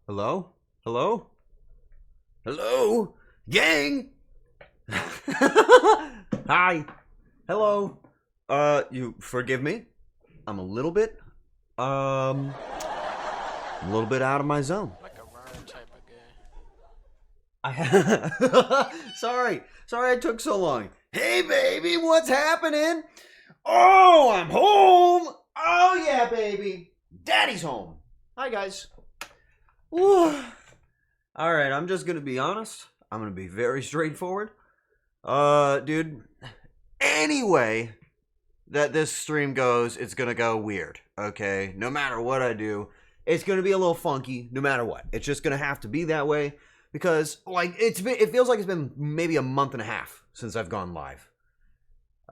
Hello? Hello? Hello? Gang? Hi. Hello. You forgive me? I'm a little bit out of my zone. Like a Arar type of Sorry I took so long. Hey baby, what's happening? Oh, I'm home. Oh yeah, baby. Daddy's home. Hi guys. Whew. All right, I'm just gonna be honest. I'm gonna be very straightforward. Dude. Anyway, that this stream goes, it's gonna go weird. Okay, no matter what I do, it's gonna be a little funky. No matter what, it's just gonna have to be that way because, like, it feels like it's been maybe a month and a half since I've gone live.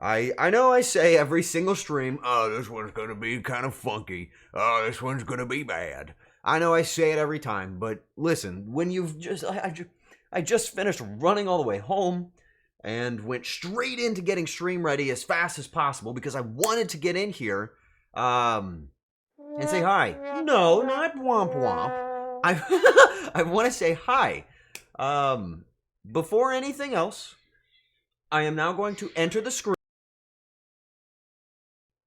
I know I say every single stream, oh, this one's gonna be kind of funky. Oh, this one's gonna be bad. I know I say it every time, but listen, when you've just, I just finished running all the way home and went straight into getting stream ready as fast as possible because I wanted to get in here, and say hi. No, not womp womp. I want to say hi. Before anything else, I am now going to enter the screen.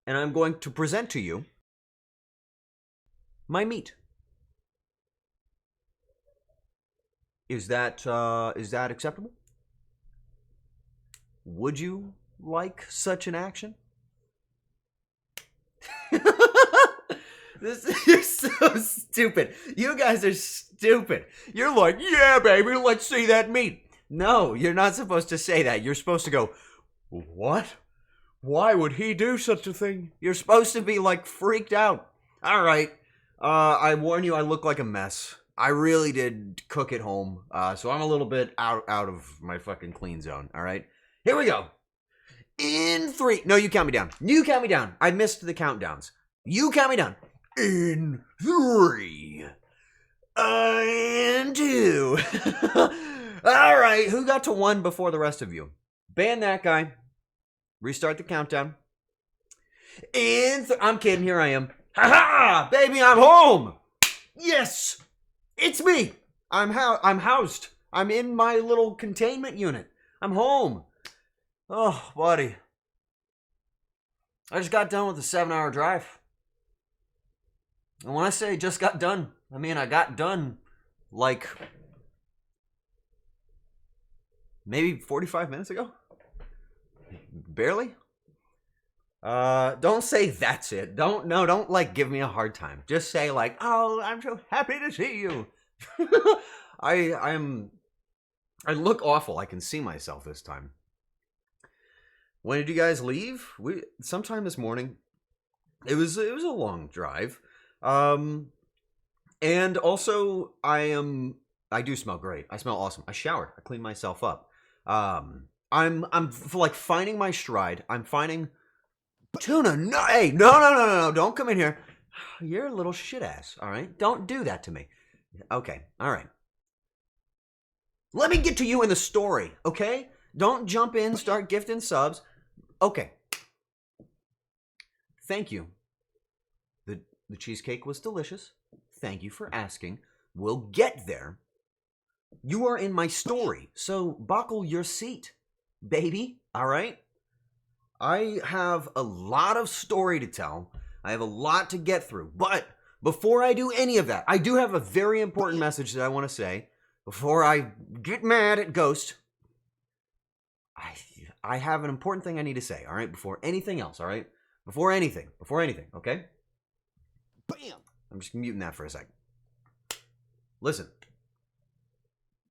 And I'm going to present to you my meat. Is that acceptable? Would you like such an action? You're so stupid. You guys are stupid. You're like, yeah, baby, let's see that meat. No, you're not supposed to say that. You're supposed to go, what? Why would he do such a thing? You're supposed to be, like, freaked out. All right. I warn you, I look like a mess. I really did cook at home, so I'm a little bit out of my fucking clean zone. All right. Here we go. In 3. No, you count me down. You count me down. I missed the countdowns. You count me down. In 3. And 2. All right. Who got to 1 before the rest of you? Ban that guy. Restart the countdown. I'm kidding. Here I am. Ha ha! Baby, I'm home. Yes, it's me. I'm housed. I'm in my little containment unit. I'm home. Oh, buddy. I just got done with a 7-hour drive. And when I say just got done, I mean I got done like maybe 45 minutes ago. Barely. Don't say that's it. Don't like give me a hard time. Just say like, oh, I'm so happy to see you. I look awful. I can see myself this time. When did you guys leave? Sometime this morning. It was a long drive. And also I do smell great. I smell awesome. I showered. I cleaned myself up. I'm like finding my stride. I'm finding Tuna. No, hey, no, don't come in here. You're a little shit ass. All right, don't do that to me. Okay, all right. Let me get to you in the story. Okay, don't jump in, start gifting subs. Okay. Thank you. The cheesecake was delicious. Thank you for asking. We'll get there. You are in my story, so buckle your seat, baby. All right? I have a lot of story to tell. I have a lot to get through. But before I do any of that, I do have a very important message that I want to say. Before I get mad at Ghost, I have an important thing I need to say, all right? Before anything else, all right? Before anything, okay? Bam! I'm just muting that for a second. Listen.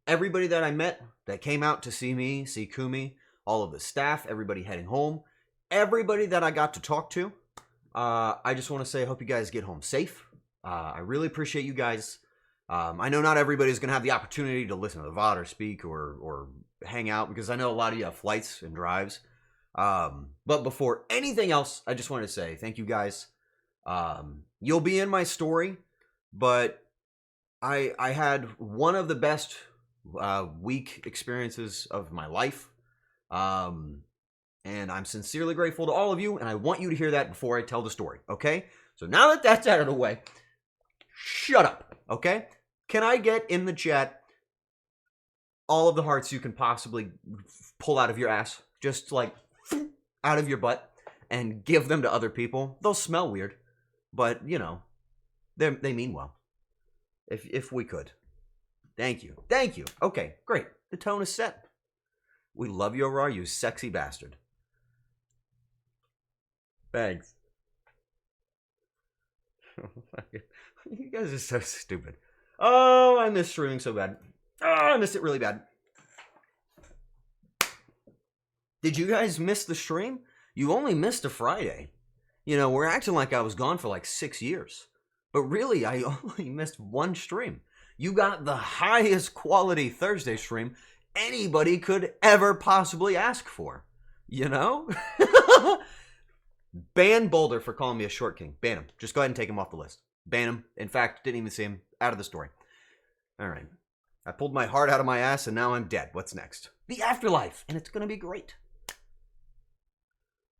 Everybody that I met that came out to see me, see Kumi, all of the staff, everybody heading home, everybody that I got to talk to, I just want to say I hope you guys get home safe. I really appreciate you guys. I know not everybody's going to have the opportunity to listen to the VOD or speak or hang out because I know a lot of you have flights and drives. But before anything else, I just want to say thank you guys. You'll be in my story, but I had one of the best week experiences of my life. And I'm sincerely grateful to all of you, and I want you to hear that before I tell the story, okay? So now that that's out of the way, shut up, okay? Can I get in the chat all of the hearts you can possibly pull out of your ass? Just like out of your butt and give them to other people. They'll smell weird, but you know, they mean well. If we could. Thank you. Thank you. Okay, great. The tone is set. We love you, Arar, you sexy bastard. Thanks. You guys are so stupid. Oh, I miss streaming so bad. Oh, I missed it really bad. Did you guys miss the stream? You only missed a Friday. You know, we're acting like I was gone for like 6 years. But really, I only missed one stream. You got the highest quality Thursday stream anybody could ever possibly ask for. You know? Ban Boulder for calling me a short king. Ban him. Just go ahead and take him off the list. Ban him. In fact, didn't even see him. Out of the story. All right. I pulled my heart out of my ass and now I'm dead. What's next? The afterlife. And it's going to be great.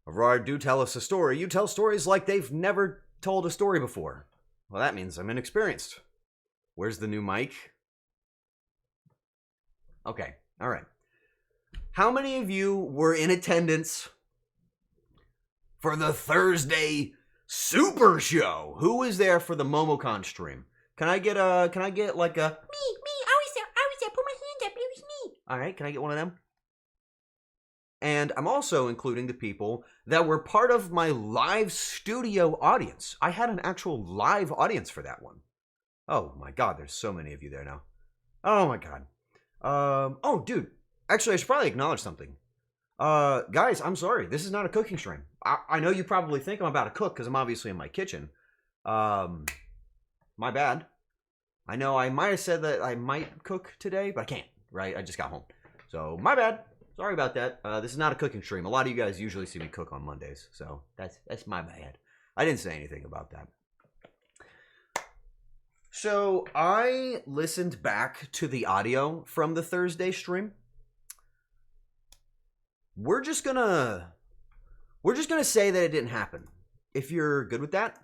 Arar, do tell us a story. You tell stories like they've never told a story before. Well, that means I'm inexperienced. Where's the new mic? Okay. All right. How many of you were in attendance for the Thursday Super Show? Who was there for the MomoCon stream? Can I get like a Me, I was there, put my hand up, it was me. All right, can I get one of them? And I'm also including the people that were part of my live studio audience. I had an actual live audience for that one. Oh my God, there's so many of you there now. Oh my God. Oh dude, actually I should probably acknowledge something. Guys, I'm sorry. This is not a cooking stream. I know you probably think I'm about to cook because I'm obviously in my kitchen. My bad. I know I might have said that I might cook today, but I can't, right? I just got home. So, my bad. Sorry about that. This is not a cooking stream. A lot of you guys usually see me cook on Mondays, so that's my bad. I didn't say anything about that. So, I listened back to the audio from the Thursday stream. We're just gonna say that it didn't happen. If you're good with that,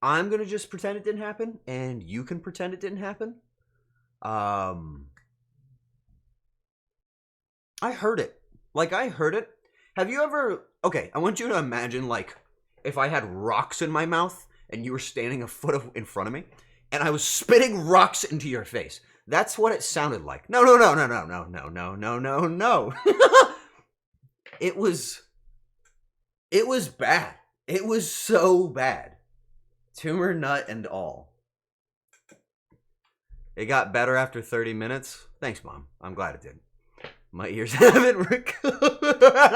I'm gonna just pretend it didn't happen, and you can pretend it didn't happen. I heard it. Like, I heard it. Have you ever... Okay, I want you to imagine, like, if I had rocks in my mouth, and you were standing a foot in front of me, and I was spitting rocks into your face. That's what it sounded like. No. It was bad. It was so bad. Tumor nut and all. It got better after 30 minutes. Thanks, Mom. I'm glad it did. My ears haven't recovered.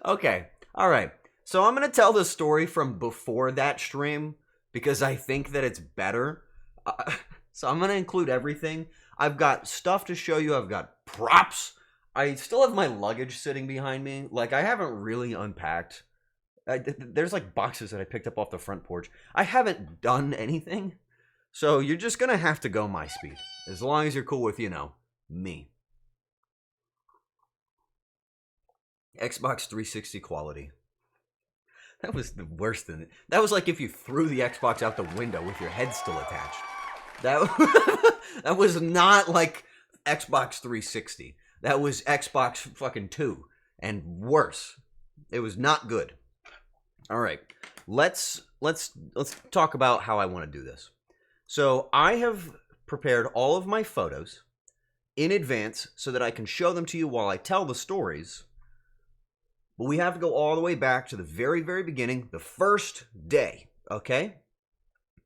Okay. All right. So I'm going to tell the story from before that stream because I think that it's better. So I'm going to include everything. I've got stuff to show you. I've got props. I still have my luggage sitting behind me. Like, I haven't really unpacked. There's like boxes that I picked up off the front porch. I haven't done anything. So you're just going to have to go my speed. As long as you're cool with, you know, me. Xbox 360 quality. That was the worst thing. That was like if you threw the Xbox out the window with your head still attached. That was not like Xbox 360. That was Xbox fucking 2 and worse. It was not good. All right. Let's talk about how I want to do this. So, I have prepared all of my photos in advance so that I can show them to you while I tell the stories. But we have to go all the way back to the very, very beginning, the first day, okay?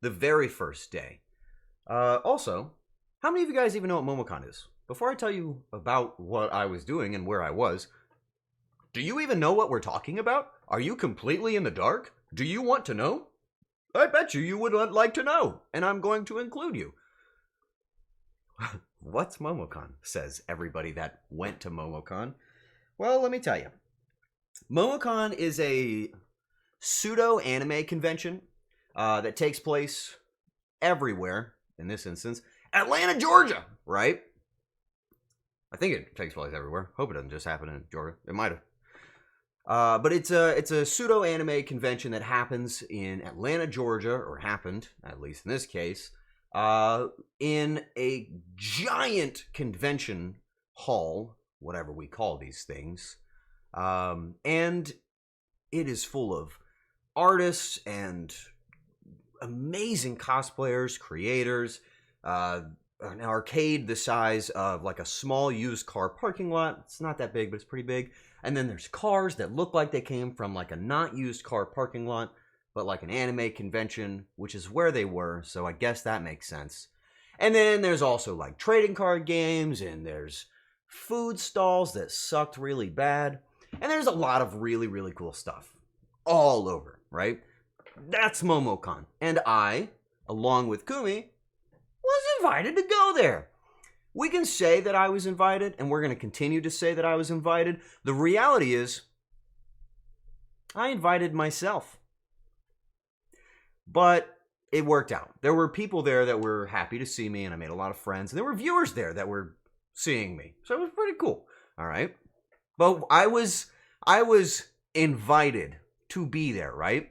The very first day. Also, how many of you guys even know what MomoCon is? Before I tell you about what I was doing and where I was, do you even know what we're talking about? Are you completely in the dark? Do you want to know? I bet you would like to know, and I'm going to include you. What's MomoCon? Says everybody that went to MomoCon. Well, let me tell you. MomoCon is a pseudo-anime convention that takes place everywhere, in this instance. Atlanta, Georgia, right? I think it takes place everywhere. Hope it doesn't just happen in Georgia. It might have. But it's a pseudo-anime convention that happens in Atlanta, Georgia, or happened, at least in this case, in a giant convention hall, whatever we call these things. And it is full of artists and amazing cosplayers, creators, an arcade the size of like a small used car parking lot. It's not that big, but it's pretty big. And then there's cars that look like they came from like a not used car parking lot, but like an anime convention, which is where they were, so I guess that makes sense. And then there's also like trading card games, and there's food stalls that sucked really bad. And there's a lot of really, really cool stuff all over, right? That's MomoCon. And I, along with Kumi, was invited to go there. We can say that I was invited, and we're going to continue to say that I was invited. The reality is, I invited myself. But it worked out. There were people there that were happy to see me, and I made a lot of friends. And there were viewers there that were seeing me. So it was pretty cool. All right. But I was invited to be there, right?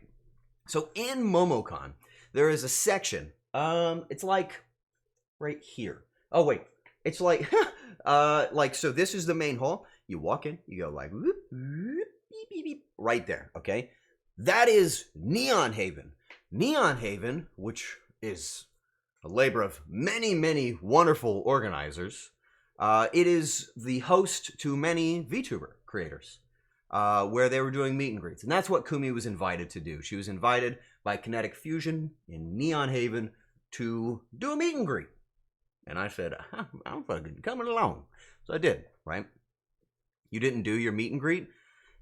So in MomoCon, there is a section. It's like right here. Oh wait, it's like so this is the main hall. You walk in, you go like whoop, whoop, beep, beep, beep, right there. Okay, that is Neon Haven. Neon Haven, which is a labor of many, many wonderful organizers. It is the host to many VTuber creators. Where they were doing meet and greets. And that's what Kumi was invited to do. She was invited by Kinetic Fusion in Neon Haven to do a meet and greet. And I said, I'm fucking coming along. So I did, right? You didn't do your meet and greet?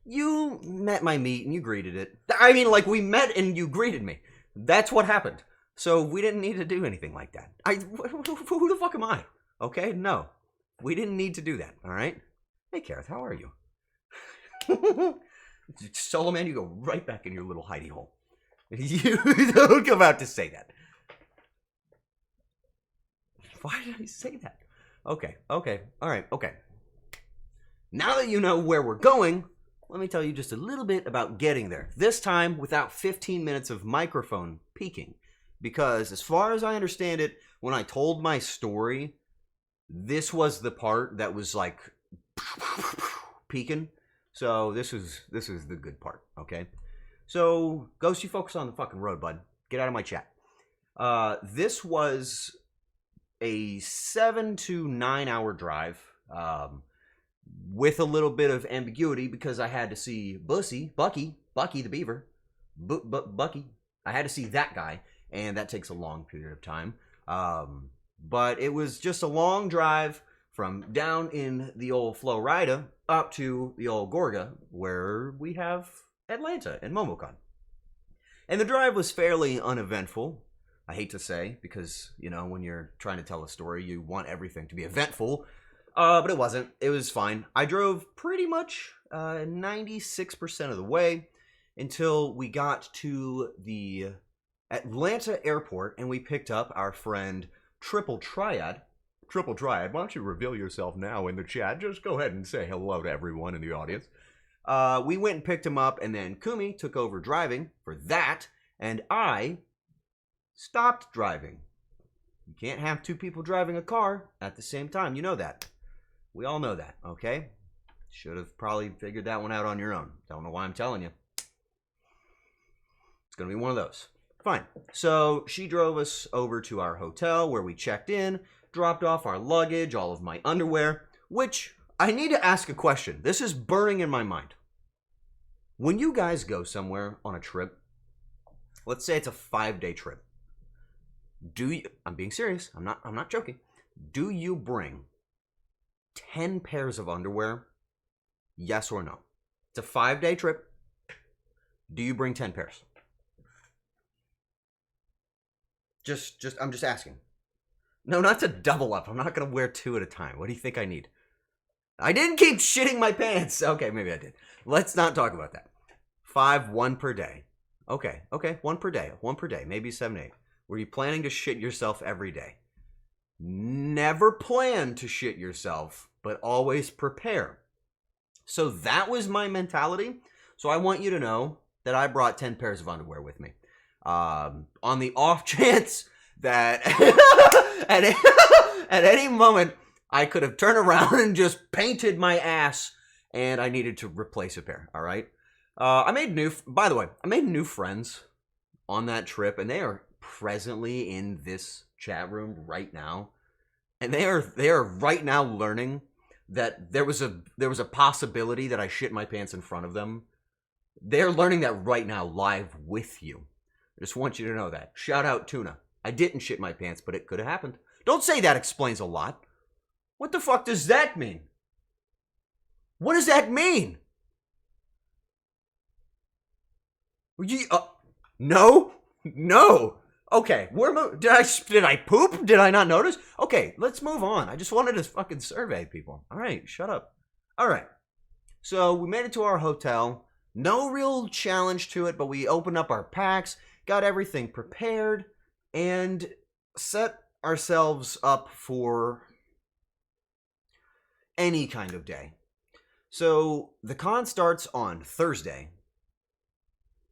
You met my meet and you greeted it. I mean, like, we met and you greeted me. That's what happened. So we didn't need to do anything like that. Who the fuck am I? Okay, no. We didn't need to do that, all right? Hey, Kareth, how are you? Solo man, you go right back in your little hidey hole. You don't come out to say that. Why did I say that? Okay, all right, okay. Now that you know where we're going, let me tell you just a little bit about getting there. This time without 15 minutes of microphone peaking. Because as far as I understand it, when I told my story, this was the part that was like peaking. So this is the good part, okay? So, Ghost, you focus on the fucking road, bud. Get out of my chat. This was a 7 to 9 hour drive, with a little bit of ambiguity because I had to see Bucky the Beaver, Bucky. I had to see that guy, and that takes a long period of time. But it was just a long drive from down in the old Florida up to the old Gorga, where we have Atlanta and MomoCon. And the drive was fairly uneventful, I hate to say, because, you know, when you're trying to tell a story, you want everything to be eventful. But it wasn't. It was fine. I drove pretty much 96% of the way until we got to the Atlanta airport, and we picked up our friend Triple Triad. Triple Triad, why don't you reveal yourself now in the chat? Just go ahead and say hello to everyone in the audience. We went and picked him up, and then Kumi took over driving for that, and I stopped driving. You can't have two people driving a car at the same time. You know that. We all know that, okay? Should have probably figured that one out on your own. Don't know why I'm telling you. It's going to be one of those. Fine. So she drove us over to our hotel where we checked in, dropped off our luggage, all of my underwear, which I need to ask a question. This is burning in my mind. When you guys go somewhere on a trip, let's say it's a 5-day trip, I'm being serious, I'm not joking. Do you bring 10 pairs of underwear? Yes or no? It's a 5-day trip. Do you bring 10 pairs? I'm just asking. No, not to double up. I'm not going to wear 2 at a time. What do you think I need? I didn't keep shitting my pants. Okay, maybe I did. Let's not talk about that. 5, 1 per day. Okay, 1 per day. 1 per day. Maybe 7, 8. Were you planning to shit yourself every day? Never plan to shit yourself, but always prepare. So that was my mentality. So I want you to know that I brought 10 pairs of underwear with me. On the off chance that at any moment I could have turned around and just painted my ass, and I needed to replace a pair. All right. By the way, I made new friends on that trip, and they are presently in this chat room right now, and they are right now learning that there was a possibility that I shit my pants in front of them. They're learning that right now live with you. I just want you to know that. Shout out Tuna. I didn't shit my pants, but it could have happened. Don't say that explains a lot. What the fuck does that mean? What does that mean? No. Okay, did I poop? Did I not notice? Okay, let's move on. I just wanted to fucking survey people. All right, shut up. All right, so we made it to our hotel. No real challenge to it, but we opened up our packs, got everything prepared, and set ourselves up for any kind of day. So the con starts on Thursday,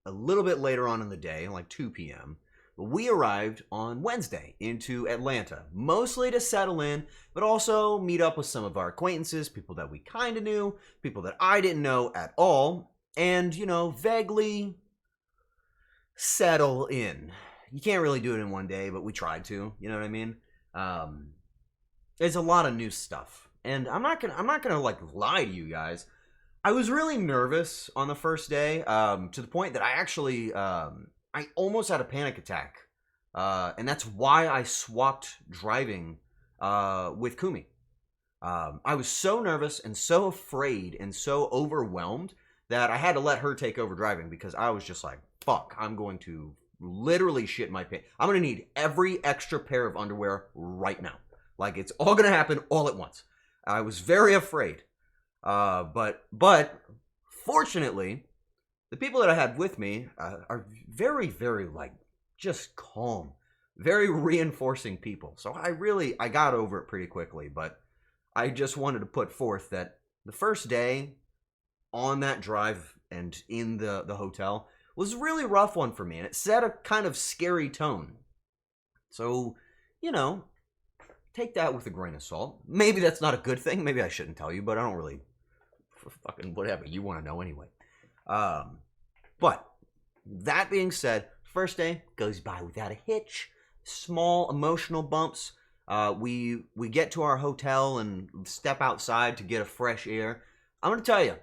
a little bit later on in the day, like 2 p.m. We arrived on Wednesday into Atlanta, mostly to settle in, but also meet up with some of our acquaintances, people that we kind of knew, people that I didn't know at all, and, vaguely settle in. You can't really do it in one day, but we tried to, you know what I mean? There's a lot of new stuff, and I'm not gonna like lie to you guys. I was really nervous on the first day, to the point that I actually, I almost had a panic attack, and that's why I swapped driving with Kumi. I was so nervous and so afraid and so overwhelmed that I had to let her take over driving, because I was just like, fuck, I'm going to literally shit my pants. I'm going to need every extra pair of underwear right now. Like, it's all going to happen all at once. I was very afraid. But fortunately, the people that I had with me are very, very, like, just calm, very reinforcing people. So I got over it pretty quickly, but I just wanted to put forth that the first day on that drive and in the hotel was a really rough one for me, and it set a kind of scary tone. So, take that with a grain of salt. Maybe that's not a good thing. Maybe I shouldn't tell you, but I don't really, fucking whatever, you want to know anyway. But that being said, first day goes by without a hitch. Small emotional bumps. We get to our hotel and step outside to get a fresh air. I'm going to tell you,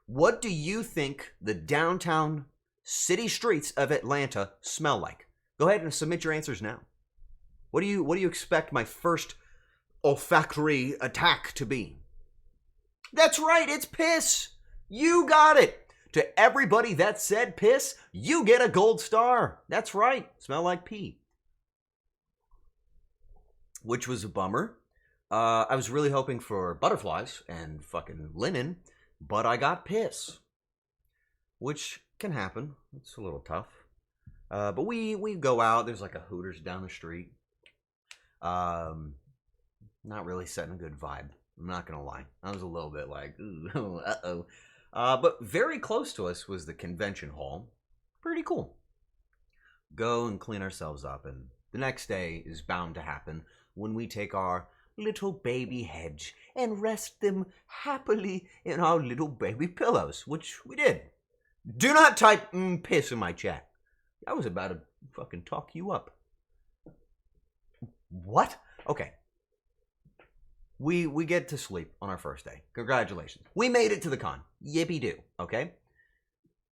what do you think the downtown city streets of Atlanta smell like? Go ahead and submit your answers now. What do you expect my first olfactory attack to be? That's right, it's piss. You got it. To everybody that said piss, you get a gold star. That's right, smell like pee. Which was a bummer. I was really hoping for butterflies and fucking linen, but I got piss. Which can happen. It's a little tough. But we go out. There's like a Hooters down the street. Not really setting a good vibe. I'm not gonna lie. I was a little bit like, ooh, uh-oh. But very close to us was the convention hall. Pretty cool. Go and clean ourselves up, and the next day is bound to happen when we take our little baby heads and rest them happily in our little baby pillows, which we did. Do not type piss in my chat. I was about to fucking talk you up. What? Okay. We get to sleep on our first day. Congratulations. We made it to the con. Yippee-doo. Okay?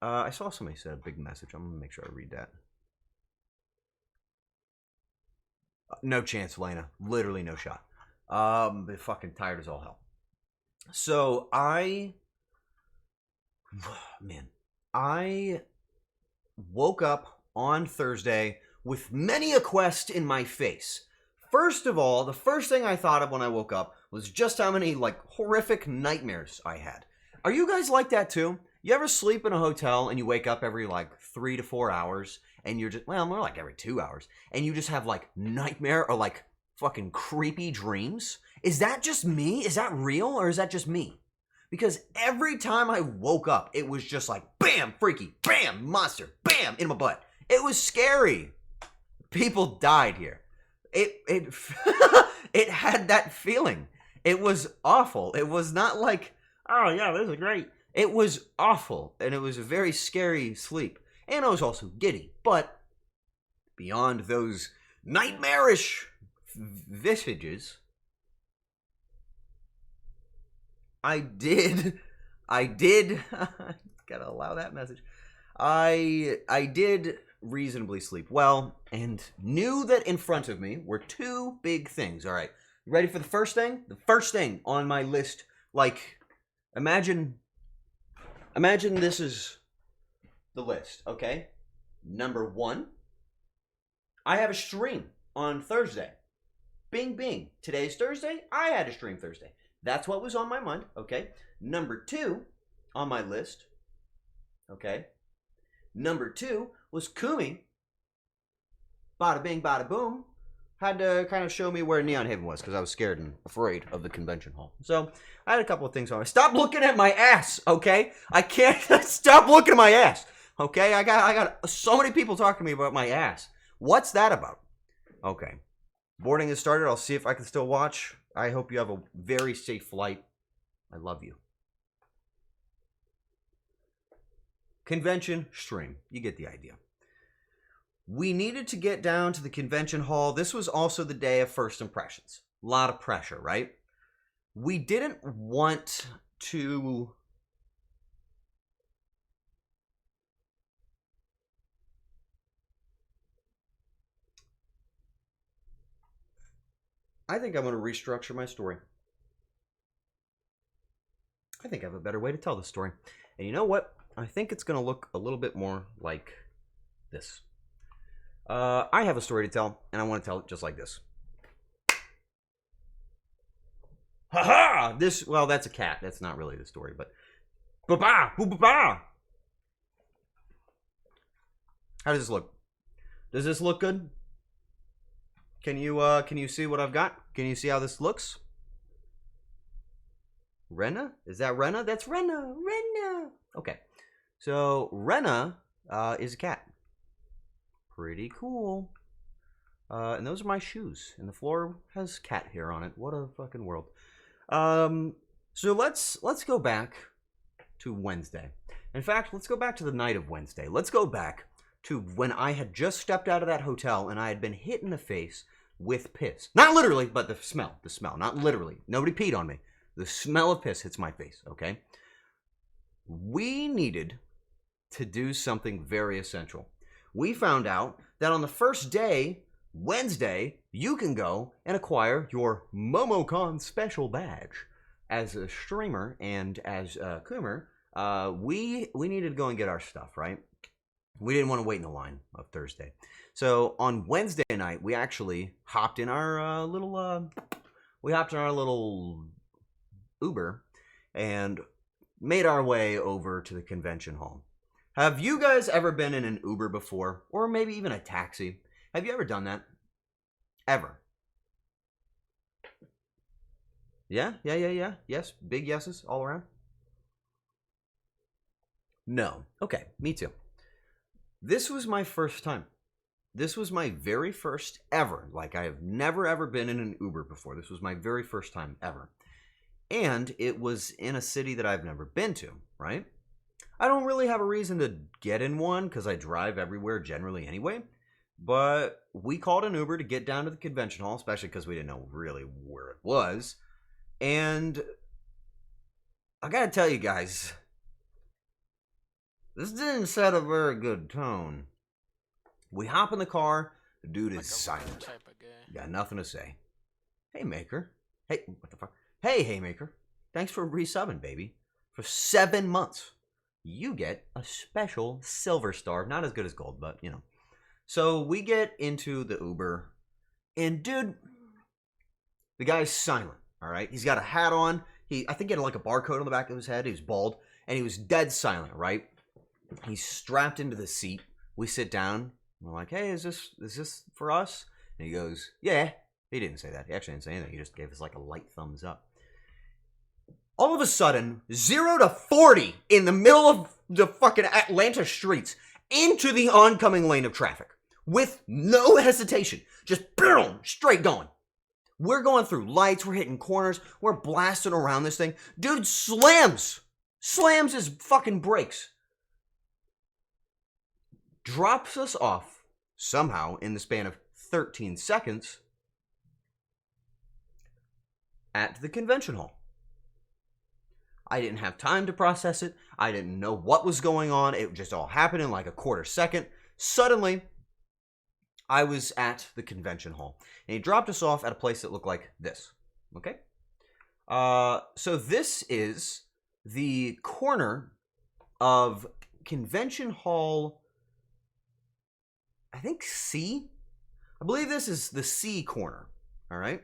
I saw somebody said a big message. I'm going to make sure I read that. No chance, Lena. Literally no shot. They're fucking tired as all hell. So, I woke up on Thursday with many a quest in my face. First of all, the first thing I thought of when I woke up was just how many, like, horrific nightmares I had. Are you guys like that too? You ever sleep in a hotel and you wake up every, like, 3 to 4 hours and you're just, well, more like every 2 hours, and you just have, like, nightmare or, like, fucking creepy dreams? Is that just me? Is that real, or is that just me? Because every time I woke up, it was just like, bam, freaky, bam, monster, bam, in my butt. It was scary. People died here. it it had that feeling. It was awful. It was not like, oh yeah, this is great. It was awful, and it was a very scary sleep. And I was also giddy. But beyond those nightmarish visages, I did gotta allow that message. I did reasonably sleep well, and knew that in front of me were two big things. All right, you ready for the first thing? The first thing on my list, like, imagine this is the list, okay? Number 1, I have a stream on Thursday. Bing, bing. Today's Thursday. I had a stream Thursday. That's what was on my mind, okay? Number 2 on my list, okay? Number 2 was Kumi. Bada bing, bada boom. Had to kind of show me where Neon Haven was because I was scared and afraid of the convention hall. So I had a couple of things on. Stop looking at my ass, okay? I can't stop looking at my ass, okay? I got so many people talking to me about my ass. What's that about? Okay, boarding has started. I'll see if I can still watch. I hope you have a very safe flight. I love you. Convention stream. You get the idea. We needed to get down to the convention hall. This was also the day of first impressions. A lot of pressure, right? We didn't want to... I think I'm going to restructure my story. I think I have a better way to tell this story. And you know what? I think it's going to look a little bit more like this. I have a story to tell, and I want to tell it just like this. Ha-ha! This, well, that's a cat. That's not really the story, but... Ba-ba! Ba-ba! How does this look? Does this look good? Can you see what I've got? Can you see how this looks? Rena? Is that Rena? That's Rena! Rena! Okay. So, Rena is a cat. Pretty cool. And those are my shoes. And the floor has cat hair on it. What a fucking world. So let's go back to Wednesday. In fact, let's go back to the night of Wednesday. Let's go back to when I had just stepped out of that hotel and I had been hit in the face with piss. Not literally, but the smell. The smell. Not literally. Nobody peed on me. The smell of piss hits my face, okay? We needed to do something very essential. We found out that on the first day, Wednesday, you can go and acquire your MomoCon special badge. As a streamer and as a Coomer, we needed to go and get our stuff, right? We didn't want to wait in the line of Thursday. So on Wednesday night, we actually hopped in our little Uber and made our way over to the convention hall. Have you guys ever been in an Uber before? Or maybe even a taxi? Have you ever done that? Ever? Yeah? Yes? Big yeses all around? No. Okay, me too. This was my first time. This was my very first ever. Like, I have never ever been in an Uber before. This was my very first time ever. And it was in a city that I've never been to, right? I don't really have a reason to get in one because I drive everywhere generally anyway. But we called an Uber to get down to the convention hall, especially because we didn't know really where it was. And I gotta tell you guys, this didn't set a very good tone. We hop in the car, the dude is silent. Got nothing to say. Hey, Maker. Hey, what the fuck? Hey, Haymaker. Thanks for resubbing, baby. For 7 months. You get a special silver star. Not as good as gold, but, you know. So we get into the Uber. And, dude, the guy's silent, all right? He's got a hat on. I think he had like a barcode on the back of his head. He was bald. And he was dead silent, right? He's strapped into the seat. We sit down. We're like, hey, is this for us? And he goes, yeah. He didn't say that. He actually didn't say anything. He just gave us like a light thumbs up. All of a sudden, 0 to 40 in the middle of the fucking Atlanta streets into the oncoming lane of traffic. with no hesitation. Just boom, straight going. We're going through lights, we're hitting corners, we're blasting around this thing. Dude slams his fucking brakes. Drops us off somehow in the span of 13 seconds at the convention hall. I didn't have time to process it. I didn't know what was going on. It just all happened in like a quarter second. Suddenly, I was at the convention hall. And he dropped us off at a place that looked like this. Okay? So this is the corner of convention hall, I think C? I believe this is the C corner. All right?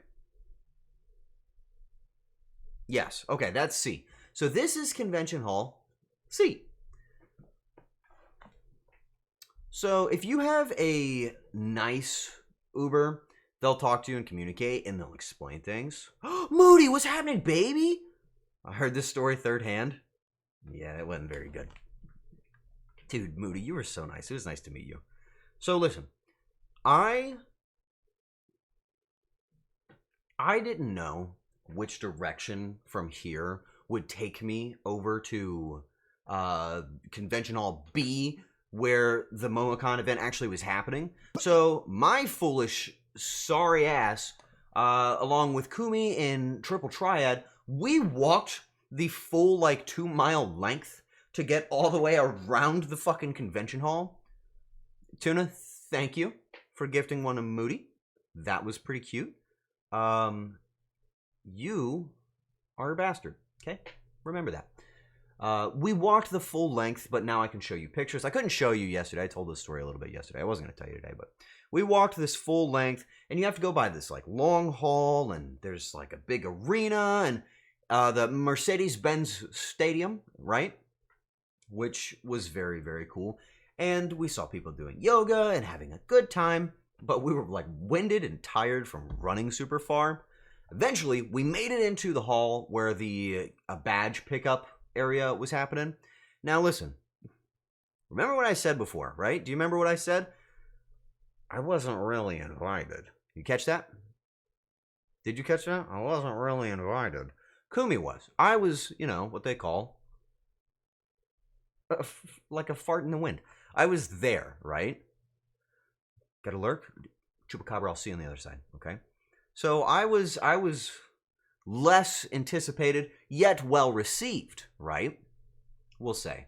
Yes. Okay, that's C. So this is convention hall C. So if you have a nice Uber, they'll talk to you and communicate, and they'll explain things. Moody, what's happening, baby? I heard this story third hand. Yeah, it wasn't very good. Dude, Moody, you were so nice. It was nice to meet you. So listen, I didn't know which direction from here would take me over to Convention Hall B, where the MomoCon event actually was happening. So my foolish, sorry ass, along with Kumi and Triple Triad, we walked the full, 2-mile length to get all the way around the fucking convention hall. Tuna, thank you for gifting one to Moody. That was pretty cute. You are a bastard, okay? Remember that. We walked the full length, but now I can show you pictures. I couldn't show you yesterday. I told this story a little bit yesterday. I wasn't going to tell you today, but we walked this full length, and you have to go by this, long hall, and there's, a big arena, and the Mercedes-Benz Stadium, right? Which was very, very cool. And we saw people doing yoga and having a good time, but we were, winded and tired from running super far. Eventually, we made it into the hall where the badge pickup area was happening. Now listen, remember what I said before, right? Do you remember what I said? I wasn't really invited. You catch that? Did you catch that? I wasn't really invited. Kumi was. I was, what they call like a fart in the wind. I was there, right? Got a lurk? Chupacabra, I'll see you on the other side, okay? So I was less anticipated, yet well received, right? We'll say.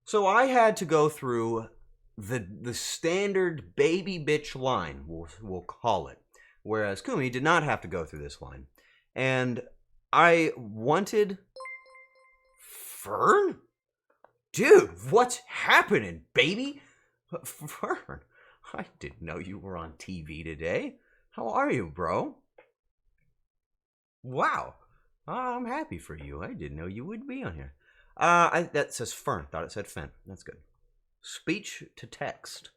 So I had to go through the standard baby bitch line, we'll call it, whereas Kumi did not have to go through this line. And I wanted Fern? Dude, what's happening, baby? Fern, I didn't know you were on TV today. How are you, bro? Wow. I'm happy for you. I didn't know you would be on here. That says Fern. Thought it said Fen. That's good. Speech to text.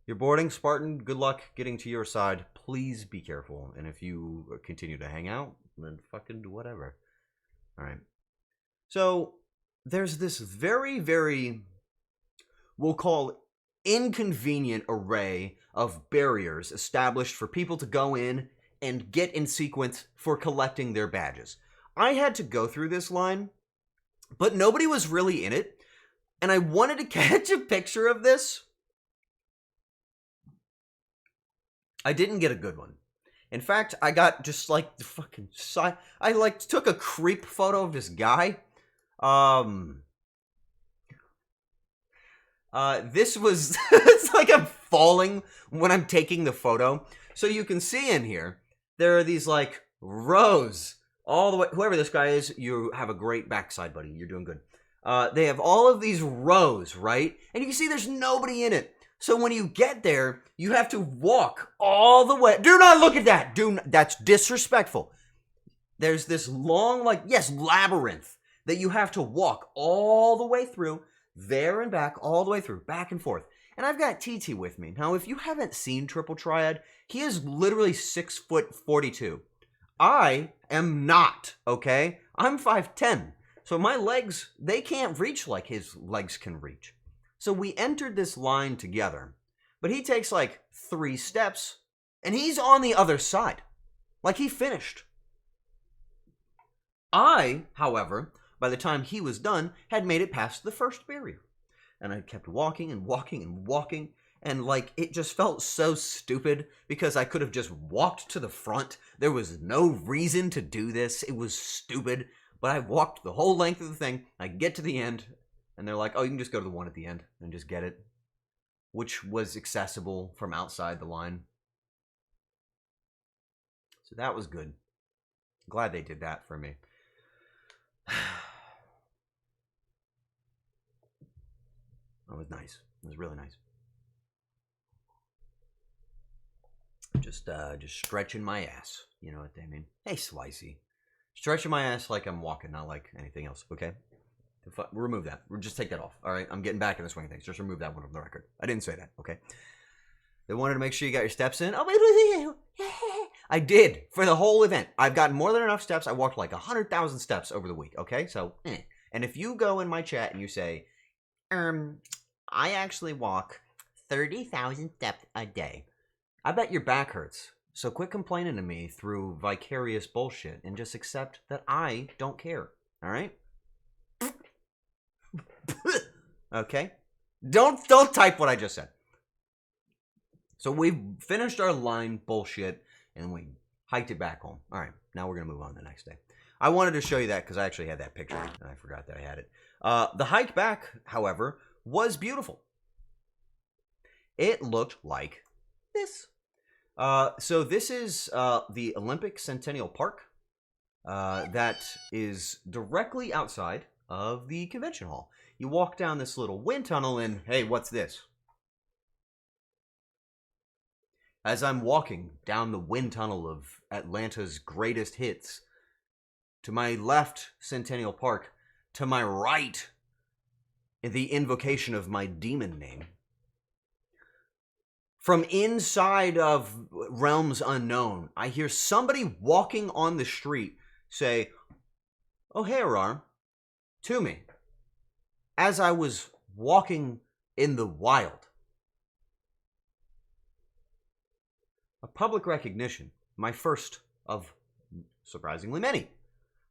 You're boarding, Spartan. Good luck getting to your side. Please be careful. And if you continue to hang out, then fucking do whatever. All right. So there's this very, very, we'll call inconvenient array of barriers established for people to go in and get in sequence for collecting their badges. I had to go through this line, but nobody was really in it, and I wanted to catch a picture of this. I didn't get a good one. In fact, I got just the fucking side. I took a creep photo of this guy. This was, it's like I'm falling when I'm taking the photo. So you can see in here, there are these rows all the way. Whoever this guy is, you have a great backside, buddy. You're doing good. They have all of these rows, right? And you can see there's nobody in it. So when you get there, you have to walk all the way. Do not look at that. That's disrespectful. There's this long, labyrinth that you have to walk all the way through, there and back, all the way through, back and forth. And I've got TT with me. Now, if you haven't seen Triple Triad, he is literally 6'42". I am not, okay? I'm 5'10". So my legs, they can't reach like his legs can reach. So we entered this line together, but he takes like 3 steps, and he's on the other side. Like he finished. I, however, by the time he was done, had made it past the first barrier. And I kept walking and walking and walking, and like it just felt so stupid because I could have just walked to the front. There was no reason to do this. It was stupid, but I walked the whole length of the thing. I get to the end, and they're like, oh, you can just go to the one at the end and just get it, which was accessible from outside the line. So that was good. Glad they did that for me. That was nice. It was really nice. Just stretching my ass. You know what they mean? Hey, Slicey. Stretching my ass like I'm walking, not like anything else, okay? Remove that. Just take that off, all right? I'm getting back in the swing of things. Just remove that one from the record. I didn't say that, okay? They wanted to make sure you got your steps in. Oh, I did for the whole event. I've gotten more than enough steps. I walked like 100,000 steps over the week, okay? So, And if you go in my chat and you say, I actually walk 30,000 steps a day, I bet your back hurts. So quit complaining to me through vicarious bullshit and just accept that I don't care, all right? Okay? Don't type what I just said. So we finished our line bullshit and we hiked it back home. All right, now we're going to move on the next day. I wanted to show you that because I actually had that picture and I forgot that I had it. The hike back, however, was beautiful. It looked like this. So this is the Olympic Centennial Park that is directly outside of the convention hall. You walk down this little wind tunnel and, hey, what's this? As I'm walking down the wind tunnel of Atlanta's greatest hits, to my left, Centennial Park, to my right, the invocation of my demon name. From inside of realms unknown, I hear somebody walking on the street say, oh, hey, Arar, to me, as I was walking in the wild. A public recognition, my first of surprisingly many.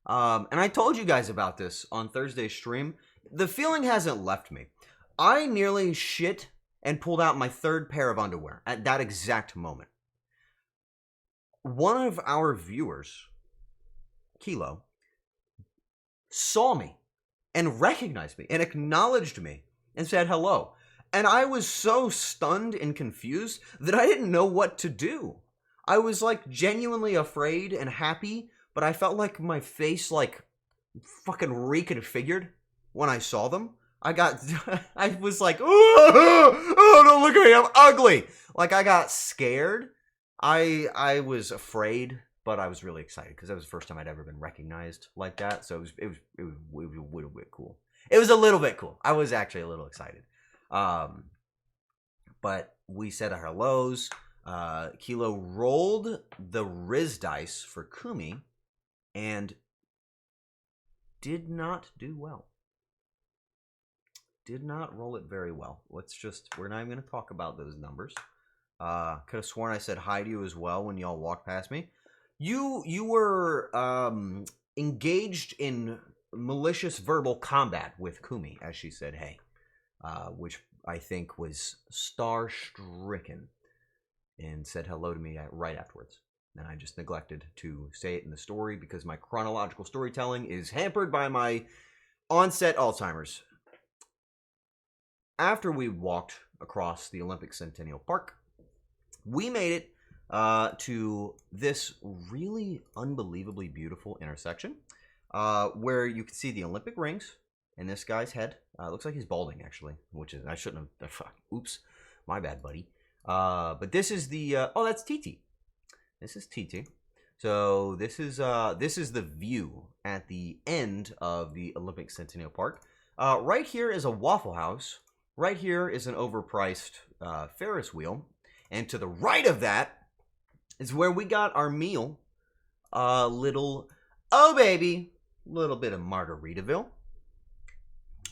And I told you guys about this on Thursday's stream. The feeling hasn't left me. I nearly shit and pulled out my 3rd pair of underwear at that exact moment. One of our viewers, Kilo, saw me and recognized me and acknowledged me and said hello. And I was so stunned and confused that I didn't know what to do. I was like genuinely afraid and happy, but I felt like my face like fucking reconfigured when I saw them. I was like, oh, don't look at me, I'm ugly. Like I got scared. I was afraid, but I was really excited because that was the first time I'd ever been recognized like that. So it was a little bit cool. It was a little bit cool. I was actually a little excited. But we said our hellos. Kilo rolled the Riz dice for Kumi and did not do well. Did not roll it very well. We're not even going to talk about those numbers. Could have sworn I said hi to you as well when y'all walked past me. You were engaged in malicious verbal combat with Kumi as she said hey, which I think was star-stricken, and said hello to me right afterwards. And I just neglected to say it in the story because my chronological storytelling is hampered by my onset Alzheimer's. After we walked across the Olympic Centennial Park, we made it to this really unbelievably beautiful intersection where you can see the Olympic rings in this guy's head. Looks like he's balding, actually, which is, I shouldn't have, oops, my bad, buddy. But this is the, oh, that's TT. This is TT. So this is the view at the end of the Olympic Centennial Park. Right here is a Waffle House. Right here is an overpriced Ferris wheel. And to the right of that is where we got our meal. Little bit of Margaritaville.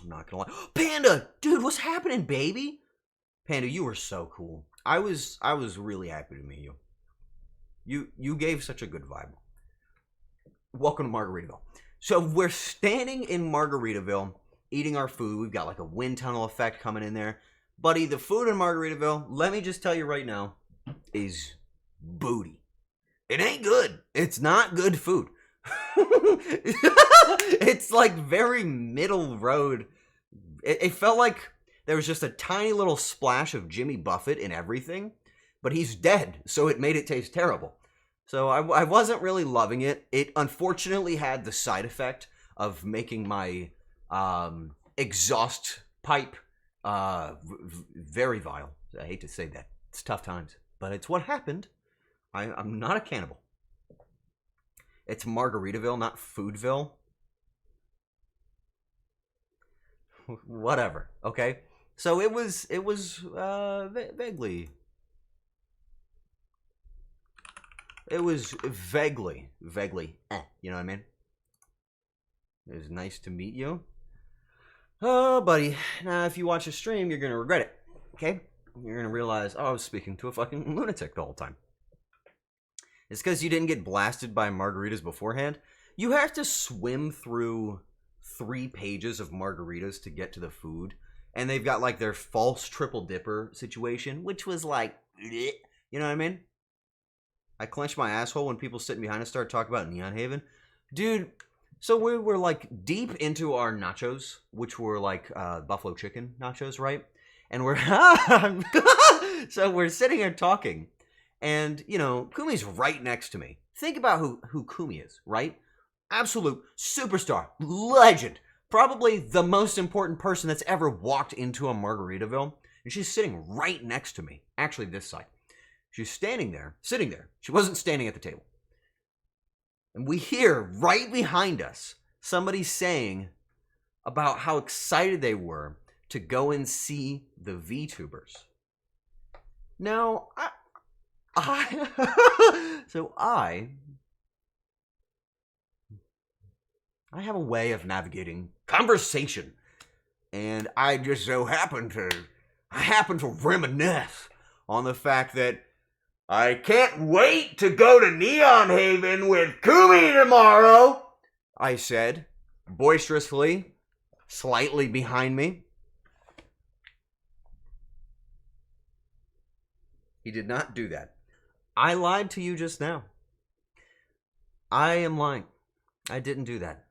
I'm not gonna lie. Panda! Dude, what's happening, baby? Panda, you were so cool. I was really happy to meet you. You gave such a good vibe. Welcome to Margaritaville. So we're standing in Margaritaville, eating our food. We've got like a wind tunnel effect coming in there. Buddy, the food in Margaritaville, let me just tell you right now, is booty. It ain't good. It's not good food. It's like very middle road. It felt like there was just a tiny little splash of Jimmy Buffett in everything, but he's dead, so it made it taste terrible. So I wasn't really loving it. It unfortunately had the side effect of making my exhaust pipe very vile. I hate to say that. It's tough times, but it's what happened. I'm not a cannibal. It's Margaritaville, not Foodville. Whatever. Okay. So it was vaguely. It was vaguely. You know what I mean? It was nice to meet you. Oh, buddy. Now, if you watch the stream, you're gonna regret it. Okay? You're gonna realize, oh, I was speaking to a fucking lunatic the whole time. It's because you didn't get blasted by margaritas beforehand. You have to swim through 3 pages of margaritas to get to the food. And they've got like their false triple dipper situation, which was like, you know what I mean? I clenched my asshole when people sitting behind us started talking about Neon Haven. Dude, so we were like deep into our nachos, which were like buffalo chicken nachos, right? And we're, so we're sitting here talking. And, you know, Kumi's right next to me. Think about who Kumi is, right? Absolute superstar, legend, probably the most important person that's ever walked into a Margaritaville. And she's sitting right next to me. Actually, this side. She's standing there, sitting there. She wasn't standing at the table. And we hear right behind us somebody saying about how excited they were to go and see the VTubers. Now, I have a way of navigating conversation, and I just so happen to reminisce on the fact that I can't wait to go to Neon Haven with Kumi tomorrow, I said, boisterously, slightly behind me. He did not do that. I lied to you just now. I am lying. I didn't do that.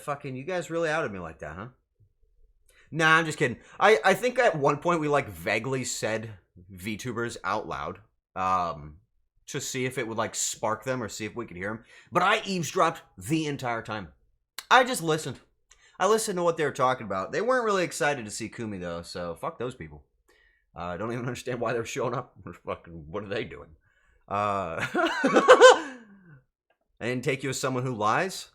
Fucking, you guys really outed me like that, huh? Nah, I'm just kidding. I think at one point we like vaguely said VTubers out loud. To see if it would like spark them or see if we could hear them. But I eavesdropped the entire time. I just listened. I listened to what they were talking about. They weren't really excited to see Kumi though, so fuck those people. I don't even understand why they're showing up. Fucking, what are they doing? I didn't take you as someone who lies.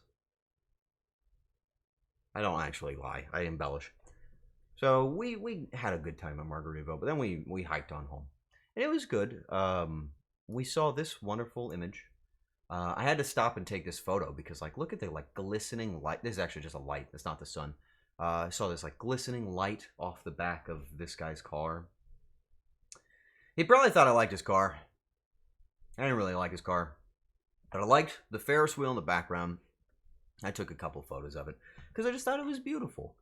I don't actually lie. I embellish. So we had a good time at Margaritaville, but then we hiked on home. And it was good. We saw this wonderful image. I had to stop and take this photo because, like, look at the, like, glistening light. This is actually just a light. It's not the sun. I saw this, like, glistening light off the back of this guy's car. He probably thought I liked his car. I didn't really like his car. But I liked the Ferris wheel in the background. I took a couple photos of it because I just thought it was beautiful.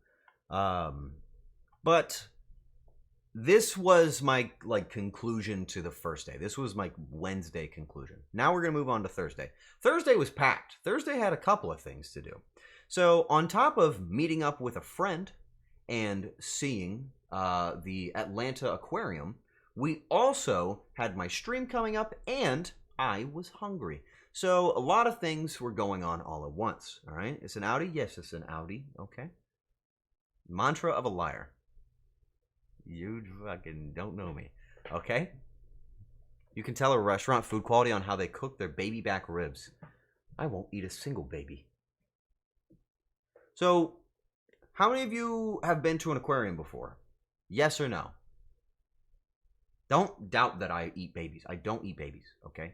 But this was my like conclusion to the first day. This was my Wednesday conclusion. Now we're going to move on to Thursday. Thursday was packed. Thursday had a couple of things to do. So on top of meeting up with a friend and seeing the Atlanta Aquarium, we also had my stream coming up and I was hungry. So a lot of things were going on all at once, all right? It's an Audi? Yes, it's an Audi, okay. Mantra of a liar. You fucking don't know me, okay? You can tell a restaurant food quality on how they cook their baby back ribs. I won't eat a single baby. So, how many of you have been to an aquarium before? Yes or no? Don't doubt that I eat babies. I don't eat babies, okay?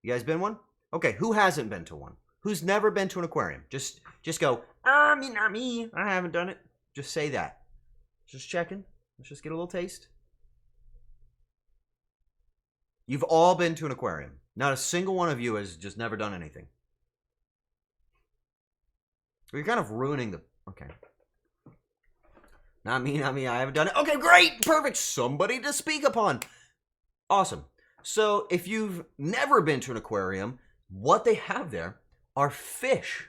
You guys been one? Okay, who hasn't been to one? who's never been to an aquarium? Just go, me, not me. I haven't done it. Just say that. Just checking. Let's just get a little taste. You've all been to an aquarium. Not a single one of you has just never done anything. You're kind of ruining the... Okay. Not me, not me. I haven't done it. Okay, great. Perfect. Somebody to speak upon. Awesome. So if you've never been to an aquarium, what they have there are fish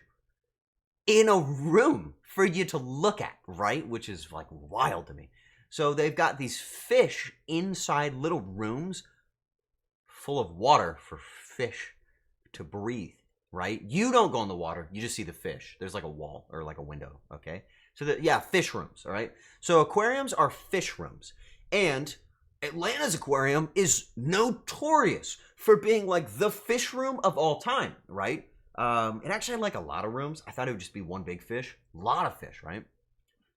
in a room for you to look at, right? Which is like wild to me. So they've got these fish inside little rooms full of water for fish to breathe, right? You don't go in the water. You just see the fish. There's like a wall or like a window, okay? So, fish rooms, all right? So aquariums are fish rooms. And Atlanta's aquarium is notorious for being like the fish room of all time, right? It actually had like a lot of rooms. I thought it would just be one big fish. A lot of fish, right?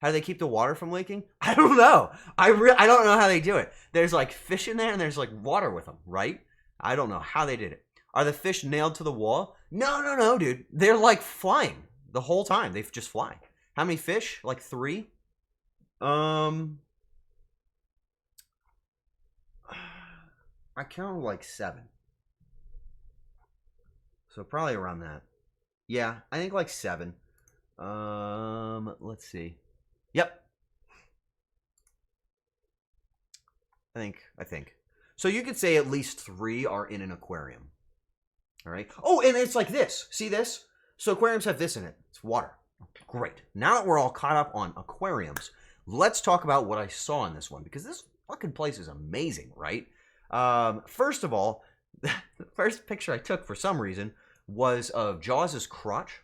How do they keep the water from leaking? I don't know. I don't know how they do it. There's like fish in there and there's like water with them, right? I don't know how they did it. Are the fish nailed to the wall? No, dude. They're like flying the whole time. They just fly. How many fish? Like 3? I counted like 7. So probably around that. Yeah, I think like 7. Let's see. Yep. I think. So you could say at least 3 are in an aquarium. All right. Oh, and it's like this. See this? So aquariums have this in it. It's water. Great. Now that we're all caught up on aquariums, let's talk about what I saw in this one, because this fucking place is amazing, right? First of all, the first picture I took for some reason was of Jaws' crotch.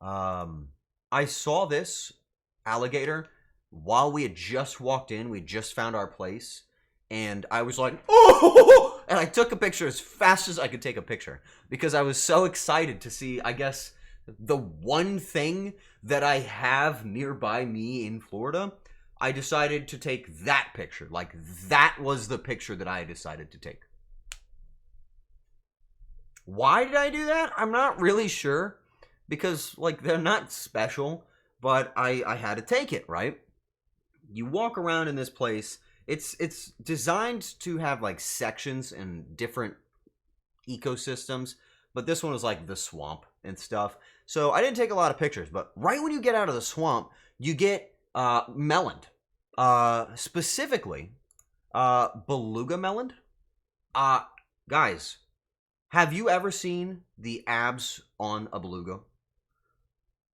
I saw this alligator while we had just walked in. We just found our place, and I was like, oh! And I took a picture as fast as I could take a picture because I was so excited to see, I guess, the one thing that I have nearby me in Florida. I decided to take that picture. Like, that was the picture that I decided to take. Why did I do that? I'm not really sure. Because, like, they're not special, but I had to take it, right? You walk around in this place. It's designed to have, like, sections and different ecosystems. But this one was, like, the swamp and stuff. So I didn't take a lot of pictures. But right when you get out of the swamp, you get meloned. Specifically, beluga meloned. Guys, have you ever seen the abs on a beluga?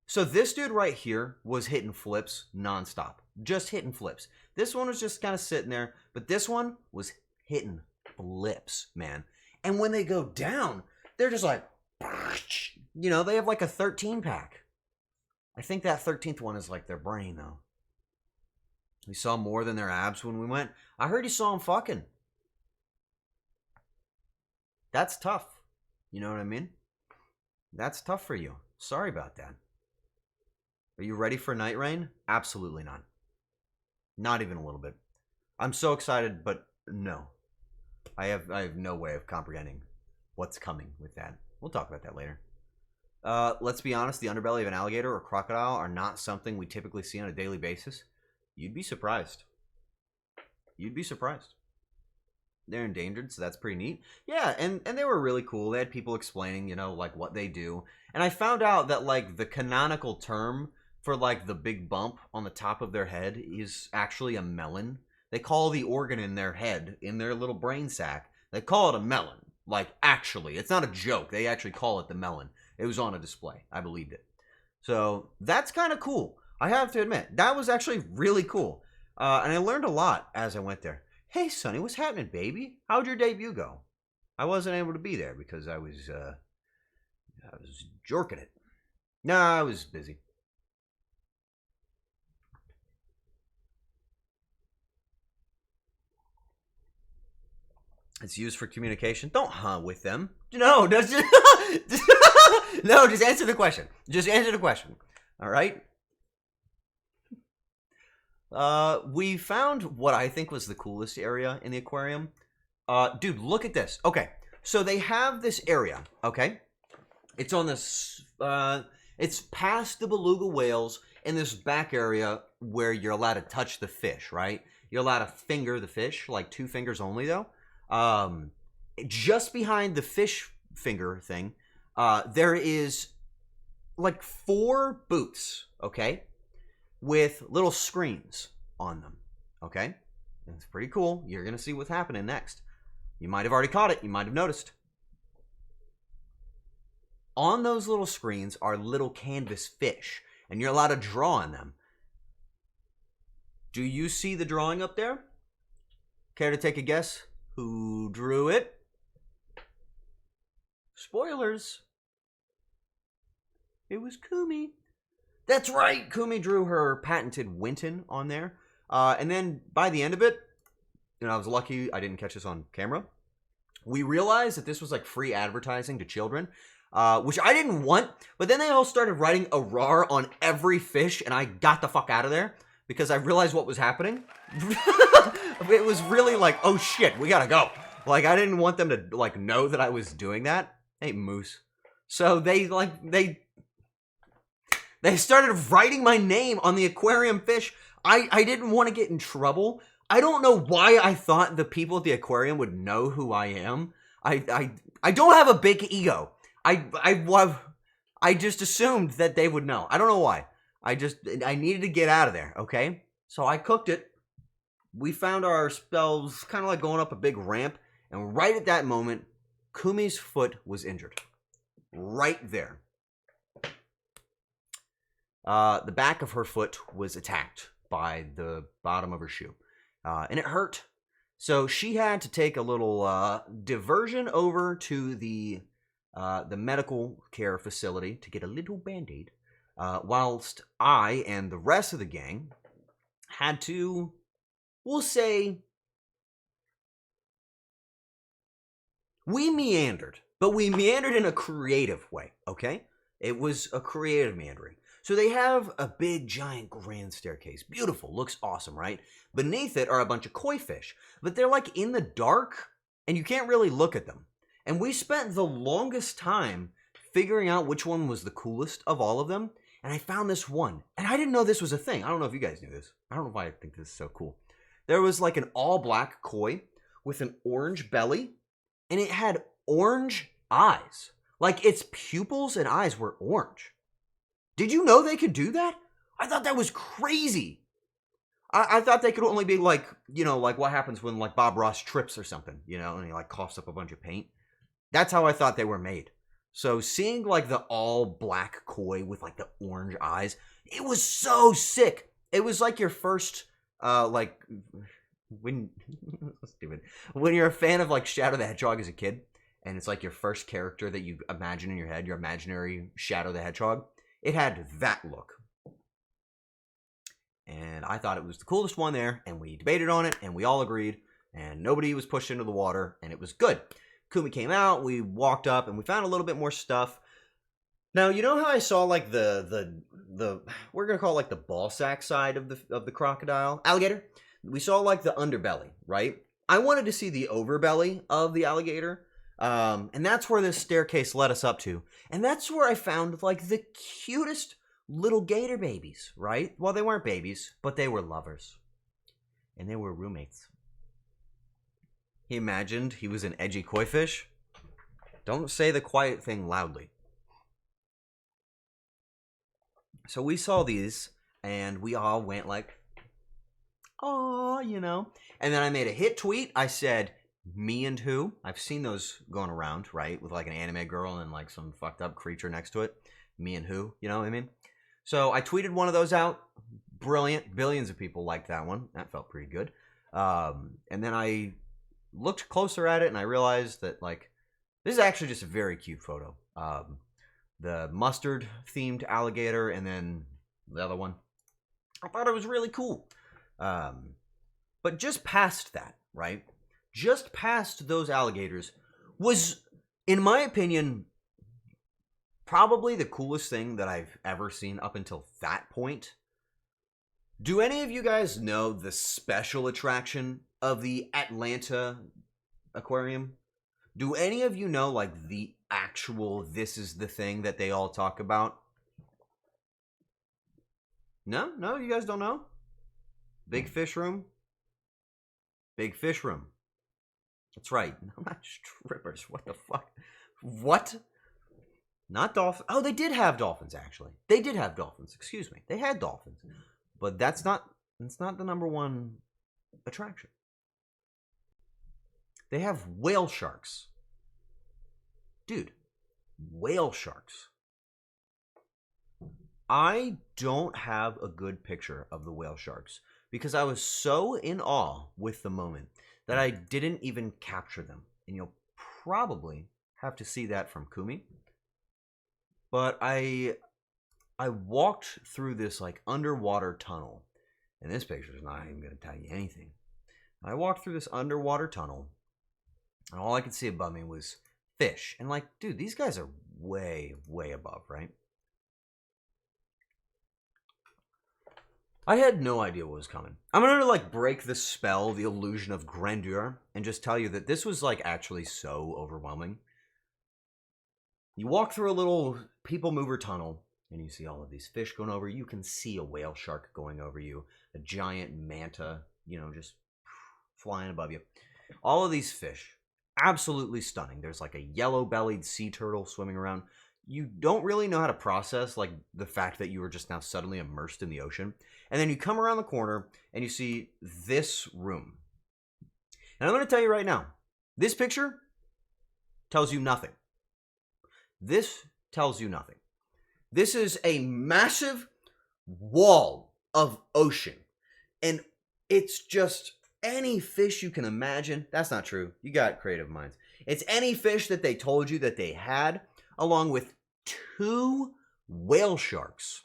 So this dude right here was hitting flips nonstop. Just hitting flips. This one was just kind of sitting there. But this one was hitting flips, man. And when they go down, they're just like, you know, they have like a 13-pack. I think that 13th one is like their brain, though. We saw more than their abs when we went. I heard you saw them fucking. That's tough. You know what I mean? That's tough for you. Sorry about that. Are you ready for night rain? Absolutely not. Not even a little bit. I'm so excited, but no. I have no way of comprehending what's coming with that. We'll talk about that later. Let's be honest, the underbelly of an alligator or crocodile are not something we typically see on a daily basis. You'd be surprised. You'd be surprised. They're endangered, so that's pretty neat. Yeah, and they were really cool. They had people explaining, you know, like what they do. And I found out that, like, the canonical term for, like, the big bump on the top of their head is actually a melon. They call the organ in their head, in their little brain sac, they call it a melon. Like, actually. It's not a joke. They actually call it the melon. It was on a display. I believed it. So, that's kind of cool. I have to admit. That was actually really cool. And I learned a lot as I went there. Hey, Sonny, what's happening, baby? How'd your debut go? I wasn't able to be there because I was jerking it. Nah, I was busy. It's used for communication. Don't with them. No, no, just answer the question. Just answer the question. All right? We found what I think was the coolest area in the aquarium. Dude, look at this. Okay, so they have this area, okay? It's on this. It's past the beluga whales in this back area where you're allowed to touch the fish. Right? You're allowed to finger the fish, like 2 fingers only, though. Just behind the fish finger thing, there is like 4 booths. Okay, with little screens on them. Okay, it's pretty cool. You're gonna see what's happening next. You might have already caught it. You might have noticed. On those little screens are little canvas fish, and you're allowed to draw on them. Do you see the drawing up there? Care to take a guess who drew it? Spoilers. It was Kumi. That's right. Kumi drew her patented Winton on there. And then by the end of it, and I was lucky I didn't catch this on camera, we realized that this was like free advertising to children. Which I didn't want, but then they all started writing Arar on every fish, and I got the fuck out of there because I realized what was happening. It was really like, oh shit, we gotta go. Like, I didn't want them to like know that I was doing that. Hey, Moose. So they started writing my name on the aquarium fish. I didn't want to get in trouble. I don't know why I thought the people at the aquarium would know who I am. I don't have a big ego. I just assumed that they would know. I don't know why. I needed to get out of there, okay? So I cooked it. We found ourselves kind of like going up a big ramp, and right at that moment, Kumi's foot was injured. Right there. The back of her foot was attacked by the bottom of her shoe, and it hurt. So she had to take a little diversion over to the medical care facility to get a little Band-Aid, whilst I and the rest of the gang had to, we'll say, we meandered, but we meandered in a creative way, okay? It was a creative meandering. So they have a big, giant, grand staircase. Beautiful, looks awesome, right? Beneath it are a bunch of koi fish, but they're like in the dark, and you can't really look at them. And we spent the longest time figuring out which one was the coolest of all of them. And I found this one. And I didn't know this was a thing. I don't know if you guys knew this. I don't know why I think this is so cool. There was like an all-black koi with an orange belly. And it had orange eyes. Like its pupils and eyes were orange. Did you know they could do that? I thought that was crazy. I thought they could only be like, you know, like what happens when like Bob Ross trips or something, you know, and he like coughs up a bunch of paint. That's how I thought they were made. So seeing like the all black koi with like the orange eyes, it was so sick. It was like your first, like when stupid when you're a fan of like Shadow the Hedgehog as a kid, and it's like your first character that you imagine in your head, your imaginary Shadow the Hedgehog. It had that look. And I thought it was the coolest one there, and we debated on it, and we all agreed, and nobody was pushed into the water, and it was good. Kumi came out, we walked up, and we found a little bit more stuff. Now, you know how I saw like the we're gonna call it like the ball sack side of the crocodile alligator? We saw like the underbelly, right? I wanted to see the overbelly of the alligator. And that's where this staircase led us up to. And that's where I found like the cutest little gator babies, right? Well, they weren't babies, but they were lovers. And they were roommates. He imagined he was an edgy koi fish. Don't say the quiet thing loudly. So we saw these, and we all went like, oh, you know. And then I made a hit tweet. I said, me and who? I've seen those going around, right? With like an anime girl and like some fucked up creature next to it. Me and who? You know what I mean? So I tweeted one of those out. Brilliant. Billions of people liked that one. That felt pretty good. And then I looked closer at it and I realized that like, this is actually just a very cute photo. The mustard themed alligator and then the other one. I thought it was really cool. But just past that, right? Just past those alligators was, in my opinion, probably the coolest thing that I've ever seen up until that point. Do any of you guys know the special attraction of the Atlanta Aquarium? Do any of you know, like, the actual, this is the thing that they all talk about? No, you guys don't know? Big fish room? Big fish room. That's right. No, not strippers. What the fuck? What? Not dolphins. Oh, they did have dolphins, actually. They did have dolphins. Excuse me. They had dolphins. But that's not the number one attraction. They have whale sharks. Dude, whale sharks. I don't have a good picture of the whale sharks because I was so in awe with the moment that I didn't even capture them. And you'll probably have to see that from Kumi. But I walked through this like underwater tunnel. And this picture is not even going to tell you anything. I walked through this underwater tunnel. And all I could see above me was fish. And like, dude, these guys are way, way above, right? I had no idea what was coming. I'm going to like break the spell, the illusion of grandeur, and just tell you that this was like actually so overwhelming. You walk through a little people mover tunnel, and you see all of these fish going over. You can see a whale shark going over you, a giant manta, you know, just flying above you. All of these fish, absolutely stunning. There's like a yellow-bellied sea turtle swimming around. You don't really know how to process like the fact that you were just now suddenly immersed in the ocean. And then you come around the corner and you see this room. And I'm going to tell you right now, this picture tells you nothing. This tells you nothing. This is a massive wall of ocean. And it's just any fish you can imagine. That's not true. You got creative minds. It's any fish that they told you that they had, along with 2 whale sharks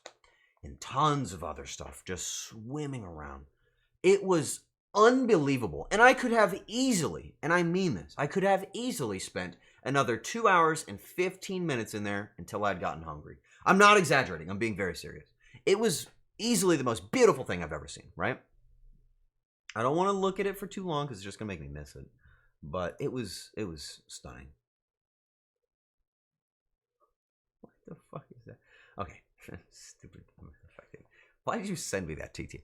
and tons of other stuff just swimming around. It was unbelievable. And I could have easily, and I mean this, I could have easily spent another 2 hours and 15 minutes in there until I'd gotten hungry. I'm not exaggerating. I'm being very serious. It was easily the most beautiful thing I've ever seen, right? I don't want to look at it for too long because it's just going to make me miss it. But it was stunning. What the fuck is that? Okay. Stupid. Why did you send me that, TT?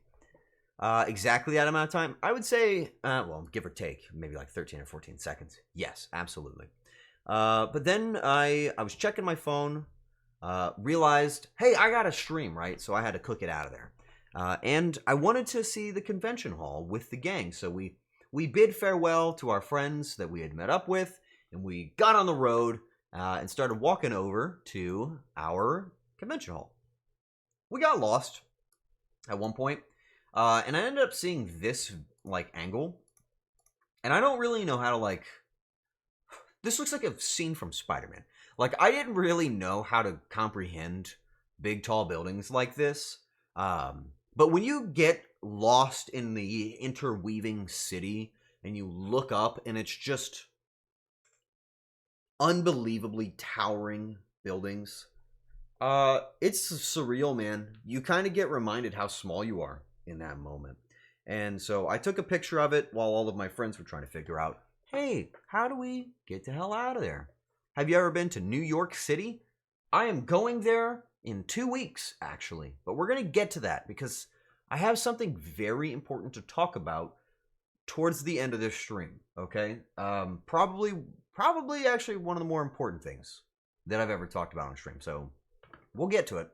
Exactly that amount of time? I would say, well, give or take, maybe like 13 or 14 seconds. Yes, absolutely. But then I was checking my phone, realized, hey, I got a stream, right? So I had to cook it out of there. And I wanted to see the convention hall with the gang. So we bid farewell to our friends that we had met up with, and we got on the road and started walking over to our convention hall. We got lost at one point, and I ended up seeing this like angle, and I don't really know how to like. This looks like a scene from Spider-Man. Like I didn't really know how to comprehend big tall buildings like this. But when you get lost in the interweaving city and you look up and it's just unbelievably towering buildings, it's surreal, man. You kind of get reminded how small you are in that moment. And so I took a picture of it while all of my friends were trying to figure out, hey, how do we get the hell out of there? Have you ever been to New York City? I am going there in 2 weeks, actually. But we're going to get to that because I have something very important to talk about towards the end of this stream, okay? Probably actually one of the more important things that I've ever talked about on stream. So we'll get to it.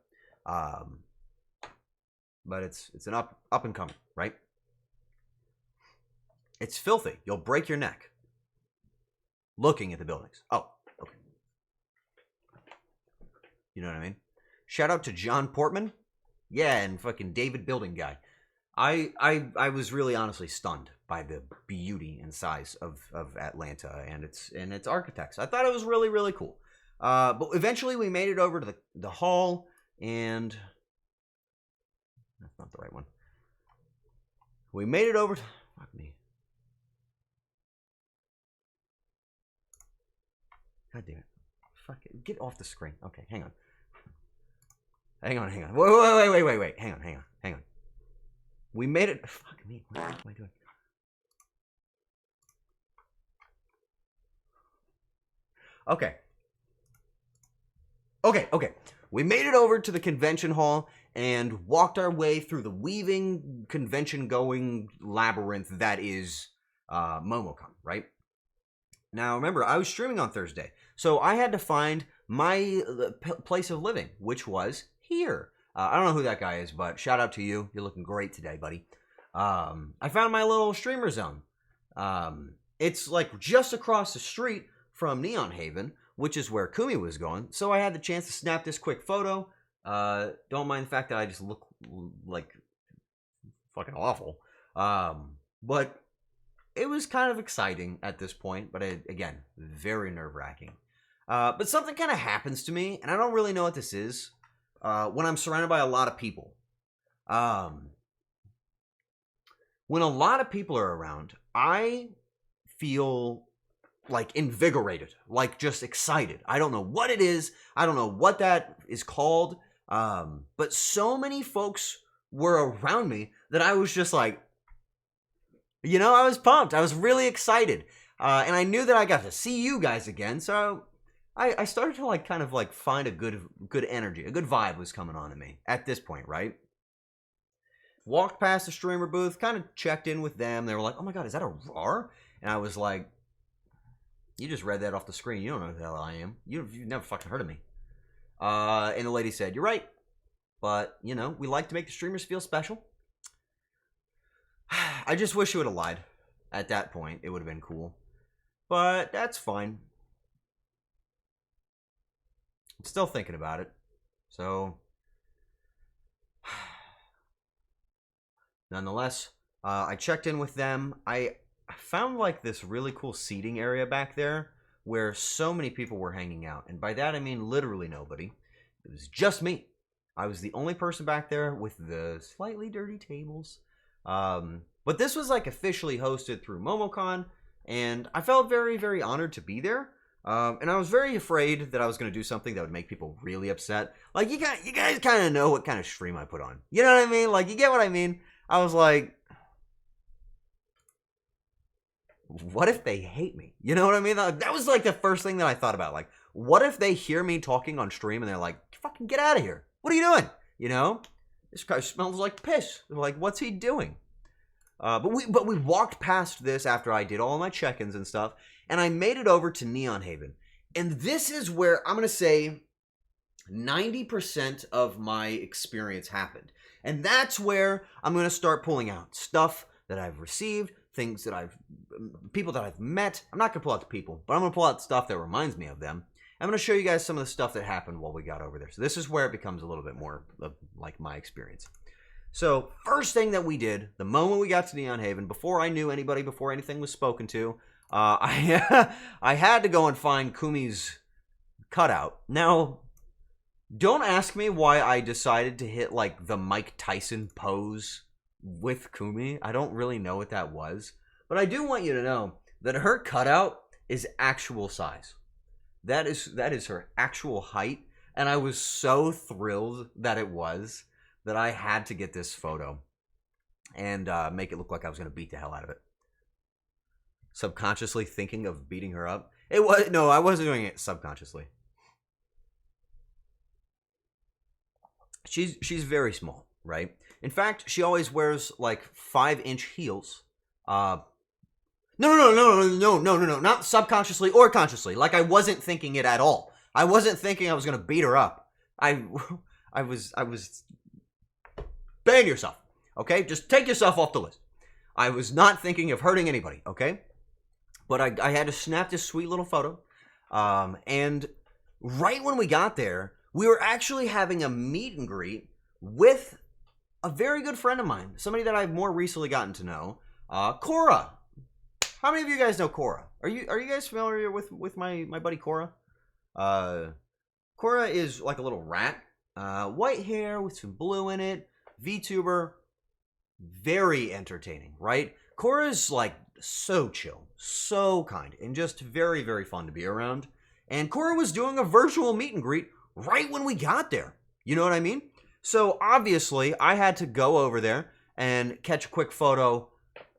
But it's an up and coming, right? It's filthy. You'll break your neck looking at the buildings. Oh, okay. You know what I mean? Shout out to John Portman. Yeah, and fucking David Building Guy. I was really honestly stunned by the beauty and size of Atlanta and its architects. I thought it was really, really cool. But eventually we made it over to the hall, and that's not the right one. We made it over to, fuck me. God damn it. Fuck it. Get off the screen. Okay, hang on. Hang on. Wait. Hang on. We made it. Fuck me. What am I doing? Okay. Okay. We made it over to the convention hall and walked our way through the weaving, convention-going labyrinth that is MomoCon, right? Now, remember, I was streaming on Thursday, so I had to find my place of living, which was here. I don't know who that guy is, but shout out to you. You're looking great today, buddy. I found my little streamer zone. It's like just across the street from Neon Haven, which is where Kumi was going. So I had the chance to snap this quick photo. Don't mind the fact that I just look like fucking awful. But it was kind of exciting at this point, but again, very nerve-wracking. But something kind of happens to me, and I don't really know what this is, when I'm surrounded by a lot of people. When a lot of people are around, I feel like invigorated, like just excited. I don't know what it is. I don't know what that is called. But so many folks were around me that I was just like, I was pumped. I was really excited. And I knew that I got to see you guys again. So I started to kind of find a good energy. A good vibe was coming on to me at this point, right? Walked past the streamer booth, kind of checked in with them. They were like, oh my God, is that Arar? And I was like, you just read that off the screen. You don't know who the hell I am. You've never fucking heard of me. And the lady said, you're right. But, we like to make the streamers feel special. I just wish you would have lied. At that point, it would have been cool. But that's fine. I'm still thinking about it. So, nonetheless, I checked in with them. I found this really cool seating area back there where so many people were hanging out. And by that, I mean literally nobody. It was just me. I was the only person back there with the slightly dirty tables. But this was officially hosted through MomoCon, and I felt very, very honored to be there. And I was very afraid that I was going to do something that would make people really upset. You guys kind of know what kind of stream I put on. You know what I mean? You get what I mean? I was like, what if they hate me? You know what I mean? That was the first thing that I thought about. What if they hear me talking on stream and they're like, fucking get out of here. What are you doing? This guy smells like piss. They're like, what's he doing? But we walked past this after I did all my check-ins and stuff, and I made it over to Neon Haven. And this is where I'm going to say 90% of my experience happened. And that's where I'm going to start pulling out stuff that I've received, people that I've met. I'm not going to pull out the people, but I'm going to pull out stuff that reminds me of them. I'm going to show you guys some of the stuff that happened while we got over there. So this is where it becomes a little bit more of my experience. So first thing that we did, the moment we got to Neon Haven, before I knew anybody, before anything was spoken to, I had to go and find Kumi's cutout. Now, don't ask me why I decided to hit the Mike Tyson pose with Kumi. I don't really know what that was. But I do want you to know that her cutout is actual size. That is her actual height. And I was so thrilled that it was that I had to get this photo and make it look like I was going to beat the hell out of it. Subconsciously thinking of beating her up. No, I wasn't doing it subconsciously. She's very small, right? In fact, she always wears 5-inch heels. No, not subconsciously or consciously. I wasn't thinking it at all. I wasn't thinking I was gonna beat her up. I was. Ban yourself, okay? Just take yourself off the list. I was not thinking of hurting anybody, okay? But I had to snap this sweet little photo. And right when we got there, we were actually having a meet and greet with a very good friend of mine, somebody that I've more recently gotten to know, Cora. How many of you guys know Cora? Are you guys familiar with my buddy Cora? Cora is like a little rat, white hair with some blue in it, VTuber, very entertaining, right? Cora's so chill, so kind, and just very, very fun to be around. And Cora was doing a virtual meet and greet right when we got there. You know what I mean? So obviously, I had to go over there and catch a quick photo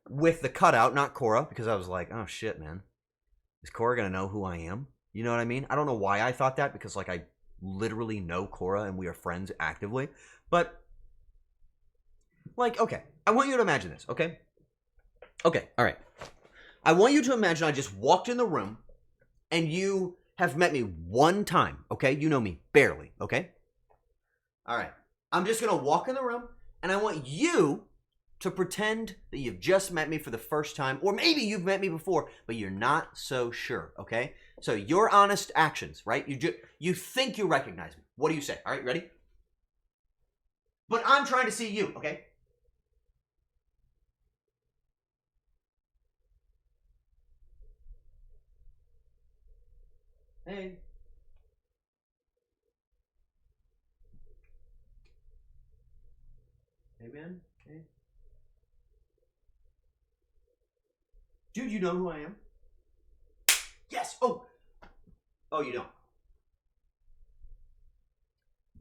with the cutout, not Cora, because I was like, oh shit, man. Is Cora gonna know who I am? You know what I mean? I don't know why I thought that, because I literally know Cora and we are friends actively. But, like, okay, I want you to imagine this, okay? Okay, all right. I want you to imagine I just walked in the room and you have met me one time, okay? You know me barely, okay? All right. I'm just going to walk in the room and I want you to pretend that you've just met me for the first time, or maybe you've met me before, but you're not so sure, okay? So your honest actions, right? You think you recognize me. What do you say? All right, ready? But I'm trying to see you, okay? Hey. Hey, man. Hey. Dude, you know who I am? Yes. Oh. Oh, you don't.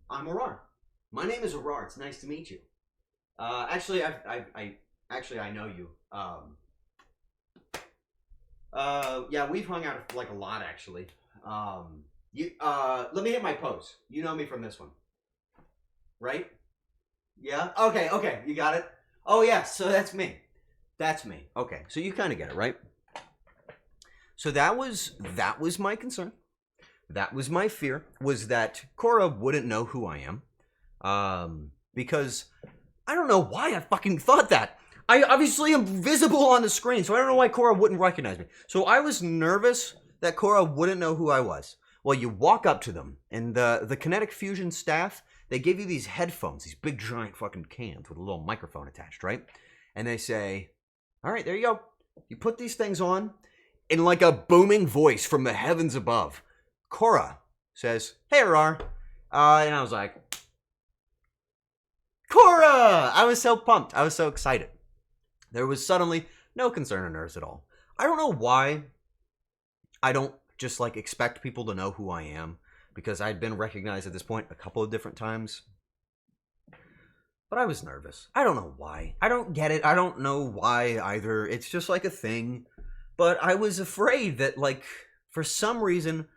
I'm Arar. My name is Arar. It's nice to meet you. Actually, I know you. Yeah, we've hung out like a lot actually. Let me hit my pose. You know me from this one, right? Yeah. Okay. You got it. Oh yeah. So that's me. That's me. Okay. So you kind of get it, right? So that was my concern. That was my fear. Was that Cora wouldn't know who I am, because I don't know why I fucking thought that. I obviously am visible on the screen, so I don't know why Cora wouldn't recognize me. So I was nervous that Cora wouldn't know who I was. Well, you walk up to them, and the Kinetic Fusion staff, they give you these headphones, these big giant fucking cans with a little microphone attached, right? And they say, all right, there you go. You put these things on, in like a booming voice from the heavens above, Cora says, hey, Arar. And I was like, Cora! I was so pumped. I was so excited. There was suddenly no concern or nerves at all. I don't know why I don't just like expect people to know who I am, because I'd been recognized at this point a couple of different times. But I was nervous. I don't know why. I don't get it. I don't know why either. It's just like a thing. But I was afraid that, like, for some reason,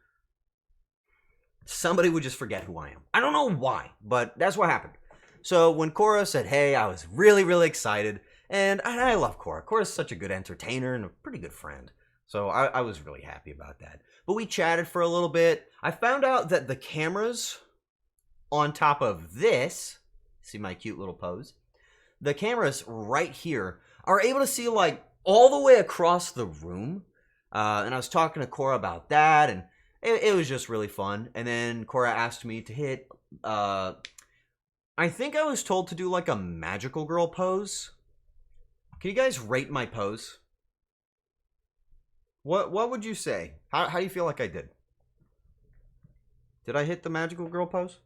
somebody would just forget who I am. I don't know why, but that's what happened. So when Cora said, hey, I was really, really excited. And I love Cora. Cora's such a good entertainer and a pretty good friend. So I was really happy about that. But we chatted for a little bit. I found out that the cameras on top of this, see my cute little pose? The cameras right here are able to see like all the way across the room. And I was talking to Cora about that, and it was just really fun. And then Cora asked me to hit, I think I was told to do like a magical girl pose. Can you guys rate my pose? What would you say? How do you feel like I did? Did I hit the magical girl pose?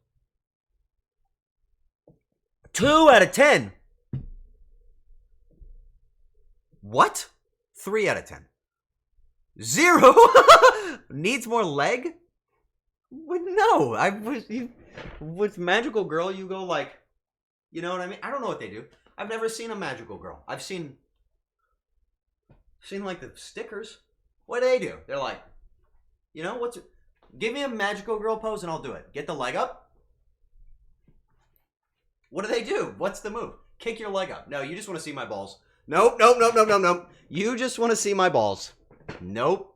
2 out of 10. What? 3 out of 10. 0? Needs more leg? No, with magical girl you go like, you know what I mean? I don't know what they do. I've never seen a magical girl. I've seen like the stickers. What do they do? They're like, you know, give me a magical girl pose and I'll do it. Get the leg up. What do they do? What's the move? Kick your leg up. No, you just want to see my balls. Nope. You just want to see my balls. Nope.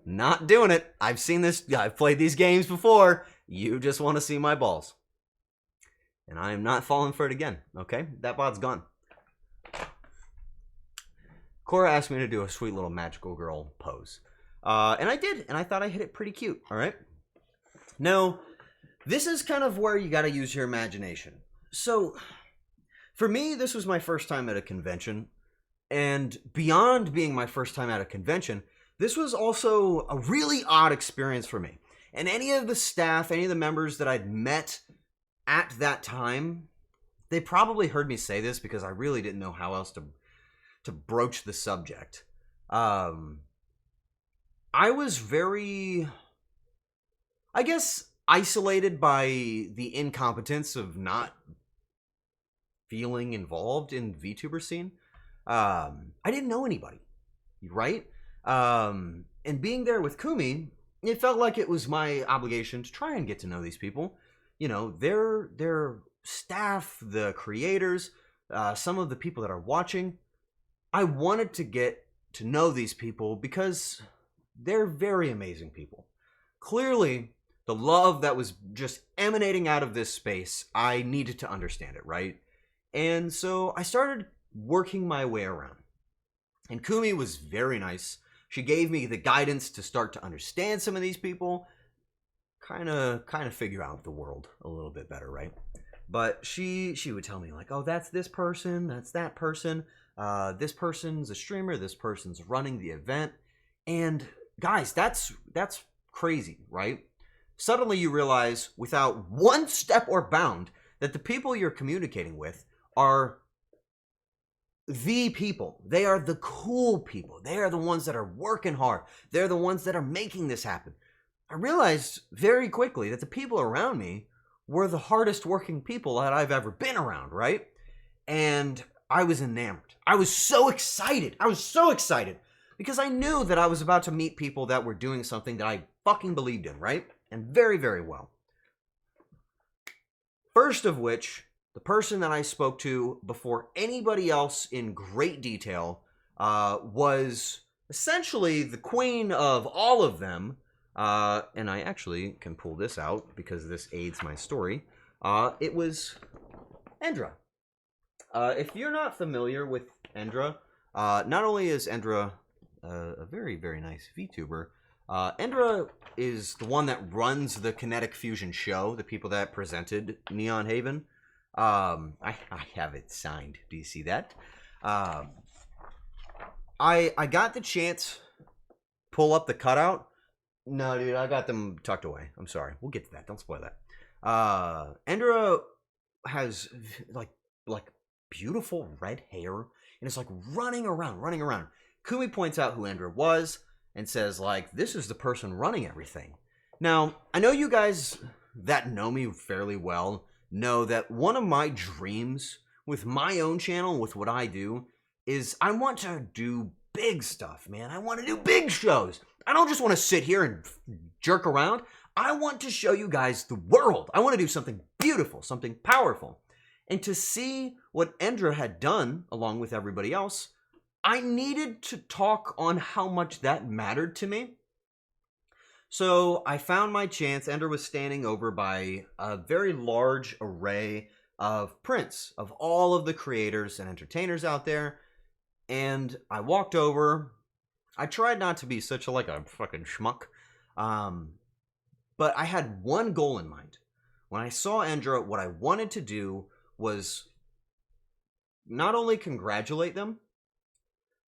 Not doing it. I've seen this. I've played these games before. You just want to see my balls. And I am not falling for it again. Okay? That bot's gone. Cora asked me to do a sweet little magical girl pose. And I did. And I thought I hit it pretty cute. All right? Now, this is kind of where you got to use your imagination. So, for me, this was my first time at a convention. And beyond being my first time at a convention, this was also a really odd experience for me. And any of the staff, any of the members that I'd met at that time, they probably heard me say this because I really didn't know how else to broach the subject. I was very, I guess, isolated by the incompetence of not feeling involved in VTuber scene. I didn't know anybody, right? And being there with Kumi, it felt like it was my obligation to try and get to know these people. You know, their staff, the creators, some of the people that are watching. I wanted to get to know these people because they're very amazing people. Clearly, the love that was just emanating out of this space, I needed to understand it, right? And so I started working my way around. And Kumi was very nice. She gave me the guidance to start to understand some of these people, kind of figure out the world a little bit better, right? But she would tell me like, oh, that's this person, that's that person. This person's a streamer, this person's running the event. And guys, that's crazy, right? Suddenly you realize without one step or bound that the people you're communicating with are the people. They are the cool people. They are the ones that are working hard. They're the ones that are making this happen. I realized very quickly that the people around me were the hardest working people that I've ever been around, right? And I was enamored. I was so excited. Because I knew that I was about to meet people that were doing something that I fucking believed in, right? And very, very well. First of which, the person that I spoke to before anybody else in great detail was essentially the queen of all of them. And I actually can pull this out because this aids my story. It was Endra. If you're not familiar with Endra, not only is Endra a very, very nice VTuber, Endra is the one that runs the Kinetic Fusion show, the people that presented Neon Haven. I have it signed. Do you see that? I got the chance pull up the cutout. No, dude, I got them tucked away. I'm sorry. We'll get to that. Don't spoil that. Endra has like beautiful red hair and is like running around. Kumi points out who Endra was and says like, this is the person running everything. Now, I know you guys that know me fairly well know that one of my dreams with my own channel, with what I do, is I want to do big stuff, man. I want to do big shows. I don't just want to sit here and jerk around. I want to show you guys the world. I want to do something beautiful, something powerful. And to see what Endra had done, along with everybody else, I needed to talk on how much that mattered to me. So I found my chance. Endra was standing over by a very large array of prints of all of the creators and entertainers out there. And I walked over. I tried not to be such a fucking schmuck. But I had one goal in mind. When I saw Endra, what I wanted to do was not only congratulate them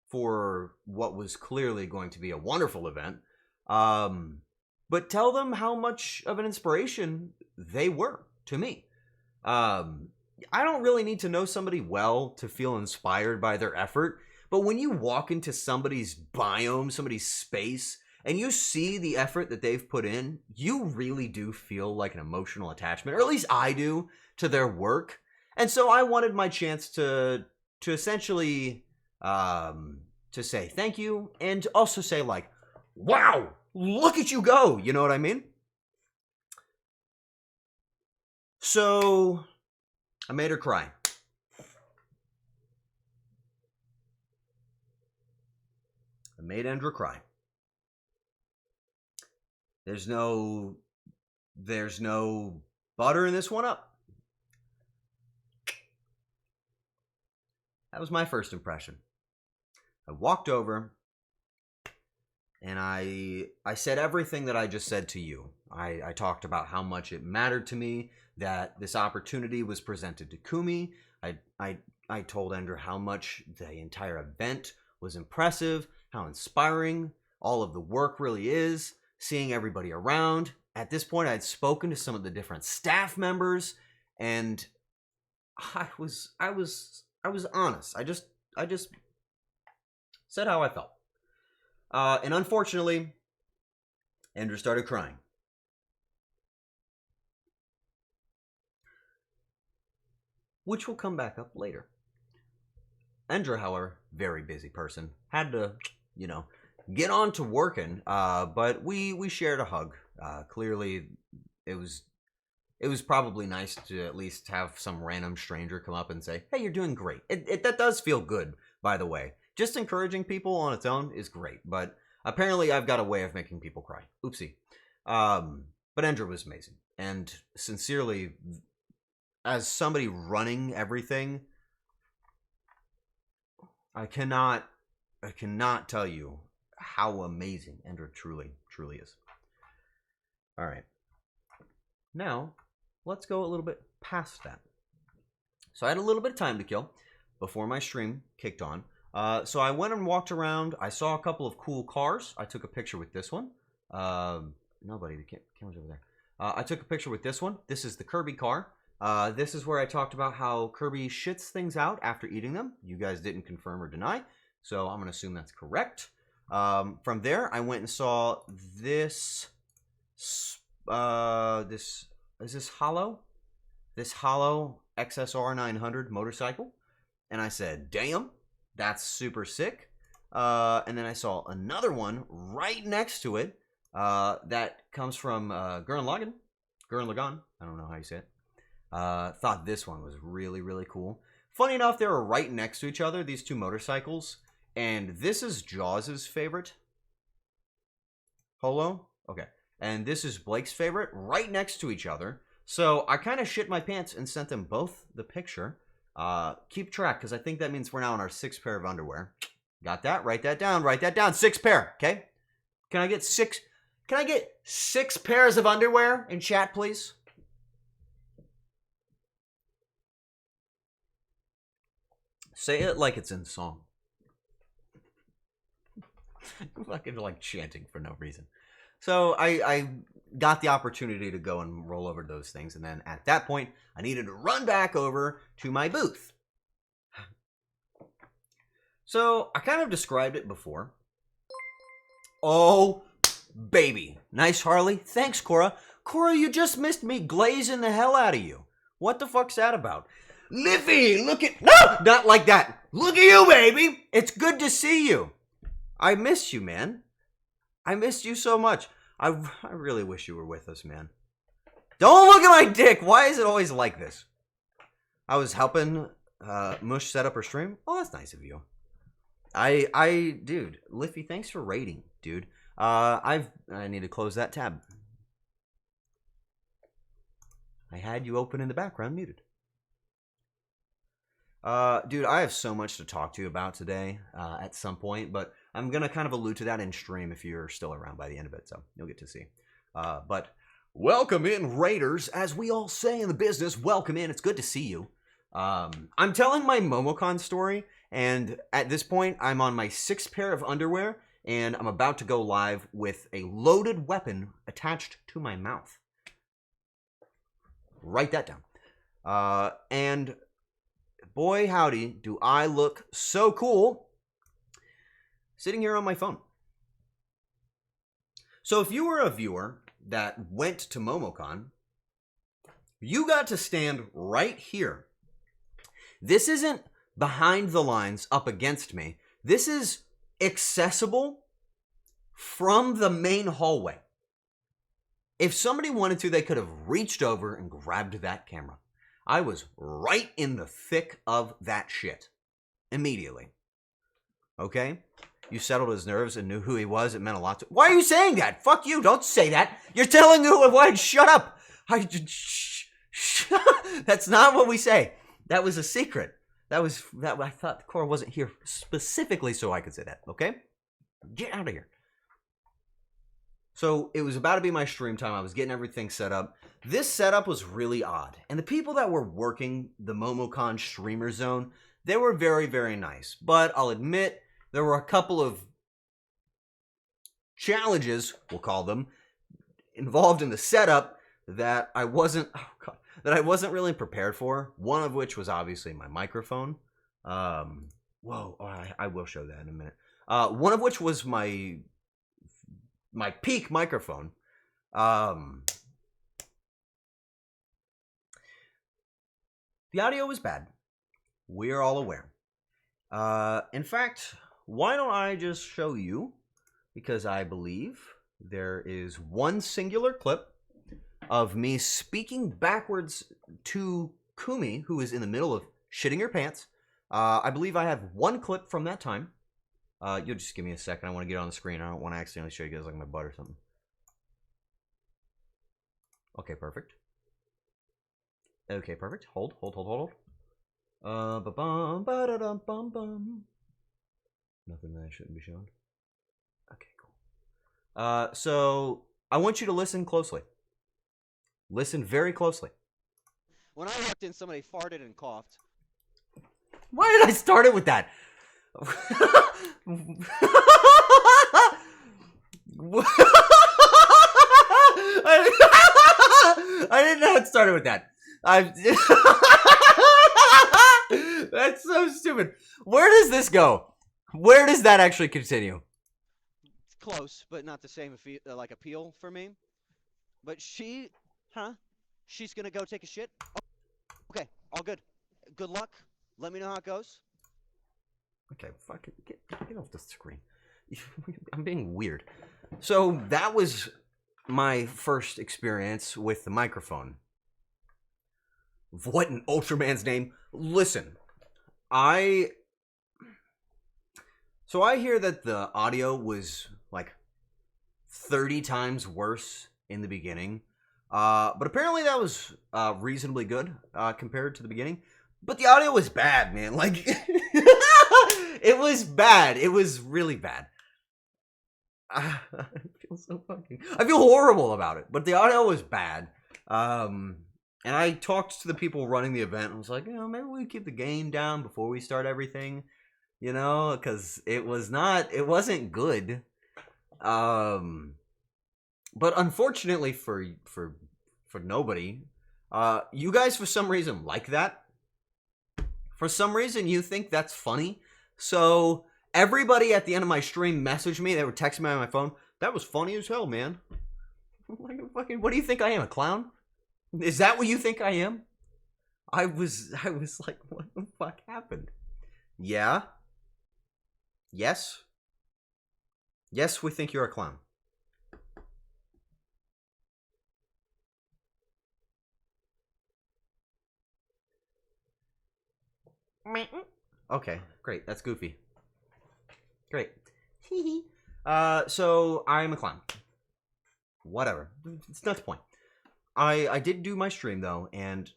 for what was clearly going to be a wonderful event, but tell them how much of an inspiration they were to me. I don't really need to know somebody well to feel inspired by their effort, but when you walk into somebody's biome, somebody's space, and you see the effort that they've put in, you really do feel like an emotional attachment, or at least I do, to their work. And so I wanted my chance to essentially to say thank you, and also say like, wow, look at you go, you know what I mean? So I made her cry. I made Endra cry. There's no buttering this one up. That was my first impression. I walked over and I said everything that I just said to you. I talked about how much it mattered to me that this opportunity was presented to Kumi. I told Endra how much the entire event was impressive, how inspiring all of the work really is, seeing everybody around. At this point, I had spoken to some of the different staff members, and I was honest. I just said how I felt. And unfortunately, Endra started crying. Which will come back up later. Endra, however, very busy person. Had to, get on to working. But we shared a hug. Clearly, it was probably nice to at least have some random stranger come up and say, "Hey, you're doing great." That does feel good, by the way. Just encouraging people on its own is great, but apparently I've got a way of making people cry. Oopsie. But Andrew was amazing, and sincerely, as somebody running everything, I cannot tell you how amazing Andrew truly is. All right. Now, let's go a little bit past that. So I had a little bit of time to kill before my stream kicked on. So I went and walked around. I saw a couple of cool cars. I took a picture with this one. Nobody, the camera's over there. I took a picture with this one. This is the Kirby car. This is where I talked about how Kirby shits things out after eating them. You guys didn't confirm or deny, so I'm going to assume that's correct. From there, I went and saw this... Is this hollow? This hollow XSR 900 motorcycle. And I said, damn, that's super sick. And then I saw another one right next to it that comes from Gurren Lagann. I don't know how you say it. Thought this one was really cool. Funny enough, they were right next to each other, these two motorcycles. And this is Jaws' favorite. Holo? Okay. And this is Blake's favorite, right next to each other. So I kind of shit my pants and sent them both the picture. Keep track, because I think that means we're now on our 6th pair of underwear. Got that? Write that down. Write that down. 6 pair, okay? Can I get 6 pairs of underwear in chat, please? Say it like it's in song. I'm fucking like chanting for no reason. So I got the opportunity to go and roll over those things, and then at that point, I needed to run back over to my booth. So I kind of described it before. Oh, baby. Nice, Harley. Thanks, Cora. Cora, you just missed me glazing the hell out of you. What the fuck's that about? Liffy, look at... No! Not like that. Look at you, baby. It's good to see you. I missed you, man. I missed you so much. I really wish you were with us, man. Don't look at my dick. Why is it always like this? I was helping Mush set up her stream. Oh, that's nice of you. Dude, Liffy, thanks for rating, dude. I need to close that tab. I had you open in the background, muted. Dude, I have so much to talk to you about today at some point, but I'm going to kind of allude to that in stream if you're still around by the end of it, so you'll get to see. But welcome in, Raiders. As we all say in the business, welcome in. It's good to see you. I'm telling my Momocon story, and at this point, I'm on my 6th pair of underwear, and I'm about to go live with a loaded weapon attached to my mouth. Write that down. And... boy, howdy, do I look so cool sitting here on my phone. So if you were a viewer that went to Momocon, you got to stand right here. This isn't behind the lines up against me. This is accessible from the main hallway. If somebody wanted to, they could have reached over and grabbed that camera. I was right in the thick of that shit. Immediately. Okay? You settled his nerves and knew who he was. It meant a lot to... Why are you saying that? Fuck you. Don't say that. You're telling who it was. Shut up. That's not what we say. That was a secret. That I thought Cora wasn't here specifically so I could say that. Okay? Get out of here. So it was about to be my stream time. I was getting everything set up. This setup was really odd. And the people that were working the Momocon streamer zone, they were very, very nice. But I'll admit, there were a couple of challenges, we'll call them, involved in the setup that I wasn't really prepared for. One of which was obviously my microphone. I will show that in a minute. One of which was my peak microphone. The audio was bad. We are all aware. In fact, why don't I just show you because I believe there is one singular clip of me speaking backwards to Kumi, who is in the middle of shitting her pants. I believe I have one clip from that time. You'll just give me a second. I want to get it on the screen. I don't want to accidentally show you guys like my butt or something. Okay, perfect. Okay, perfect. Hold. Ba-bum, ba-da-dum-bum-bum. Nothing that shouldn't be shown. Okay, cool. So I want you to listen closely. Listen very closely. When I walked in, somebody farted and coughed. Why did I start it with that? I didn't know it started with that. That's so stupid. Where does this go? Where does that actually continue? It's close, but not the same like appeal for me. But she's gonna go take a shit. Oh, okay, all good. Good luck. Let me know how it goes. Okay, fuck it. Get off the screen. I'm being weird. So that was my first experience with the microphone. What in Ultraman's name? Listen, I hear that the audio was like 30 times worse in the beginning. But apparently that was reasonably good compared to the beginning. But the audio was bad, man. Like, it was bad. It was really bad. I feel horrible about it. But the audio was bad. And I talked to the people running the event and was like, maybe we keep the gain down before we start everything. Because it wasn't good. But unfortunately for nobody, you guys for some reason like that. For some reason you think that's funny. So everybody at the end of my stream messaged me. They were texting me on my phone. That was funny as hell, man. Like, fucking, what do you think I am, a clown? Is that what you think I am? I was like, what the fuck happened? Yeah. Yes. Yes, we think you're a clown. Okay, great. That's goofy. Great. So I'm a clown. Whatever. It's not the point. I did do my stream though, and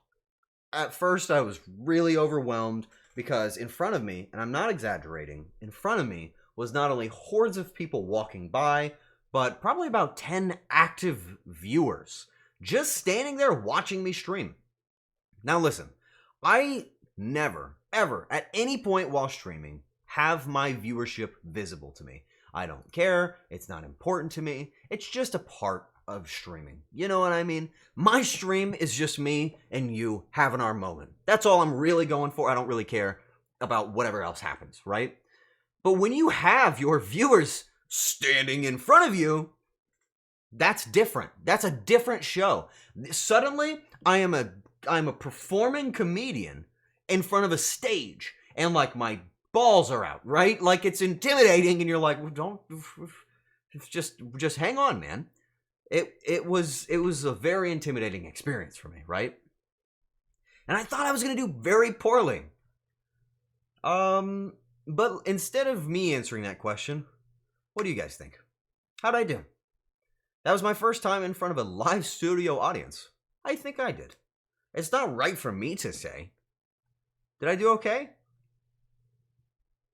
at first I was really overwhelmed because in front of me, and I'm not exaggerating, in front of me was not only hordes of people walking by, but probably about 10 active viewers just standing there watching me stream. Now listen, I never, ever, at any point while streaming, have my viewership visible to me. I don't care. It's not important to me. It's just a part of streaming. You know what I mean? My stream is just me and you having our moment. That's all I'm really going for. I don't really care about whatever else happens, right? But when you have your viewers standing in front of you, that's different. That's a different show. Suddenly, I'm a performing comedian in front of a stage, and like my balls are out, right? Like it's intimidating, and you're like, well, don't just hang on, man. It was a very intimidating experience for me, right? And I thought I was gonna do very poorly. But instead of me answering that question, what do you guys think? How'd I do? That was my first time in front of a live studio audience. I think I did. It's not right for me to say. Did I do okay?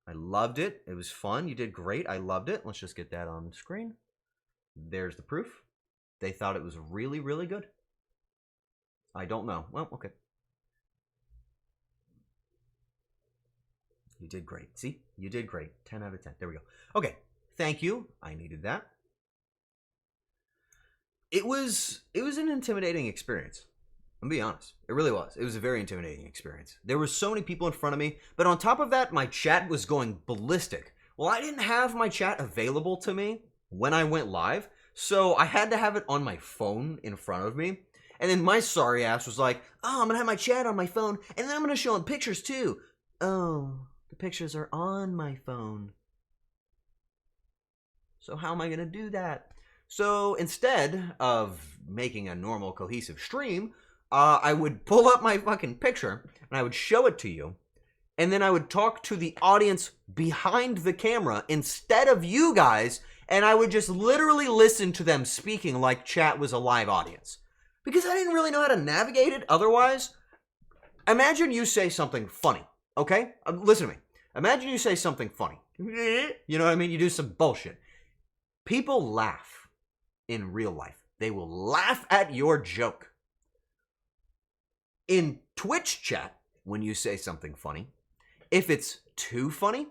I loved it. It was fun. You did great. I loved it. Let's just get that on the screen. There's the proof. They thought it was really, really good. I don't know. Well, okay. You did great. See? You did great. 10 out of 10. There we go. Okay. Thank you. I needed that. It was an intimidating experience. I'm gonna be honest. It really was. It was a very intimidating experience. There were so many people in front of me, but on top of that, my chat was going ballistic. Well, I didn't have my chat available to me when I went live, so I had to have it on my phone in front of me. And then my sorry ass was like, oh, I'm gonna have my chat on my phone, and then I'm gonna show them pictures too. Oh, the pictures are on my phone. So how am I going to do that? So instead of making a normal cohesive stream, I would pull up my fucking picture and I would show it to you. And then I would talk to the audience behind the camera instead of you guys. And I would just literally listen to them speaking like chat was a live audience. Because I didn't really know how to navigate it otherwise. Imagine you say something funny, okay? Listen to me. Imagine you say something funny. You know what I mean? You do some bullshit. People laugh in real life. They will laugh at your joke. In Twitch chat, when you say something funny, if it's too funny,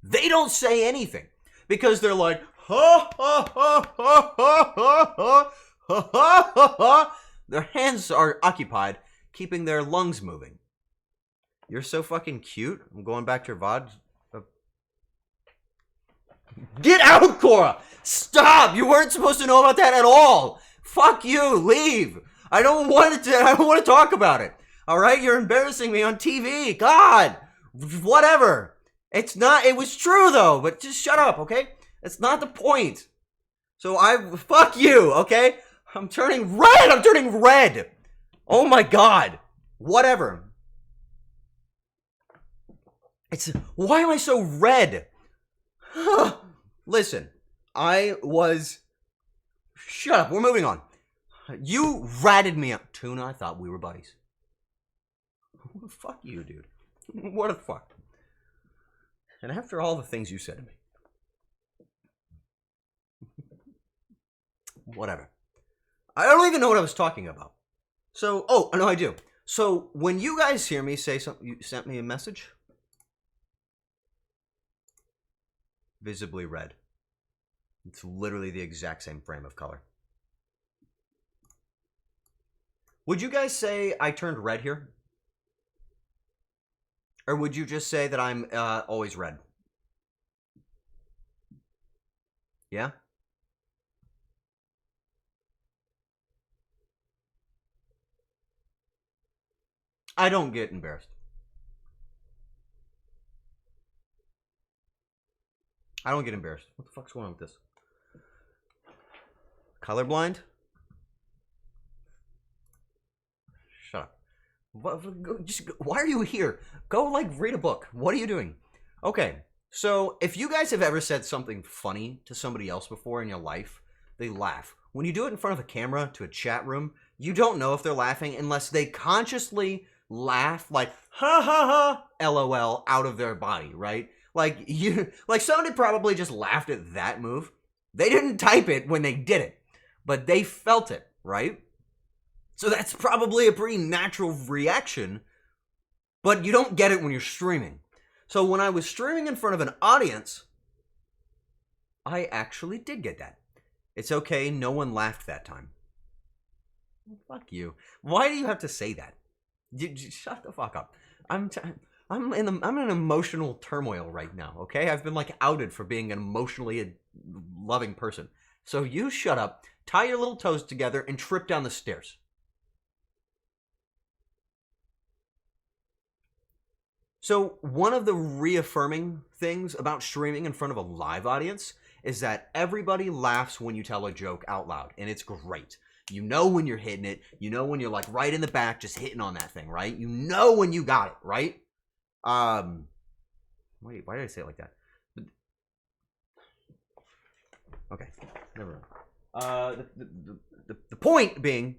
they don't say anything. Because they're like, ha, ha, ha, ha, ha, ha, ha, ha, ha, ha, ha. Their hands are occupied, keeping their lungs moving. You're so fucking cute. I'm going back to your VOD. Get out, Cora! Stop! You weren't supposed to know about that at all. Fuck you. Leave. I don't want to talk about it. All right? You're embarrassing me on TV. God. Whatever. It was true though, but just shut up, okay? That's not the point. So fuck you, okay? I'm turning red. Oh my God. Whatever. Why am I so red? Listen, shut up, we're moving on. You ratted me out. Tuna, I thought we were buddies. Fuck you, dude. What the fuck? And after all the things you said to me. Whatever. I don't even know what I was talking about. So, oh, no, I do. So, when you guys hear me say something, you sent me a message. Visibly red. It's literally the exact same frame of color. Would you guys say I turned red here? Or would you just say that I'm always red? Yeah? I don't get embarrassed. I don't get embarrassed. What the fuck's going on with this? Colorblind? Shut up. Why are you here? Go, like, read a book. What are you doing? Okay, so if you guys have ever said something funny to somebody else before in your life, they laugh. When you do it in front of a camera to a chat room, you don't know if they're laughing unless they consciously laugh like, ha ha ha, LOL, out of their body, right? Like, somebody probably just laughed at that move. They didn't type it when they did it, but they felt it, right? So that's probably a pretty natural reaction, but you don't get it when you're streaming. So when I was streaming in front of an audience, I actually did get that. It's okay, no one laughed that time. Fuck you. Why do you have to say that? Shut the fuck up. I'm in an emotional turmoil right now, okay? I've been, like, outed for being an emotionally loving person. So you shut up, tie your little toes together, and trip down the stairs. So one of the reaffirming things about streaming in front of a live audience is that everybody laughs when you tell a joke out loud, and it's great. You know when you're hitting it. You know when you're, like, right in the back just hitting on that thing, right? You know when you got it, right? Wait, why did I say it like that? Okay, never mind. The point being,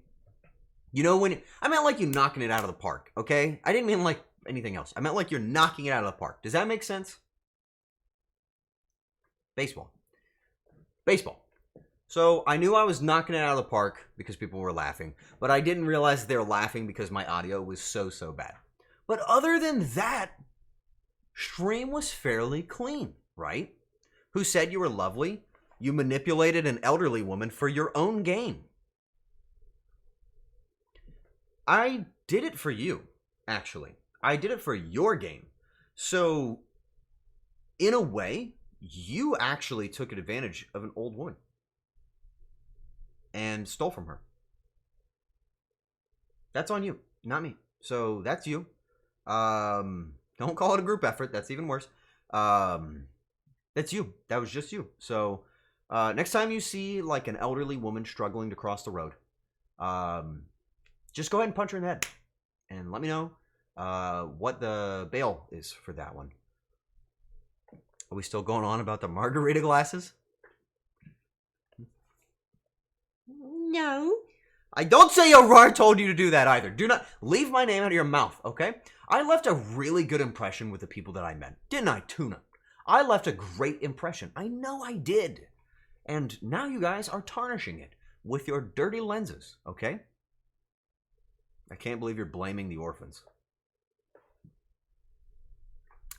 you know when I meant like you knocking it out of the park, okay? I didn't mean like anything else. I meant like you're knocking it out of the park. Does that make sense? Baseball. So I knew I was knocking it out of the park because people were laughing, but I didn't realize they were laughing because my audio was so bad. But other than that, stream was fairly clean, right? Who said you were lovely? You manipulated an elderly woman for your own gain. I did it for you, actually. I did it for your gain. So, in a way, you actually took advantage of an old woman and stole from her. That's on you, not me. So, that's you. Don't call it a group effort. That's even worse. That's you. That was just you. So next time you see like an elderly woman struggling to cross the road, just go ahead and punch her in the head, and let me know what the bail is for that one. Are we still going on about the margarita glasses? No. I don't say Arar told you to do that either. Do not leave my name out of your mouth, okay? I left a really good impression with the people that I met. Didn't I, Tuna? I left a great impression. I know I did. And now you guys are tarnishing it with your dirty lenses, okay? I can't believe you're blaming the orphans.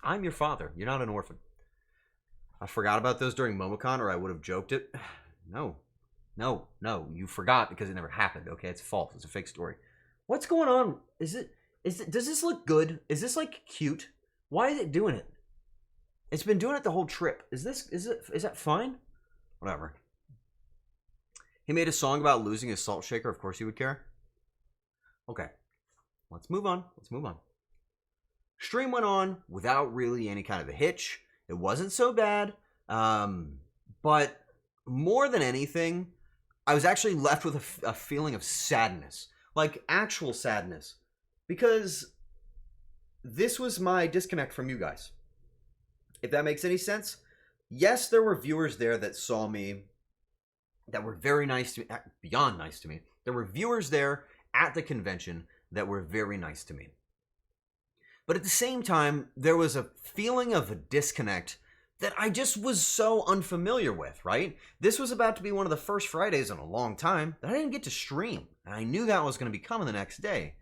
I'm your father. You're not an orphan. I forgot about those during MomoCon, or I would have joked it. No. You forgot because it never happened, okay? It's false. It's a fake story. What's going on? Does this look good? Is this, like, cute? Why is it doing it? It's been doing it the whole trip. Is that fine? Whatever. He made a song about losing his salt shaker. Of course he would care. Okay. Let's move on. Stream went on without really any kind of a hitch. It wasn't so bad. But more than anything, I was actually left with a feeling of sadness. Like, actual sadness. Because this was my disconnect from you guys. If that makes any sense. Yes, there were viewers there that saw me that were very nice to me, beyond nice to me. There were viewers there at the convention that were very nice to me. But at the same time, there was a feeling of a disconnect that I just was so unfamiliar with, right? This was about to be one of the first Fridays in a long time that I didn't get to stream. And I knew that was going to be coming the next day.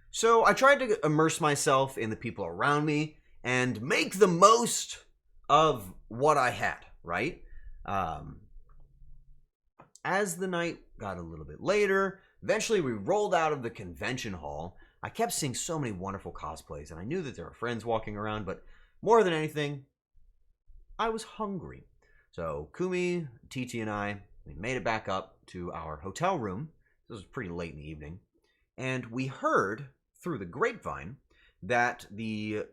So I tried to immerse myself in the people around me and make the most of what I had, right? As the night got a little bit later, eventually we rolled out of the convention hall. I kept seeing so many wonderful cosplays, and I knew that there were friends walking around, but more than anything, I was hungry. So Kumi, Titi, and I, we made it back up to our hotel room. This was pretty late in the evening. And we heard through the grapevine that the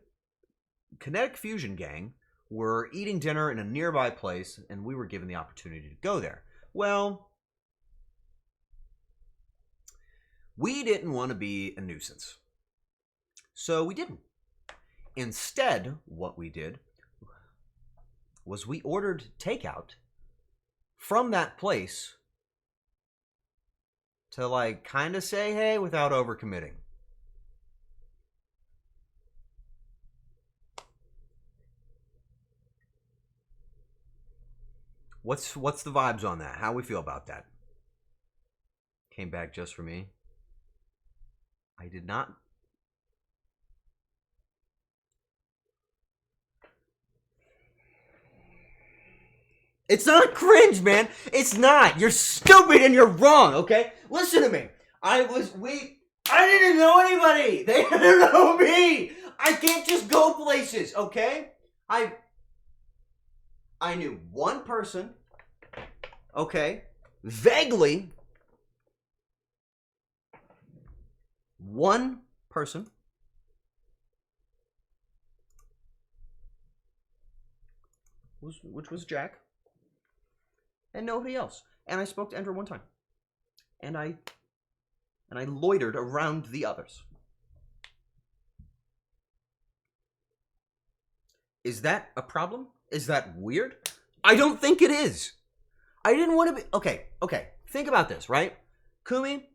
Kinetic Fusion gang were eating dinner in a nearby place, and we were given the opportunity to go there. Well, we didn't want to be a nuisance. So we didn't. Instead, what we did was we ordered takeout from that place to, like, kind of say hey without overcommitting. What's the vibes on that? How we feel about that? Came back just for me. I did not. It's not cringe, man. It's not. You're stupid and you're wrong, okay? Listen to me. I didn't know anybody. They didn't know me. I can't just go places, okay? I knew one person, okay? Vaguely. One person. Which was Jack. And nobody else. And I spoke to Ender one time. And I loitered around the others. Is that a problem? Is that weird? I don't think it is. I didn't want to be... Okay. Think about this, right? Kumi,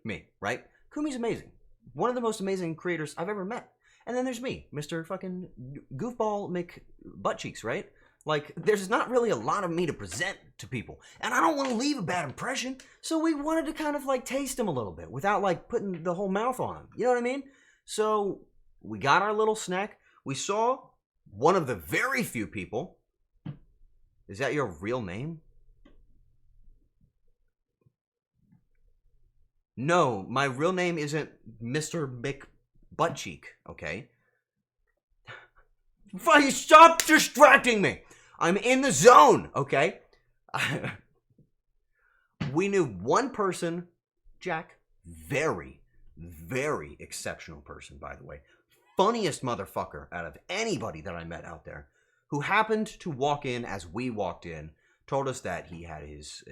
me, right? Kumi's amazing. One of the most amazing creators I've ever met. And then there's me, Mr. fucking Goofball McButtcheeks, right? Like, there's not really a lot of me to present to people. And I don't want to leave a bad impression. So we wanted to kind of, like, taste them a little bit without, like, putting the whole mouth on them. You know what I mean? So we got our little snack. We saw one of the very few people. Is that your real name? No, my real name isn't Mr. McButtcheek, okay? Stop distracting me! I'm in the zone, okay? We knew one person, Jack, very, very exceptional person, by the way. Funniest motherfucker out of anybody that I met out there. who happened to walk in as we walked in, told us that he had his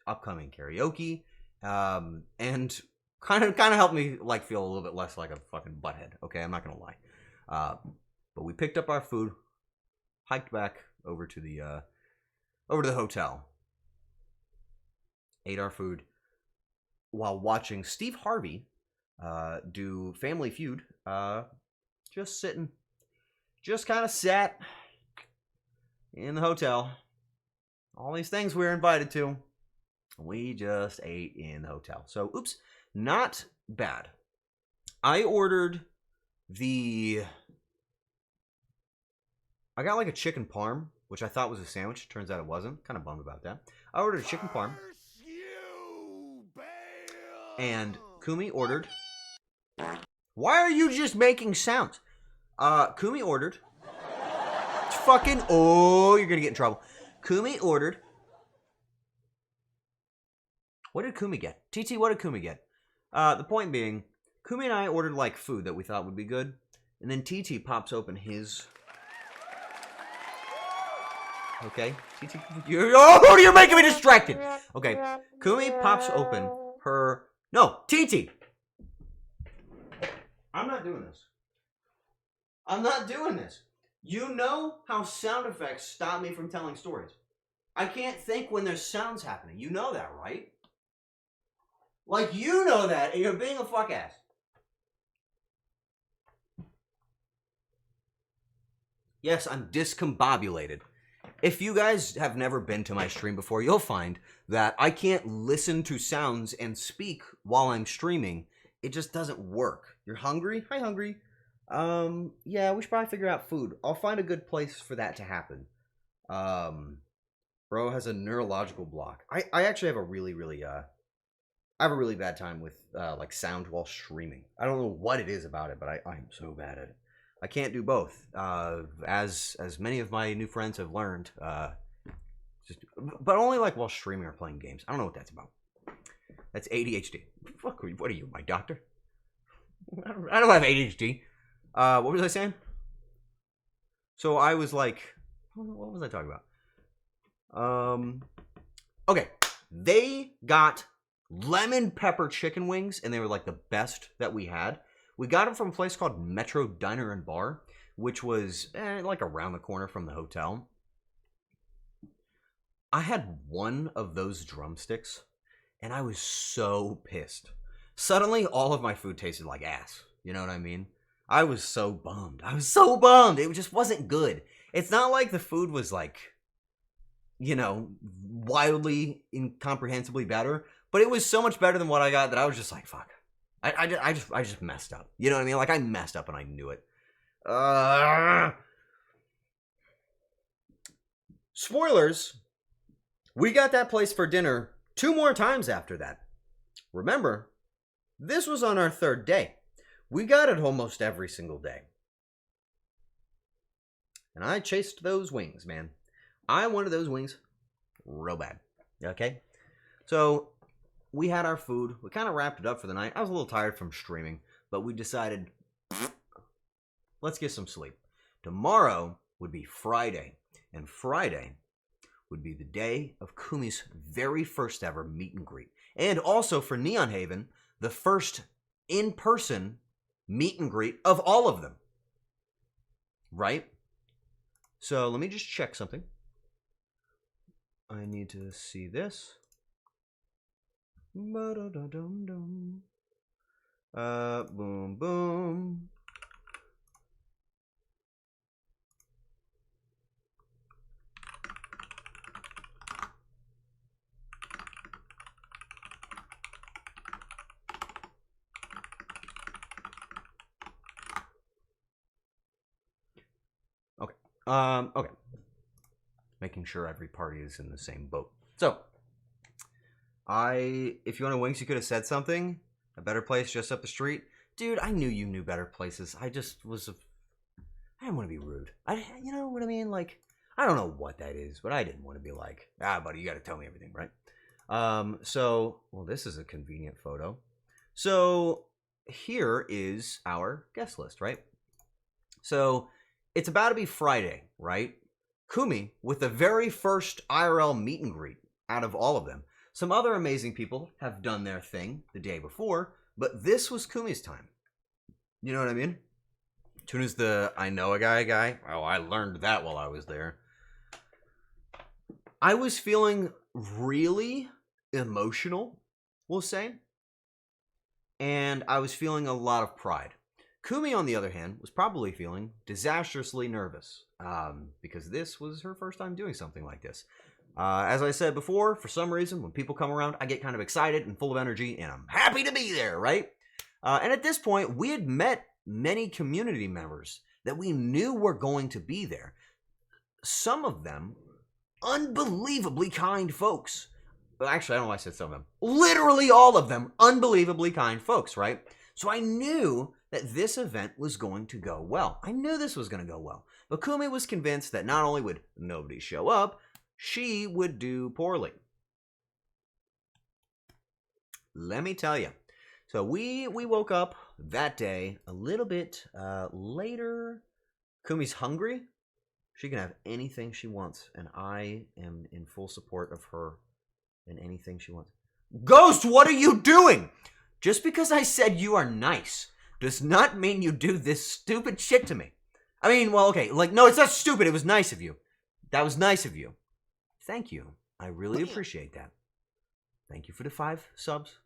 upcoming karaoke, and kind of helped me like feel a little bit less like a fucking butthead. Okay, I'm not gonna lie. But we picked up our food, hiked back over to the hotel, ate our food while watching Steve Harvey do Family Feud. Just sitting, just kind of sat in the hotel. All these things we were invited to, we just ate in the hotel. So, oops, not bad. I got like a chicken parm, which I thought was a sandwich. Turns out it wasn't. Kind of bummed about that. I ordered a chicken parm. And Kumi ordered... Why are you just making sounds? Kumi ordered... Fucking... Oh, you're gonna get in trouble. Kumi ordered... What did Kumi get? TT, what did Kumi get? The point being, Kumi and I ordered like food that we thought would be good. And then TT pops open his... Okay, TT... You're making me distracted! Okay, Kumi pops open her... No, TT! I'm not doing this. I'm not doing this. You know how sound effects stop me from telling stories. I can't think when there's sounds happening. You know that, right? Like, you know that, and you're being a fuck ass. Yes, I'm discombobulated. If you guys have never been to my stream before, you'll find that I can't listen to sounds and speak while I'm streaming. It just doesn't work. You're hungry? Hi, hungry. Yeah, we should probably figure out food. I'll find a good place for that to happen. Bro has a neurological block. I actually have a really bad time with like sound while streaming. I don't know what it is about it, but I'm so bad at it. I can't do both. As many of my new friends have learned, but only like while streaming or playing games. I don't know what that's about. That's ADHD. Fuck, what are you, my doctor? I don't have ADHD. What was I saying? So I was like, what was I talking about? Okay, they got lemon pepper chicken wings, and they were like the best that we had. We got them from a place called Metro Diner and Bar, which was like around the corner from the hotel. I had one of those drumsticks, and I was so pissed. Suddenly, all of my food tasted like ass. You know what I mean? I was so bummed. It just wasn't good. It's not like the food was like, you know, wildly, incomprehensibly better, but it was so much better than what I got that I was just like, fuck. I just messed up. You know what I mean? Like, I messed up and I knew it. Spoilers. We got that place for dinner 2 more times after that. Remember, this was on our 3rd day. We got it almost every single day. And I chased those wings, man. I wanted those wings real bad. Okay? So, we had our food. We kind of wrapped it up for the night. I was a little tired from streaming, but we decided, let's get some sleep. Tomorrow would be Friday, and Friday would be the day of Kumi's very first ever meet and greet. And also for Neon Haven, the first in-person meet and greet of all of them. Right? So let me just check something. I need to see this. Boom, boom. Okay. Making sure every party is in the same boat. So, if you wanted wings, you could have said something. A better place just up the street. Dude, I knew you knew better places. I just I didn't want to be rude. You know what I mean? Like, I don't know what that is, but I didn't want to be like, buddy, you got to tell me everything, right? Well, this is a convenient photo. So, here is our guest list, right? So, it's about to be Friday, right? Kumi with the very first IRL meet and greet out of all of them. Some other amazing people have done their thing the day before, but this was Kumi's time. You know what I mean? Tuna's the I know a guy. Oh, I learned that while I was there. I was feeling really emotional, we'll say. And I was feeling a lot of pride. Kumi, on the other hand, was probably feeling disastrously nervous. Because this was her first time doing something like this. As I said before, for some reason, when people come around, I get kind of excited and full of energy, and I'm happy to be there, right? And at this point, we had met many community members that we knew were going to be there. Some of them, unbelievably kind folks. Well, actually, I don't know why I said some of them. Literally all of them, unbelievably kind folks, right? So I knew that this event was going to go well. I knew this was going to go well. But Kumi was convinced that not only would nobody show up, she would do poorly. Let me tell you. So we woke up that day a little bit later. Kumi's hungry. She can have anything she wants, and I am in full support of her and anything she wants. Ghost, what are you doing? Just because I said you are nice does not mean you do this stupid shit to me. I mean, well, okay, like, no, it's not stupid. It was nice of you. That was nice of you. Thank you. I really appreciate that. Thank you for the 5 subs.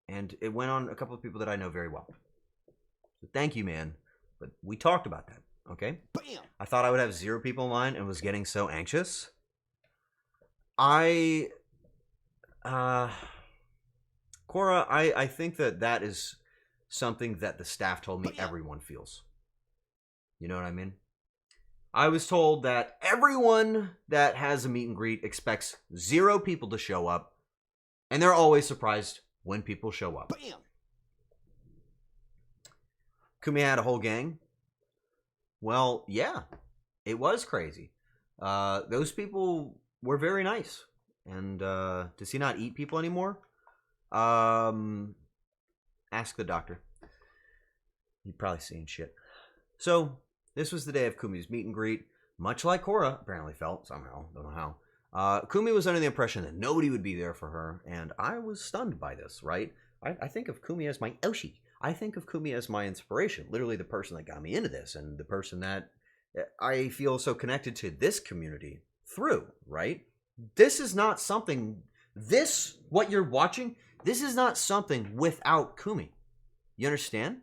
And it went on a couple of people that I know very well. So thank you, man. But we talked about that, okay? Bam! I thought I would have 0 people in line and was getting so anxious. Cora, I think that is something that the staff told me everyone feels. You know what I mean? I was told that everyone that has a meet and greet expects 0 people to show up, and they're always surprised when people show up. Bam! Kumi had a whole gang. Well, yeah, it was crazy. Those people were very nice. And does he not eat people anymore? Ask the doctor. He'd probably seen shit. So, this was the day of Kumi's meet and greet. Much like Cora apparently felt, somehow, don't know how. Kumi was under the impression that nobody would be there for her, and I was stunned by this, right? I think of Kumi as my Oshi. I think of Kumi as my inspiration, literally the person that got me into this, and the person that I feel so connected to this community through, right? This is not something, what you're watching, this is not something without Kumi. You understand?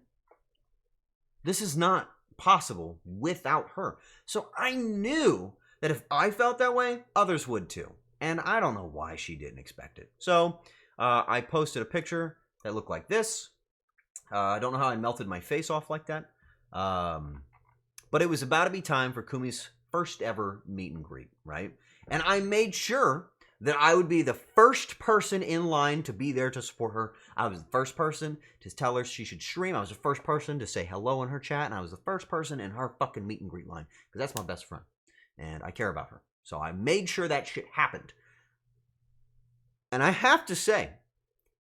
This is not possible without her. So I knew that if I felt that way, others would too. And I don't know why she didn't expect it. So I posted a picture that looked like this. I don't know how I melted my face off like that. But it was about to be time for Kumi's first ever meet and greet, right? And I made sure that I would be the first person in line to be there to support her. I was the first person to tell her she should stream. I was the first person to say hello in her chat. And I was the first person in her fucking meet and greet line. Because that's my best friend. And I care about her. So I made sure that shit happened. And I have to say,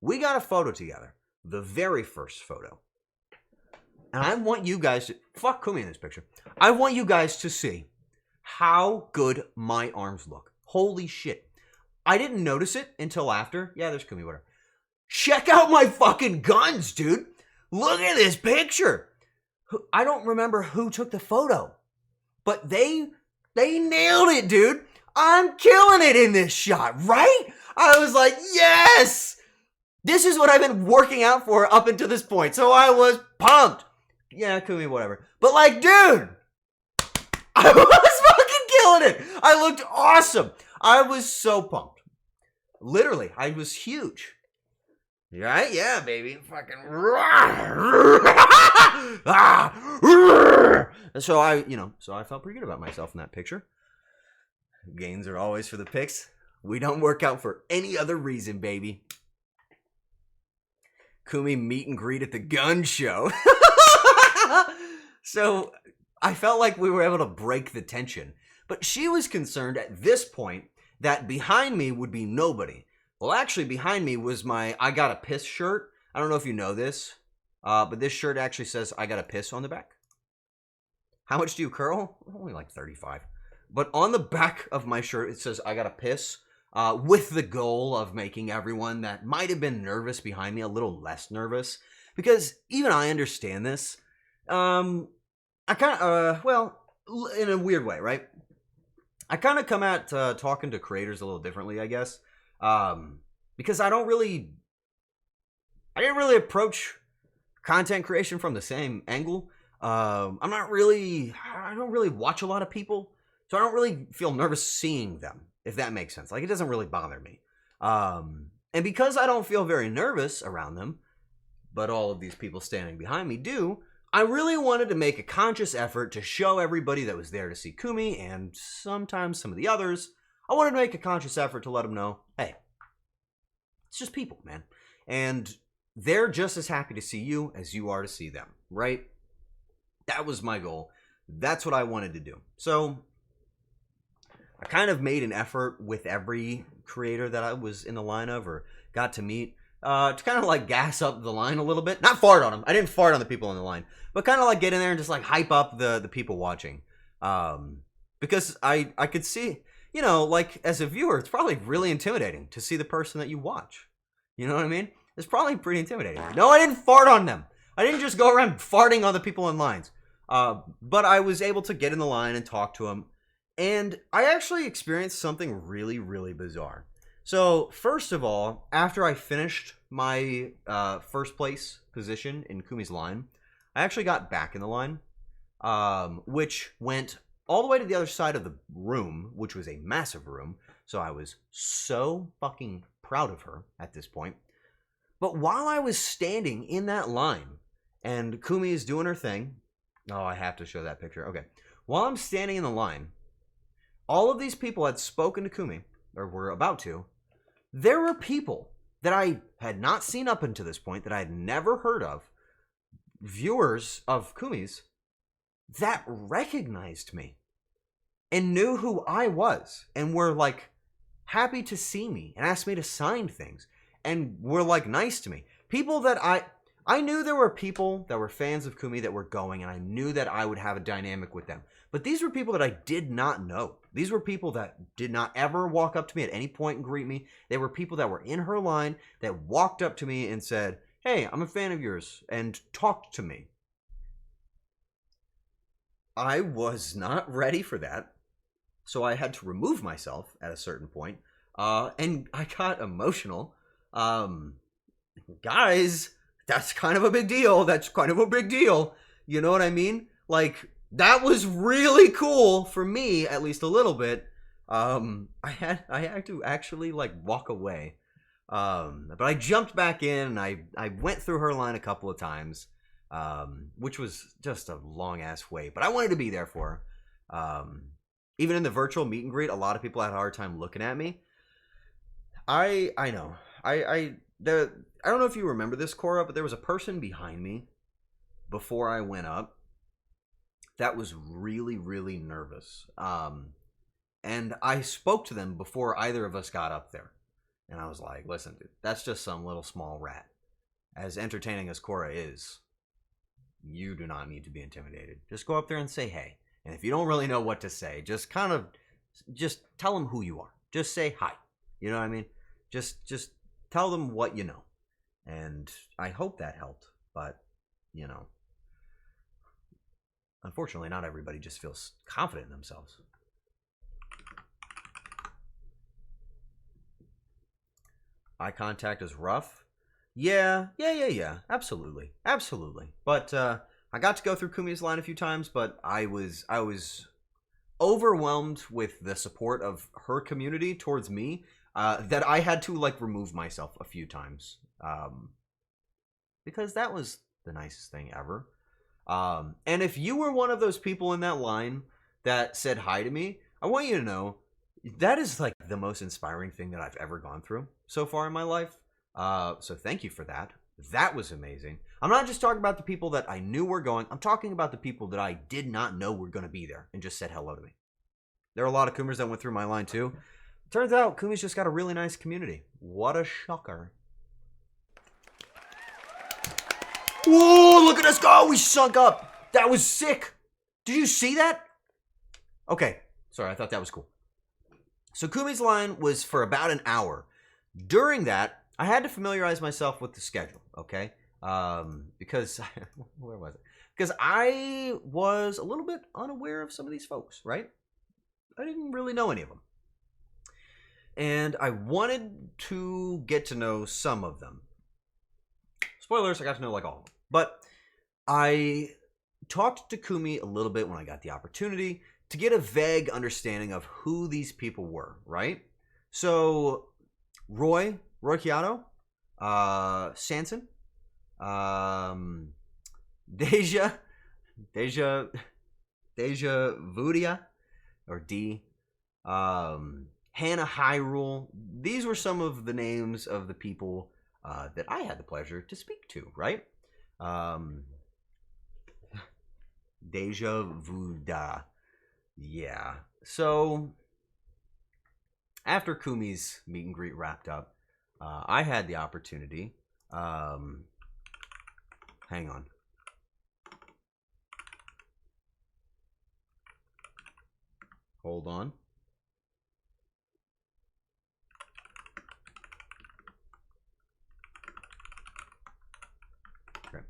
we got a photo together. The very first photo. And I want you guys to... Fuck Kumi in this picture. I want you guys to see how good my arms look. Holy shit. I didn't notice it until after. Yeah, there's Kumi, whatever. Check out my fucking guns, dude. Look at this picture. I don't remember who took the photo. But they nailed it, dude. I'm killing it in this shot, right? I was like, yes! This is what I've been working out for up until this point. So I was pumped. Yeah, Kumi, whatever. But like, dude, I was fucking killing it. I looked awesome. I was so pumped. Literally, I was huge. Right? Yeah, baby. Fucking. So I felt pretty good about myself in that picture. Gains are always for the pics. We don't work out for any other reason, baby. Kumi meet and greet at the gun show. So I felt like we were able to break the tension. But she was concerned at this point that behind me would be nobody. Well, actually, behind me was my I Gotta Piss shirt. I don't know if you know this, but this shirt actually says I Gotta Piss on the back. how much do you curl? Only like 35. But on the back of my shirt, it says, I gotta piss, with the goal of making everyone that might have been nervous behind me a little less nervous. Because even I understand this. I kind of, well, in a weird way, right? I kind of come at talking to creators a little differently, I guess. Because I didn't really approach content creation from the same angle. I don't really watch a lot of people, so I don't really feel nervous seeing them, if that makes sense. Like, it doesn't really bother me. And because I don't feel very nervous around them, but all of these people standing behind me do, I really wanted to make a conscious effort to show everybody that was there to see Kumi, and sometimes some of the others, I wanted to make a conscious effort to let them know, hey, it's just people, man. And they're just as happy to see you as you are to see them, right? That was my goal. That's what I wanted to do. So I kind of made an effort with every creator that I was in the line of or got to meet to kind of like gas up the line a little bit. Not fart on them. I didn't fart on the people in the line. But kind of like get in there and just like hype up the people watching. Because I could see, you know, like as a viewer, it's probably really intimidating to see the person that you watch. You know what I mean? It's probably pretty intimidating. No, I didn't fart on them. I didn't just go around farting on the people in lines. But I was able to get in the line and talk to them. And I actually experienced something really, really bizarre. So, first of all, after I finished my first place position in Kumi's line, I actually got back in the line, which went all the way to the other side of the room, which was a massive room. So I was so fucking proud of her at this point. But while I was standing in that line, and Kumi is doing her thing, oh, I have to show that picture. Okay. While I'm standing in the line, all of these people had spoken to Kumi, or were about to. There were people that I had not seen up until this point, that I had never heard of, viewers of Kumi's, that recognized me and knew who I was and were like happy to see me and asked me to sign things and were like nice to me. People that I knew there were people that were fans of Kumi that were going, and I knew that I would have a dynamic with them. But these were people that I did not know. These were people that did not ever walk up to me at any point and greet me. They were people that were in her line that walked up to me and said, hey, I'm a fan of yours, and talked to me. I was not ready for that, so I had to remove myself at a certain point, and I got emotional. Guys, that's kind of a big deal. That's kind of a big deal. You know what I mean? Like, that was really cool for me, at least a little bit. I had to actually like walk away. But I jumped back in and I went through her line a couple of times, which was just a long ass wait, but I wanted to be there for her. Even in the virtual meet and greet, a lot of people had a hard time looking at me. I know. I don't know if you remember this, Cora, but there was a person behind me before I went up that was really, really nervous. And I spoke to them before either of us got up there. And I was like, listen, dude, that's just some little small rat. As entertaining as Cora is, you do not need to be intimidated. Just go up there and say hey. And if you don't really know what to say, just tell them who you are. Just say hi. You know what I mean? Just tell them what you know. And I hope that helped. But, you know, unfortunately, not everybody just feels confident in themselves. Eye contact is rough. Yeah. Absolutely. But I got to go through Kumi's line a few times, but I was overwhelmed with the support of her community towards me that I had to like remove myself a few times because that was the nicest thing ever. And if you were one of those people in that line that said hi to me, I want you to know that is like the most inspiring thing that I've ever gone through so far in my life. So thank you for that. That was amazing. I'm not just talking about the people that I knew were going. I'm talking about the people that I did not know were going to be there and just said hello to me. There are a lot of Kumers that went through my line too. Turns out Kumi's just got a really nice community. What a shocker. Whoa, look at us go. We sunk up. That was sick. Did you see that? Okay. Sorry, I thought that was cool. So Kumi's line was for about an hour. During that, I had to familiarize myself with the schedule, okay? Because, where was it? Because I was a little bit unaware of some of these folks, right? I didn't really know any of them. And I wanted to get to know some of them. Spoilers, I got to know like all of them. But I talked to Kumi a little bit when I got the opportunity to get a vague understanding of who these people were, right? So, Roy Keato, Sanson, Deja Vudia, or D, Hannah Hyrule. These were some of the names of the people that I had the pleasure to speak to, right? Deja Vuda. Yeah. So, after Kumi's meet and greet wrapped up, I had the opportunity. Hang on. Hold on. Okay.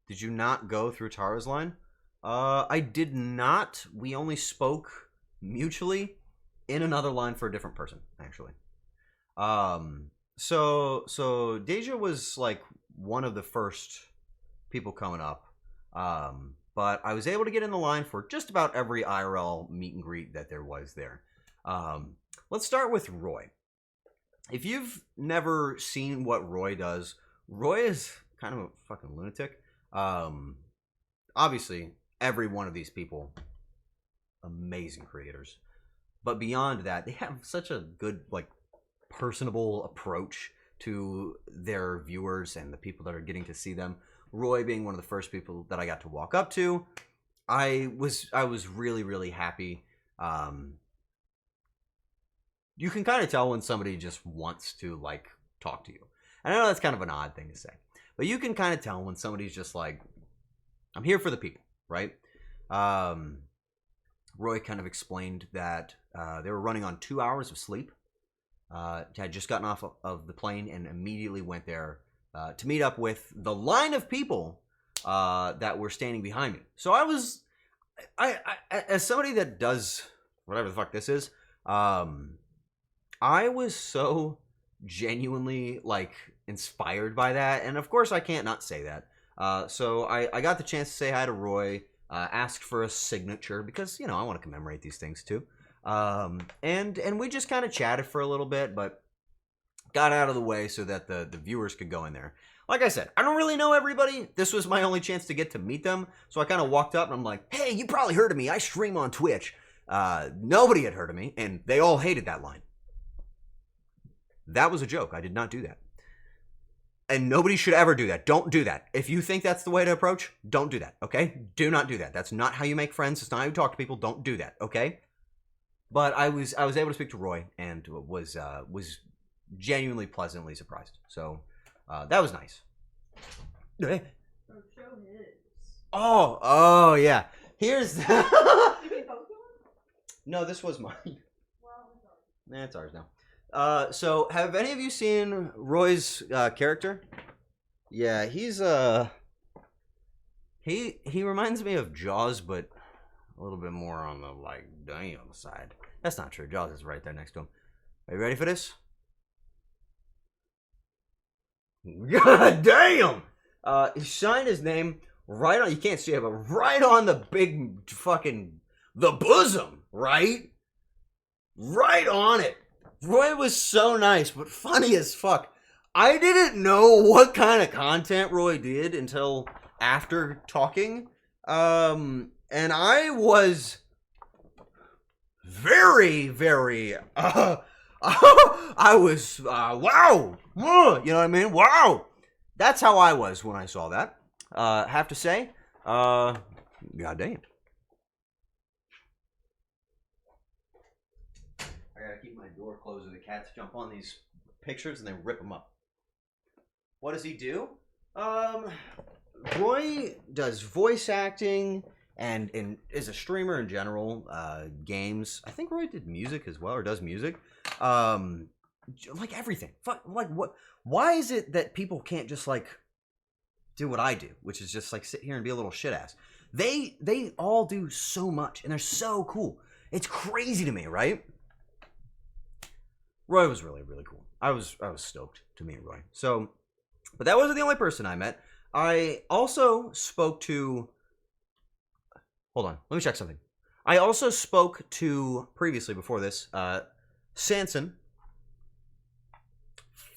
Did you not go through Tara's line? I did not. We only spoke mutually in another line for a different person, actually. So Deja was like one of the first people coming up. But I was able to get in the line for just about every IRL meet and greet that there was there. Let's start with Roy. If you've never seen what Roy does, Roy is kind of a fucking lunatic. Obviously, every one of these people, amazing creators. But beyond that, they have such a good, like, personable approach to their viewers and the people that are getting to see them. Roy being one of the first people that I got to walk up to, I was really, really happy. You can kind of tell when somebody just wants to, like, talk to you. And I know that's kind of an odd thing to say, but you can kind of tell when somebody's just like, I'm here for the people, right? Roy kind of explained that they were running on 2 hours of sleep. Had just gotten off of the plane and immediately went there to meet up with the line of people that were standing behind me. So I as somebody that does whatever the fuck this is, I was so genuinely like inspired by that, and of course I can't not say that. So I got the chance to say hi to Roy, asked for a signature because, you know, I want to commemorate these things too. And we just kind of chatted for a little bit, but got out of the way so that the viewers could go in there. Like I said, I don't really know everybody. This was my only chance to get to meet them. So I kind of walked up and I'm like, hey, you probably heard of me. I stream on Twitch. Nobody had heard of me, and they all hated that line. That was a joke. I did not do that. And nobody should ever do that. Don't do that. If you think that's the way to approach, don't do that, okay? Do not do that. That's not how you make friends. It's not how you talk to people. Don't do that, okay? But I was able to speak to Roy and was genuinely pleasantly surprised. So that was nice. Oh yeah. Here's no, this was mine. Nah, it's ours now. So have any of you seen Roy's character? Yeah, he's he reminds me of Jaws, but a little bit more on the like damn side. That's not true. Jaws is right there next to him. Are you ready for this? God damn! He shined his name right on. You can't see it, but right on the big fucking the bosom, right? Right on it. Roy was so nice, but funny as fuck. I didn't know what kind of content Roy did until after talking. And I was very, very, I was, wow, you know what I mean? Wow. That's how I was when I saw that. Have to say, goddamn. I gotta keep my door closed or the cats jump on these pictures and they rip them up. What does he do? Roy does voice acting and is a streamer in general, games. I think Roy did music as well, or does music. Like everything. Fuck, like what? Why is it that people can't just like do what I do, which is just like sit here and be a little shit ass? They all do so much, and they're so cool. It's crazy to me, right? Roy was really, really cool. I was stoked to meet Roy. So, but that wasn't the only person I met. I also spoke to. Hold on, let me check something. I also spoke to previously before this, Sanson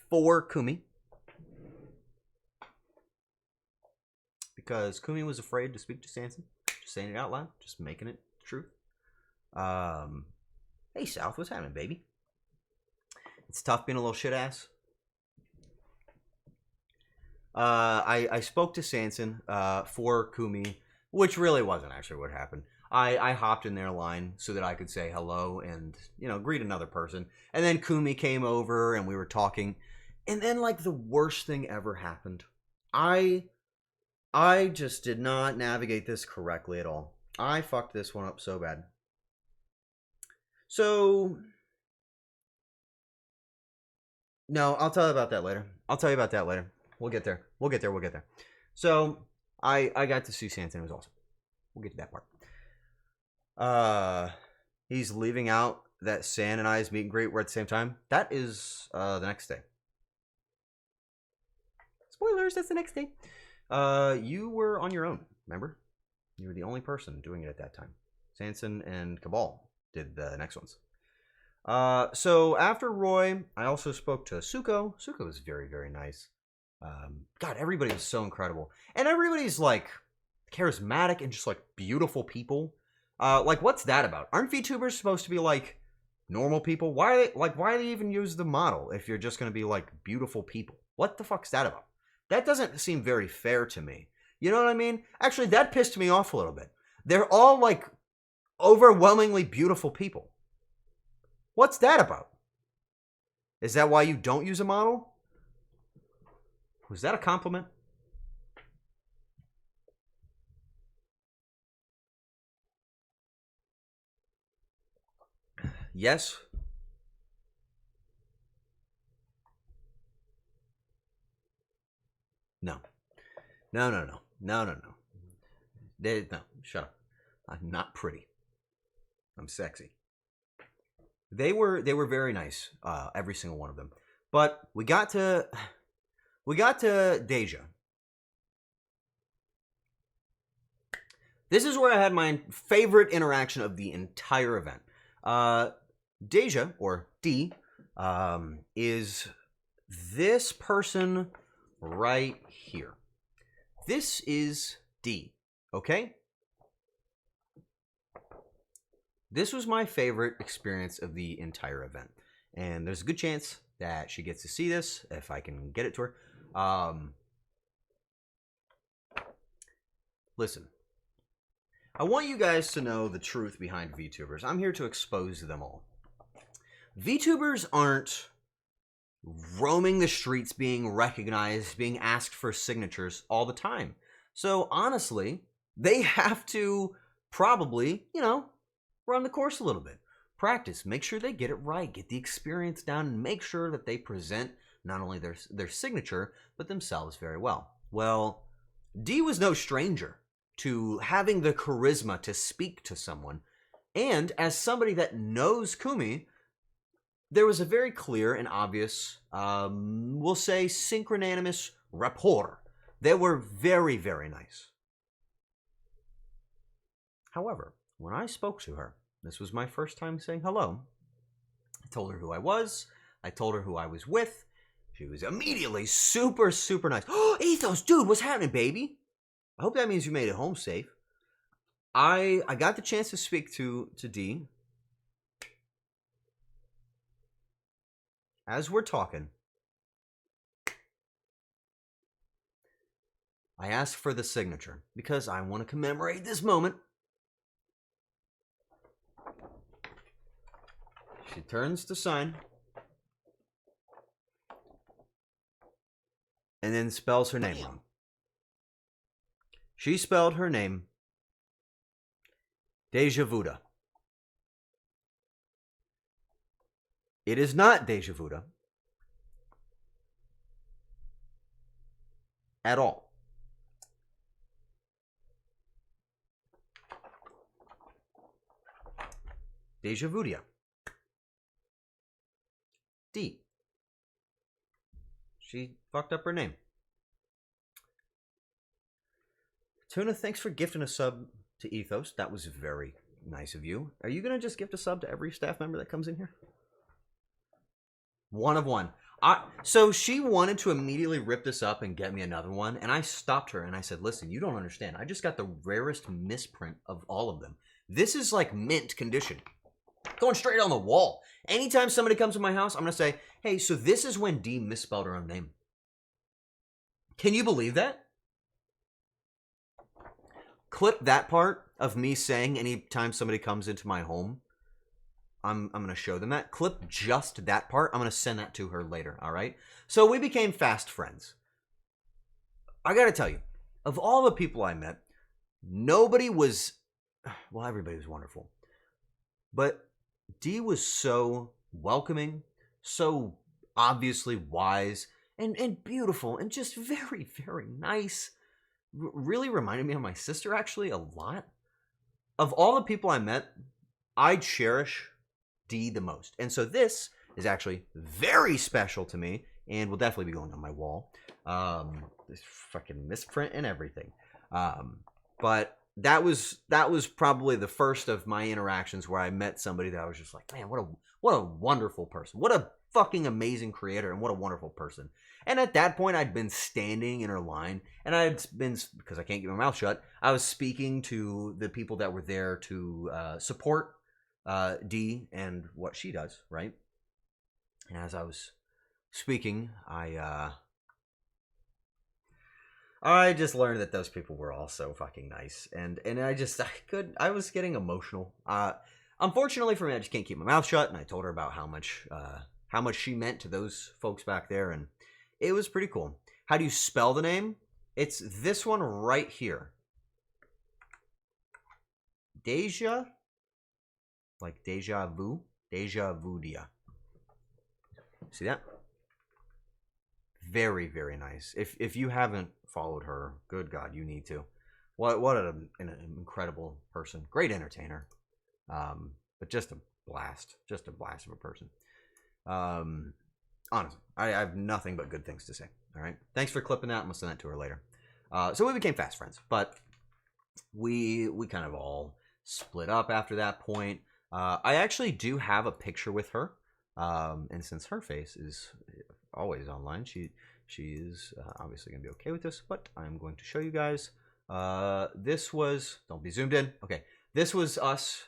for Kumi, because Kumi was afraid to speak to Sanson. Just saying it out loud, just making it true. Hey South, what's happening, baby? It's tough being a little shit ass. I spoke to Sanson for Kumi, which really wasn't actually what happened. I hopped in their line so that I could say hello and, you know, greet another person. And then Kumi came over and we were talking. And then like the worst thing ever happened. I just did not navigate this correctly at all. I fucked this one up so bad. So no, I'll tell you about that later. We'll get there. So I got to see Sanson. It was awesome. We'll get to that part. He's leaving out that San and I's meet and greet were at the same time. That is the next day. Spoilers, that's the next day. You were on your own, remember? You were the only person doing it at that time. Sanson and Cabal did the next ones. So after Roy, I also spoke to Suko. Suko was very, very nice. God, everybody was so incredible. And everybody's like charismatic and just like beautiful people. Like what's that about? Aren't VTubers supposed to be like normal people? Why do they even use the model if you're just gonna be like beautiful people? What the fuck's that about? That doesn't seem very fair to me. You know what I mean? Actually, that pissed me off a little bit. They're all like overwhelmingly beautiful people. What's that about? Is that why you don't use a model? Was that a compliment? Yes. No. No. No, shut up. I'm not pretty. I'm sexy. They were very nice, every single one of them. But we got to Deja. This is where I had my favorite interaction of the entire event. Deja, or D, is this person right here. This is D, okay? This was my favorite experience of the entire event. And there's a good chance that she gets to see this, if I can get it to her. Listen. I want you guys to know the truth behind VTubers. I'm here to expose them all. VTubers aren't roaming the streets being recognized, being asked for signatures all the time. So honestly, they have to probably, you know, run the course a little bit. Practice, make sure they get it right, get the experience down, and make sure that they present not only their signature, but themselves very well. Well, D was no stranger to having the charisma to speak to someone. And as somebody that knows Kumi, there was a very clear and obvious, we'll say, synchronanimous rapport. They were very, very nice. However, when I spoke to her, this was my first time saying hello. I told her who I was. I told her who I was with. She was immediately super, super nice. Oh, Ethos, dude, what's happening, baby? I hope that means you made it home safe. I got the chance to speak to D. As we're talking, I asked for the signature because I want to commemorate this moment. She turns to sign and then spells her name wrong. She spelled her name Deja Vuda. It is not Deja Vuda. At all. Deja Vudia. D. She fucked up her name. Tuna, thanks for gifting a sub to Ethos. That was very nice of you. Are you going to just gift a sub to every staff member that comes in here? One of one. So she wanted to immediately rip this up and get me another one, and I stopped her and I said, listen, you don't understand. I just got the rarest misprint of all of them. This is like mint condition. Going straight on the wall. Anytime somebody comes to my house, I'm going to say, hey, so this is when Dee misspelled her own name. Can you believe that? Clip that part of me saying anytime somebody comes into my home, I'm going to show them that. Clip just that part. I'm going to send that to her later, all right? So we became fast friends. I got to tell you, of all the people I met, nobody was, well, everybody was wonderful. But Dee was so welcoming, so obviously wise, and beautiful, and just very, very nice. Really reminded me of my sister, actually, a lot. Of all the people I met, I cherish Dee the most. And so this is actually very special to me, and will definitely be going on my wall. This fucking misprint and everything. But that was probably the first of my interactions where I met somebody that I was just like, man, what a wonderful person. What a fucking amazing creator, and what a wonderful person. And at that point, I'd been standing in her line, and I'd been, because I can't keep my mouth shut, I was speaking to the people that were there to support Dee and what she does, right? And as I was speaking, I just learned that those people were all so fucking nice, and I was getting emotional. Unfortunately for me, I just can't keep my mouth shut, and I told her about how much she meant to those folks back there, and it was pretty cool. How do you spell the name? It's this one right here. Deja, like deja vu, Deja Vudia. See that? Very, very nice. If you haven't followed her, good God, you need to. What an incredible person. Great entertainer. But just a blast of a person. Honestly, I have nothing but good things to say. All right. Thanks for clipping that. I'm gonna send that to her later. So we became fast friends, but we kind of all split up after that point. I actually do have a picture with her, and since her face is always online, she is obviously gonna be okay with this. But I'm going to show you guys. This was, don't be zoomed in. Okay, this was us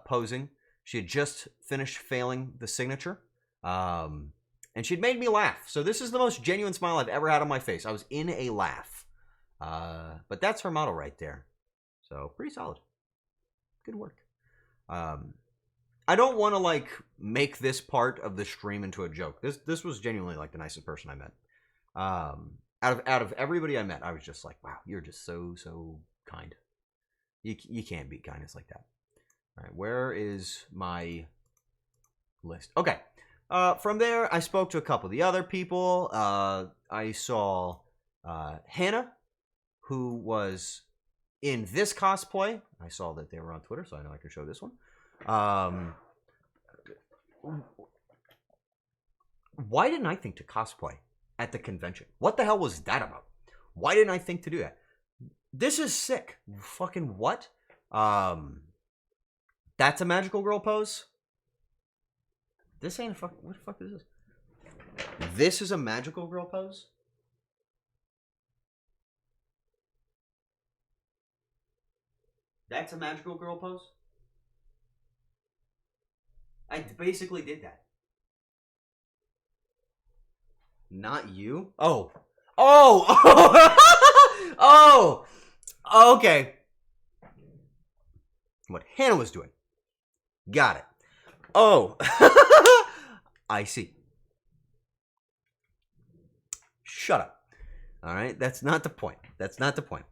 posing. She had just finished failing the signature. And she'd made me laugh. So this is the most genuine smile I've ever had on my face. I was in a laugh. But that's her model right there. So pretty solid. Good work. I don't want to like make this part of the stream into a joke. This was genuinely like the nicest person I met. Out of everybody I met, I was just like, wow, you're just so kind. You can't beat kindness like that. All right, where is my list? Okay. From there, I spoke to a couple of the other people. I saw Hannah, who was in this cosplay. I saw that they were on Twitter, so I know I can show this one. Why didn't I think to cosplay at the convention? What the hell was that about? Why didn't I think to do that? This is sick. Fucking what? That's a magical girl pose? This ain't a fuck. What the fuck is this? This is a magical girl pose? That's a magical girl pose? I basically did that. Not you? Oh. Oh! Oh! Okay. What Hannah was doing. Got it. Oh. I see. Shut up. All right? That's not the point. That's not the point.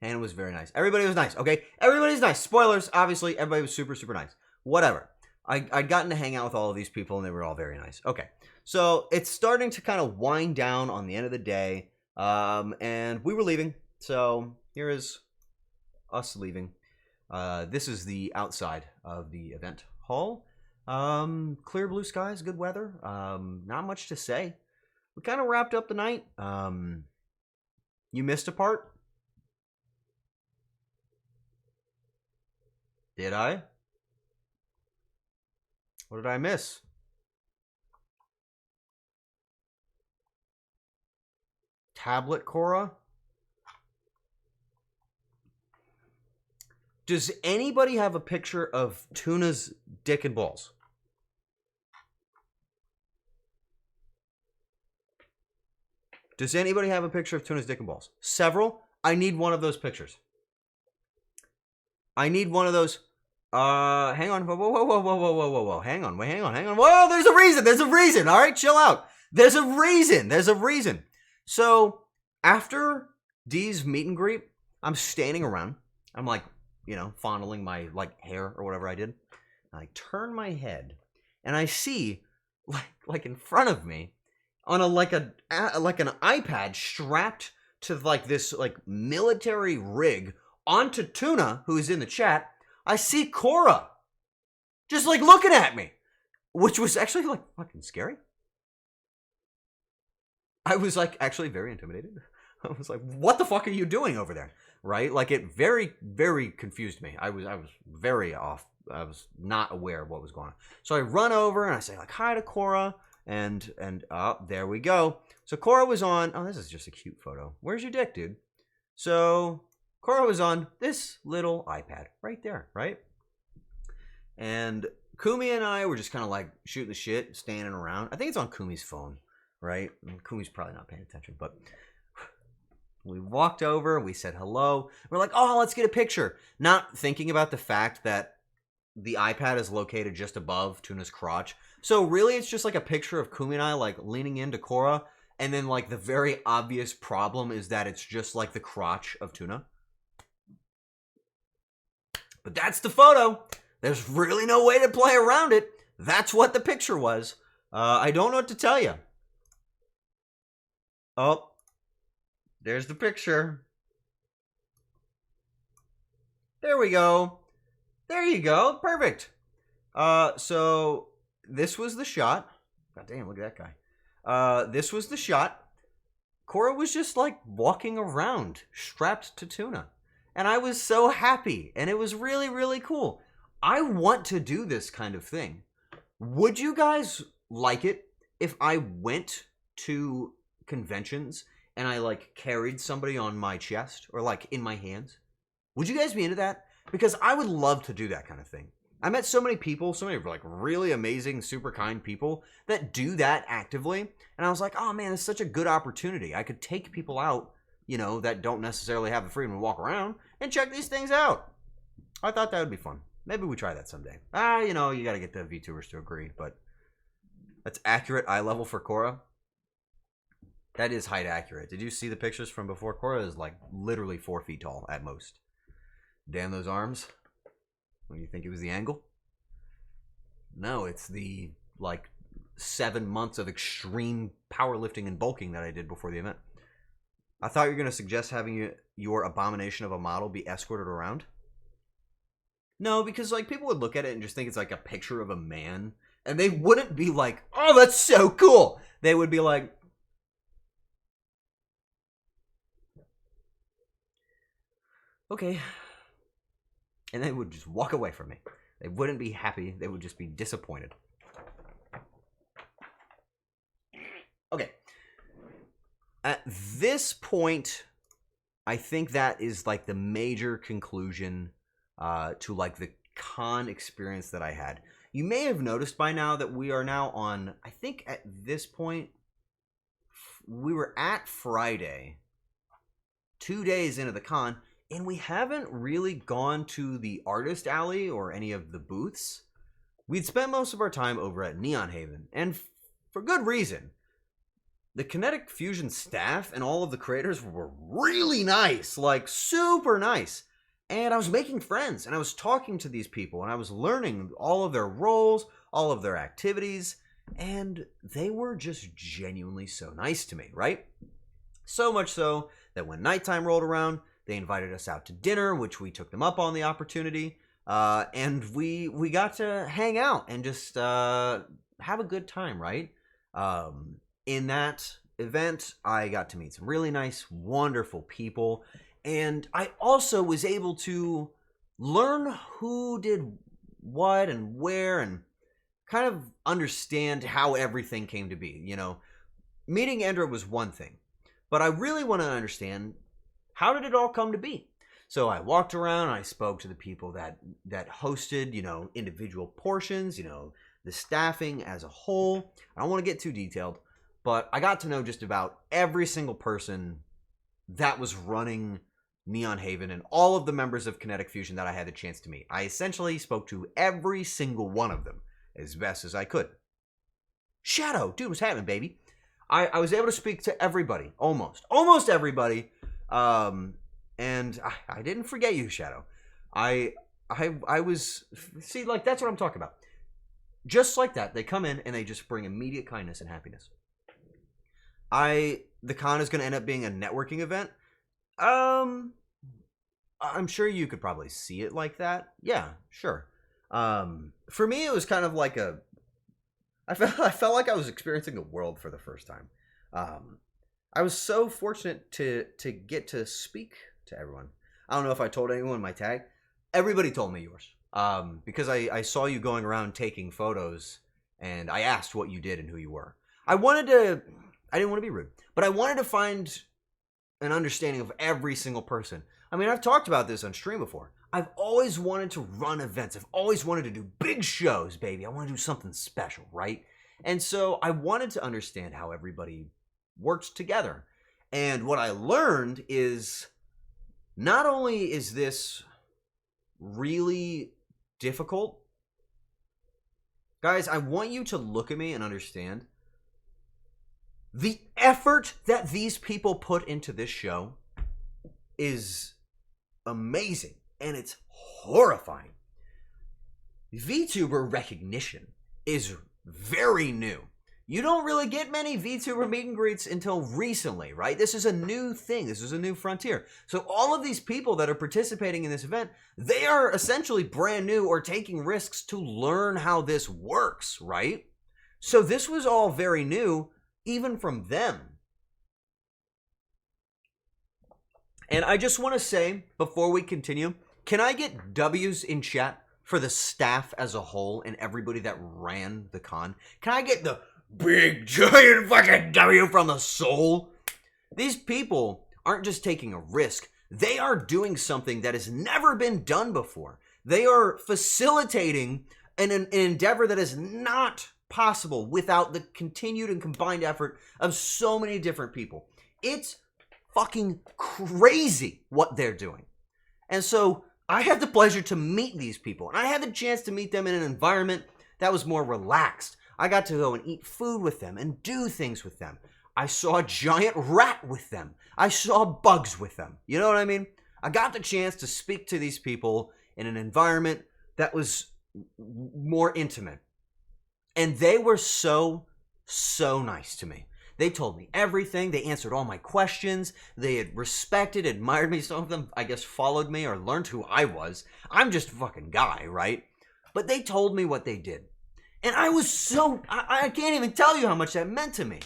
And it was very nice. Everybody was nice, okay? Everybody's nice. Spoilers, obviously. Everybody was super, super nice. Whatever. I'd gotten to hang out with all of these people, and they were all very nice. Okay. So it's starting to kind of wind down on the end of the day. And we were leaving. So here is us leaving. This is the outside of the event hall. Clear blue skies, good weather. Not much to say. We kind of wrapped up the night. You missed a part? Did I? What did I miss? Tablet Cora? Does anybody have a picture of Tuna's dick and balls? Does anybody have a picture of Tuna's dick and balls? Several? I need one of those pictures. I need one of those. Hang on. Whoa. Hang on. Whoa, there's a reason. All right, chill out. There's a reason. So, after Dee's meet and greet, I'm standing around. I'm like, fondling my, hair or whatever I did. And I turn my head, and I see, like in front of me, on an iPad strapped to, this, military rig onto Tuna, who is in the chat, I see Cora just looking at me, which was actually fucking scary. I was actually very intimidated. I was like, what the fuck are you doing over there? Right? It very, very confused me. I was very off. I was not aware of what was going on. So I run over and I say hi to Cora, and there we go. So Cora was on, this is just a cute photo. Where's your dick, dude? So Cora was on this little iPad right there, right? And Kumi and I were just kind of shooting the shit, standing around. I think it's on Kumi's phone, right? Kumi's probably not paying attention, but we walked over, we said hello. We're like, oh, let's get a picture. Not thinking about the fact that the iPad is located just above Tuna's crotch. So really, it's just a picture of Kumi and I leaning into Cora. And then the very obvious problem is that it's just the crotch of Tuna. But that's the photo. There's really no way to play around it. That's what the picture was. I don't know what to tell you. Oh, there's the picture. There we go. There you go. Perfect. So this was the shot. God damn, look at that guy. This was the shot. Cora was just walking around strapped to Tuna. And I was so happy, and it was really, really cool. I want to do this kind of thing. Would you guys like it if I went to conventions and I carried somebody on my chest or in my hands? Would you guys be into that? Because I would love to do that kind of thing. I met so many people, so many really amazing, super kind people that do that actively. And I was like, oh man, it's such a good opportunity. I could take people out, that don't necessarily have the freedom to walk around and check these things out. I thought that would be fun. Maybe we try that someday. You got to get the VTubers to agree, but that's accurate eye level for Cora. That is height accurate. Did you see the pictures from before? Cora is literally 4 feet tall at most. Damn those arms. What do you think it was the angle? No, it's the 7 months of extreme powerlifting and bulking that I did before the event. I thought you were going to suggest having your abomination of a model be escorted around. No, because people would look at it and just think it's a picture of a man. And they wouldn't be like, oh, that's so cool. They would be like, okay. And they would just walk away from me. They wouldn't be happy. They would just be disappointed. Okay. At this point, I think that is the major conclusion to the con experience that I had. You may have noticed by now that we are now on, I think at this point, we were at Friday, 2 days into the con, and we haven't really gone to the artist alley or any of the booths. We'd spent most of our time over at Neon Haven, and for good reason. the Kinetic Fusion staff and all of the creators were really nice, like super nice. And I was making friends, and I was talking to these people, and I was learning all of their roles, all of their activities, and they were just genuinely so nice to me, right? So much so that when nighttime rolled around, they invited us out to dinner, which we took them up on the opportunity, and we got to hang out and just have a good time, right? In that event, I got to meet some really nice, wonderful people, and I also was able to learn who did what and where and kind of understand how everything came to be. You know, meeting Andrew was one thing, but I really want to understand, how did it all come to be? So I walked around and I spoke to the people that hosted, you know, individual portions, you know, the staffing as a whole. I don't want to get too detailed, but I got to know just about every single person that was running Neon Haven and all of the members of Kinetic Fusion that I had the chance to meet. I essentially spoke to every single one of them as best as I could. Shadow, dude, what's happening, baby? I was able to speak to everybody, almost everybody, and I didn't forget you, Shadow. I was, see, like, that's what I'm talking about. Just like that, they come in and they just bring immediate kindness and happiness. The con is going to end up being a networking event. I'm sure you could probably see it like that. Yeah, sure. For me, it was kind of like I felt like I was experiencing the world for the first time. I was so fortunate to get to speak to everyone. I don't know if I told anyone in my tag. Everybody told me yours. Because I saw you going around taking photos, and I asked what you did and who you were. I didn't want to be rude, but I wanted to find an understanding of every single person. I mean, I've talked about this on stream before. I've always wanted to run events. I've always wanted to do big shows, baby. I want to do something special, right? And so I wanted to understand how everybody worked together. And what I learned is, not only is this really difficult, guys, I want you to look at me and understand the effort that these people put into this show is amazing, and it's horrifying. VTuber recognition is very new. You don't really get many VTuber meet and greets until recently, right? This is a new thing. This is a new frontier. So all of these people that are participating in this event, they are essentially brand new or taking risks to learn how this works, right? So this was all very new, even from them. And I just want to say, before we continue, can I get W's in chat for the staff as a whole and everybody that ran the con? Can I get the big giant fucking W from the soul? These people aren't just taking a risk. They are doing something that has never been done before. They are facilitating an endeavor that is not possible without the continued and combined effort of so many different people. It's fucking crazy what they're doing. And so I had the pleasure to meet these people, and I had the chance to meet them in an environment that was more relaxed. I got to go and eat food with them and do things with them. I saw a giant rat with them. I saw bugs with them. You know what I mean? I got the chance to speak to these people in an environment that was more intimate. And they were so nice to me. They told me everything. They answered all my questions. They had respected, admired me. Some of them, I guess, followed me or learned who I was. I'm just a fucking guy, right? But they told me what they did. And I was so... I can't even tell you how much that meant to me.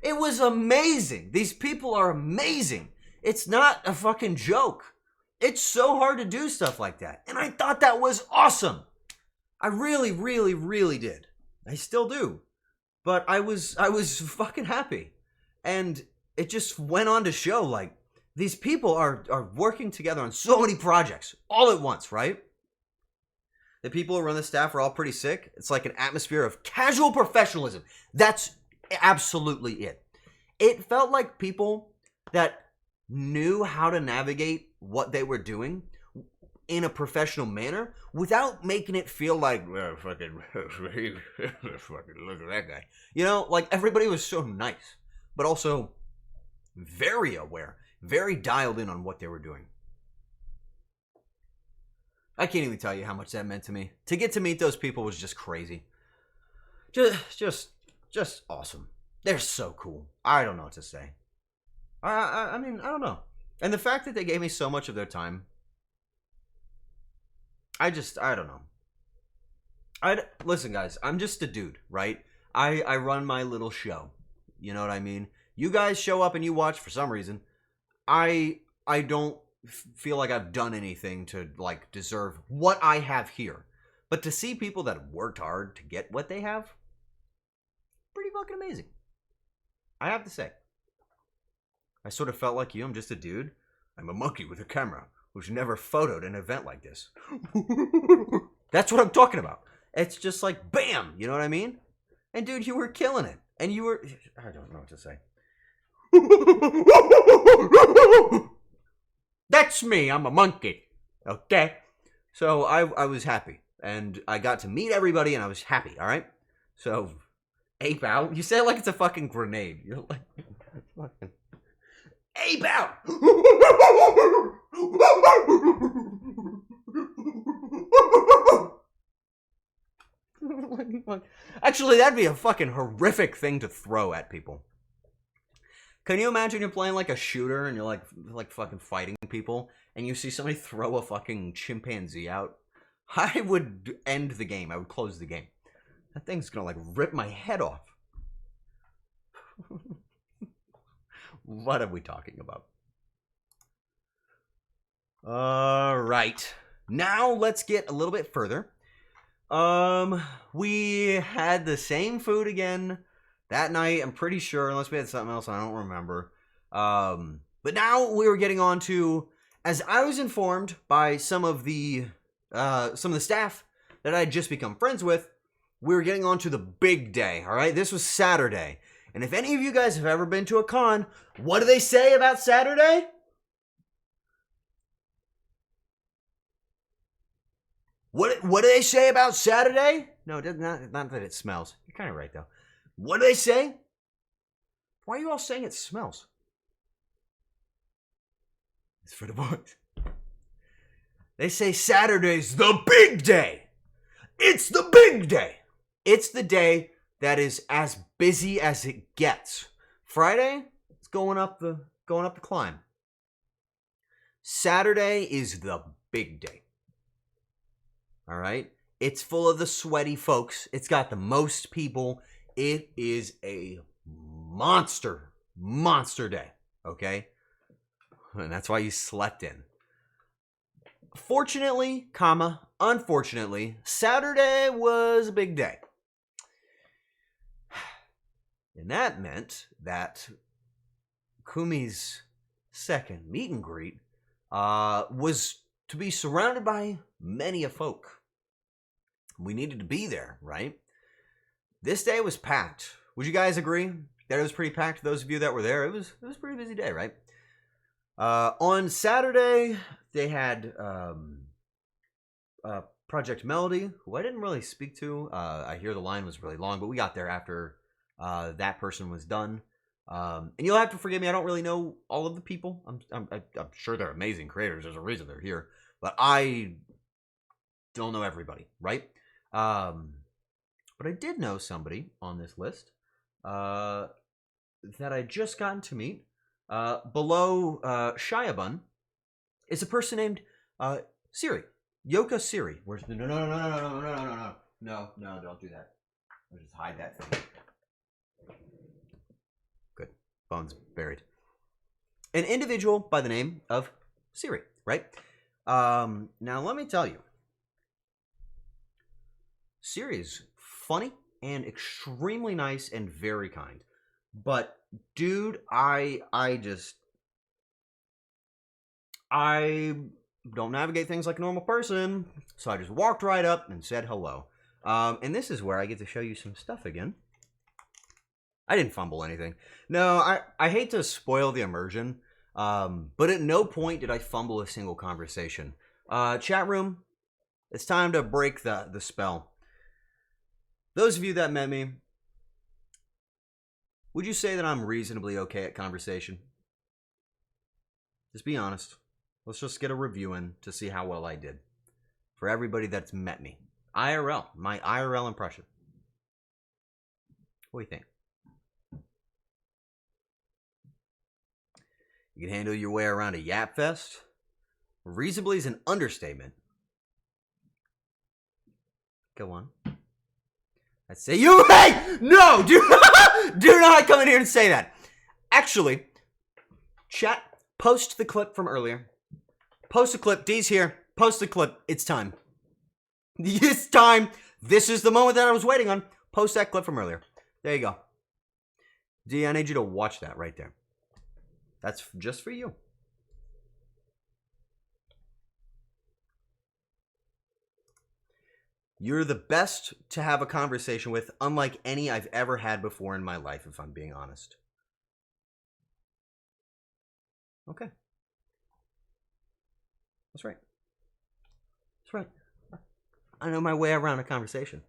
It was amazing. These people are amazing. It's not a fucking joke. It's so hard to do stuff like that. And I thought that was awesome. I really, really, really did. I still do. But I was fucking happy. And it just went on to show, like, these people are working together on so many projects all at once, right? The people who run the staff are all pretty sick. It's like an atmosphere of casual professionalism. That's absolutely it. It felt like people that knew how to navigate what they were doing in a professional manner without making it feel like, fucking look at that guy. You know, like everybody was so nice. but also very aware, very dialed in on what they were doing. I can't even tell you how much that meant to me. To get to meet those people was just crazy. Just awesome. They're so cool. I don't know what to say. I mean, I don't know. And the fact that they gave me so much of their time, I don't know. Listen, guys, I'm just a dude, right? I run my little show. You know what I mean? You guys show up and you watch for some reason. I don't feel like I've done anything to like deserve what I have here. But to see people that worked hard to get what they have, pretty fucking amazing. I have to say. I sort of felt like you. I'm just a dude. I'm a monkey with a camera who's never photoed an event like this. That's what I'm talking about. It's just like, bam! You know what I mean? And dude, you were killing it. And you were... I don't know what to say. That's me. I'm a monkey. Okay? So I was happy. And I got to meet everybody and I was happy, alright? So, ape out. You say it like it's a fucking grenade. You're like... fucking... Ape out! Actually, that'd be a fucking horrific thing to throw at people. Can you imagine you're playing like a shooter and you're like fucking fighting people and you see somebody throw a fucking chimpanzee out? I would end the game. I would close the game. That thing's gonna like rip my head off. What are we talking about? All right. Now let's get a little bit further. We had the same food again that night, I'm pretty sure, unless we had something else, I don't remember. But now we were getting on to, as I was informed by some of the staff that I had just become friends with, we were getting on to the big day, all right? This was Saturday. And if any of you guys have ever been to a con, what do they say about Saturday? What do they say about Saturday? No, not that it smells. You're kind of right, though. What do they say? Why are you all saying it smells? It's for the boys. They say Saturday's the big day. It's the big day. It's the day that is as busy as it gets. Friday, it's going up the climb. Saturday is the big day. All right? It's full of the sweaty folks. It's got the most people. It is a monster day, okay? And that's why you slept in. Fortunately, unfortunately, Saturday was a big day. And that meant that Kumi's second meet and greet was to be surrounded by many a folk. We needed to be there, right? This day was packed. Would you guys agree that it was pretty packed? Those of you that were there, it was a pretty busy day, right? On Saturday, they had Project Melody, who I didn't really speak to. I hear the line was really long, but we got there after that person was done. And you'll have to forgive me. I don't really know all of the people. I'm sure they're amazing creators. There's a reason they're here, but I don't know everybody, right? But I did know somebody on this list that I just gotten to meet. Below Shiabun is a person named Siri. Yoka Siri. Where's the no, don't do that. I'll just hide that thing. Good. Bones buried. An individual by the name of Siri, right? Now let me tell you. Siri is funny and extremely nice and very kind. But dude, I don't navigate things like a normal person, so I just walked right up and said hello. And this is where I get to show you some stuff again. I didn't fumble anything. No, I hate to spoil the immersion, but at no point did I fumble a single conversation. Chat room, it's time to break the spell. Those of you that met me, Would you say that I'm reasonably okay at conversation? Just be honest. Let's just get a review in to see how well I did. For everybody that's met me. IRL. My IRL impression. What do you think? You can handle your way around a yap fest? Reasonably is an understatement. Go on. I'd say you. Hey! No! Do not come in here and say that. Actually, chat, post the clip from earlier. Post the clip. D's here. Post the clip. It's time. It's time. This is the moment that I was waiting on. Post that clip from earlier. There you go. D, I need you to watch that right there. That's just for you. You're the best to have a conversation with, unlike any I've ever had before in my life, if I'm being honest. Okay. That's right. That's right. I know my way around a conversation.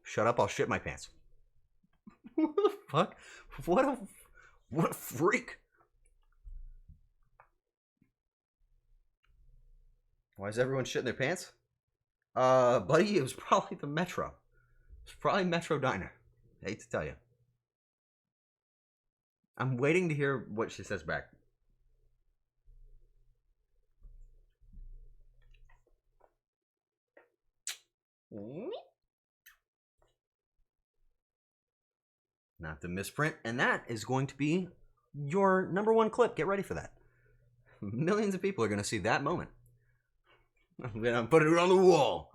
Shut up, I'll shit my pants. What the fuck? What a freak. Why is everyone shitting their pants? Buddy, it was probably the Metro. It was probably Metro Diner. I hate to tell you. I'm waiting to hear what she says back. Not the misprint, and that is going to be your #1 clip. Get ready for that. Millions of people are going to see that moment. I'm going to put it on the wall.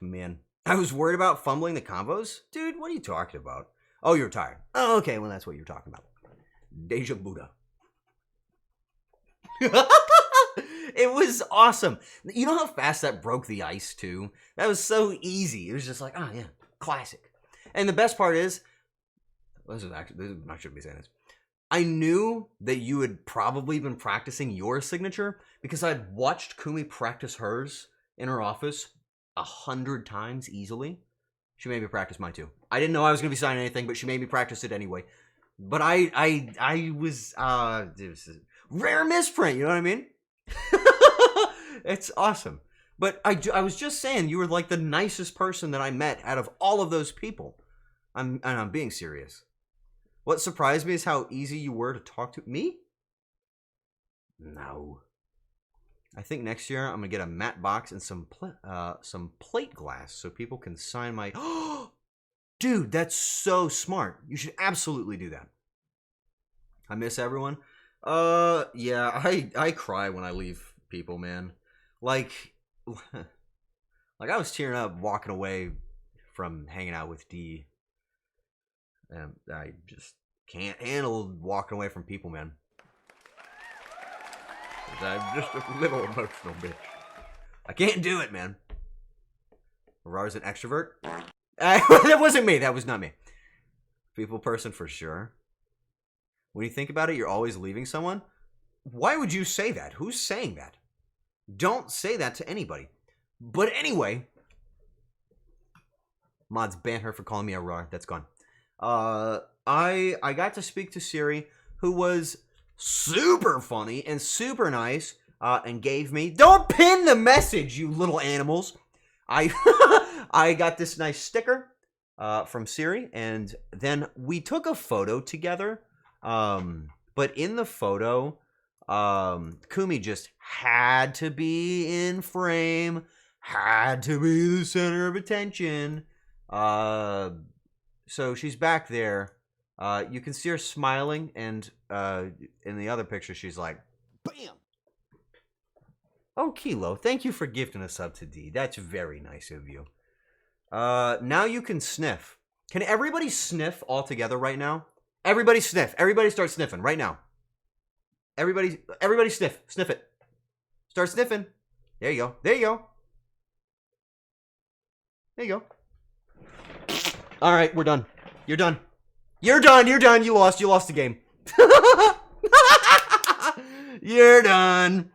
Man, I was worried about fumbling the combos. Dude, what are you talking about? Oh, you're tired. Oh, okay, well, that's what you're talking about. Deja Buddha. It was awesome. You know how fast that broke the ice, too? That was so easy. It was just like, oh, yeah, classic. And the best part is, I shouldn't be saying this. I knew that you had probably been practicing your signature because I'd watched Kumi practice hers in her office 100 times easily. She made me practice mine too. I didn't know I was going to be signing anything, but she made me practice it anyway. But it was a rare misprint, you know what I mean? It's awesome. But I was just saying, you were like the nicest person that I met out of all of those people. And I'm being serious. What surprised me is how easy you were to talk to. Me? No. I think next year I'm going to get a matte box and some plate glass so people can sign my... Dude, that's so smart. You should absolutely do that. I miss everyone. Yeah, I cry when I leave people, man. Like I was tearing up walking away from hanging out with D. And I just can't handle walking away from people, man. I'm just a little emotional bitch. I can't do it, man. Arar's an extrovert? That wasn't me. That was not me. People person for sure. When you think about it, you're always leaving someone. Why would you say that? Who's saying that? Don't say that to anybody. But anyway, mods ban her for calling me Arar. That's gone. I got to speak to Siri, who was super funny and super nice, and gave me... Don't pin the message, you little animals! I got this nice sticker from Siri, and then we took a photo together. But in the photo, Kumi just had to be in frame, had to be the center of attention. So she's back there. You can see her smiling, and in the other picture, she's like, BAM! Oh, Kilo, thank you for gifting a sub to D. That's very nice of you. Now you can sniff. Can everybody sniff all together right now? Everybody sniff. Everybody start sniffing right now. Everybody sniff. Sniff it. Start sniffing. There you go. There you go. There you go. All right, we're done. You're done. You're done. You're done. You lost. You lost the game. You're done.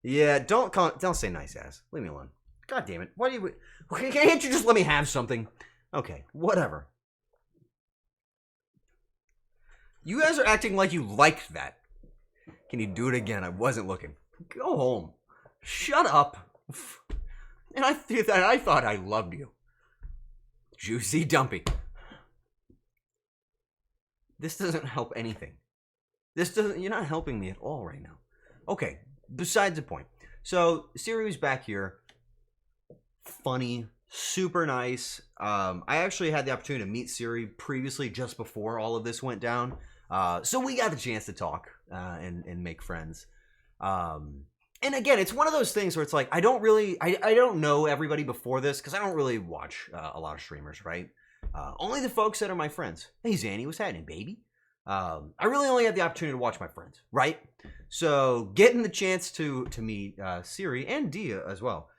Yeah, don't say nice ass. Leave me alone. God damn it. Why do you... Can't you just let me have something? Okay, whatever. You guys are acting like you liked that. Can you do it again? I wasn't looking. Go home. Shut up. And I thought I loved you. Juicy Dumpy. This doesn't help anything. You're not helping me at all right now. Okay, besides the point. So, Siri was back here. Funny, super nice. I actually had the opportunity to meet Siri previously, just before all of this went down. So we got the chance to talk and make friends. And again, it's one of those things where it's like, I don't know everybody before this, because I don't really watch a lot of streamers, right? Only the folks that are my friends. Hey, Zanny, what's happening, baby? I really only had the opportunity to watch my friends, right? So getting the chance to meet Siri and Dia as well.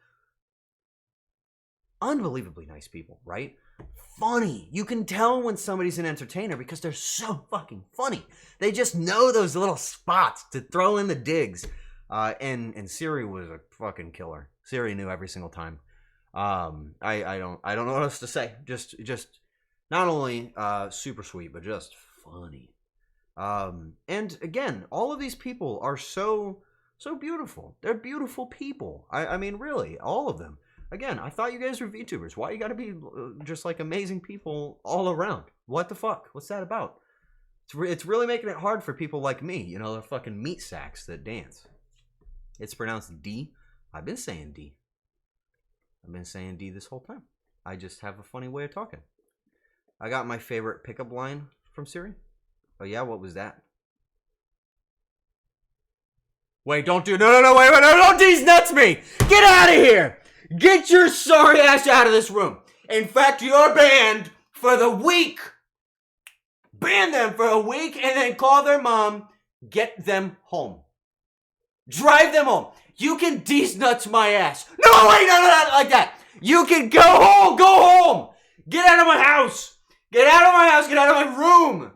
Unbelievably nice people, right? Funny. You can tell when somebody's an entertainer because they're so fucking funny. They just know those little spots to throw in the digs. And Siri was a fucking killer. Siri knew every single time. I don't know what else to say. Just not only super sweet, but just funny. And again, all of these people are so beautiful. They're beautiful people. I mean, really, all of them. Again, I thought you guys were VTubers. Why you gotta be just like amazing people all around? What the fuck? What's that about? It's really making it hard for people like me. You know, the fucking meat sacks that dance. It's pronounced D. I've been saying D. I've been saying D this whole time. I just have a funny way of talking. I got my favorite pickup line from Siri. Oh yeah, what was that? Wait, don't do... No, wait, no, don't these nuts me! Get out of here! Get your sorry ass out of this room. In fact, you're banned for the week. Ban them for a week and then call their mom. Get them home. Drive them home. You can nuts my ass. No, wait, no, not like that. You can go home. Go home. Get out of my house. Get out of my house. Get out of my room.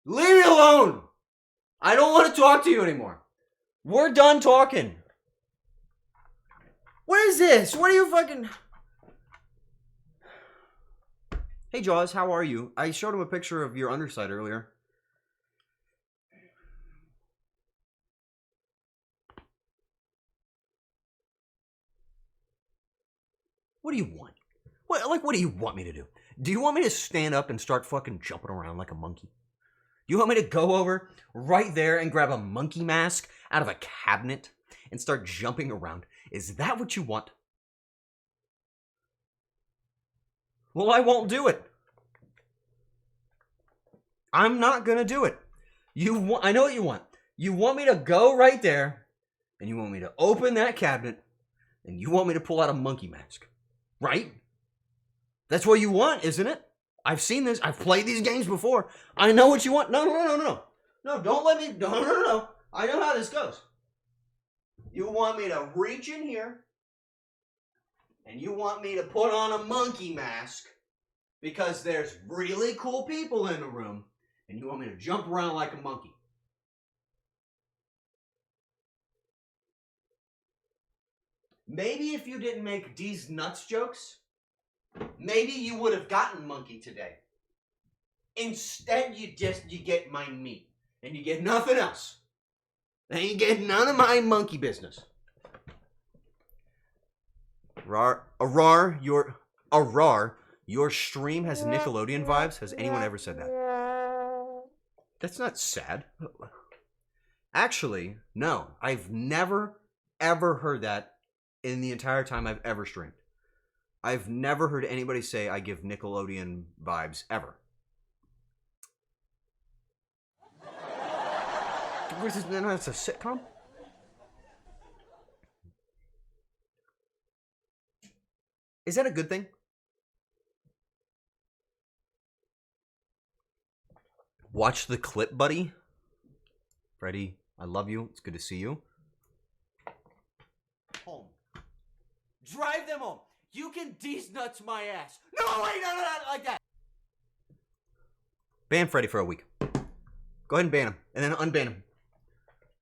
Leave me alone. I don't want to talk to you anymore. We're done talking. What is this? What are you fucking... Hey, Jaws, how are you? I showed him a picture of your underside earlier. What do you want? What do you want me to do? Do you want me to stand up and start fucking jumping around like a monkey? You want me to go over right there and grab a monkey mask out of a cabinet and start jumping around? Is that what you want? Well, I won't do it. I'm not gonna do it. I know what you want. You want me to go right there, and you want me to open that cabinet, and you want me to pull out a monkey mask. Right? That's what you want, isn't it? I've seen this. I've played these games before. I know what you want. No. No, don't let me. No. I know how this goes. You want me to reach in here, and you want me to put on a monkey mask because there's really cool people in the room, and you want me to jump around like a monkey. Maybe if you didn't make these nuts jokes, maybe you would have gotten monkey today. Instead, you get my meat, and you get nothing else. And you get none of my monkey business. Arar, your stream has Nickelodeon vibes. Has anyone ever said that? That's not sad. Actually, no. I've never, ever heard that in the entire time I've ever streamed. I've never heard anybody say I give Nickelodeon vibes, ever. What is this? No, that's a sitcom? Is that a good thing? Watch the clip, buddy. Freddy, I love you. It's good to see you. Home. Drive them home. You can nuts my ass. No, wait, no, not like that. Ban Freddy for a week. Go ahead and ban him, and then unban him.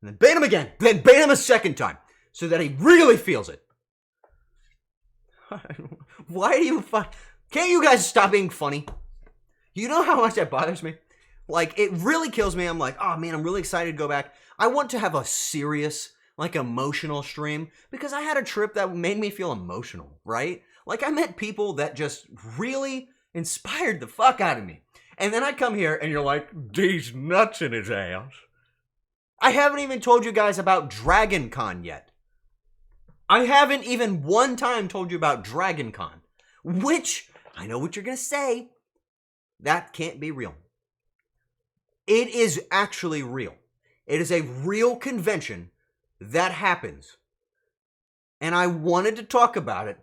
And then ban him again. Then ban him a second time, so that he really feels it. Why do you can't you guys stop being funny? You know how much that bothers me? Like, it really kills me. I'm like, oh man, I'm really excited to go back. I want to have a serious, like, emotional stream because I had a trip that made me feel emotional, right? Like, I met people that just really inspired the fuck out of me. And then I come here and you're like, D's nuts in his ass. I haven't even told you guys about Dragon Con yet. I haven't even one time told you about Dragon Con, which, I know what you're going to say, that can't be real. It is actually real. It is a real convention that happens. And I wanted to talk about it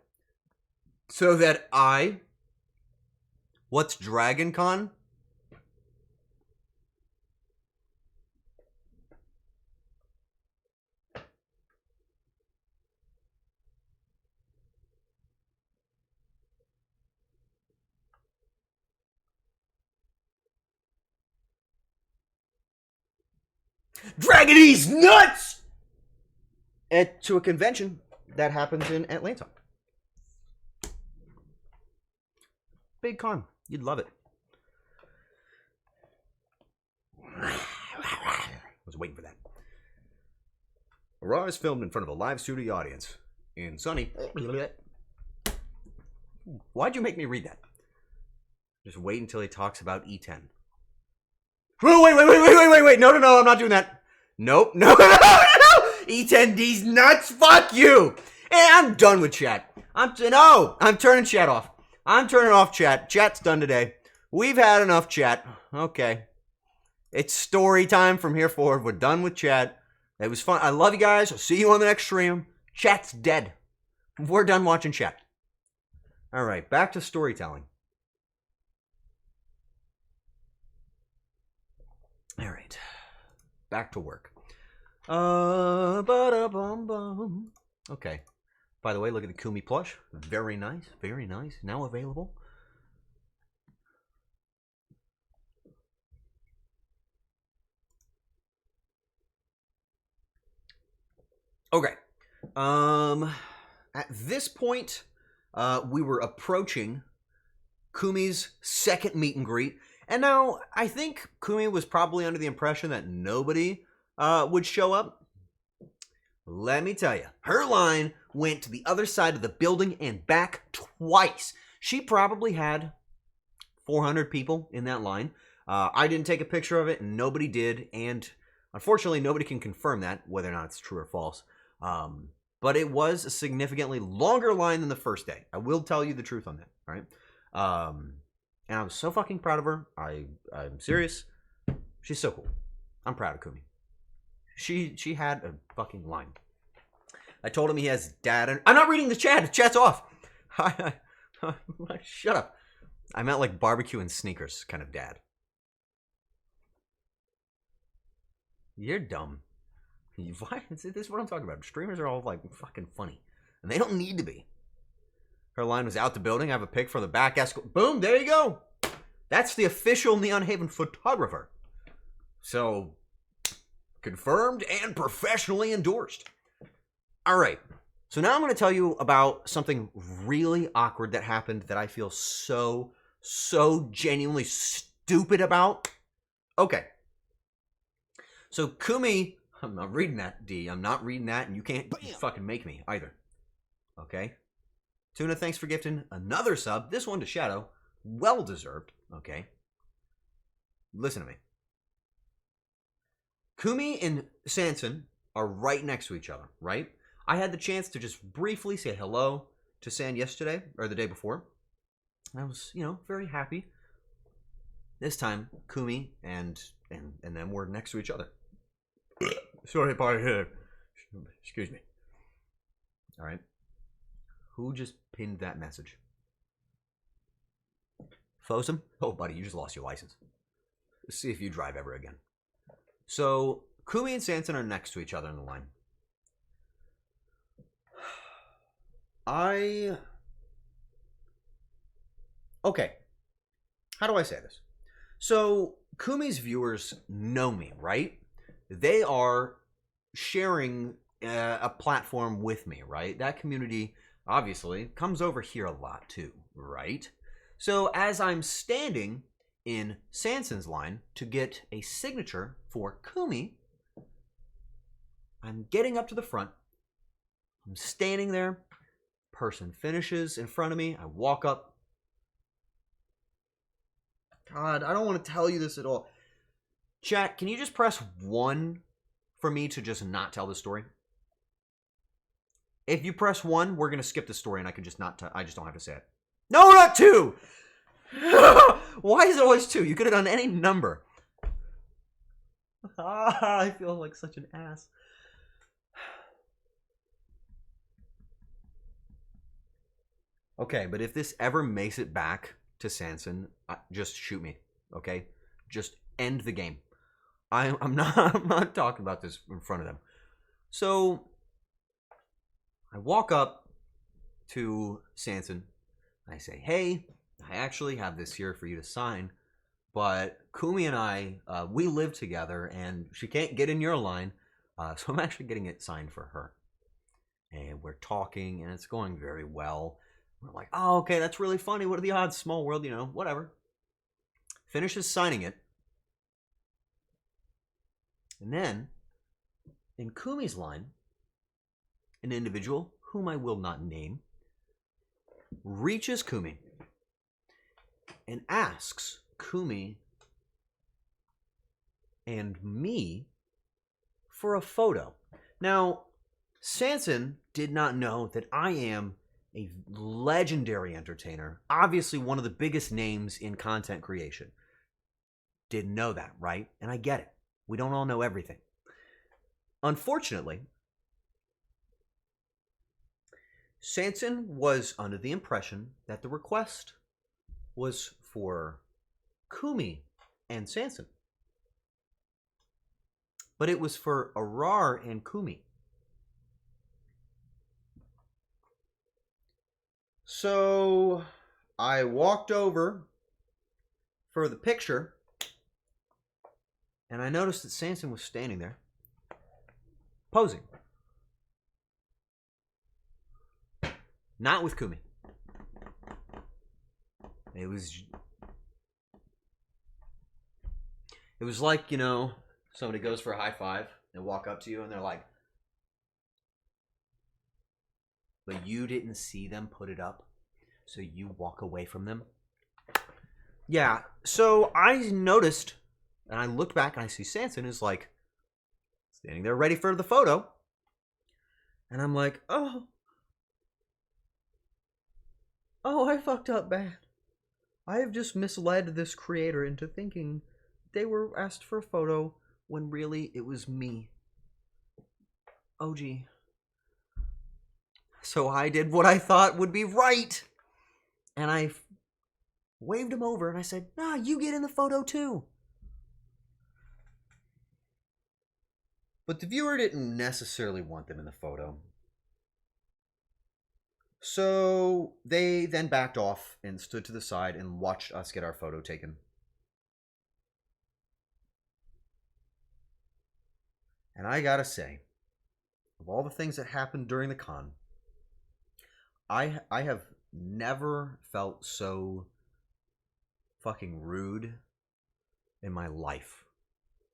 so that what's Dragon Con? Dragon E's nuts! To a convention that happens in Atlanta. Big con. You'd love it. I was waiting for that. Arar is filmed in front of a live studio audience in sunny. Why'd you make me read that? Just wait until he talks about E10. Wait. No, I'm not doing that. Nope. No. E10D's nuts. Fuck you. And I'm done with chat. I'm turning chat off. I'm turning off chat. Chat's done today. We've had enough chat. Okay. It's story time from here forward. We're done with chat. It was fun. I love you guys. I'll see you on the next stream. Chat's dead. We're done watching chat. All right. Back to storytelling. All right. Back to work. Okay. By the way, look at the Kumi plush. Very nice. Very nice. Now available. Okay. At this point, we were approaching Kumi's second meet and greet. And now, I think Kumi was probably under the impression that nobody would show up. Let me tell you, her line went to the other side of the building and back twice. She probably had 400 people in that line. I didn't take a picture of it, and nobody did. And unfortunately, nobody can confirm that, whether or not it's true or false. But it was a significantly longer line than the first day. I will tell you the truth on that, all right? And I was so fucking proud of her. I'm serious. She's so cool. I'm proud of Kumi. She had a fucking line. I told him he has dad. I'm not reading the chat. The chat's off. Shut up. I meant like barbecue and sneakers kind of dad. You're dumb. Why? This is what I'm talking about. Streamers are all like fucking funny. And they don't need to be. Her line was out the building. I have a pic from the back. Boom, there you go. That's the official Neon Haven photographer. So, confirmed and professionally endorsed. All right. So now I'm going to tell you about something really awkward that happened that I feel so genuinely stupid about. Okay. So Kumi, I'm not reading that, D. I'm not reading that, and you can't fucking make me either. Okay? Tuna, thanks for gifting another sub. This one to Shadow. Well deserved. Okay. Listen to me. Kumi and Sanson are right next to each other, right? I had the chance to just briefly say hello to San yesterday, or the day before. I was, very happy. This time, Kumi and them were next to each other. Sorry, pardon. Excuse me. All right. Who just pinned that message? Fossum? Oh, buddy, you just lost your license. Let's see if you drive ever again. So, Kumi and Sanson are next to each other in the line. Okay. How do I say this? So, Kumi's viewers know me, right? They are sharing a platform with me, right? That community, obviously, comes over here a lot too, right? So, as I'm standing in Sanson's line to get a signature for Kumi. I'm getting up to the front. I'm standing there. Person finishes in front of me. I walk up. God, I don't want to tell you this at all. Chat, can you just press 1 for me to just not tell the story? If you press 1, we're going to skip the story and I can just not I just don't have to say it. No, not 2! Why is it always 2? You could have done any number. I feel like such an ass. Okay, but if this ever makes it back to Sanson, just shoot me, okay? Just end the game. I'm not talking about this in front of them. So I walk up to Sanson. I say, hey, I actually have this here for you to sign, but Kumi and I, we live together, and she can't get in your line, so I'm actually getting it signed for her. And we're talking, and it's going very well. We're like, oh, okay, that's really funny. What are the odds? Small world, you know, whatever. Finishes signing it. And then, in Kumi's line, an individual, whom I will not name, reaches Kumi and asks Kumi and me for a photo. Now, Sanson did not know that I am a legendary entertainer, obviously one of the biggest names in content creation. Didn't know that, right? And I get it. We don't all know everything. Unfortunately, Sanson was under the impression that the request was for Kumi and Sanson. But it was for Arar and Kumi. So I walked over for the picture, and I noticed that Sanson was standing there, posing. Not with Kumi. It was like, you know, somebody goes for a high five, they walk up to you and they're like, but you didn't see them put it up, so you walk away from them. Yeah, so I noticed, and I looked back and I see Sanson is like standing there ready for the photo. And I'm like, oh, I fucked up bad. I have just misled this creator into thinking they were asked for a photo when really it was me. Oh, gee. So I did what I thought would be right. And I waved him over and I said, nah, you get in the photo too. But the viewer didn't necessarily want them in the photo. So they then backed off and stood to the side and watched us get our photo taken. And I gotta say, of all the things that happened during the con, I have never felt so fucking rude in my life.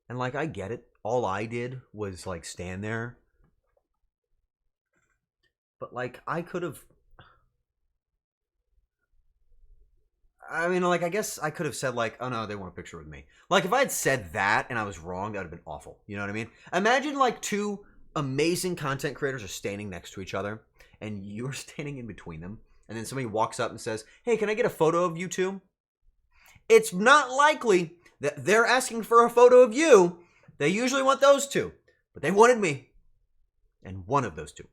And like, I get it. All I did was like stand there. But like, I could have, I mean, like, I guess I could have said like, oh no, they want a picture with me. Like, if I had said that and I was wrong, that would have been awful. You know what I mean? Imagine like two amazing content creators are standing next to each other and you're standing in between them. And then somebody walks up and says, hey, can I get a photo of you two? It's not likely that they're asking for a photo of you. They usually want those two. But they wanted me. And one of those two.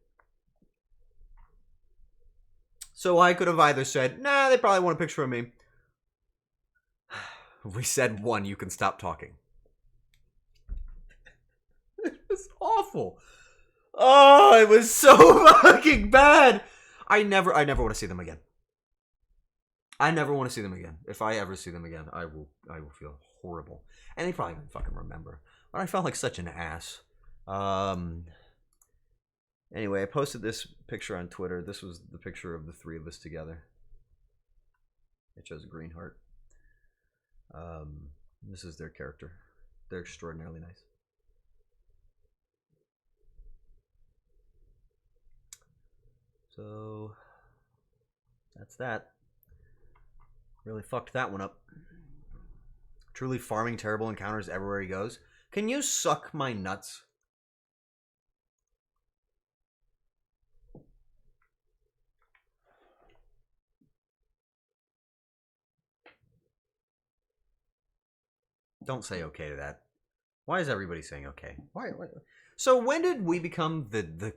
So I could have either said, nah, they probably want a picture of me. If we said one, you can stop talking. It was awful. Oh, it was so fucking bad. I never want to see them again. I never want to see them again. If I ever see them again, I will feel horrible. And they probably don't fucking remember. But I felt like such an ass. Anyway, I posted this picture on Twitter. This was the picture of the three of us together. It shows a green heart. This is their character. They're extraordinarily nice. So that's that. Really fucked that one up. Truly farming terrible encounters everywhere he goes. Can you suck my nuts? Don't say okay to that. Why is everybody saying okay? Why? So when did we become the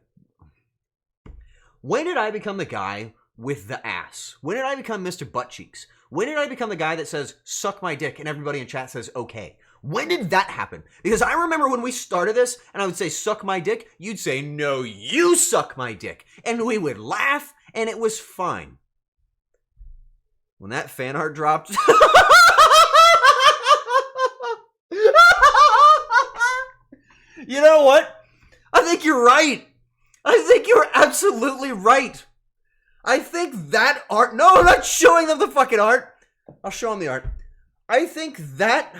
when did I become the guy with the ass? When did I become Mr. Butt Cheeks? When did I become the guy that says, suck my dick, and everybody in chat says, okay? When did that happen? Because I remember when we started this, and I would say, suck my dick, you'd say, no, you suck my dick. And we would laugh, and it was fine. When that fan art dropped... You know what? I think you're right. I think you're absolutely right. I think that art... No, I'm not showing them the fucking art. I'll show them the art. I think that...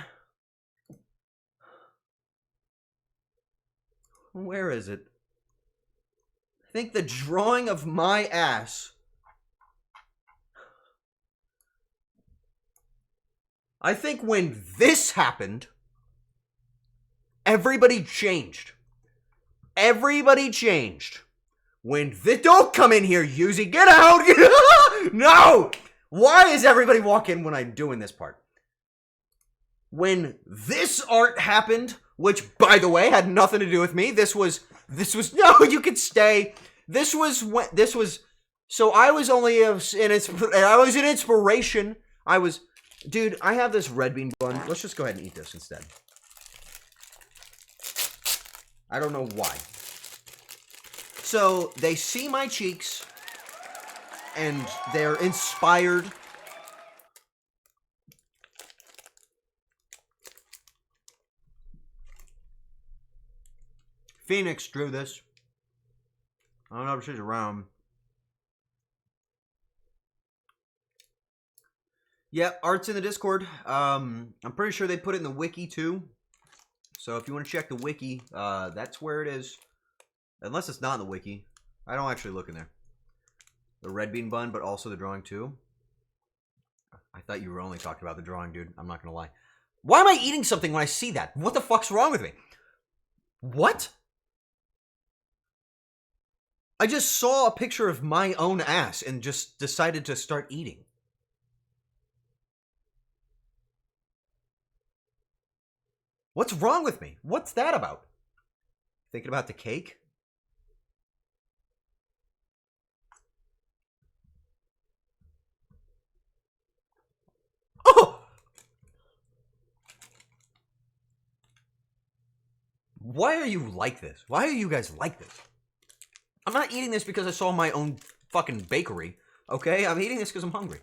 Where is it? I think the drawing of my ass... I think when this happened, everybody changed. Everybody changed. When this... Don't come in here, Yuzi. Get out! No! Why is everybody walking when I'm doing this part? When this art happened, which, by the way, had nothing to do with me. This was... No, you can stay. This was... So I was only I was an inspiration. I was... Dude, I have this red bean bun. Let's just go ahead and eat this instead. I don't know why. So, they see my cheeks, and they're inspired. Phoenix drew this. I don't know if she's around. Yeah, art's in the Discord. I'm pretty sure they put it in the wiki too. So if you want to check the wiki, that's where it is. Unless it's not in the wiki. I don't actually look in there. The red bean bun, but also the drawing too. I thought you were only talking about the drawing, dude. I'm not going to lie. Why am I eating something when I see that? What the fuck's wrong with me? What? I just saw a picture of my own ass and just decided to start eating. What's wrong with me? What's that about? Thinking about the cake? Oh! Why are you like this? Why are you guys like this? I'm not eating this because I saw my own fucking bakery, okay? I'm eating this because I'm hungry.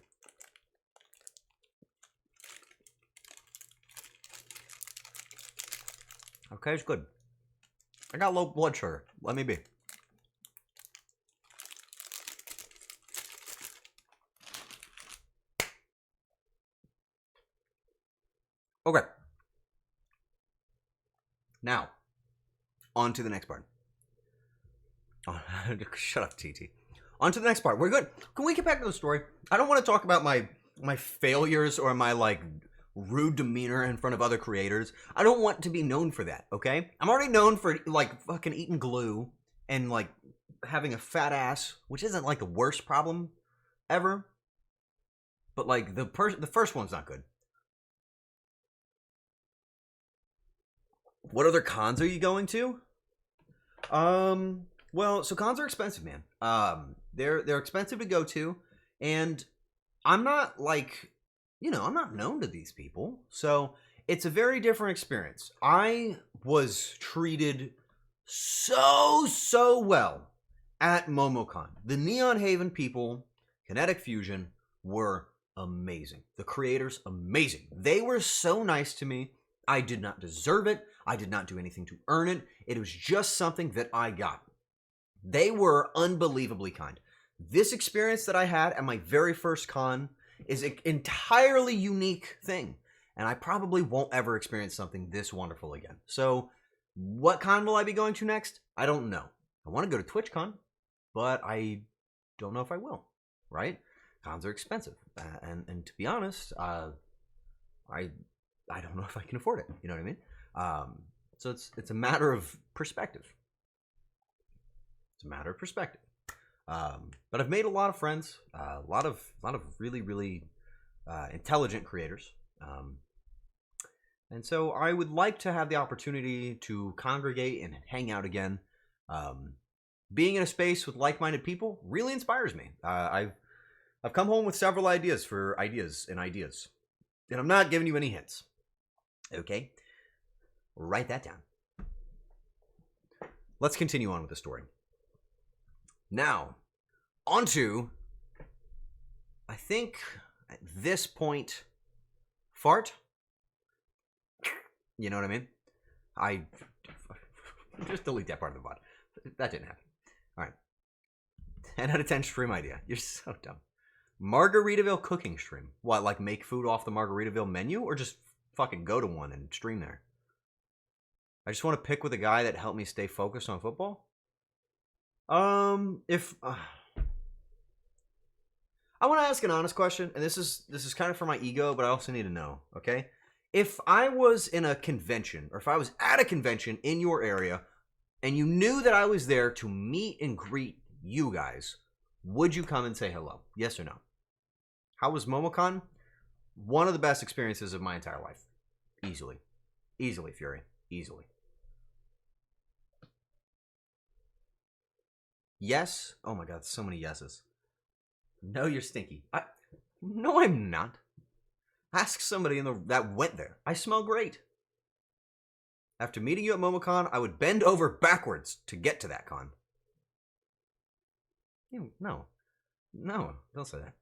Okay, it's good. I got low blood sugar. Let me be. Okay. Now, on to the next part. Oh, shut up, TT. On to the next part. We're good. Can we get back to the story? I don't want to talk about my failures or my, like, rude demeanor in front of other creators. I don't want to be known for that, okay? I'm already known for, like, fucking eating glue and, like, having a fat ass, which isn't, like, the worst problem ever. But, like, the first one's not good. What other cons are you going to? Well, so cons are expensive, man. They're expensive to go to, and I'm not, like... You know, I'm not known to these people, so it's a very different experience. I was treated so well at MomoCon. The Neon Haven people, Kinetic Fusion, were amazing. The creators, amazing. They were so nice to me. I did not deserve it. I did not do anything to earn it. It was just something that I got. They were unbelievably kind. This experience that I had at my very first con is an entirely unique thing. and I probably won't ever experience something this wonderful again. So, what con will I be going to next? I don't know. I want to go to TwitchCon, but I don't know if I will, right? Cons are expensive, and to be honest, I don't know if I can afford it. You know what I mean? So it's a matter of perspective. It's a matter of perspective. But I've made a lot of friends, a lot of really really intelligent creators, and so I would like to have the opportunity to congregate and hang out again. Being in a space with like-minded people really inspires me. I've come home with several ideas, and I'm not giving you any hints. Okay, write that down. Let's continue on with the story. Now, onto, I think at this point, fart. You know what I mean? I just delete that part of the VOD. That didn't happen. All right. 10 out of 10 stream idea. You're so dumb. Margaritaville cooking stream. What, like make food off the Margaritaville menu? Or just fucking go to one and stream there? I just want to pick with a guy that helped me stay focused on football? I want to ask an honest question, and this is kind of for my ego, but I also need to know, okay? If I was in a convention, or if I was at a convention in your area, and you knew that I was there to meet and greet you guys, would you come and say hello? Yes or no? How was MomoCon? One of the best experiences of my entire life. Easily. Easily, Fury. Easily. Yes? Oh my god, so many yeses. No, you're stinky. No, I'm not. Ask somebody that went there. I smell great. After meeting you at MomoCon, I would bend over backwards to get to that con. No, don't say that.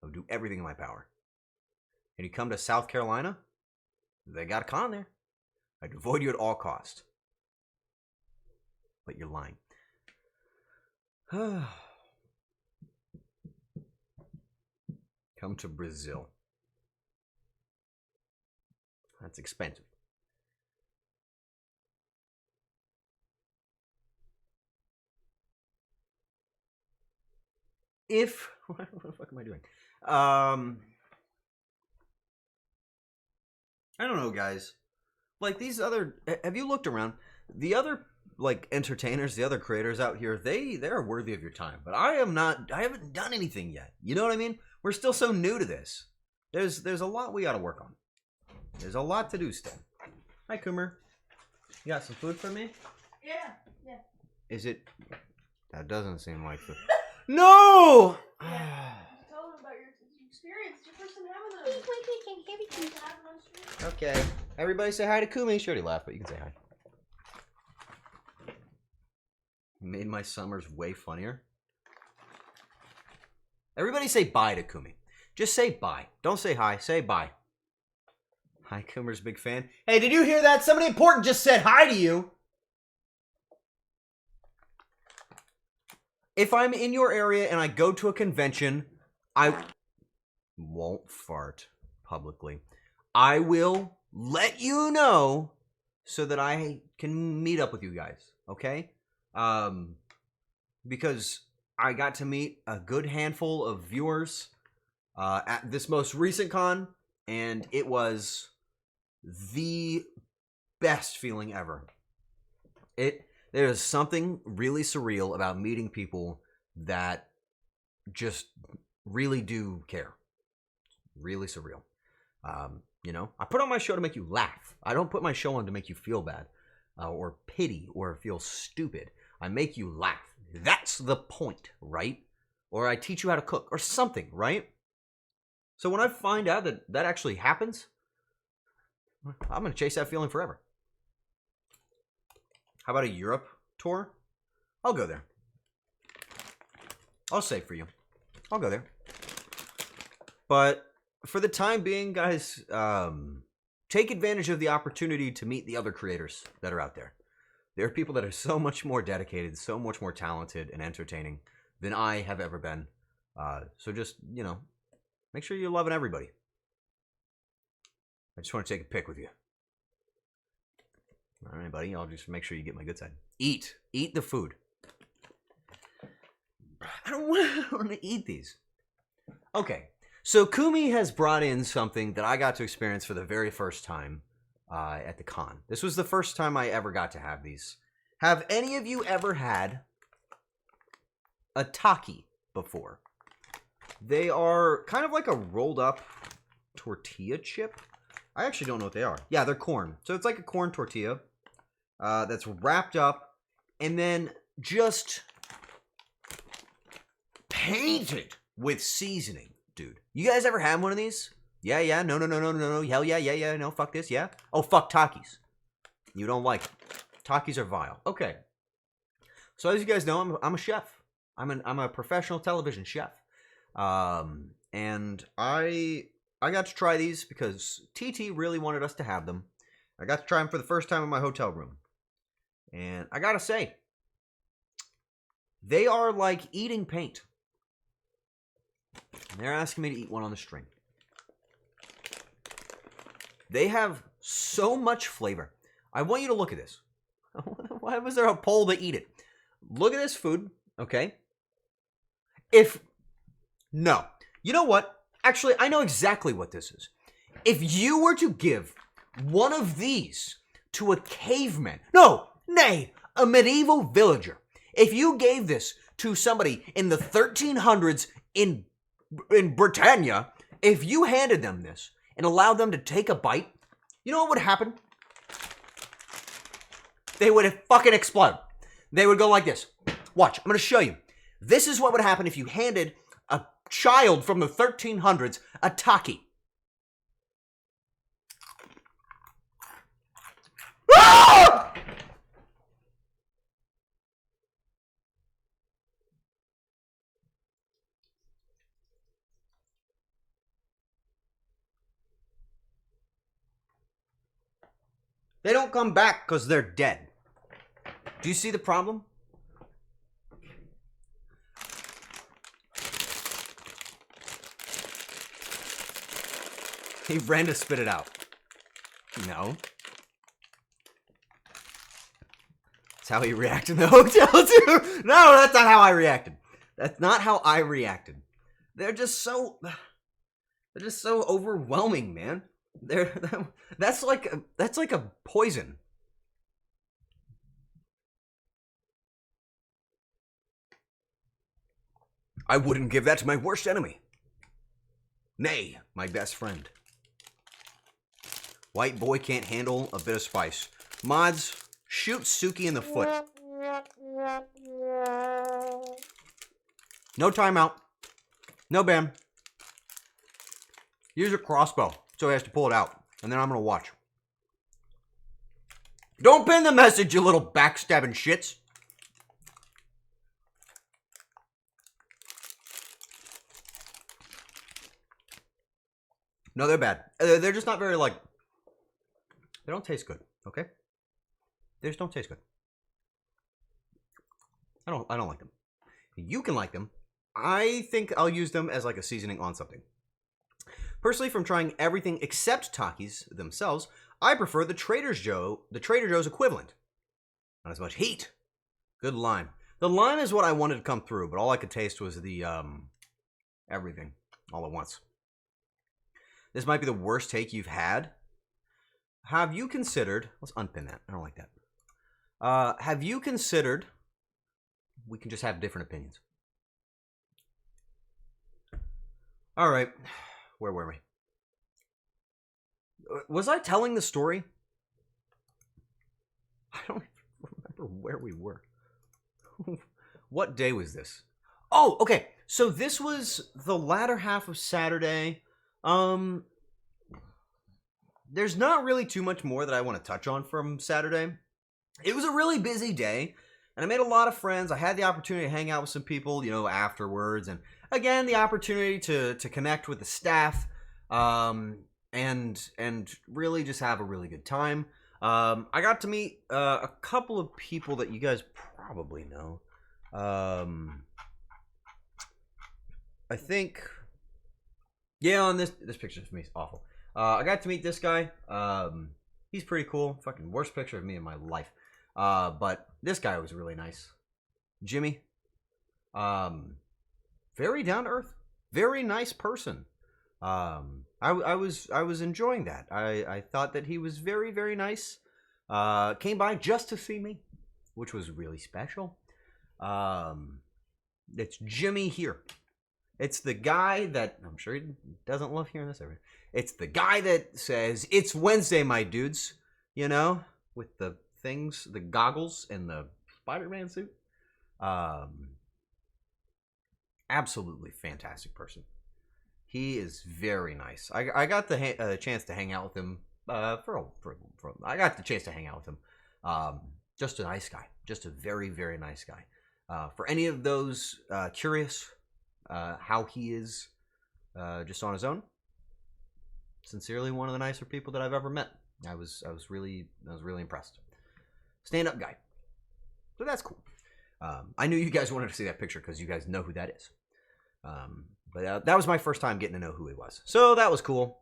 I would do everything in my power. And you come to South Carolina, they got a con there. I'd avoid you at all cost. But you're lying. Come to Brazil. That's expensive. What the fuck am I doing? I don't know, guys. Like these other, have you looked around? The other like entertainers, the other creators out here, they're worthy of your time. But I am not. I haven't done anything yet. You know what I mean? We're still so new to this. There's a lot we got to work on. There's a lot to do still. Hi, Coomer. You got some food for me? Yeah. Is it? That doesn't seem like food. No! Tell them about your experience. It's your first time having them. Okay. Everybody say hi to Kumi. She already laughed, but you can say hi. Made my summers way funnier. Everybody say bye to Kumi. Just say bye. Don't say hi. Say bye. Hi, Coomer's a big fan. Hey, did you hear that? Somebody important just said hi to you. If I'm in your area and I go to a convention, I won't fart publicly. I will let you know so that I can meet up with you guys, okay? Because I got to meet a good handful of viewers at this most recent con, and it was the best feeling ever. There's something really surreal about meeting people that just really do care. Really surreal. You know, I put on my show to make you laugh. I don't put my show on to make you feel bad or pity or feel stupid. I make you laugh. That's the point, right? Or I teach you how to cook or something, right? So when I find out that that actually happens, I'm going to chase that feeling forever. How about a Europe tour? I'll go there. I'll save for you. I'll go there. But for the time being, guys, take advantage of the opportunity to meet the other creators that are out there. There are people that are so much more dedicated, so much more talented and entertaining than I have ever been. So just, you know, make sure you're loving everybody. I just want to take a pic with you. All right, buddy. I'll just make sure you get my good side. Eat. Eat the food. I don't want to eat these. Okay. So Kumi has brought in something that I got to experience for the very first time at the con. This was the first time I ever got to have these. Have any of you ever had a taki before? They are kind of like a rolled up tortilla chip. I actually don't know what they are. Yeah, they're corn. So it's like a corn tortilla that's wrapped up and then just painted with seasoning. Dude, you guys ever had one of these? Yeah, no, hell yeah, no, fuck this, yeah. Oh, fuck Takis. You don't like it. Takis are vile. Okay. So as you guys know, I'm a chef. I'm a professional television chef. And I got to try these because TT really wanted us to have them. I got to try them for the first time in my hotel room. And I gotta say, they are like eating paint. And they're asking me to eat one on the string. They have so much flavor. I want you to look at this. Why was there a pole to eat it? Look at this food, okay? No. You know what? Actually, I know exactly what this is. If you were to give one of these to a caveman, a medieval villager, if you gave this to somebody in the 1300s in Britannia, if you handed them this and allowed them to take a bite, you know what would happen? They would have fucking explode. They would go like this. Watch, I'm going to show you. This is what would happen if you handed a child from the 1300s a taki. Ah! They don't come back because they're dead. Do you see the problem? He ran to spit it out. No. That's how he reacted in the hotel too. No, that's not how I reacted. That's not how I reacted. They're just so overwhelming, man. That's like a poison. I wouldn't give that to my worst enemy. Nay, my best friend. White boy can't handle a bit of spice. Mods, shoot Suki in the foot. No timeout. No ban. Use a crossbow, so he has to pull it out. And then I'm gonna watch. Don't pin the message, you little backstabbing shits. No, they're bad. They're just not very, like... They don't taste good, okay? They just don't taste good. I don't like them. You can like them. I think I'll use them as like a seasoning on something. Personally, from trying everything except Takis themselves, I prefer the Trader Joe's equivalent. Not as much heat. Good lime. The lime is what I wanted to come through, but all I could taste was the everything all at once. This might be the worst take you've had. Have you considered... Let's unpin that. I don't like that. Have you considered... We can just have different opinions. All right. Where were we? Was I telling the story? I don't remember where we were. What day was this? Oh, okay. So this was the latter half of Saturday. There's not really too much more that I want to touch on from Saturday. It was a really busy day, and I made a lot of friends. I had the opportunity to hang out with some people, you know, afterwards, and again, the opportunity to connect with the staff, and really just have a really good time. I got to meet a couple of people that you guys probably know. I think, yeah, on this picture for me is awful. I got to meet this guy. He's pretty cool. Fucking worst picture of me in my life. But this guy was really nice. Jimmy. Very down to earth. Very nice person. I was enjoying that. I thought that he was very, very nice. Came by just to see me, which was really special. It's Jimmy here. It's the guy that, I'm sure he doesn't love hearing this ever. It's the guy that says, "It's Wednesday, my dudes." You know, with the things, the goggles, and the Spider-Man suit. Absolutely fantastic person. He is very nice. I got the chance to hang out with him. I got the chance to hang out with him. Just a nice guy. Just a very, very nice guy. For any of those curious how he is just on his own, sincerely one of the nicer people that I've ever met. I was really impressed. Stand-up guy. So that's cool. I knew you guys wanted to see that picture because you guys know who that is. But that was my first time getting to know who he was. So that was cool.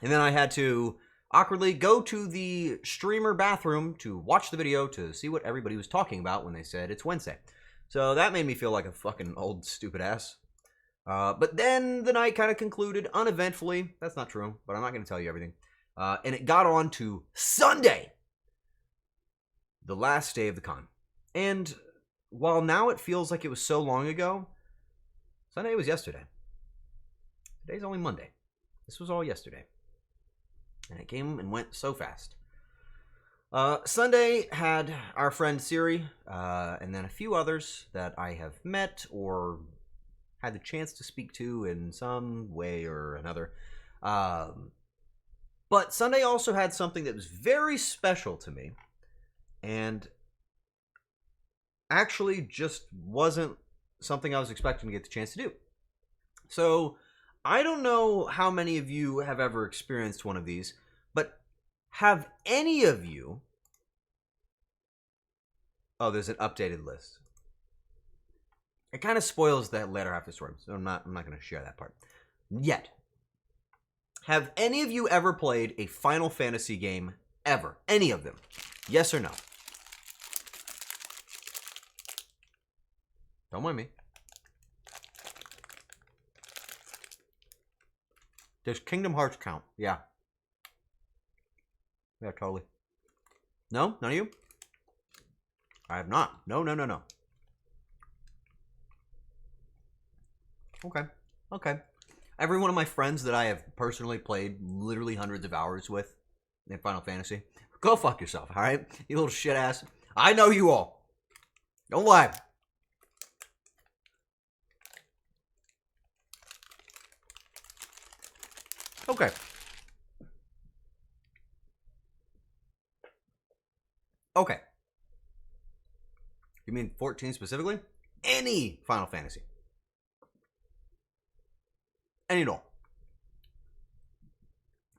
And then I had to awkwardly go to the streamer bathroom to watch the video to see what everybody was talking about when they said it's Wednesday. So that made me feel like a fucking old stupid ass. But then the night kind of concluded uneventfully. That's not true, but I'm not going to tell you everything. And it got on to Sunday, the last day of the con. And while now it feels like it was so long ago, Sunday was yesterday. Today's only Monday. This was all yesterday. And it came and went so fast. Sunday had our friend Siri, and then a few others that I have met or had the chance to speak to in some way or another. But Sunday also had something that was very special to me, and actually just wasn't something I was expecting to get the chance to do. So I don't know how many of you have ever experienced one of these, but have any of you... Oh, there's an updated list. It kind of spoils that later half of the story, so I'm not going to share that part yet. Have any of you ever played a Final Fantasy game ever? Any of them? Yes or no? Don't mind me. Does Kingdom Hearts count? Yeah. Yeah, totally. No? None of you? I have not. No. Okay. Every one of my friends that I have personally played literally hundreds of hours with in Final Fantasy, go fuck yourself, alright? You little shit ass. I know you all. Don't lie. Okay. Okay. You mean 14 specifically? Any Final Fantasy. Any at all.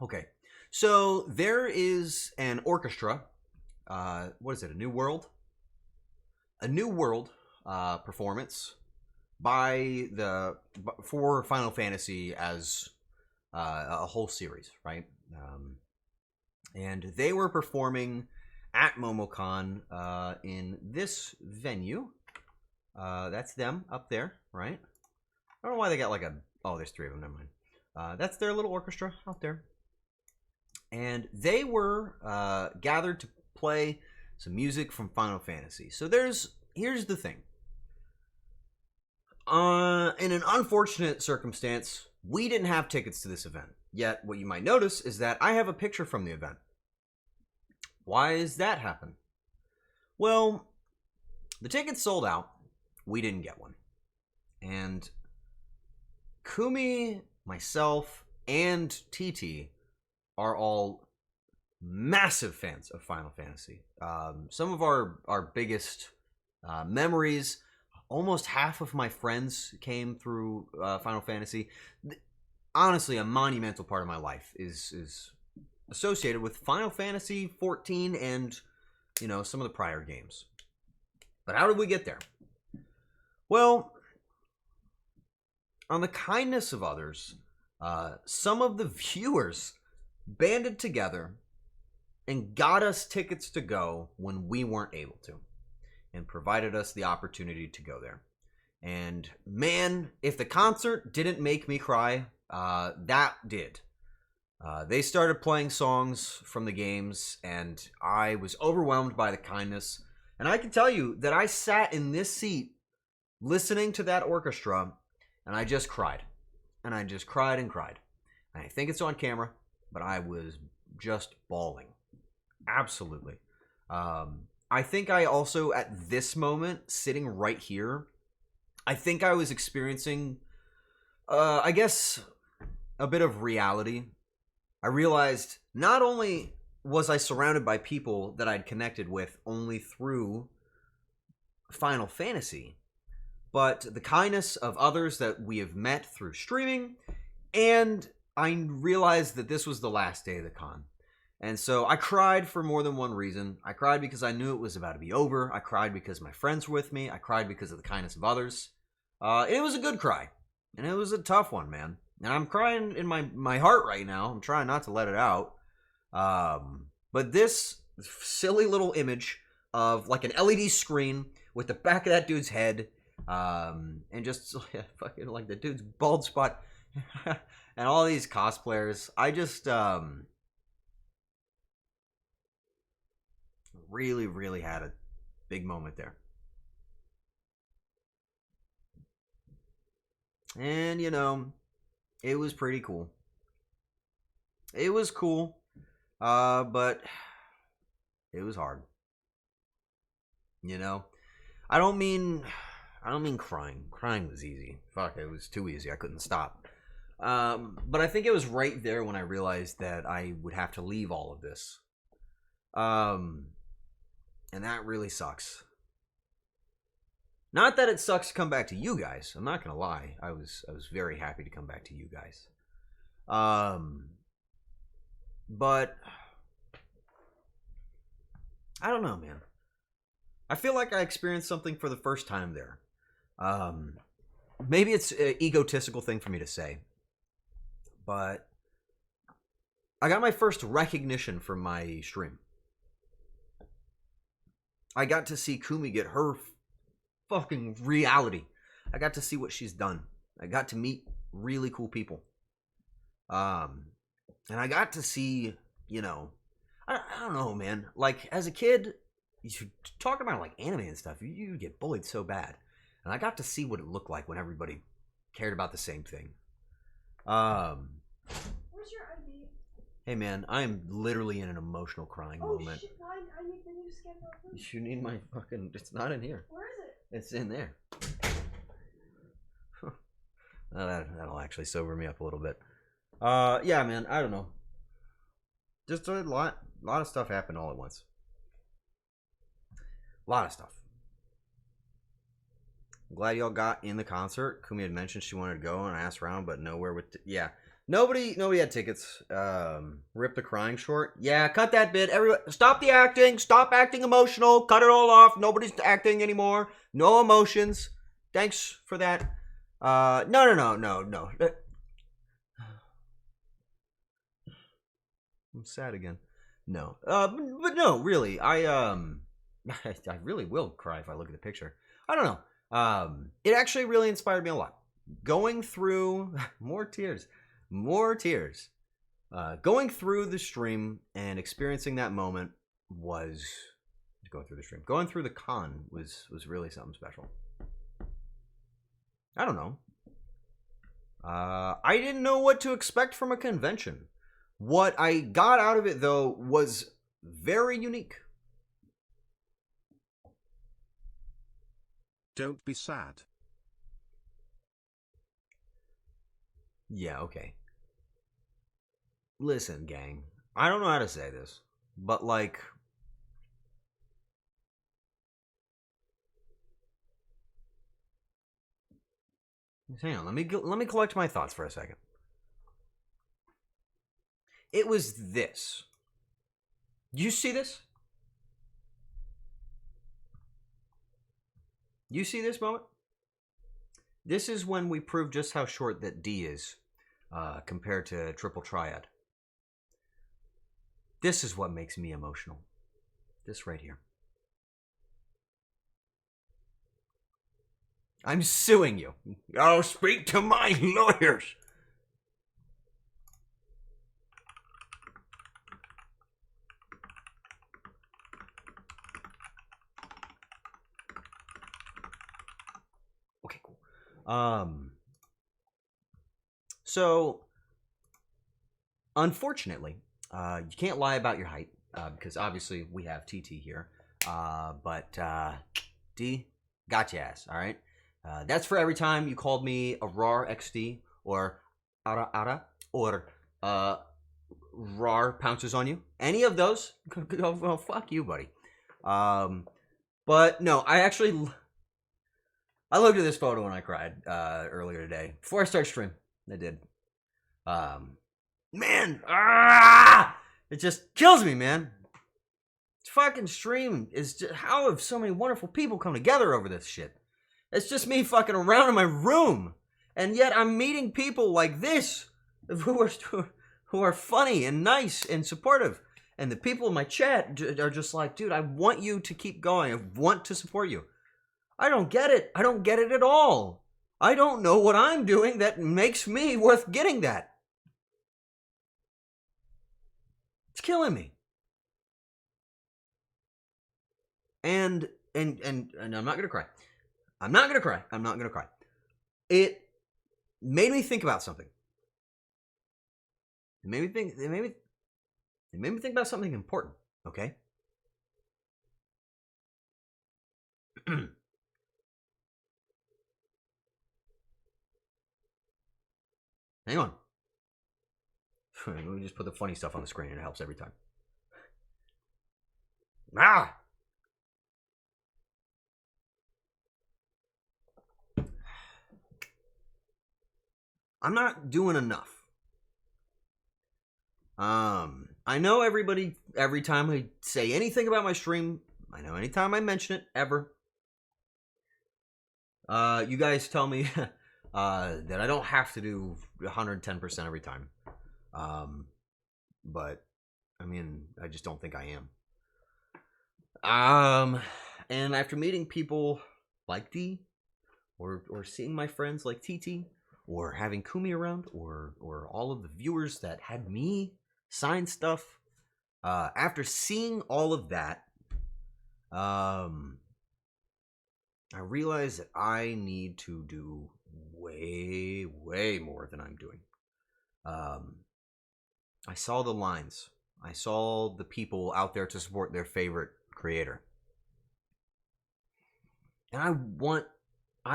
Okay. So there is an orchestra. What is it? A New World? A New World performance for Final Fantasy as a whole series, right? And they were performing at MomoCon in this venue. That's them up there, right? I don't know why they got like a... Oh, there's three of them, never mind. That's their little orchestra out there. And they were gathered to play some music from Final Fantasy. So here's the thing. In an unfortunate circumstance, we didn't have tickets to this event. Yet, what you might notice is that I have a picture from the event. Why does that happen? Well, the tickets sold out. We didn't get one. And Kumi, myself, and TT are all massive fans of Final Fantasy. Some of our biggest memories, almost half of my friends came through Final Fantasy. Honestly, a monumental part of my life is associated with Final Fantasy 14 and, some of the prior games. But how did we get there? Well, on the kindness of others, some of the viewers banded together and got us tickets to go when we weren't able to, and provided us the opportunity to go there. And man, if the concert didn't make me cry, that did. They started playing songs from the games, and I was overwhelmed by the kindness. And I can tell you that I sat in this seat listening to that orchestra, and I just cried. And I just cried and cried. And I think it's on camera, but I was just bawling. Absolutely. I think I also, at this moment, sitting right here, I think I was experiencing, I guess, a bit of reality. I realized not only was I surrounded by people that I'd connected with only through Final Fantasy, but the kindness of others that we have met through streaming, and I realized that this was the last day of the con. And so I cried for more than one reason. I cried because I knew it was about to be over. I cried because my friends were with me. I cried because of the kindness of others. It was a good cry. And it was a tough one, man. And I'm crying in my heart right now. I'm trying not to let it out. But this silly little image of like an LED screen with the back of that dude's head, and just fucking like the dude's bald spot, and all these cosplayers, I just really had a big moment there. And you know, it was pretty cool. It was cool, but it was hard. You know, I don't mean crying. Crying was easy. Fuck, it was too easy. I couldn't stop. But I think it was right there when I realized that I would have to leave all of this. And that really sucks. Not that it sucks to come back to you guys. I'm not gonna lie. I was very happy to come back to you guys. But I don't know, man. I feel like I experienced something for the first time there. Maybe it's an egotistical thing for me to say, but I got my first recognition from my stream. I got to see Kumi get her fucking reality. I got to see what she's done. I got to meet really cool people. And I got to see, you know, I don't know, man. Like, as a kid, you talk about like anime and stuff, you get bullied so bad. And I got to see what it looked like when everybody cared about the same thing. Where's your ID? Hey, man, I am literally in an emotional crying moment. Shit, I need the new scan phone. You need my fucking... It's not in here. Where is it? It's in there. That'll actually sober me up a little bit. Yeah, man, I don't know. Just a lot of stuff happened all at once. A lot of stuff. I'm glad y'all got in the concert. Kumi had mentioned she wanted to go, and I asked around, but nowhere with... Yeah. Nobody had tickets. Rip the crying short. Yeah, cut that bit. Everyone, stop the acting. Stop acting emotional. Cut it all off. Nobody's acting anymore. No emotions. Thanks for that. No. I'm sad again. No. But no, really. I really will cry if I look at the picture. I don't know. It actually really inspired me a lot. Going through more tears. Going through the stream and experiencing that moment was going through the con was really something special. I don't know. I didn't know what to expect from a convention. What I got out of it, though, was very unique. Don't be sad. Yeah, okay. Listen, gang. I don't know how to say this, but like... Hang on, let me collect my thoughts for a second. It was this. You see this? You see this moment? This is when we prove just how short that D is compared to Triple Triad. This is what makes me emotional. This right here. I'm suing you. I'll speak to my lawyers. Okay, cool. So, unfortunately, you can't lie about your height, because obviously we have TT here. But D, got your ass, all right? That's for every time you called me Arar XD or Arar or Rar pounces on you. Any of those, well, fuck you, buddy. But no, I looked at this photo and I cried earlier today. Before I started stream, I did. Man, it just kills me, man. This fucking stream is just, how have so many wonderful people come together over this shit? It's just me fucking around in my room, and yet I'm meeting people like this who are funny and nice and supportive. And the people in my chat are just like, dude, I want you to keep going. I want to support you. I don't get it. I don't get it at all. I don't know what I'm doing that makes me worth getting that. It's killing me. And I'm not gonna cry. I'm not gonna cry. I'm not gonna cry. It made me think about something. It made me think about something important. Okay. Hang on. Let me just put the funny stuff on the screen and it helps every time. I'm not doing enough. I know everybody, every time I say anything about my stream, I know anytime I mention it, ever, you guys tell me that I don't have to do 110% every time. But I mean, I just don't think I am. And after meeting people like D, or seeing my friends like TT, or having Kumi around, or all of the viewers that had me sign stuff, after seeing all of that, I realized that I need to do way more than I'm doing. I saw the lines. I saw the people out there to support their favorite creator. And I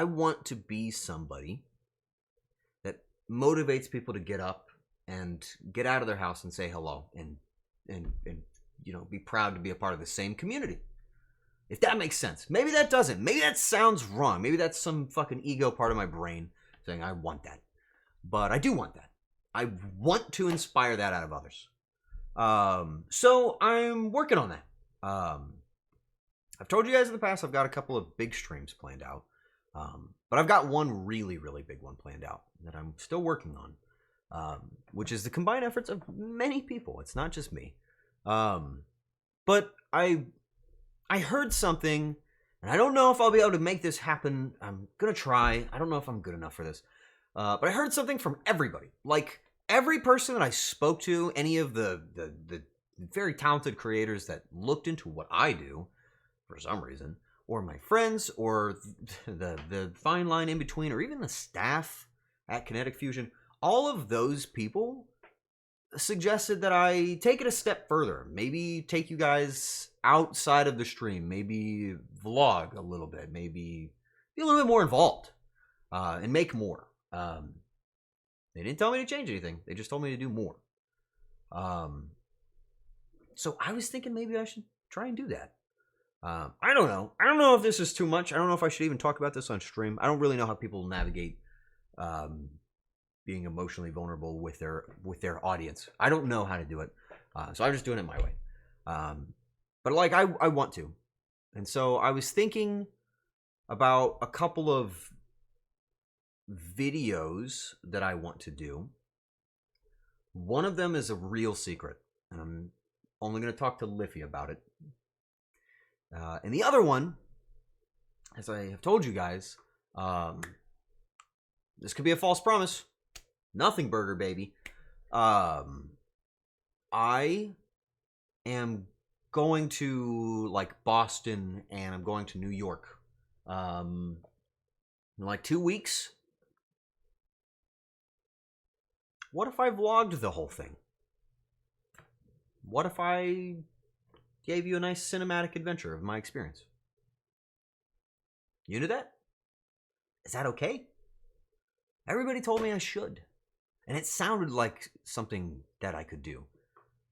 want to be somebody that motivates people to get up and get out of their house and say hello and you know, be proud to be a part of the same community. If that makes sense. Maybe that doesn't. Maybe that sounds wrong. Maybe that's some fucking ego part of my brain saying I want that. But I do want that. I want to inspire that out of others. So I'm working on that. I've told you guys in the past I've got a couple of big streams planned out. But I've got one really big one planned out that I'm still working on. Which is the combined efforts of many people. It's not just me. But I heard something, and I don't know if I'll be able to make this happen. I'm gonna try. I don't know if I'm good enough for this. But I heard something from everybody. Like, every person that I spoke to, any of the very talented creators that looked into what I do, for some reason, or my friends, or the fine line in between, or even the staff at Kinetic Fusion, all of those people suggested that I take it a step further. Maybe take you guys outside of the stream. Maybe vlog a little bit. Maybe be a little bit more involved. And make more. They didn't tell me to change anything. They just told me to do more. So I was thinking maybe I should try and do that. I don't know. I don't know if this is too much. I don't know if I should even talk about this on stream. I don't really know how people navigate being emotionally vulnerable with their audience. I don't know how to do it. So I'm just doing it my way. But like I want to. And so I was thinking about a couple of videos that I want to do. One of them is a real secret, and only going to talk to Liffy about it. And the other one, as I have told you guys, this could be a false promise. Nothing burger, baby. I am going to like Boston and I'm going to New York. In like 2 weeks. What if I vlogged the whole thing? What if I gave you a nice cinematic adventure of my experience? You knew that? Is that okay? Everybody told me I should. And it sounded like something that I could do.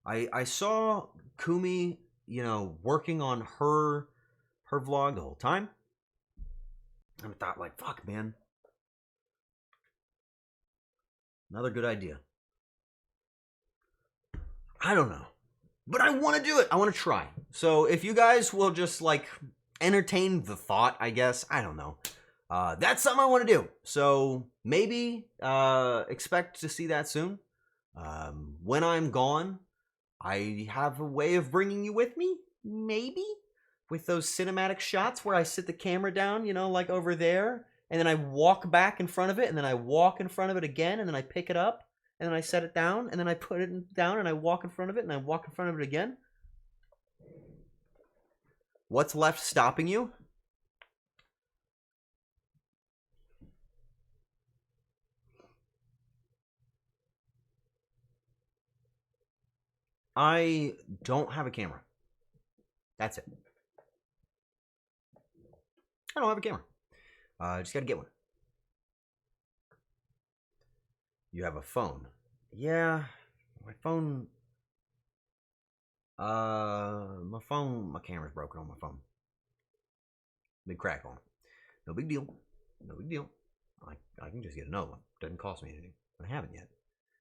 I saw Kumi, you know, working on her vlog the whole time. And I thought, like, fuck, man. Another good idea. I don't know. But I want to do it. I want to try. So if you guys will just, like, entertain the thought, I guess. I don't know. That's something I want to do. So maybe expect to see that soon. When I'm gone, I have a way of bringing you with me. Maybe. With those cinematic shots where I sit the camera down, you know, like over there. And then I walk back in front of it. And then I walk in front of it again. And then I pick it up. And then I set it down. And then I put it down. And I walk in front of it. And I walk in front of it again. What's left stopping you? I don't have a camera. That's it. I don't have a camera. I just gotta get one. You have a phone. Yeah, my phone. My camera's broken on my phone. Big crack on it. No big deal. No big deal. I can just get another one. Doesn't cost me anything. I haven't yet.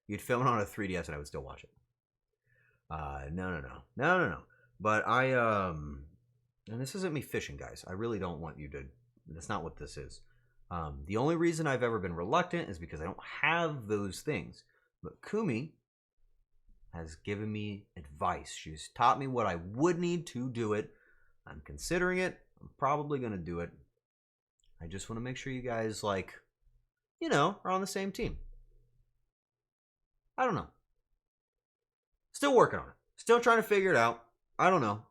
You'd film it on a 3DS and I would still watch it. No. But and this isn't me fishing, guys. I really don't want you to. That's not what this is. The only reason I've ever been reluctant is because I don't have those things. But Kumi has given me advice. She's taught me what I would need to do it. I'm considering it. I'm probably going to do it. I just want to make sure you guys, like, you know, are on the same team. I don't know. Still working on it. Still trying to figure it out. I don't know.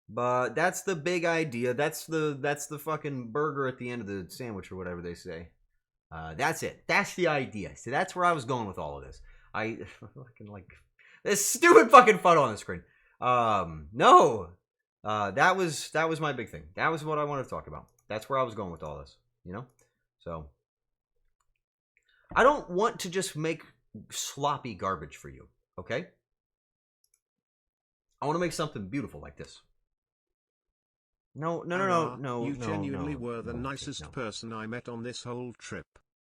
But that's the big idea. That's the fucking burger at the end of the sandwich or whatever they say. That's it. That's the idea. See, that's where I was going with all of this. I fucking like this stupid fucking photo on the screen. No. That was my big thing. That was what I wanted to talk about. That's where I was going with all this, you know? So I don't want to just make sloppy garbage for you, okay? I want to make something beautiful like this. No. You genuinely were the nicest person I met on this whole trip.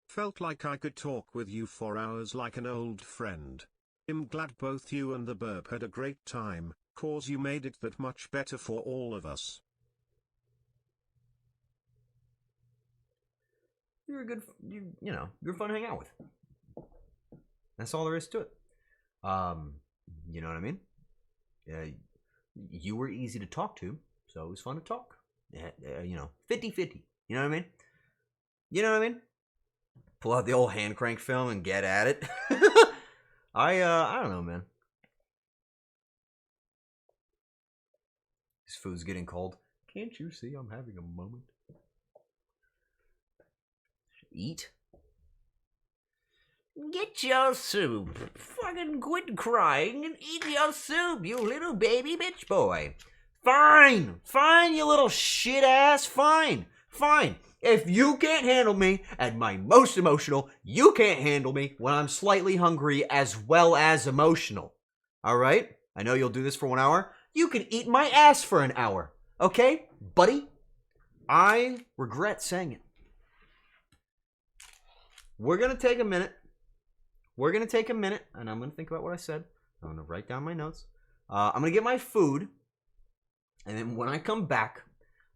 Felt like I could talk with you for hours like an old friend. I'm glad both you and the burp had a great time, cause you made it that much better for all of us. You're a good, you know, you're fun to hang out with. That's all there is to it. You know what I mean? You were easy to talk to, so it was fun to talk. You know, 50-50. You know what I mean? You know what I mean? Pull out the old hand crank film and get at it. I don't know, man. This food's getting cold. Can't you see I'm having a moment? Eat? Get your soup. Fucking quit crying and eat your soup, you little baby bitch boy. Fine, you little shit ass. Fine. If you can't handle me at my most emotional, you can't handle me when I'm slightly hungry as well as emotional. Alright? I know you'll do this for 1 hour. You can eat my ass for an hour. Okay, buddy? I regret saying it. We're going to take a minute. And I'm going to think about what I said. I'm going to write down my notes. I'm going to get my food. And then when I come back,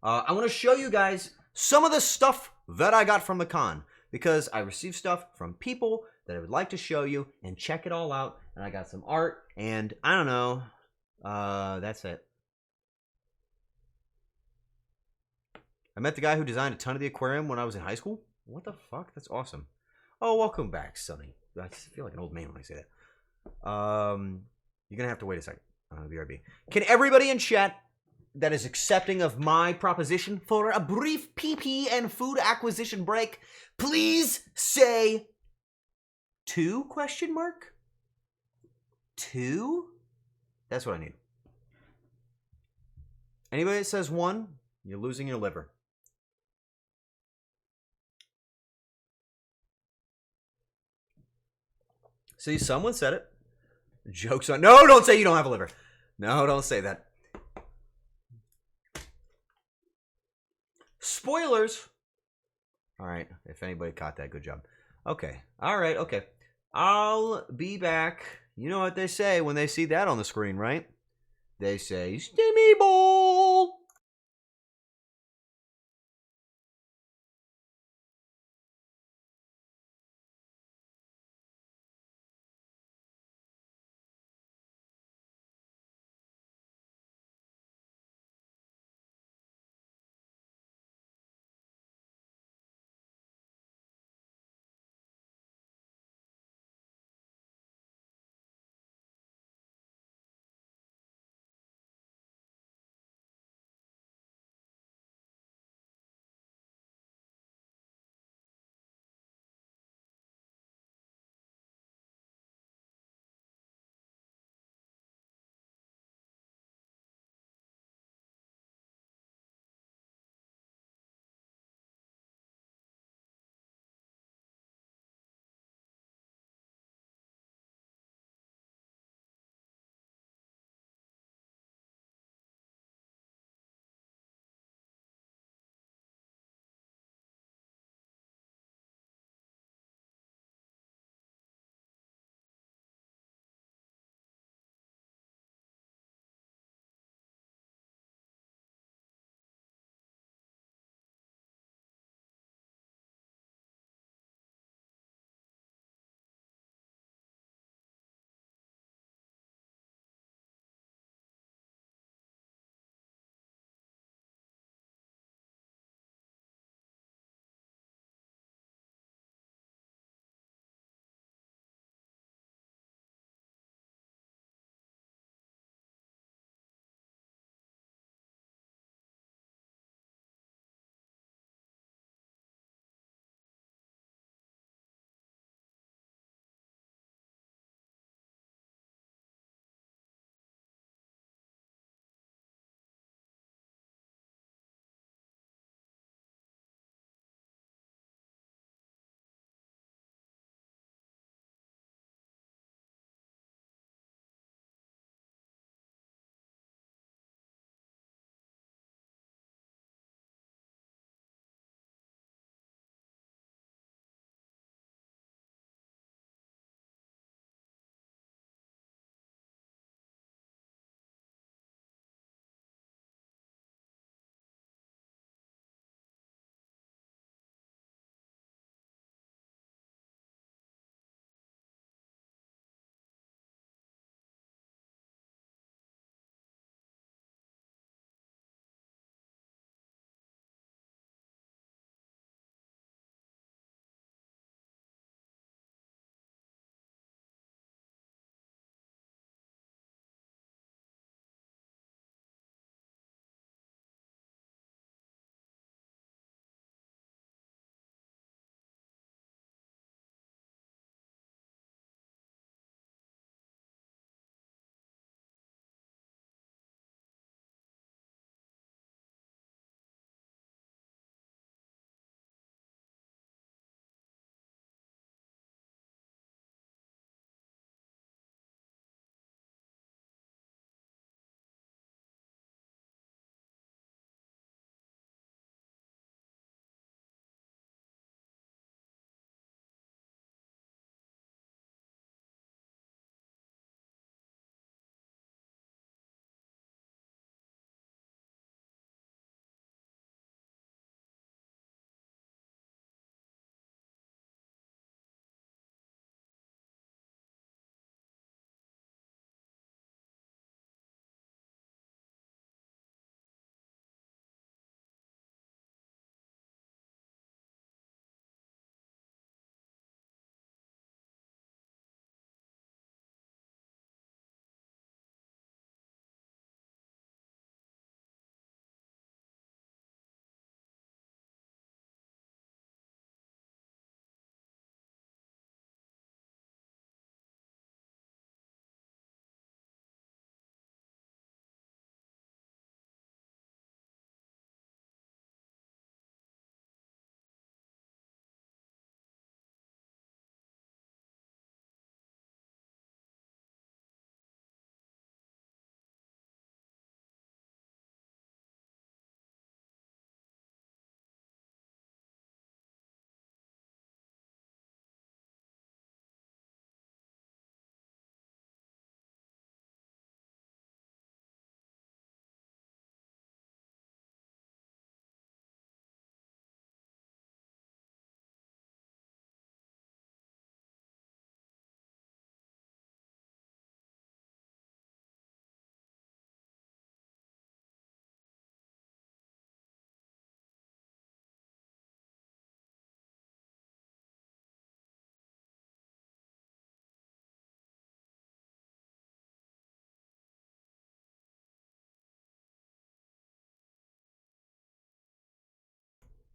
I'm going to show you guys some of the stuff that I got from the con. because I received stuff from people that I would like to show you and check it all out. And I got some art, and I don't know. That's it. I met the guy who designed a ton of the aquarium when I was in high school. What the fuck? That's awesome. Oh, welcome back, Sonny. I feel like an old man when I say that. You're gonna have to wait a second. BRB. Can everybody in chat that is accepting of my proposition for a brief PP and food acquisition break, please say 2 question mark? 2? That's what I need. Anybody that says 1, you're losing your liver. See, someone said it. Joke's on. No, don't say you don't have a liver. No, don't say that. Spoilers. All right. If anybody caught that, good job. Okay. All right. Okay. I'll be back. You know what they say when they see that on the screen, right? They say, Stimmy Bowl.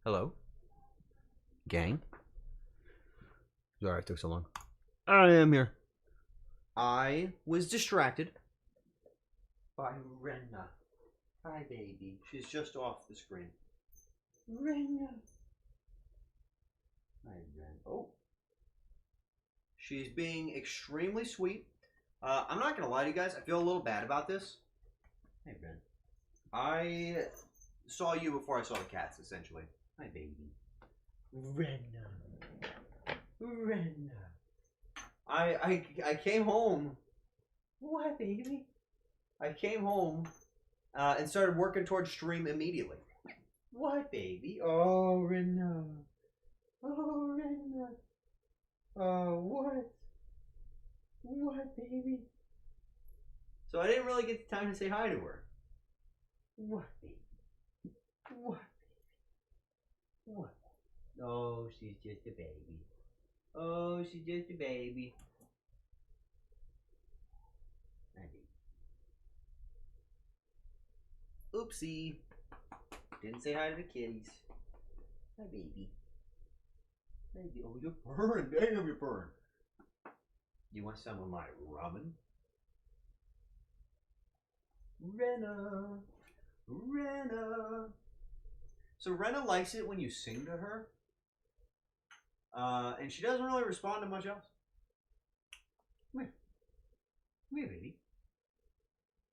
Hello? Gang? Sorry it took so long. I am here. I was distracted by Renna. Hi, baby. She's just off the screen. Renna. Hi, Ren. Oh. She's being extremely sweet. I'm not going to lie to you guys. I feel a little bad about this. Hey, Ren. I saw you before I saw the cats, essentially. Hi, baby. Renna. Renna. I came home. What, baby? I came home and started working towards stream immediately. What, baby? Oh, Renna. Oh, Renna. Oh, what? What, baby? So I didn't really get the time to say hi to her. What, baby? What, baby? What? Oh, she's just a baby. Oh, she's just a baby. Oopsie. Didn't say hi to the kitties. Hi, baby. Baby. Oh, you're purring. Damn, you're purring. You want some of my ramen? Renna. Renna. So Renna likes it when you sing to her. And she doesn't really respond to much else. Come here. Come here, baby.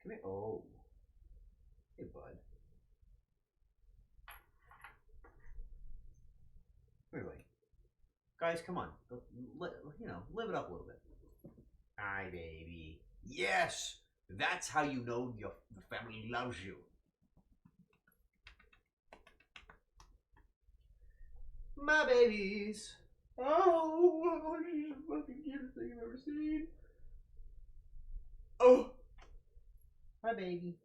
Come here. Oh. Hey, bud. Anyway. Guys, come on. Live it up a little bit. Hi, baby. Yes! That's how you know the family loves you. My babies. Oh, she's the fucking cutest thing I've ever seen. Oh. Hi, baby.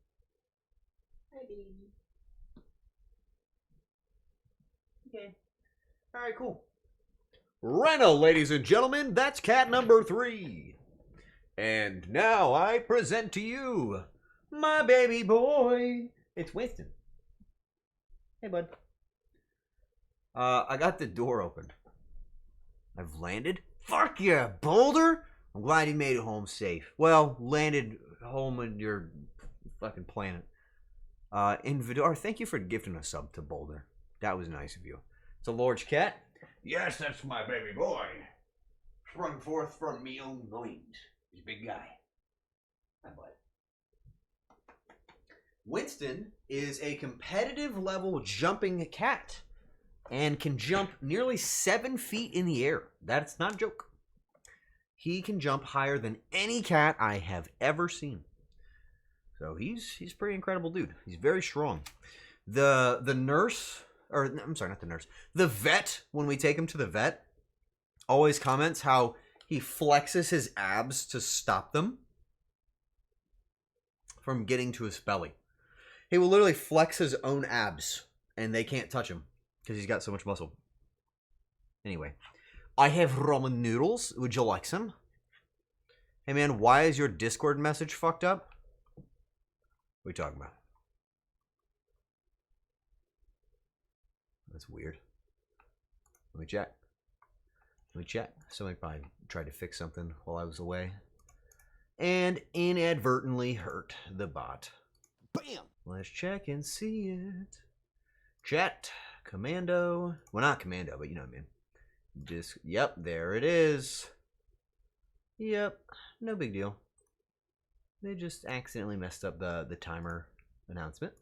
Hi, baby. Okay. Alright, cool. Renna, ladies and gentlemen, that's cat number 3. And now I present to you my baby boy. It's Winston. Hey, bud. I got the door open. I've landed? Fuck yeah, Boulder! I'm glad you made it home safe. Well, landed home in your fucking planet. Invidor, thank you for gifting a sub to Boulder. That was nice of you. It's a large cat. Yes, that's my baby boy. Sprung forth from me own mind. He's a big guy. Hi, bud. Winston is a competitive level jumping cat and can jump nearly 7 feet in the air. That's not a joke. He can jump higher than any cat I have ever seen. So he's a pretty incredible dude. He's very strong. The nurse, or I'm sorry, not the nurse. The vet, when we take him to the vet, always comments how he flexes his abs to stop them from getting to his belly. He will literally flex his own abs, and they can't touch him because he's got so much muscle. Anyway, I have ramen noodles. Would you like some? Hey, man, why is your Discord message fucked up? What are you talking about? That's weird. Let me check. Somebody probably tried to fix something while I was away and inadvertently hurt the bot. Bam! Let's check and see it. Chat. Commando. Well, not commando, but you know what I mean. Just, yep, there it is. Yep, no big deal. They just accidentally messed up the timer announcement.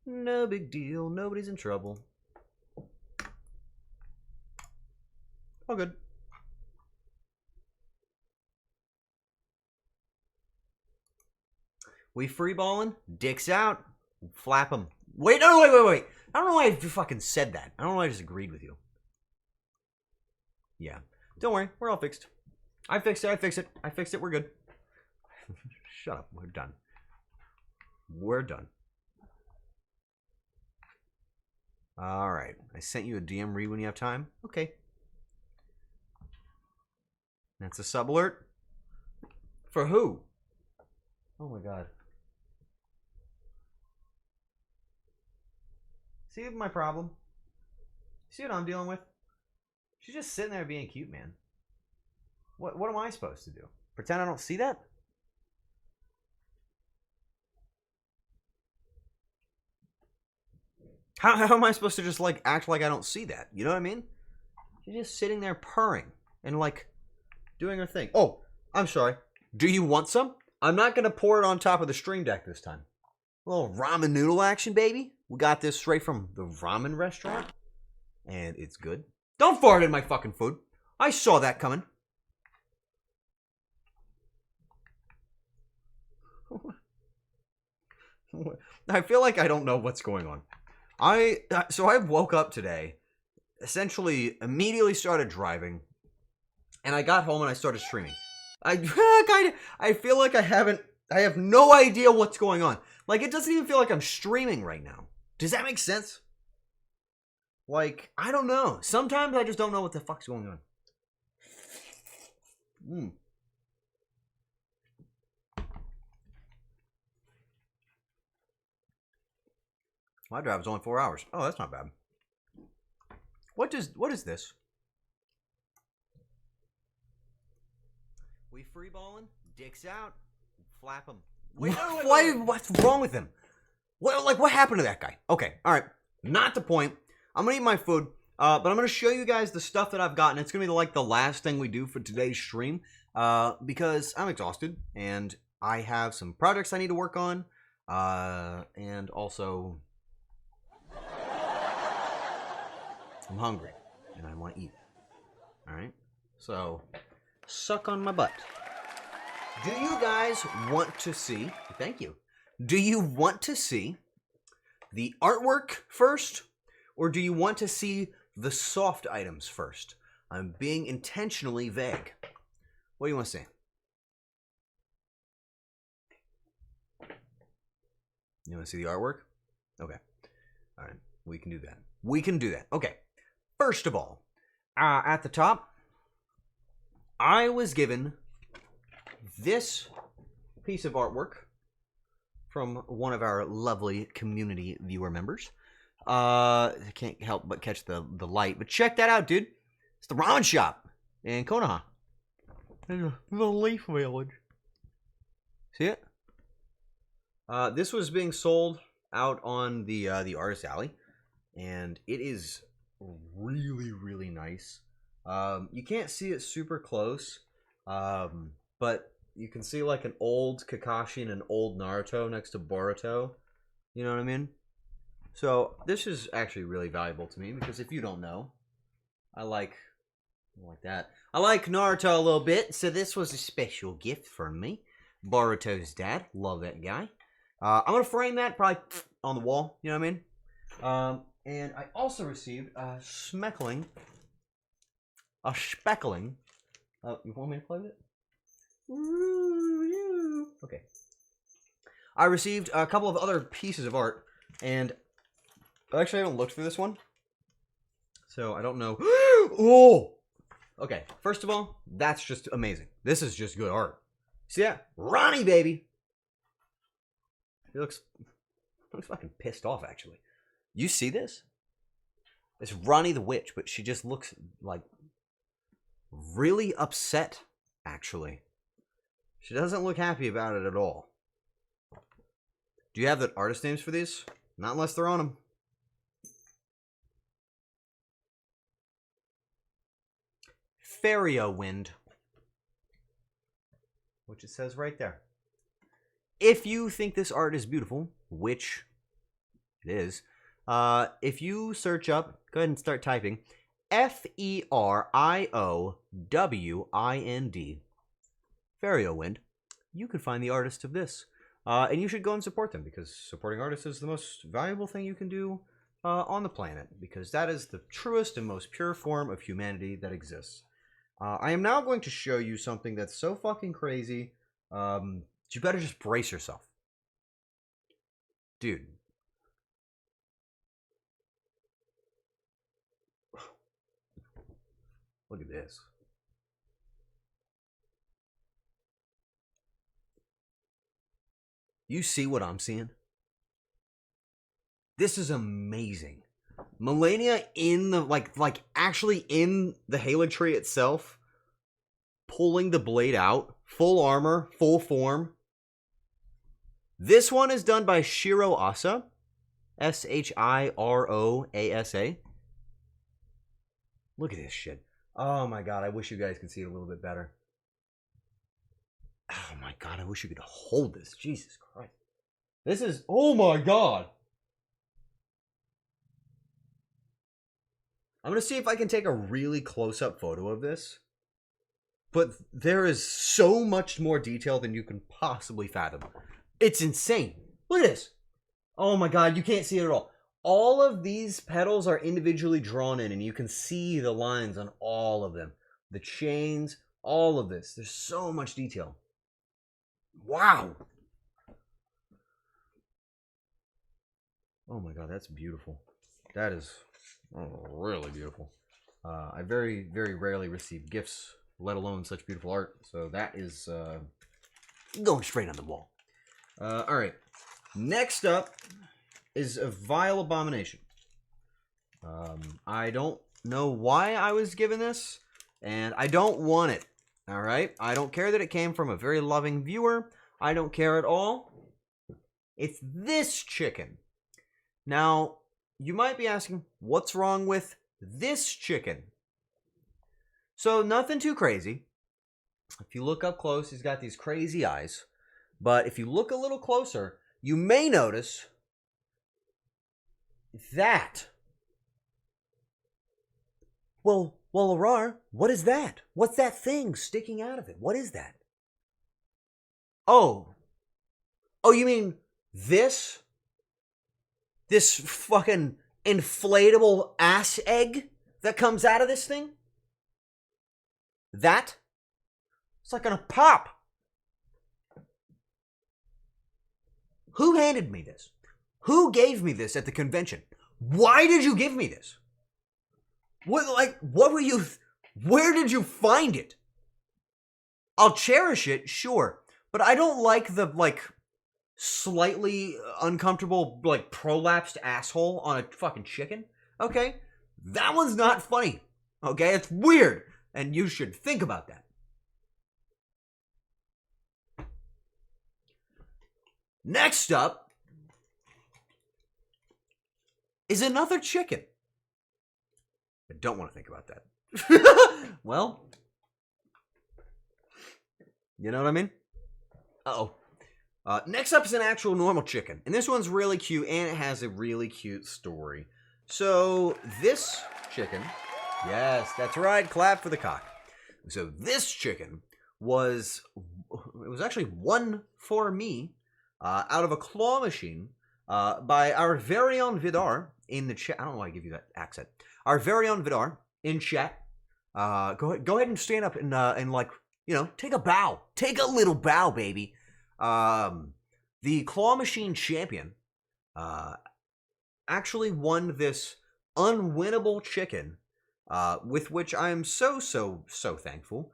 No big deal. Nobody's in trouble. All good. We freeballing? Dicks out. Flap them. Wait, no, wait. I don't know why I fucking said that. I don't know why I just agreed with you. Yeah. Don't worry. We're all fixed. I fixed it. We're good. Shut up. We're done. Alright. I sent you a DM read when you have time. Okay. That's a sub alert. For who? Oh my god. See my problem? See what I'm dealing with? She's just sitting there being cute, man. What am I supposed to do? Pretend I don't see that? How am I supposed to just, like, act like I don't see that? You know what I mean? She's just sitting there purring and, like, doing her thing. Oh, I'm sorry. Do you want some? I'm not going to pour it on top of the stream deck this time. A little ramen noodle action, baby. We got this straight from the ramen restaurant. And it's good. Don't fart in my fucking food. I saw that coming. I feel like I don't know what's going on. So I woke up today, essentially immediately started driving, and I got home and I started streaming. I feel like I have no idea what's going on. Like, it doesn't even feel like I'm streaming right now. Does that make sense? Like, I don't know. Sometimes I just don't know what the fuck's going on. My drive was only 4 hours. Oh, that's not bad. What is this? We free balling? Dicks out. Flap them. Wait. What's wrong with him? What happened to that guy? Okay, all right. Not the point. I'm gonna eat my food, but I'm gonna show you guys the stuff that I've gotten. It's gonna be like the last thing we do for today's stream, because I'm exhausted and I have some projects I need to work on, and also I'm hungry and I want to eat. All right, so suck on my butt. Do you guys want to see? Thank you. Do you want to see the artwork first, or do you want to see the soft items first? I'm being intentionally vague. What do you want to see? You want to see the artwork? Okay. All right. We can do that. We can do that. Okay. First of all, at the top, I was given this piece of artwork from one of our lovely community viewer members. I can't help but catch the light, but check that out, dude. It's the ramen shop in Konoha. The Leaf Village. See it? This was being sold out on the Artist Alley, and it is really, really nice. You can't see it super close, but you can see like an old Kakashi and an old Naruto next to Boruto. You know what I mean? So this is actually really valuable to me because if you don't know, I like that. I like Naruto a little bit, so this was a special gift from me. Boruto's dad, love that guy. I'm gonna frame that probably on the wall. You know what I mean? And I also received a speckling. You want me to play with it? Okay. I received a couple of other pieces of art, and actually I haven't looked through this one, so I don't know. Oh! Okay, first of all, that's just amazing. This is just good art. See that? Ronnie, baby! He looks fucking pissed off, actually. You see this? It's Ronnie the Witch, but she just looks like really upset, actually. She doesn't look happy about it at all. Do you have the artist names for these? Not unless they're on them. Ferio Wind, which it says right there. If you think this art is beautiful, which it is, if you search up, go ahead and start typing F-E-R-I-O-W-I-N-D, Ferio Wind, you can find the artist of this. And you should go and support them, because supporting artists is the most valuable thing you can do on the planet, because that is the truest and most pure form of humanity that exists. I am now going to show you something that's so fucking crazy, you better just brace yourself. Dude. Look at this. You see what I'm seeing? This is amazing. Melania in the, like actually in the Halo tree itself, pulling the blade out, full armor, full form. This one is done by Shiro Asa, Shiroasa. Look at this shit. Oh my god, I wish you guys could see it a little bit better. Oh my god, I wish you could hold this. Jesus Christ. This is, oh my god. I'm going to see if I can take a really close-up photo of this. But there is so much more detail than you can possibly fathom. It's insane. Look at this. Oh my god, you can't see it at all. All of these petals are individually drawn in, and you can see the lines on all of them. The chains, all of this. There's so much detail. Wow. Oh my god, that's beautiful. That is really beautiful. I very, very rarely receive gifts, let alone such beautiful art. So that is going straight on the wall. Alright. Next up is a Vile Abomination. I don't know why I was given this, and I don't want it. Alright? I don't care that it came from a very loving viewer. I don't care at all. It's this chicken. Now, you might be asking, what's wrong with this chicken? So, nothing too crazy. If you look up close, he's got these crazy eyes. But if you look a little closer, you may notice that. Well, Arar, what is that? What's that thing sticking out of it? What is that? Oh, you mean this? This fucking inflatable ass egg that comes out of this thing? That? It's like gonna pop. Who handed me this? Who gave me this at the convention? Why did you give me this? What were you... Where did you find it? I'll cherish it, sure. But I don't like the, slightly uncomfortable, prolapsed asshole on a fucking chicken. Okay? That one's not funny. Okay? It's weird. And you should think about that. Next up is another chicken. I don't want to think about that. Well, you know what I mean? Uh-oh. Next up is an actual normal chicken. And this one's really cute, and it has a really cute story. So, this chicken... Yes, that's right. Clap for the cock. So, this chicken was... It was actually won for me out of a claw machine by our very own Vidar in the chat. I don't know why I give you that accent. Our very own Vidar in chat. Go ahead and stand up and take a bow. Take a little bow, baby. The claw machine champion actually won this unwinnable chicken, with which I am so thankful.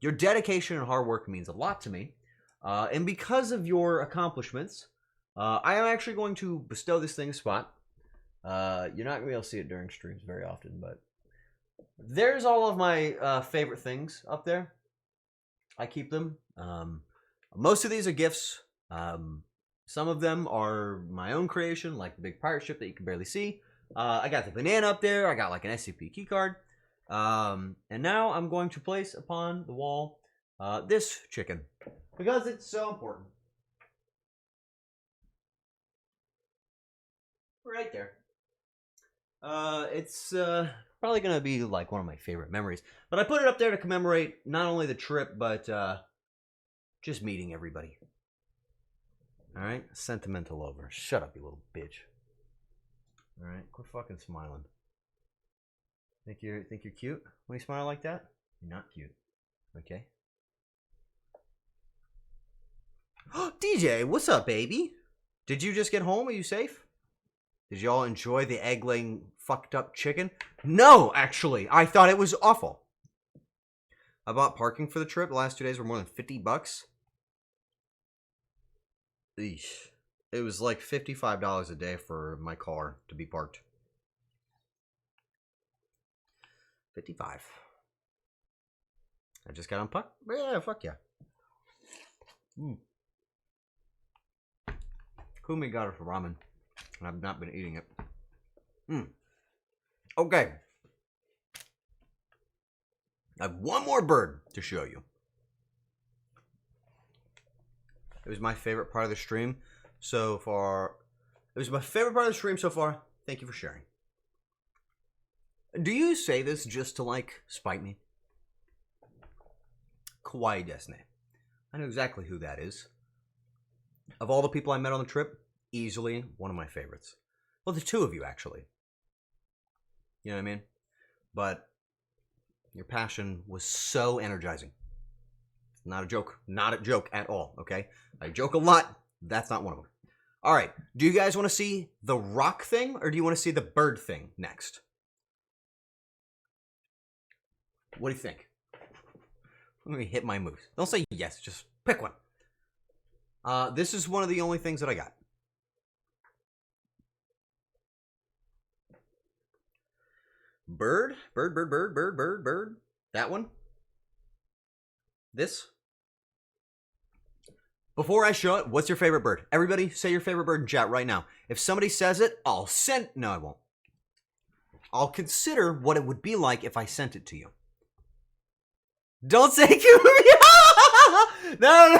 Your dedication and hard work means a lot to me. And because of your accomplishments, I am actually going to bestow this thing a spot. You're not going to be able to see it during streams very often, but there's all of my favorite things up there. I keep them. Most of these are gifts. Some of them are my own creation, like the big pirate ship that you can barely see. I got the banana up there. I got like an SCP keycard. And now I'm going to place upon the wall this chicken, because it's so important. Right there. It's probably going to be like one of my favorite memories. But I put it up there to commemorate not only the trip, but just meeting everybody. Alright? Sentimental over. Shut up, you little bitch. Alright? Quit fucking smiling. Think you're cute when you smile like that? You're not cute. Okay? DJ, what's up, baby? Did you just get home? Are you safe? Did y'all enjoy the egg-laying fucked up chicken? No, actually. I thought it was awful. I bought parking for the trip. The last 2 days were more than $50. Eesh. It was like $55 a day for my car to be parked. 55. I just got unpucked. Yeah, fuck yeah. Kumi got it for ramen. I've not been eating it. Okay. I have one more bird to show you. It was my favorite part of the stream so far. It was my favorite part of the stream so far. Thank you for sharing. Do you say this just to, like, spite me? Kawaii Desne. I know exactly who that is. Of all the people I met on the trip, easily one of my favorites. Well, the two of you, actually. You know what I mean? But your passion was so energizing. Not a joke. Not a joke at all, okay? I joke a lot. That's not one of them. All right. Do you guys want to see the rock thing, or do you want to see the bird thing next? What do you think? Let me hit my moves. Don't say yes. Just pick one. This is one of the only things that I got. Bird. That one. This. Before I show it, what's your favorite bird? Everybody say your favorite bird in chat right now. If somebody says it, I'll send... No, I won't. I'll consider what it would be like if I sent it to you. Don't say Kumi! No.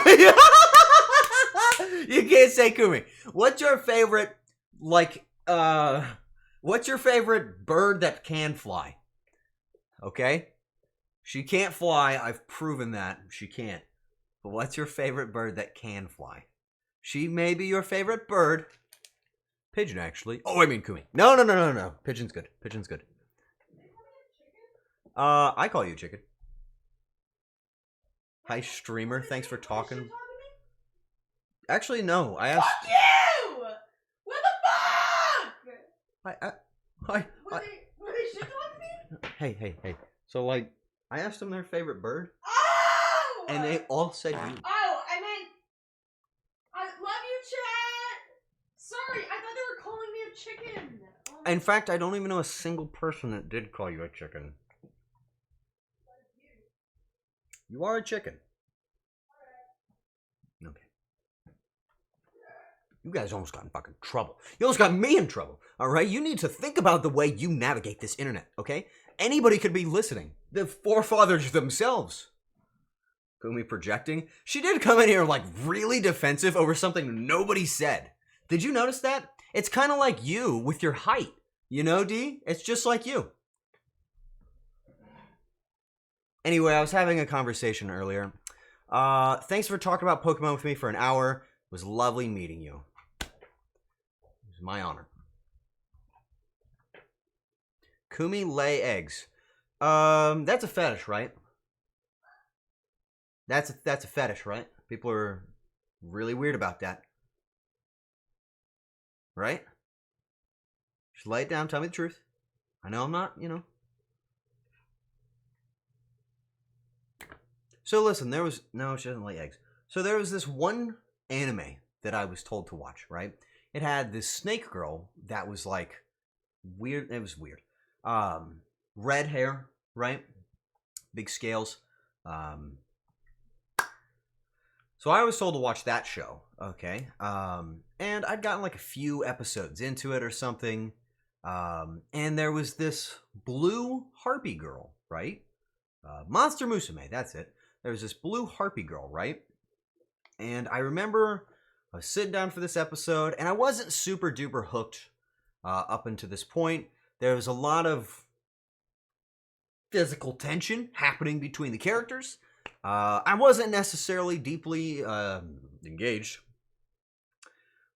You can't say Kumi. What's your favorite, like, what's your favorite bird that can fly? Okay? She can't fly. I've proven that. She can't. But what's your favorite bird that can fly? She may be your favorite bird. Pigeon, actually. Oh, I mean Kumi. No. Pigeon's good. Pigeon's good. I call you a chicken. Hi, streamer. Thanks for talking. Actually, no. I asked... Fuck you! What the fuck? Were they shit talking me? Hey. So, like, I asked them their favorite bird. Oh! And they all said you. Oh, I meant... I love you, chat! Sorry, I thought they were calling me a chicken. Oh, In fact, I don't even know a single person that did call you a chicken. You are a chicken. Okay. You guys almost got in fucking trouble. You almost got me in trouble, alright? You need to think about the way you navigate this internet, okay? Anybody could be listening. The forefathers themselves. Kumi projecting. She did come in here, like, really defensive over something nobody said. Did you notice that? It's kind of like you with your height. You know, D? It's just like you. Anyway, I was having a conversation earlier. Thanks for talking about Pokemon with me for an hour. It was lovely meeting you. It was my honor. Kumi lay eggs. That's a fetish, right? That's a fetish, right? People are really weird about that. Right? Just lay it down, tell me the truth. I know I'm not, you know. So listen, there was... No, she doesn't lay eggs. So there was this one anime that I was told to watch, right? It had this snake girl that was like... weird. It was weird. Red hair, right? Big scales. So I was told to watch that show, okay? And I'd gotten like a few episodes into it or something. And there was this blue harpy girl, right? Monster Musume, that's it. There was this blue harpy girl, right? And I remember I was sitting down for this episode, and I wasn't super duper hooked up until this point. There was a lot of physical tension happening between the characters. I wasn't necessarily deeply engaged.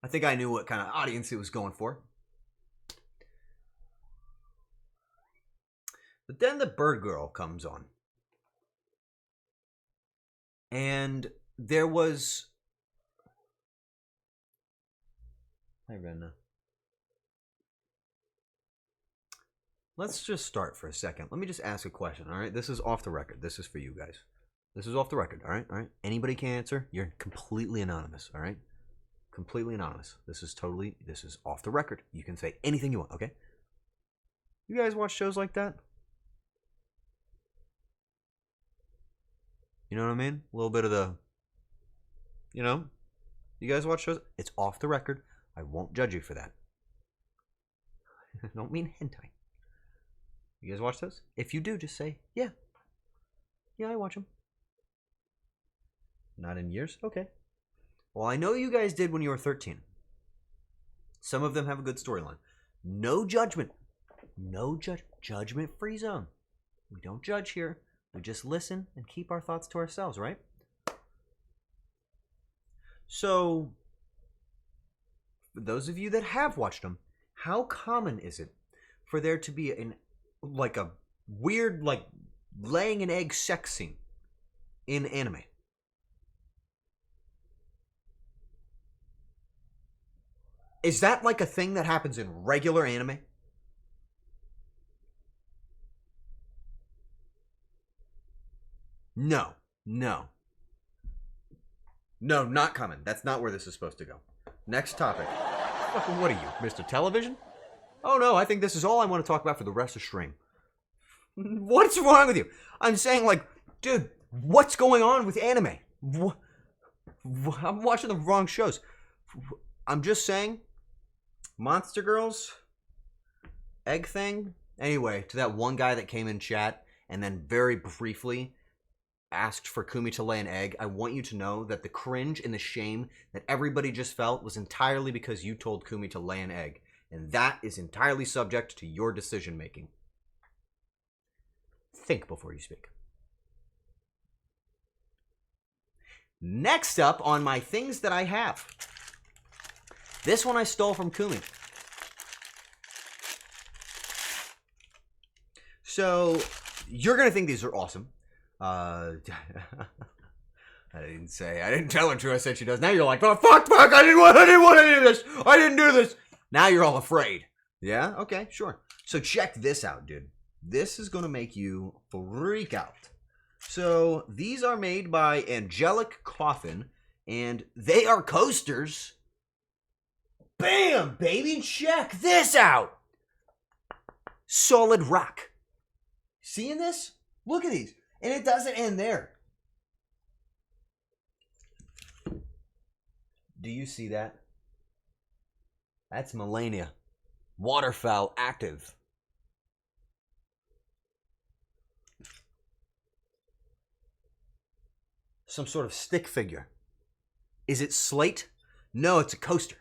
I think I knew what kind of audience it was going for. But then the bird girl comes on. And there was... Hi, Renna. Let's just start for a second. Let me just ask a question, all right? This is off the record. This is for you guys. This is off the record, all right? All right? Anybody can answer. You're completely anonymous, all right? Completely anonymous. This is off the record. You can say anything you want, okay? You guys watch shows like that? You know what I mean? A little bit of the, you know? You guys watch shows? It's off the record. I won't judge you for that. I don't mean hentai. You guys watch those? If you do, just say, yeah. Yeah, I watch them. Not in years? Okay. Well, I know you guys did when you were 13. Some of them have a good storyline. No judgment. No judgment-free zone. We don't judge here. We just listen and keep our thoughts to ourselves, right? So, for those of you that have watched them, how common is it for there to be a weird, laying an egg sex scene in anime? Is that like a thing that happens in regular anime? No. No, not common. That's not where this is supposed to go. Next topic. What are you, Mr. Television? Oh no, I think this is all I want to talk about for the rest of stream. What's wrong with you? I'm saying, dude, what's going on with anime? I'm watching the wrong shows. I'm just saying, Monster Girls, egg thing. Anyway, to that one guy that came in chat and then very briefly asked for Kumi to lay an egg, I want you to know that the cringe and the shame that everybody just felt was entirely because you told Kumi to lay an egg. And that is entirely subject to your decision making. Think before you speak. Next up on my things that I have. This one I stole from Kumi. So, you're going to think these are awesome. I didn't tell her to. I said she does. Now you're like, oh, fuck, I didn't want to do this. I didn't do this. Now you're all afraid. Yeah? Okay, sure. So check this out, dude. This is going to make you freak out. So these are made by Angelic Coffin, and they are coasters. Bam, baby, check this out. Solid rock. Seeing this? Look at these. And it doesn't end there. Do you see that? That's Melania. Waterfowl active. Some sort of stick figure. Is it slate? No, it's a coaster.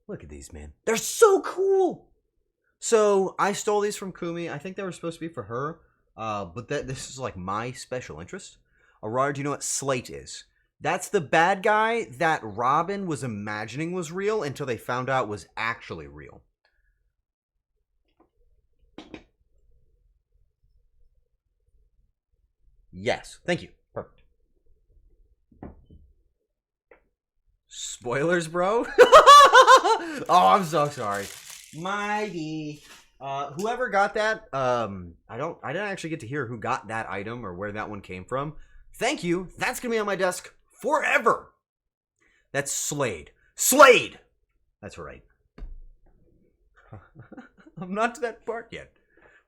Look at these, man. They're so cool. So I stole these from Kumi. I think they were supposed to be for her. But this is like my special interest. Arar, do you know what slate is? That's the bad guy that Robin was imagining was real until they found out was actually real. Yes. Thank you. Perfect. Spoilers, bro? Oh, I'm so sorry. Mighty. Whoever got that, I didn't actually get to hear who got that item or where that one came from. Thank you. That's gonna be on my desk forever. That's Slade. Slade! That's right. I'm not to that part yet.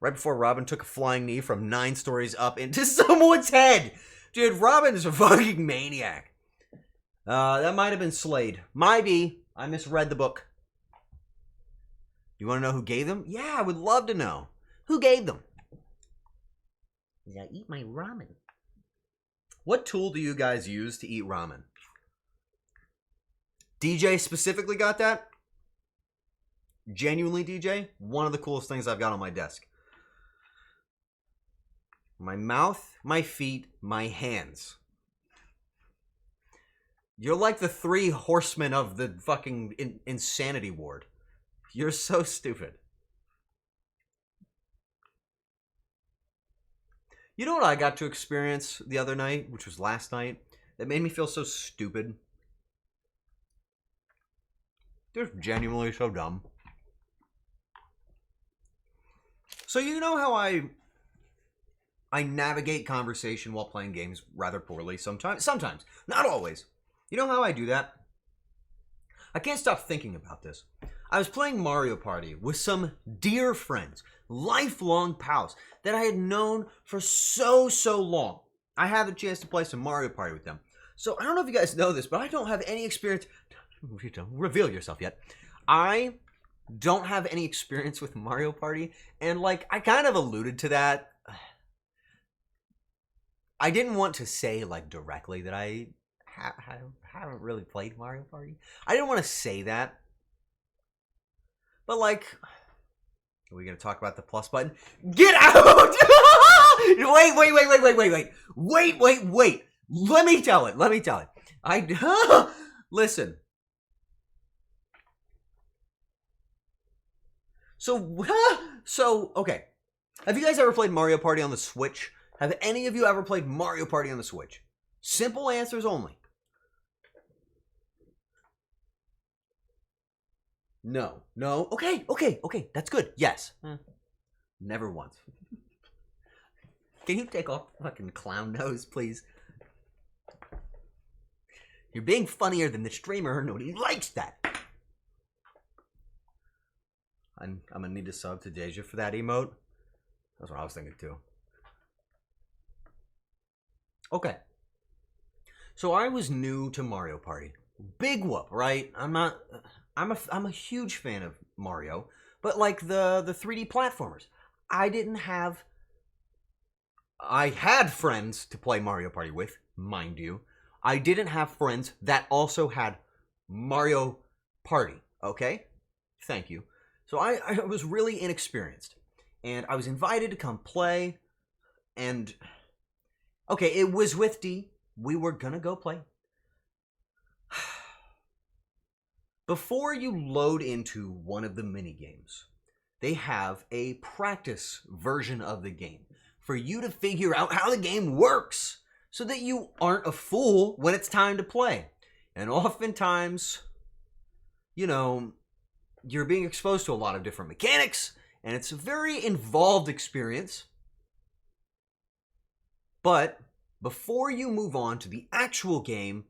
Right before Robin took a flying knee from 9 stories up into someone's head. Dude, Robin is a fucking maniac. That might have been Slade. Might be. I misread the book. You want to know who gave them? Yeah, I would love to know. Who gave them? I eat my ramen. What tool do you guys use to eat ramen? DJ specifically got that? Genuinely, DJ? One of the coolest things I've got on my desk. My mouth, my feet, my hands. You're like the 3 horsemen of the fucking insanity ward. You're so stupid. You know what I got to experience the other night, which was last night, that made me feel so stupid? Just genuinely so dumb. So you know how I navigate conversation while playing games rather poorly sometimes? Sometimes. Not always. You know how I do that? I can't stop thinking about this. I was playing Mario Party with some dear friends, lifelong pals that I had known for so long. I had the chance to play some Mario Party with them. So I don't know if you guys know this, but I don't have any experience. Don't reveal yourself yet. I don't have any experience with Mario Party, and like I kind of alluded to that. I didn't want to say like directly that I haven't really played Mario Party. I didn't want to say that. But like, are we gonna talk about the plus button? Get out! Wait. Let me tell it. Listen. So, okay. Have you guys ever played Mario Party on the Switch? Have any of you ever played Mario Party on the Switch? Simple answers only. No. Okay. That's good. Yes. Never once. Can you take off fucking clown nose, please? You're being funnier than the streamer. Nobody likes that. I'm gonna need to sub to Deja for that emote. That's what I was thinking too. Okay. So I was new to Mario Party. Big whoop, right? I'm a huge fan of Mario, but like the 3D platformers, I had friends to play Mario Party with, mind you. I didn't have friends that also had Mario Party, okay? Thank you. So I was really inexperienced, and I was invited to come play, and okay, it was with D. We were gonna go play. Before you load into one of the mini games, they have a practice version of the game for you to figure out how the game works so that you aren't a fool when it's time to play. And oftentimes, you know, you're being exposed to a lot of different mechanics, and it's a very involved experience. But before you move on to the actual game,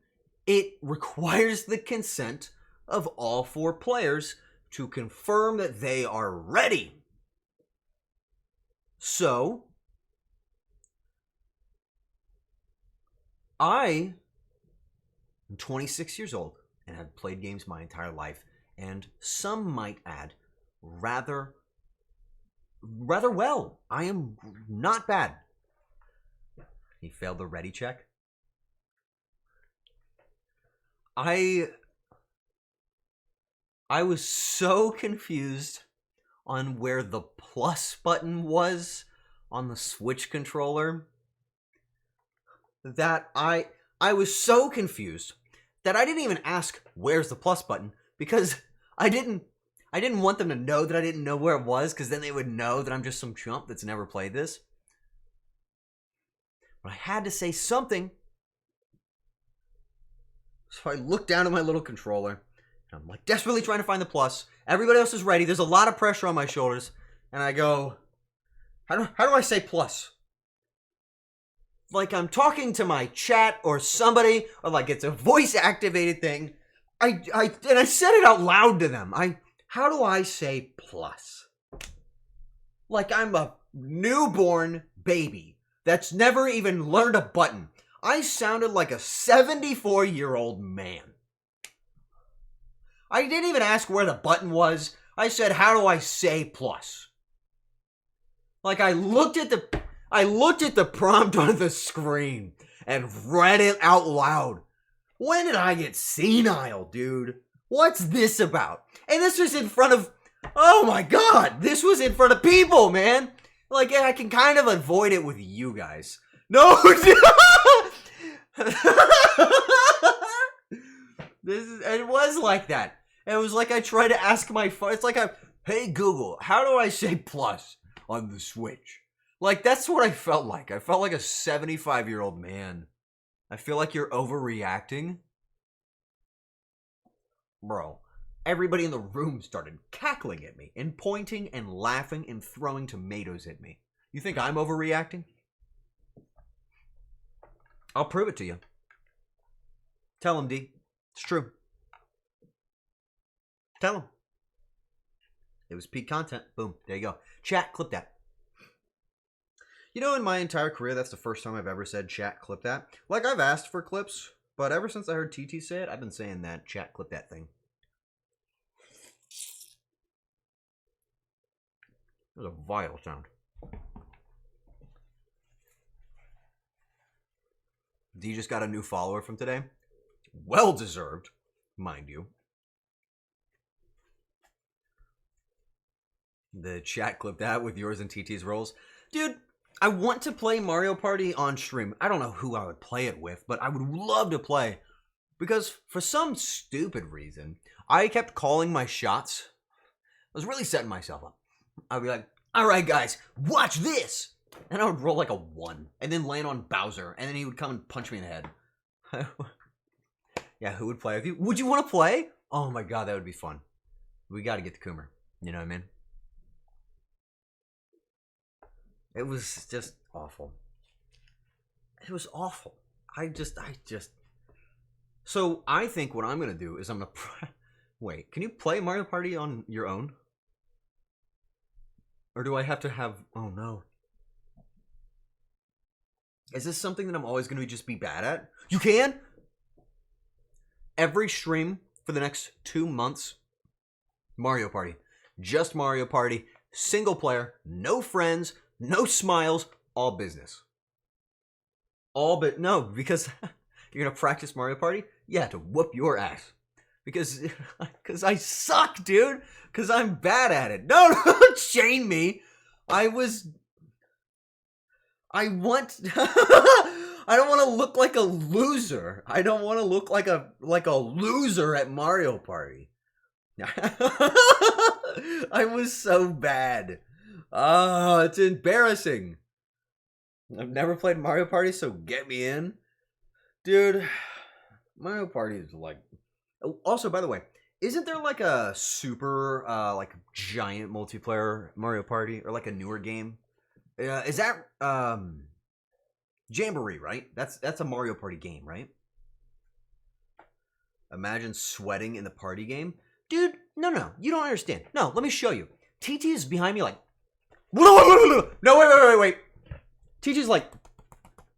it requires the consent of all 4 players to confirm that they are ready. So, I am 26 years old and have played games my entire life, and some might add, rather well. I am not bad. He failed the ready check. I was so confused on where the plus button was on the Switch controller that I was so confused that I didn't even ask where's the plus button, because I didn't want them to know that I didn't know where it was, because then they would know that I'm just some chump that's never played this. But I had to say something. So I looked down at my little controller. I'm like desperately trying to find the plus. Everybody else is ready. There's a lot of pressure on my shoulders. And I go, how do I say plus? Like I'm talking to my chat or somebody, or like it's a voice activated thing. And I said it out loud to them. How do I say plus? Like I'm a newborn baby that's never even learned a button. I sounded like a 74-year-old man. I didn't even ask where the button was. I said, how do I say plus? Like I looked at the prompt on the screen and read it out loud. When did I get senile, dude? What's this about? And this was in front of, oh my god, this was in front of people, man. Like I can kind of avoid it with you guys. No, it was like that. It was like I tried to ask my phone. It's like hey Google, how do I say plus on the Switch? Like that's what I felt like. I felt like a 75-year-old man. I feel like you're overreacting. Bro, everybody in the room started cackling at me and pointing and laughing and throwing tomatoes at me. You think I'm overreacting? I'll prove it to you. Tell him, D. It's true. Tell him. It was peak content. Boom. There you go. Chat, clip that. You know, in my entire career, that's the first time I've ever said chat, clip that. Like, I've asked for clips, but ever since I heard TT say it, I've been saying that chat, clip that thing. That was a vile sound. D just got a new follower from today. Well deserved, mind you. The chat clip that with yours and TT's roles. Dude, I want to play Mario Party on stream. I don't know who I would play it with, but I would love to play. Because for some stupid reason, I kept calling my shots. I was really setting myself up. I'd be like, alright guys, watch this! And I would roll like a 1, and then land on Bowser, and then he would come and punch me in the head. Yeah, who would play with you? Would you want to play? Oh my god, that would be fun. We gotta get the Coomer. You know what I mean? It was just awful. It was awful. So I think what I'm gonna do is I'm gonna... Wait, can you play Mario Party on your own? Or do I have to have... Oh no. Is this something that I'm always going to just be bad at? You can? Every stream for the next 2 months, Mario Party. Just Mario Party. Single player. No friends. No smiles. All business. No, because you're going to practice Mario Party? Yeah, to whoop your ass. Because I suck, dude. Because I'm bad at it. No, don't shame me. I don't want to look like a loser. I don't want to look like a loser at Mario Party. I was so bad. Oh, it's embarrassing. I've never played Mario Party, so get me in. Dude, Mario Party is like... Also, by the way, isn't there like a super, like giant multiplayer Mario Party? Or like a newer game? Is that Jamboree, right? That's a Mario Party game, right? Imagine sweating in the party game. Dude, no, you don't understand. No, let me show you. TT is behind me like... No, wait. TT's like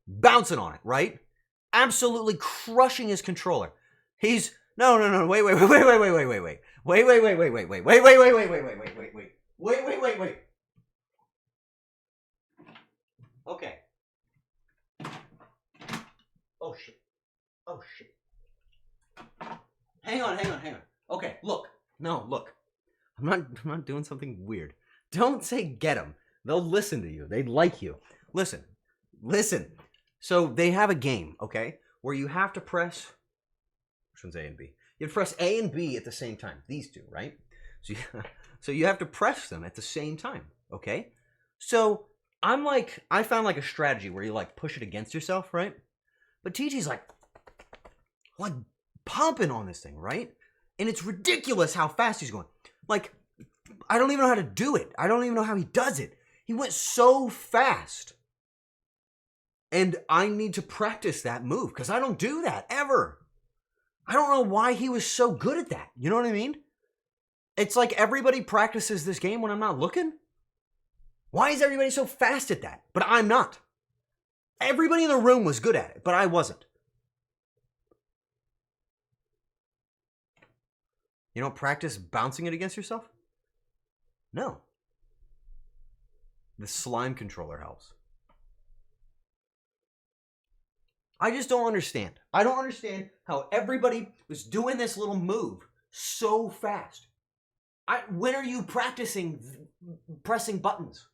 bouncing on it, right? Absolutely crushing his controller. He's... No, wait. Okay. Oh shit. Hang on. Okay, look. No, look. I'm not doing something weird. Don't say get them. They'll listen to you. They like you. Listen. So they have a game, okay, where you have to press... Which one's A and B? You have to press A and B at the same time. These two, right? So you have to press them at the same time, okay? So I found like a strategy where you like push it against yourself, right? But TT's like pumping on this thing, right? And it's ridiculous how fast he's going. Like, I don't even know how to do it. I don't even know how he does it. He went so fast. And I need to practice that move because I don't do that ever. I don't know why he was so good at that. You know what I mean? It's like everybody practices this game when I'm not looking. Why is everybody so fast at that? But I'm not. Everybody in the room was good at it, but I wasn't. You don't practice bouncing it against yourself? No. The slime controller helps. I just don't understand. I don't understand how everybody was doing this little move so fast. When are you practicing pressing buttons?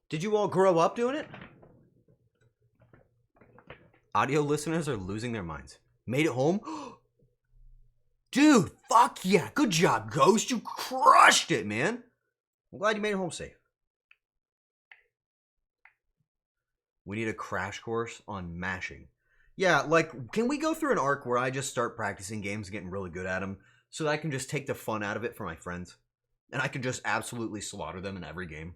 Did you all grow up doing it? Audio listeners are losing their minds. Made it home? Dude, fuck yeah. Good job, Ghost. You crushed it, man. I'm glad you made it home safe. We need a crash course on mashing. Yeah, like, can we go through an arc where I just start practicing games and getting really good at them so that I can just take the fun out of it for my friends? And I can just absolutely slaughter them in every game.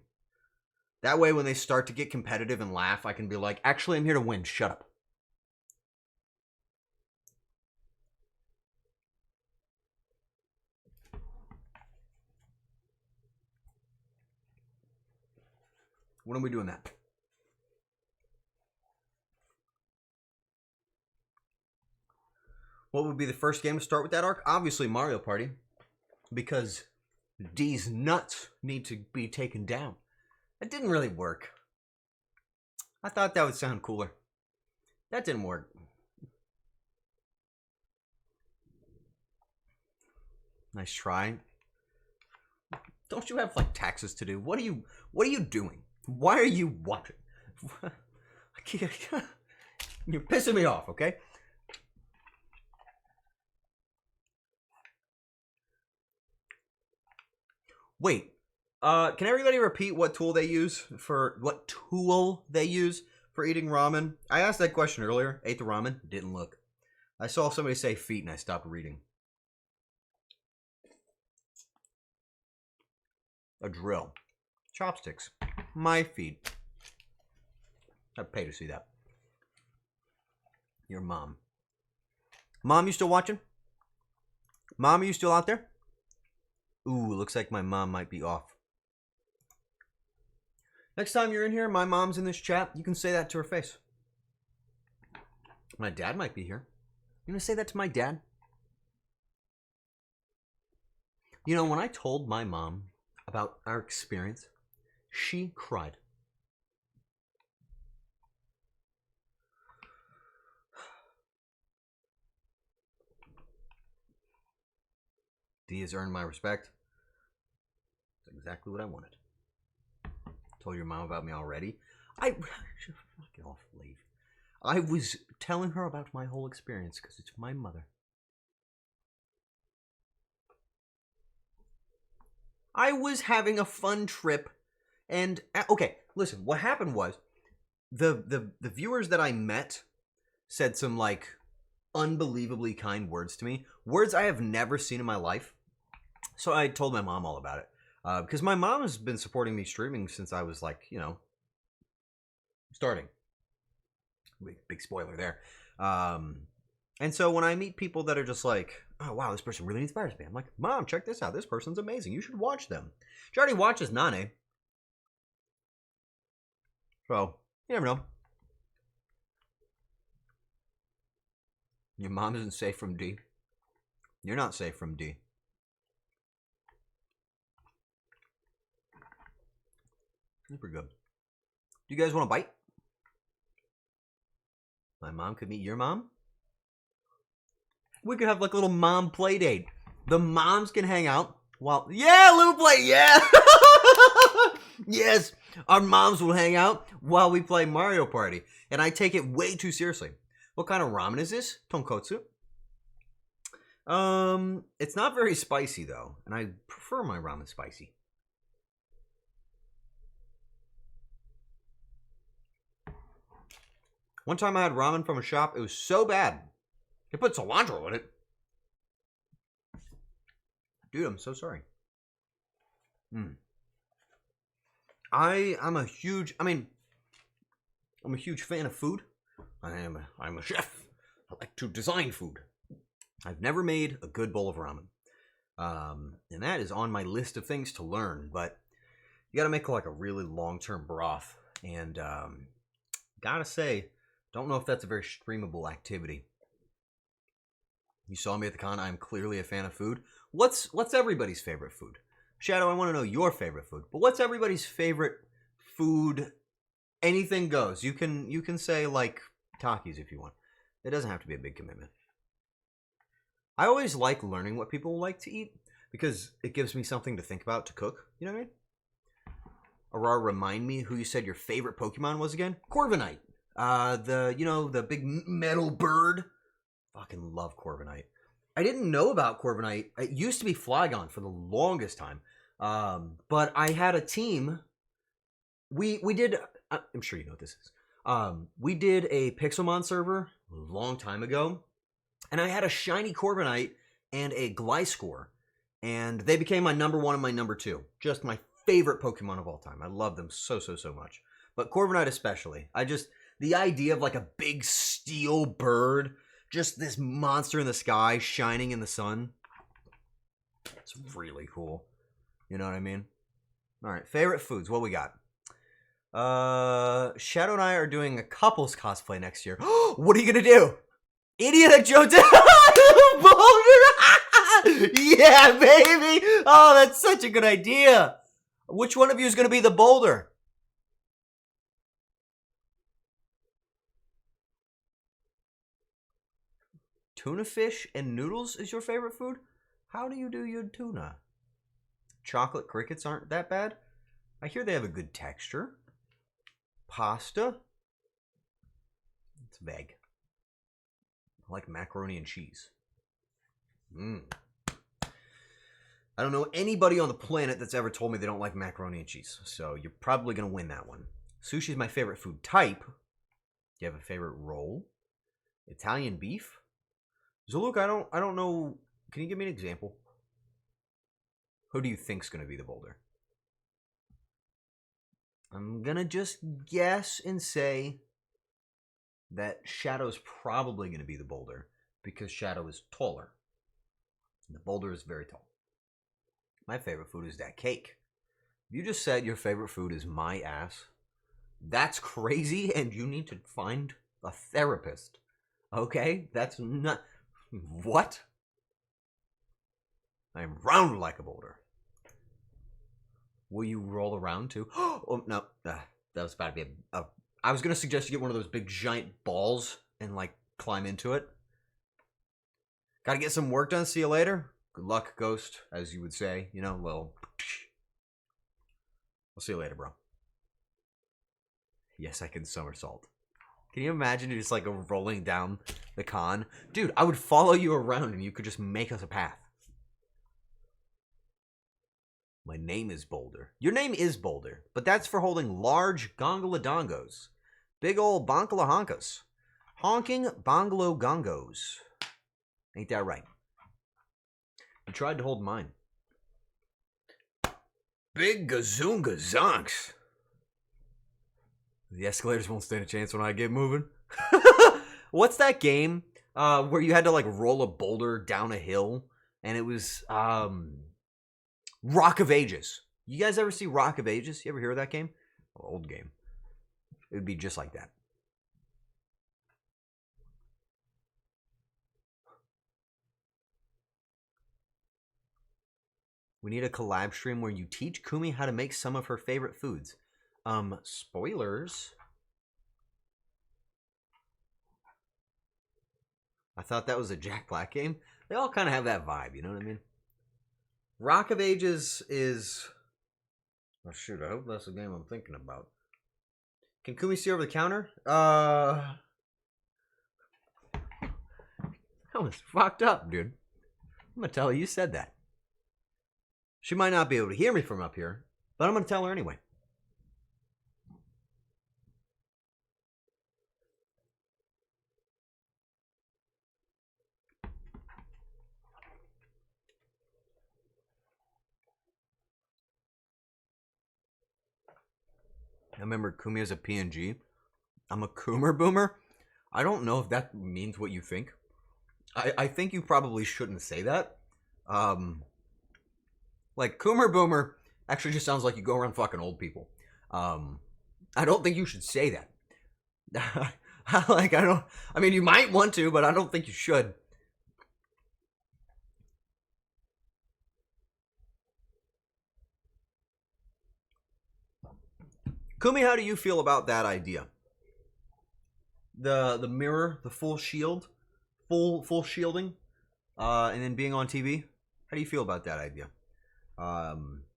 That way, when they start to get competitive and laugh, I can be like, actually, I'm here to win. Shut up. When are we doing that? What would be the first game to start with that arc? Obviously Mario Party. Because D's nuts need to be taken down. That didn't really work. I thought that would sound cooler. That didn't work. Nice try. Don't you have like taxes to do? What are you doing? Why are you watching? I can't, you're pissing me off, okay? Wait. Can everybody repeat what tool they use for eating ramen? I asked that question earlier. Ate the ramen, didn't look. I saw somebody say feet and I stopped reading. A drill. Chopsticks. My feet. I'd pay to see that. Your mom. Mom, you still watching? Mom, are you still out there? Ooh, looks like my mom might be off. Next time you're in here, my mom's in this chat, you can say that to her face. My dad might be here. You gonna say that to my dad? You know, when I told my mom about our experience, she cried. D has earned my respect. That's exactly what I wanted. Told your mom about me already. I should fucking off, leave. I was telling her about my whole experience because it's my mother. I was having a fun trip, and okay, listen. What happened was the viewers that I met said some like unbelievably kind words to me, words I have never seen in my life. So I told my mom all about it. Because my mom has been supporting me streaming since I was like, starting. Big spoiler there. And so when I meet people that are just like, oh wow, this person really inspires me, I'm like, Mom, check this out. This person's amazing. You should watch them. She already watches Nane. So, you never know. Your mom isn't safe from D. You're not safe from D. Super good. Do you guys want a bite? My mom could meet your mom? We could have like a little mom play date. The moms can hang out while... Yeah, little play, yeah! Yes, our moms will hang out while we play Mario Party. And I take it way too seriously. What kind of ramen is this? Tonkotsu? It's not very spicy though. And I prefer my ramen spicy. One time I had ramen from a shop. It was so bad. They put cilantro in it. Dude, I'm so sorry. I'm a huge fan of food. I'm a chef. I like to design food. I've never made a good bowl of ramen. And that is on my list of things to learn, but you gotta make like a really long-term broth. And gotta say, don't know if that's a very streamable activity. You saw me at the con. I'm clearly a fan of food. What's everybody's favorite food? Shadow, I want to know your favorite food. But what's everybody's favorite food? Anything goes. You can say like Takis if you want. It doesn't have to be a big commitment. I always like learning what people like to eat because it gives me something to think about to cook. You know what I mean? Arar, remind me who you said your favorite Pokemon was again? Corviknight. The big metal bird. Fucking love Corviknight. I didn't know about Corviknight. It used to be Flygon for the longest time. But I had a team. We did. I'm sure you know what this is. We did a Pixelmon server a long time ago, and I had a shiny Corviknight and a Gliscor, and they became my number 1 and my number 2. Just my favorite Pokemon of all time. I love them so much. But Corviknight especially. The idea of like a big steel bird, just this monster in the sky shining in the sun. It's really cool. You know what I mean? All right, favorite foods. What we got? Shadow and I are doing a couples cosplay next year. What are you gonna do? Indiana Jones boulder. Yeah, baby. Oh, that's such a good idea. Which one of you is gonna be the boulder? Tuna fish and noodles is your favorite food? How do you do your tuna? Chocolate crickets aren't that bad. I hear they have a good texture. Pasta. It's vague. I like macaroni and cheese. I don't know anybody on the planet that's ever told me they don't like macaroni and cheese, so you're probably going to win that one. Sushi is my favorite food type. Do you have a favorite roll? Italian beef? Zaluk, I don't know. Can you give me an example? Who do you think's going to be the boulder? I'm going to just guess and say that Shadow's probably going to be the boulder because Shadow is taller. The boulder is very tall. My favorite food is that cake. You just said your favorite food is my ass. That's crazy, and you need to find a therapist. Okay? That's not... What? I am round like a boulder. Will you roll around too? Oh, no. That was about to be I was going to suggest you get one of those big giant balls and, like, climb into it. Gotta get some work done. See you later. Good luck, Ghost, as you would say. You know, well... I'll see you later, bro. Yes, I can somersault. Can you imagine just, like, rolling down the con? Dude, I would follow you around and you could just make us a path. My name is Boulder. Your name is Boulder, but that's for holding large gongaladongos. Big ol' bonkalahonkas. Honking bongalo gongos. Ain't that right? You tried to hold mine. Big gazoonga zonks. The escalators won't stand a chance when I get moving. What's that game where you had to like roll a boulder down a hill and it was Rock of Ages? You guys ever see Rock of Ages? You ever hear of that game? Oh, old game. It would be just like that. We need a collab stream where you teach Kumi how to make some of her favorite foods. Spoilers. I thought that was a Jack Black game. They all kind of have that vibe, you know what I mean? Rock of Ages is... Oh shoot, I hope that's the game I'm thinking about. Can Kumi see over the counter? That was fucked up, dude. I'm gonna tell her you said that. She might not be able to hear me from up here, but I'm gonna tell her anyway. I remember Kumi as a PNG. I'm a Coomer Boomer. I don't know if that means what you think. I think you probably shouldn't say that. Like, Coomer Boomer actually just sounds like you go around fucking old people. I don't think you should say that. I mean, you might want to, but I don't think you should. Kumi, how do you feel about that idea? The mirror, the full shield, full shielding, and then being on TV. How do you feel about that idea?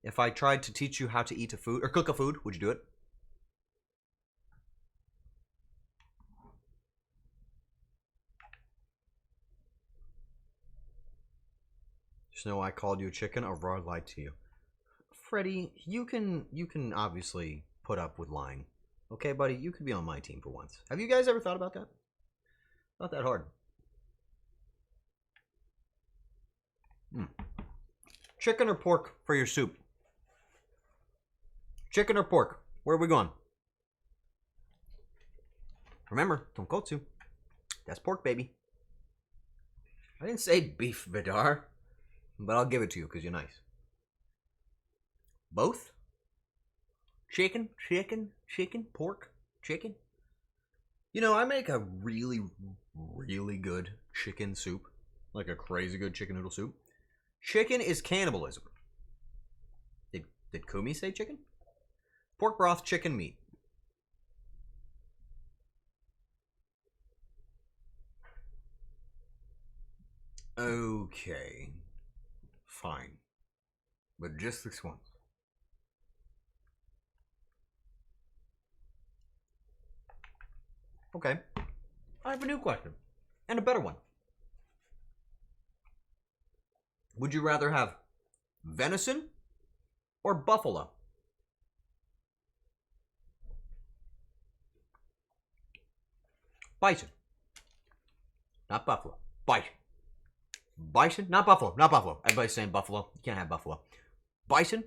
If I tried to teach you how to eat a food or cook a food, would you do it? Just know I called you a chicken. Arar lied to you. Freddy, you can obviously put up with lying. Okay, buddy, you could be on my team for once. Have you guys ever thought about that? Not that hard. Chicken or pork for your soup? Chicken or pork? Where are we going? Remember, tonkotsu. That's pork, baby. I didn't say beef, Vidar. But I'll give it to you because you're nice. Both? Chicken, pork, chicken. You know, I make a really, really good chicken soup. Like a crazy good chicken noodle soup. Chicken is cannibalism. Did Kumi say chicken? Pork broth, chicken meat. Okay. Fine. But just this once. Okay. I have a new question. And a better one. Would you rather have venison or buffalo? Bison. Not buffalo. Bison. Bison? Not buffalo. Not buffalo. Everybody's saying buffalo. You can't have buffalo. Bison?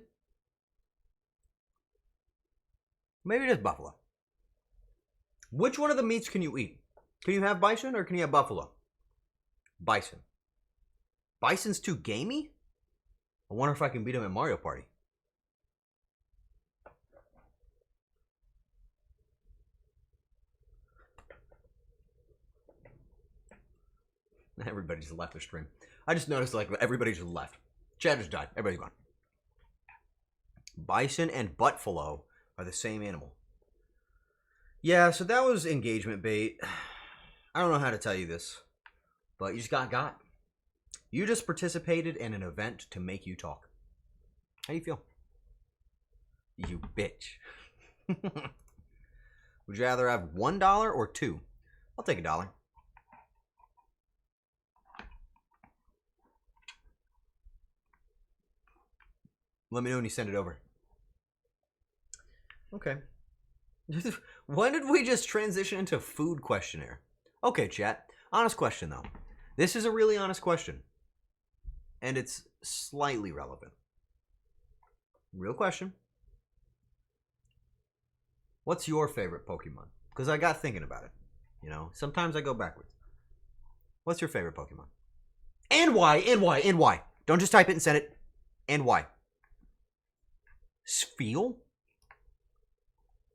Maybe it is buffalo. Which one of the meats can you eat? Can you have bison or can you have buffalo? Bison. Bison's too gamey? I wonder if I can beat him at Mario Party. Everybody just left the stream. I just noticed like everybody just left. Chad just died. Everybody's gone. Bison and buffalo are the same animal. Yeah, so that was engagement bait. I don't know how to tell you this, but you just got. You just participated in an event to make you talk. How do you feel? You bitch. Would you rather have $1 or $2? I'll take $1. Let me know when you send it over. Okay. When did we just transition into food questionnaire? Okay, chat. Honest question, though. This is a really honest question. And it's slightly relevant. Real question. What's your favorite Pokemon? Because I got thinking about it. You know, sometimes I go backwards. What's your favorite Pokemon? And why? And why? And why? Don't just type it and send it. And why? Spheal?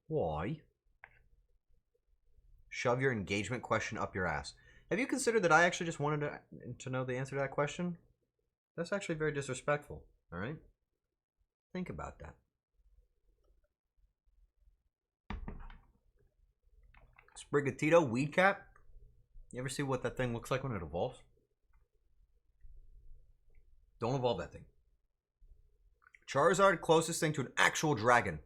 Why? Shove your engagement question up your ass. Have you considered that I actually just wanted to know the answer to that question? That's actually very disrespectful, alright? Think about that. Sprigatito, weed cap? You ever see what that thing looks like when it evolves? Don't evolve that thing. Charizard, closest thing to an actual dragon.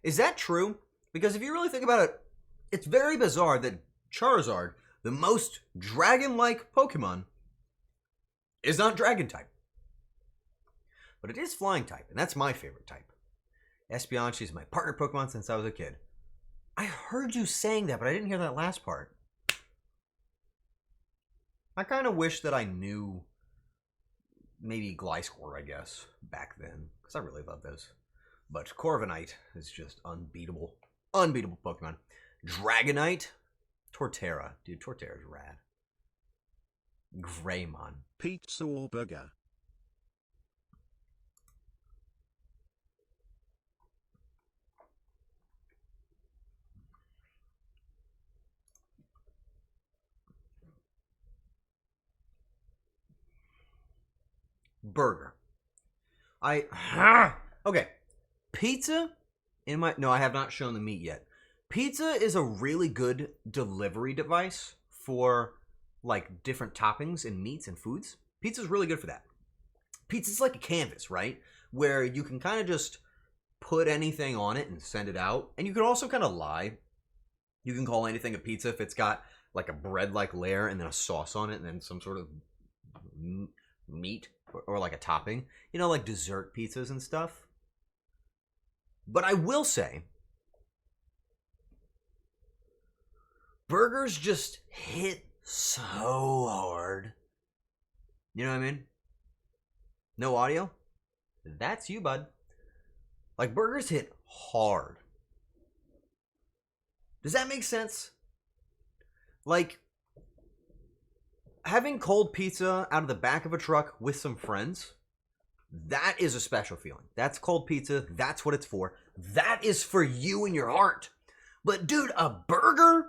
Is that true? Because if you really think about it, it's very bizarre that Charizard, the most dragon-like Pokemon, is not dragon type. But it is flying type, and that's my favorite type. Espeon, she's my partner Pokemon since I was a kid. I heard you saying that, but I didn't hear that last part. I kind of wish that I knew maybe Gliscor, I guess, back then. Because I really love those. But Corviknight is just unbeatable. Unbeatable Pokemon. Dragonite? Torterra. Dude, Torterra's rad. Greymon. Pizza or burger? Burger. Okay. Pizza in my... No, I have not shown the meat yet. Pizza is a really good delivery device for, like, different toppings and meats and foods. Pizza's really good for that. Pizza's like a canvas, right? Where you can kind of just put anything on it and send it out. And you can also kind of lie. You can call anything a pizza if it's got, like, a bread-like layer and then a sauce on it and then some sort of meat or like a topping. You know, like dessert pizzas and stuff. But I will say, burgers just hit so hard. You know what I mean? No audio? That's you, bud. Like, burgers hit hard. Does that make sense? Like, having cold pizza out of the back of a truck with some friends, That is a special feeling. That's cold pizza. That's what it's for. That is for you and your heart. But dude, a burger?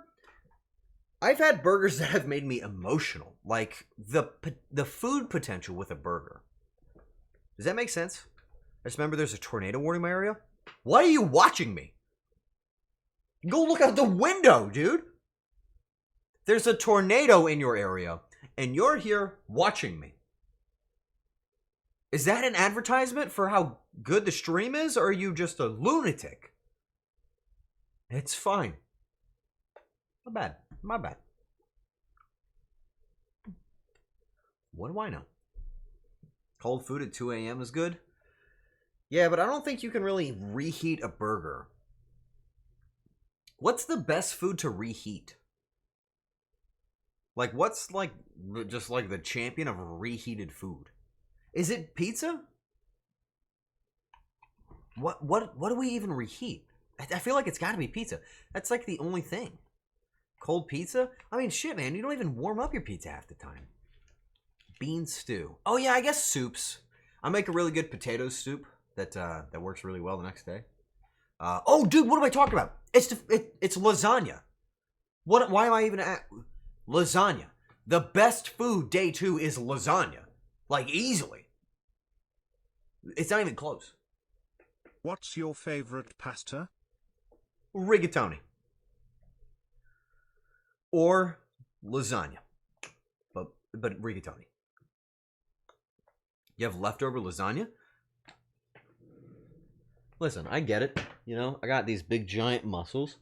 I've had burgers that have made me emotional. Like the food potential with a burger. Does that make sense? I just remember there's a tornado warning in my area. Why are you watching me? Go look out the window, dude. There's a tornado in your area, and you're here watching me. Is that an advertisement for how good the stream is, or are you just a lunatic? It's fine. My bad. My bad. What do I know? Cold food at 2 a.m. is good? Yeah, but I don't think you can really reheat a burger. What's the best food to reheat? Like, what's like just like the champion of reheated food? Is it pizza? What do we even reheat? I feel like it's got to be pizza. That's like the only thing. Cold pizza? I mean, shit, man. You don't even warm up your pizza half the time. Bean stew. Oh yeah, I guess soups. I make a really good potato soup that works really well the next day. Oh, dude, what am I talking about? It's lasagna. Why am I even at lasagna? The best food day 2 is lasagna. Like, easily. It's not even close. What's your favorite pasta? Rigatoni. Or lasagna. But rigatoni. You have leftover lasagna? Listen, I get it. You know, I got these big giant muscles.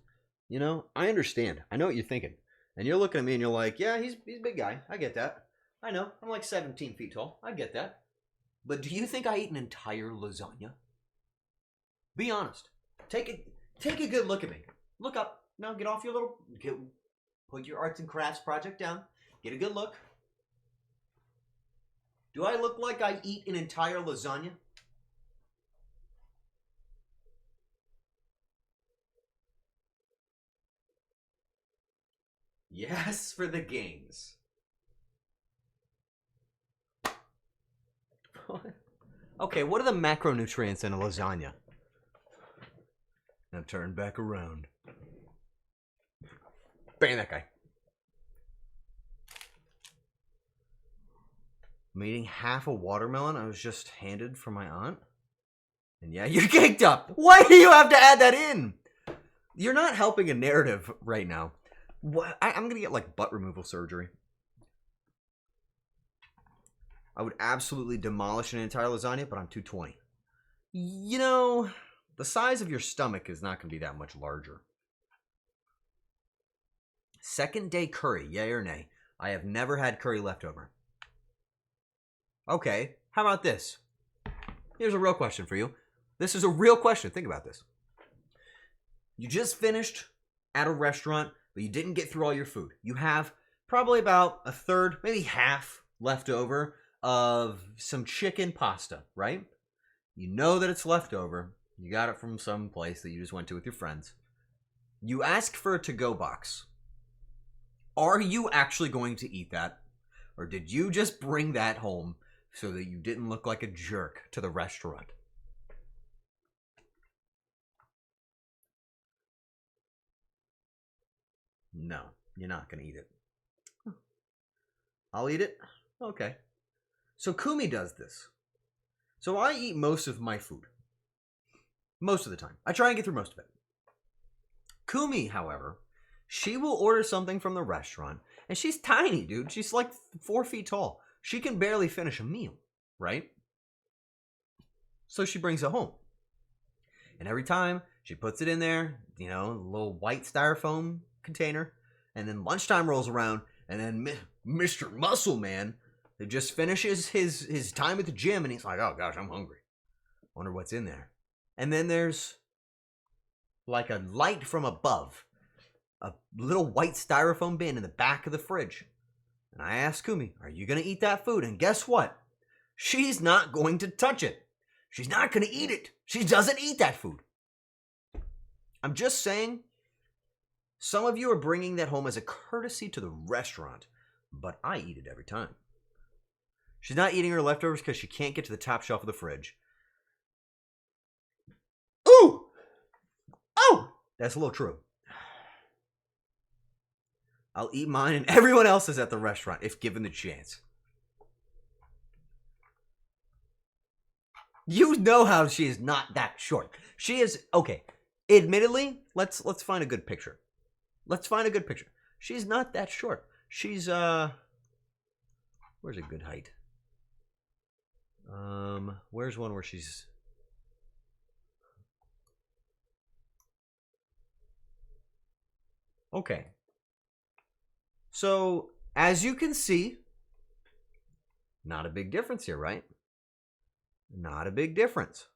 You know, I understand. I know what you're thinking. And you're looking at me and you're like, yeah, he's a big guy. I get that. I know. I'm like 17 feet tall. I get that. But do you think I ate an entire lasagna? Be honest. Take a good look at me. Look up. Now get off your little... Put your arts and crafts project down. Get a good look. Do I look like I eat an entire lasagna? Yes, for the games. Okay, what are the macronutrients in a lasagna? Now turn back around. Bang that guy. I'm eating half a watermelon I was just handed from my aunt. And yeah, you're caked up. Why do you have to add that in? You're not helping a narrative right now. I'm going to get like butt removal surgery. I would absolutely demolish an entire lasagna, but I'm 220. You know, the size of your stomach is not going to be that much larger. Second day curry, yay or nay? I have never had curry leftover. Okay, how about this? Here's a real question for you. This is a real question. Think about this. You just finished at a restaurant, but you didn't get through all your food. You have probably about a third, maybe half left over of some chicken pasta, right? You know that it's leftover. You got it from some place that you just went to with your friends. You ask for a to-go box. Are you actually going to eat that? Or did you just bring that home so that you didn't look like a jerk to the restaurant? No, you're not going to eat it. I'll eat it? Okay. So Kumi does this. So I eat most of my food. Most of the time. I try and get through most of it. Kumi, however, she will order something from the restaurant, and she's tiny, dude. She's like 4 feet tall. She can barely finish a meal, right? So she brings it home. And every time she puts it in there, you know, a little white styrofoam container, and then lunchtime rolls around, and then Mr. Muscle Man just finishes his time at the gym, and he's like, oh gosh, I'm hungry. Wonder what's in there. And then there's like a light from above, a little white styrofoam bin in the back of the fridge. And I asked Kumi, are you going to eat that food? And guess what? She's not going to touch it. She's not going to eat it. She doesn't eat that food. I'm just saying, some of you are bringing that home as a courtesy to the restaurant, but I eat it every time. She's not eating her leftovers because she can't get to the top shelf of the fridge. Ooh! Oh! That's a little true. I'll eat mine and everyone else's at the restaurant if given the chance. You know how she is not that short. She is, okay, admittedly, let's find a good picture. Let's find a good picture. She's not that short. She's, where's a good height? Where's one where she's... Okay. So, as you can see, not a big difference here, right? Not a big difference.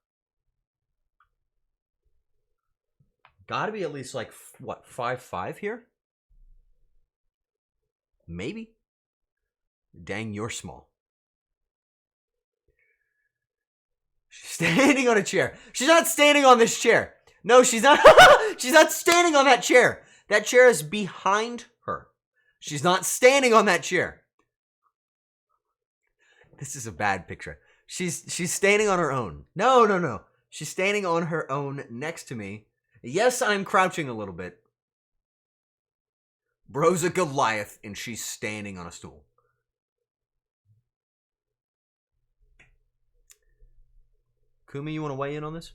Gotta be at least like, what, 5'5" here? Maybe. Dang, you're small. She's standing on a chair. She's not standing on this chair. No, she's not. She's not standing on that chair. That chair is behind her. She's not standing on that chair. This is a bad picture. She's standing on her own. No. She's standing on her own next to me. Yes, I'm crouching a little bit. Bro's a Goliath, and she's standing on a stool. Kumi, you want to weigh in on this?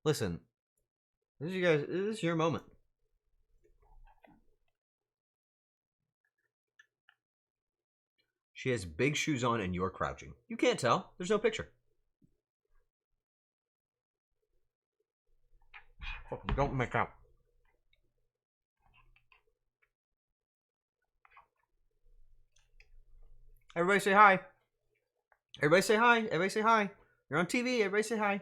Listen, this is your moment. She has big shoes on and you're crouching. You can't tell. There's no picture. Don't make out. Everybody say hi. Everybody say hi. Everybody say hi. You're on TV. Everybody say hi.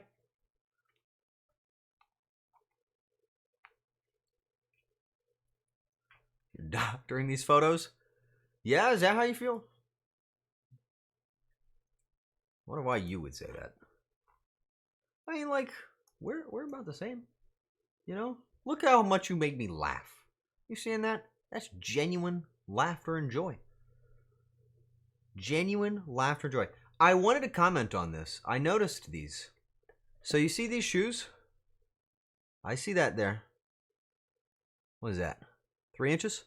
You're doctoring these photos? Yeah, is that how you feel? I wonder why you would say that. I mean, like, we're about the same. You know? Look how much you made me laugh. You seeing that? That's genuine laughter and joy. Genuine laughter and joy. I wanted to comment on this. I noticed these. So you see these shoes? I see that there. What is that? 3 inches?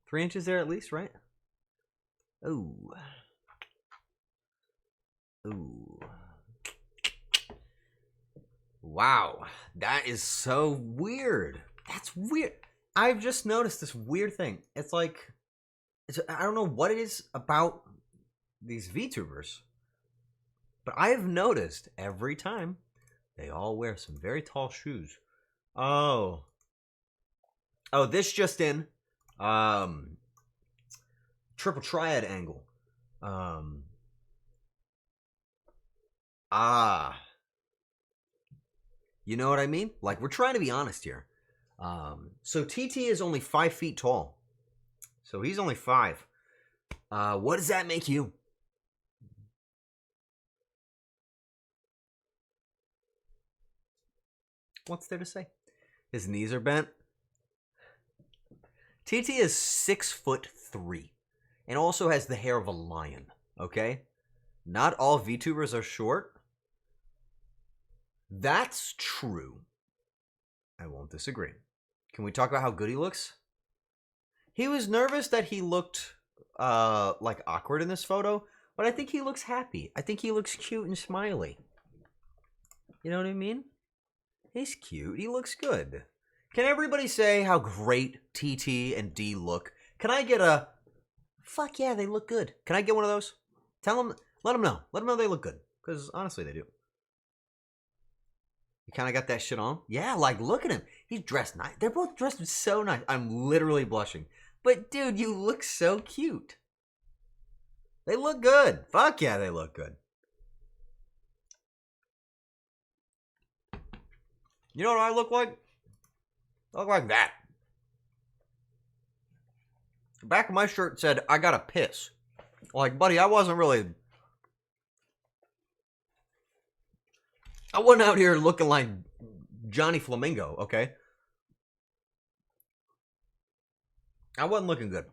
3 inches there at least, right? Ooh. Ooh. Wow. That is so weird. That's weird. I've just noticed this weird thing. It's like, I don't know what it is about these VTubers, but I have noticed every time they all wear some very tall shoes. Oh, this just in. Triple triad angle. You know what I mean? Like, we're trying to be honest here. So TT is only 5 feet tall. So he's only 5. What does that make you? What's there to say? His knees are bent. TT is 6'3" and also has the hair of a lion. Okay? Not all VTubers are short. That's true. I won't disagree. Can we talk about how good he looks? He was nervous that he looked like awkward in this photo, but I think he looks happy. I think he looks cute and smiley. You know what I mean? He's cute. He looks good. Can everybody say how great TT and D look? Can I get a fuck yeah, they look good? Can I get one of those? Tell them, let them know. Let them know they look good. Because honestly, they do. You kind of got that shit on? Yeah, like, look at him. He's dressed nice. They're both dressed so nice. I'm literally blushing. But, dude, you look so cute. They look good. Fuck yeah, they look good. You know what I look like? I look like that. The back of my shirt said, I gotta piss. Like, buddy, I wasn't out here looking like Johnny Flamingo, okay? I wasn't looking good.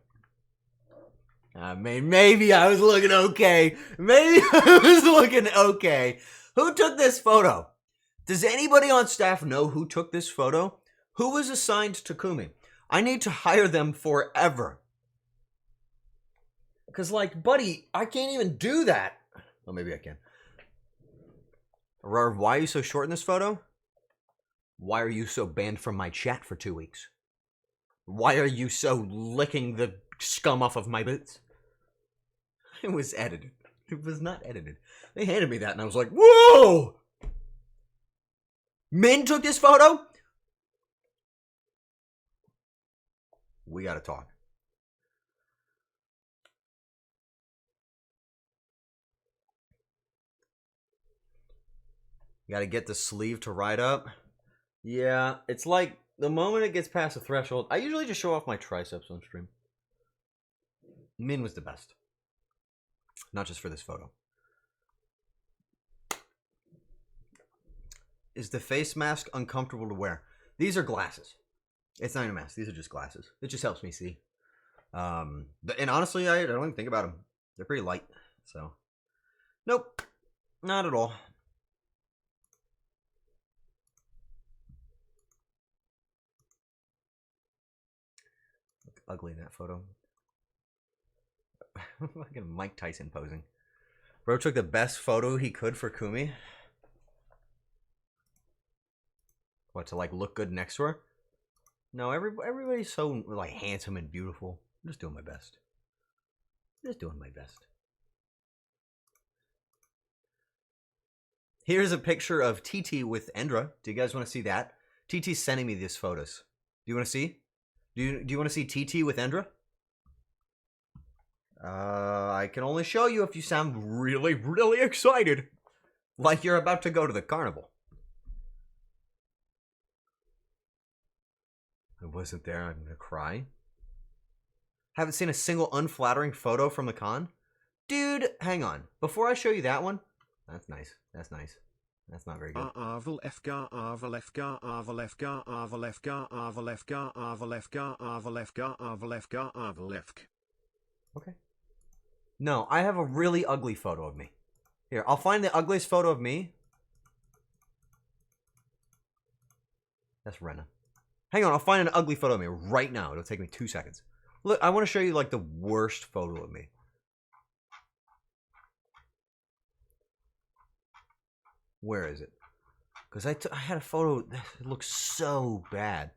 I mean, maybe I was looking okay. Maybe I was looking okay. Who took this photo? Does anybody on staff know who took this photo? Who was assigned to Kumi? I need to hire them forever. Because, like, buddy, I can't even do that. Well, maybe I can. Arar, why are you so short in this photo? Why are you so banned from my chat for 2 weeks? Why are you so licking the scum off of my boots? It was edited. It was not edited. They handed me that and I was like, whoa! Min took this photo? We gotta talk. You gotta get the sleeve to ride up. Yeah, it's like the moment it gets past the threshold, I usually just show off my triceps on stream. Min was the best. Not just for this photo. Is the face mask uncomfortable to wear? These are glasses. It's not even a mask. These are just glasses. It just helps me see. And honestly, I don't even think about them. They're pretty light. So, nope. Not at all. Look ugly in that photo. Fucking Mike Tyson posing. Bro took the best photo he could for Kumi. What, to like look good next to her? No, everybody's so like handsome and beautiful. I'm just doing my best. Just doing my best. Here's a picture of TT with Endra. Do you guys want to see that? TT's sending me these photos. Do you want to see? Do you want to see TT with Endra? I can only show you if you sound really, really excited. Like you're about to go to the carnival. I wasn't there. I'm gonna cry. Haven't seen a single unflattering photo from the con? Dude, hang on. Before I show you that one. That's nice. That's nice. That's not very good. Okay. No, I have a really ugly photo of me. Here, I'll find the ugliest photo of me. That's Rena. Hang on, I'll find an ugly photo of me right now. It'll take me 2 seconds. Look, I want to show you like the worst photo of me. Where is it? Because I had a photo that looks so bad.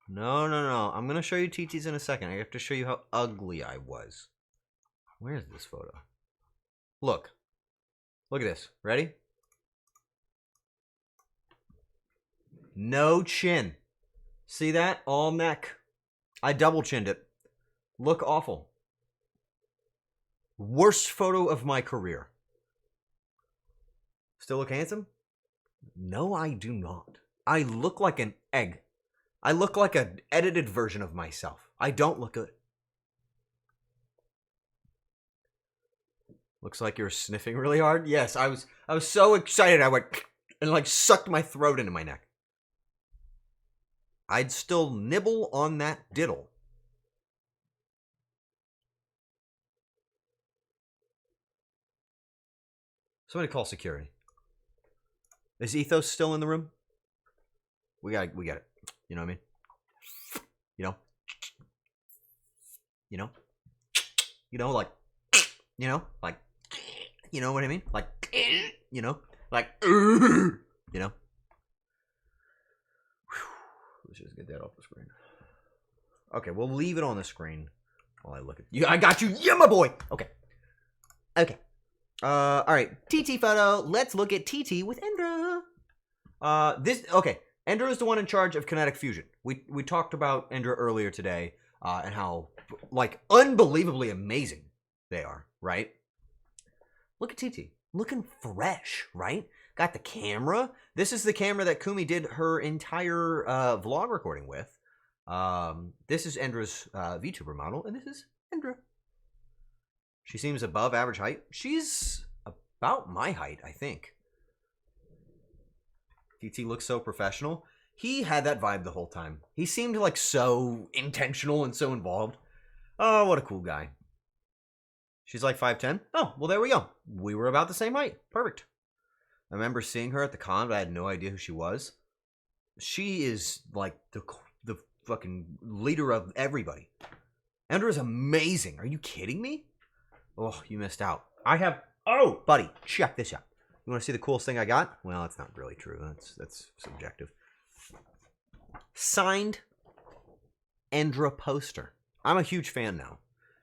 No. I'm going to show you TT's in a second. I have to show you how ugly I was. Where is this photo? Look. Look at this. Ready? No chin. See that? All neck. I double chinned it. Look awful. Worst photo of my career. Still look handsome? No, I do not. I look like an egg. I look like an edited version of myself. I don't look good. Looks like you're sniffing really hard. Yes, I was so excited I went and like sucked my throat into my neck. I'd still nibble on that diddle. Somebody call security. Is Ethos still in the room? We got it. You know what I mean? You know? You know? You know, like, you know? Like, you know what I mean? Like, you know? Like, you know? Let's just get that off the screen. Okay, we'll leave it on the screen while I look at you. I got you. Yeah, my boy. Okay. Okay. All right. TT photo. Let's look at TT with Endra. Okay. Endra is the one in charge of kinetic fusion. We talked about Endra earlier today, and how like unbelievably amazing they are. Right. Look at TT. Looking fresh. Right. Got the camera. This is the camera that Kumi did her entire vlog recording with. This is Endra's VTuber model, and this is Endra. She seems above average height. She's about my height, I think. TT looks so professional. He had that vibe the whole time. He seemed like so intentional and so involved. Oh, what a cool guy. She's like 5'10". Oh, well, there we go. We were about the same height. Perfect. I remember seeing her at the con, but I had no idea who she was. She is like the fucking leader of everybody. Andrew is amazing. Are you kidding me? Oh, you missed out. I have... Oh, buddy, check this out. You want to see the coolest thing I got? Well, that's not really true. That's subjective. Signed Endra poster. I'm a huge fan now.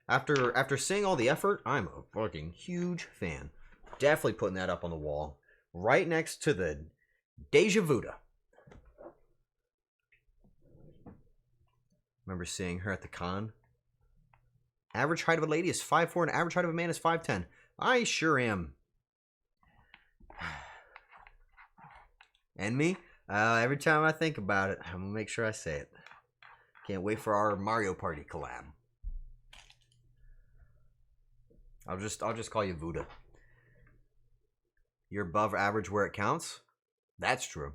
After seeing all the effort, I'm a fucking huge fan. Definitely putting that up on the wall. Right next to the Deja Vuda. Remember seeing her at the con. Average height of a lady is 5'4", and average height of a man is 5'10". I sure am. And me? Every time I think about it, I'm gonna make sure I say it. Can't wait for our Mario Party collab. I'll just call you Vuda. You're above average where it counts? That's true.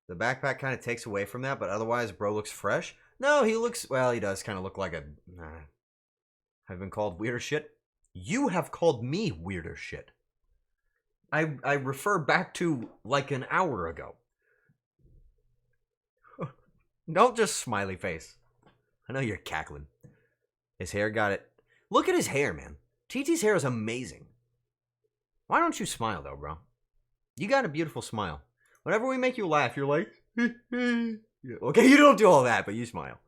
The backpack kind of takes away from that, but otherwise, bro looks fresh. No, he looks... Well, he does kind of look like a... I've been called weirder shit. You have called me weirder shit. I refer back to like an hour ago. Don't just smiley face. I know you're cackling. His hair got it. Look at his hair, man. TT's hair is amazing. Why don't you smile, though, bro? You got a beautiful smile. Whenever we make you laugh, you're like... Yeah. Okay, you don't do all that, but you smile.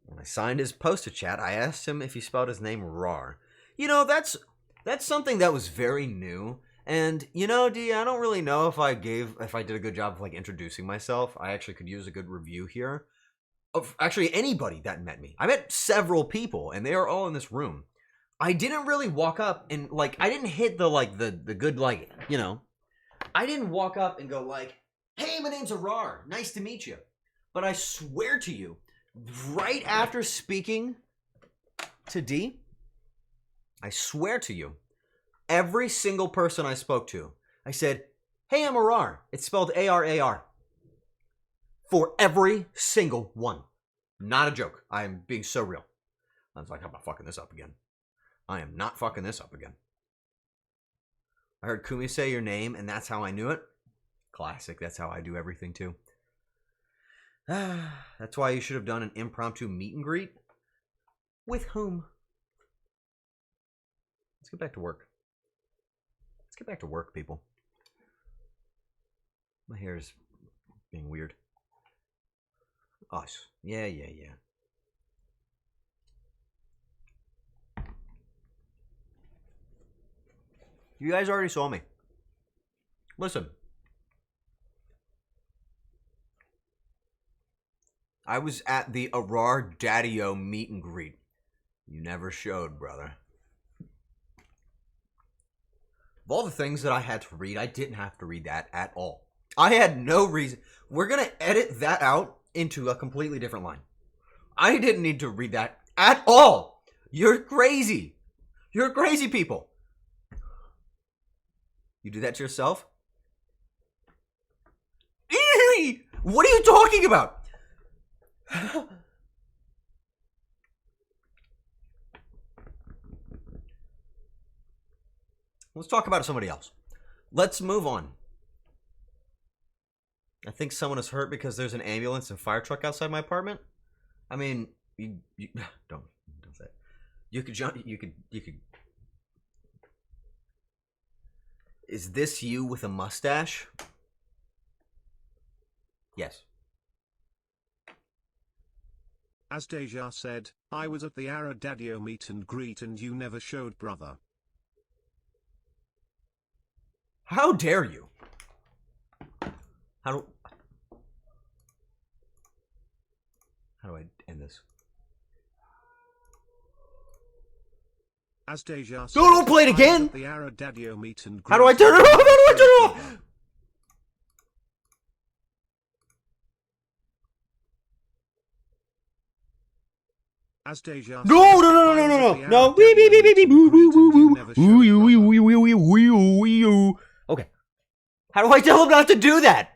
When I signed his poster chat, I asked him if he spelled his name Arar. You know, that's something that was very new. And, you know, D, I don't really know if I did a good job of, like, introducing myself. I actually could use a good review here. Of actually anybody that met me. I met several people, and they are all in this room. I didn't really walk up and, like, I didn't hit the good, like, you know. I didn't walk up and go like, hey, my name's Arar. Nice to meet you. But I swear to you, right after speaking to D, I swear to you, every single person I spoke to, I said, hey, I'm Arar. It's spelled A-R-A-R. For every single one. Not a joke. I am being so real. I was like, I'm not fucking this up again. I am not fucking this up again. I heard Kumi say your name, and that's how I knew it. Classic. That's how I do everything, too. That's why you should have done an impromptu meet and greet. With whom? Let's get back to work. Let's get back to work, people. My hair is being weird. Us. Yeah. You guys already saw me. Listen. I was at the Arar Daddy-O meet and greet. You never showed, brother. Of all the things that I had to read, I didn't have to read that at all. I had no reason. We're going to edit that out into a completely different line. I didn't need to read that at all. You're crazy. You're crazy people. You do that to yourself? What are you talking about? Let's talk about somebody else. Let's move on. I think someone is hurt because there's an ambulance and fire truck outside my apartment. I mean, you don't say it. You could jump. You could. Is this you with a mustache? Yes. As Deja said, I was at the Arar Daddy-O meet and greet and you never showed, brother. How dare you? How do I end this? As Deja said, don't play it again! I was at the Arar Daddy-O meet and greet. How do I turn it off? How do I turn it off? As Deja said, No. Wee, wee, wee, wee, wee, woo, woo, woo, woo. Ooh, you, wee, wee, wee, wee, wee, wee, wee. Okay, How do I tell him not to do that?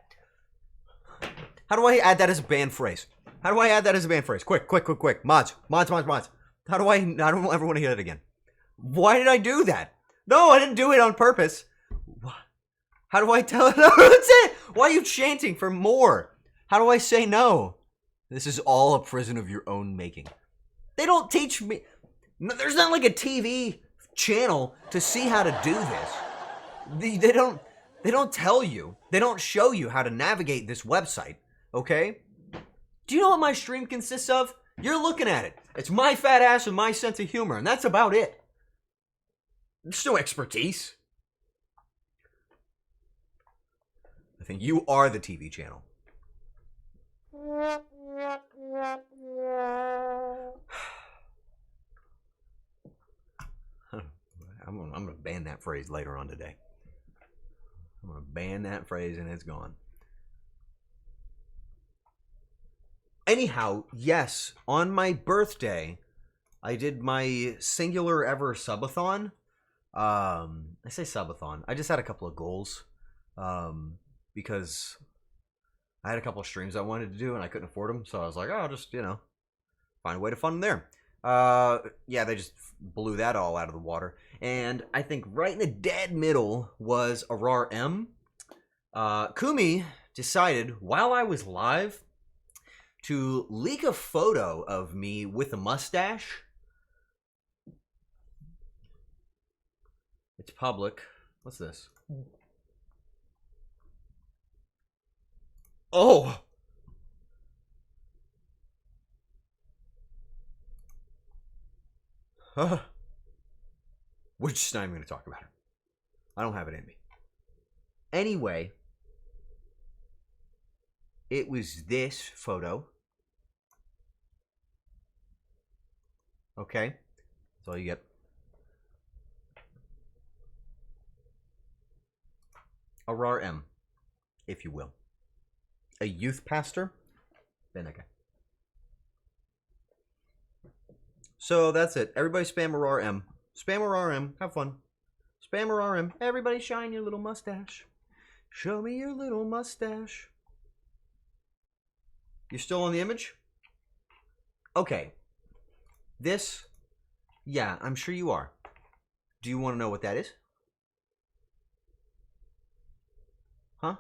How do I add that as a banned phrase? How do I add that as a banned phrase? Quick. Mods. How do I don't ever want to hear that again. Why did I do that? No, I didn't do it on purpose. How do I tell him? No, that's it. Why are you chanting for more? How do I say no? This is all a prison of your own making. They don't teach me. There's not like a TV channel to see how to do this. They don't tell you. They don't show you how to navigate this website, okay? Do you know what my stream consists of? You're looking at it. It's my fat ass and my sense of humor, and that's about it. There's no expertise. I think you are the TV channel. I'm going to ban that phrase later on today. I'm going to ban that phrase and it's gone. Anyhow, yes, on my birthday, I did my singular ever subathon. I say subathon. I just had a couple of goals. Because I had a couple of streams I wanted to do and I couldn't afford them. So I was like, oh, I'll just, find a way to fund them there. Yeah, they just blew that all out of the water. And I think right in the dead middle was Arar M. Kumi decided while I was live to leak a photo of me with a mustache. It's public. What's this? Oh! We're just not even going to talk about it. I don't have it in me. Anyway, it was this photo. Okay? That's all you get. Arar M, if you will. A youth pastor? Then that guy. So that's it. Everybody spam Arar M. Spam Arar M. Have fun. Spam Arar M. Everybody shine your little mustache. Show me your little mustache. You still on the image? Okay. This, yeah, I'm sure you are. Do you want to know what that is? Huh?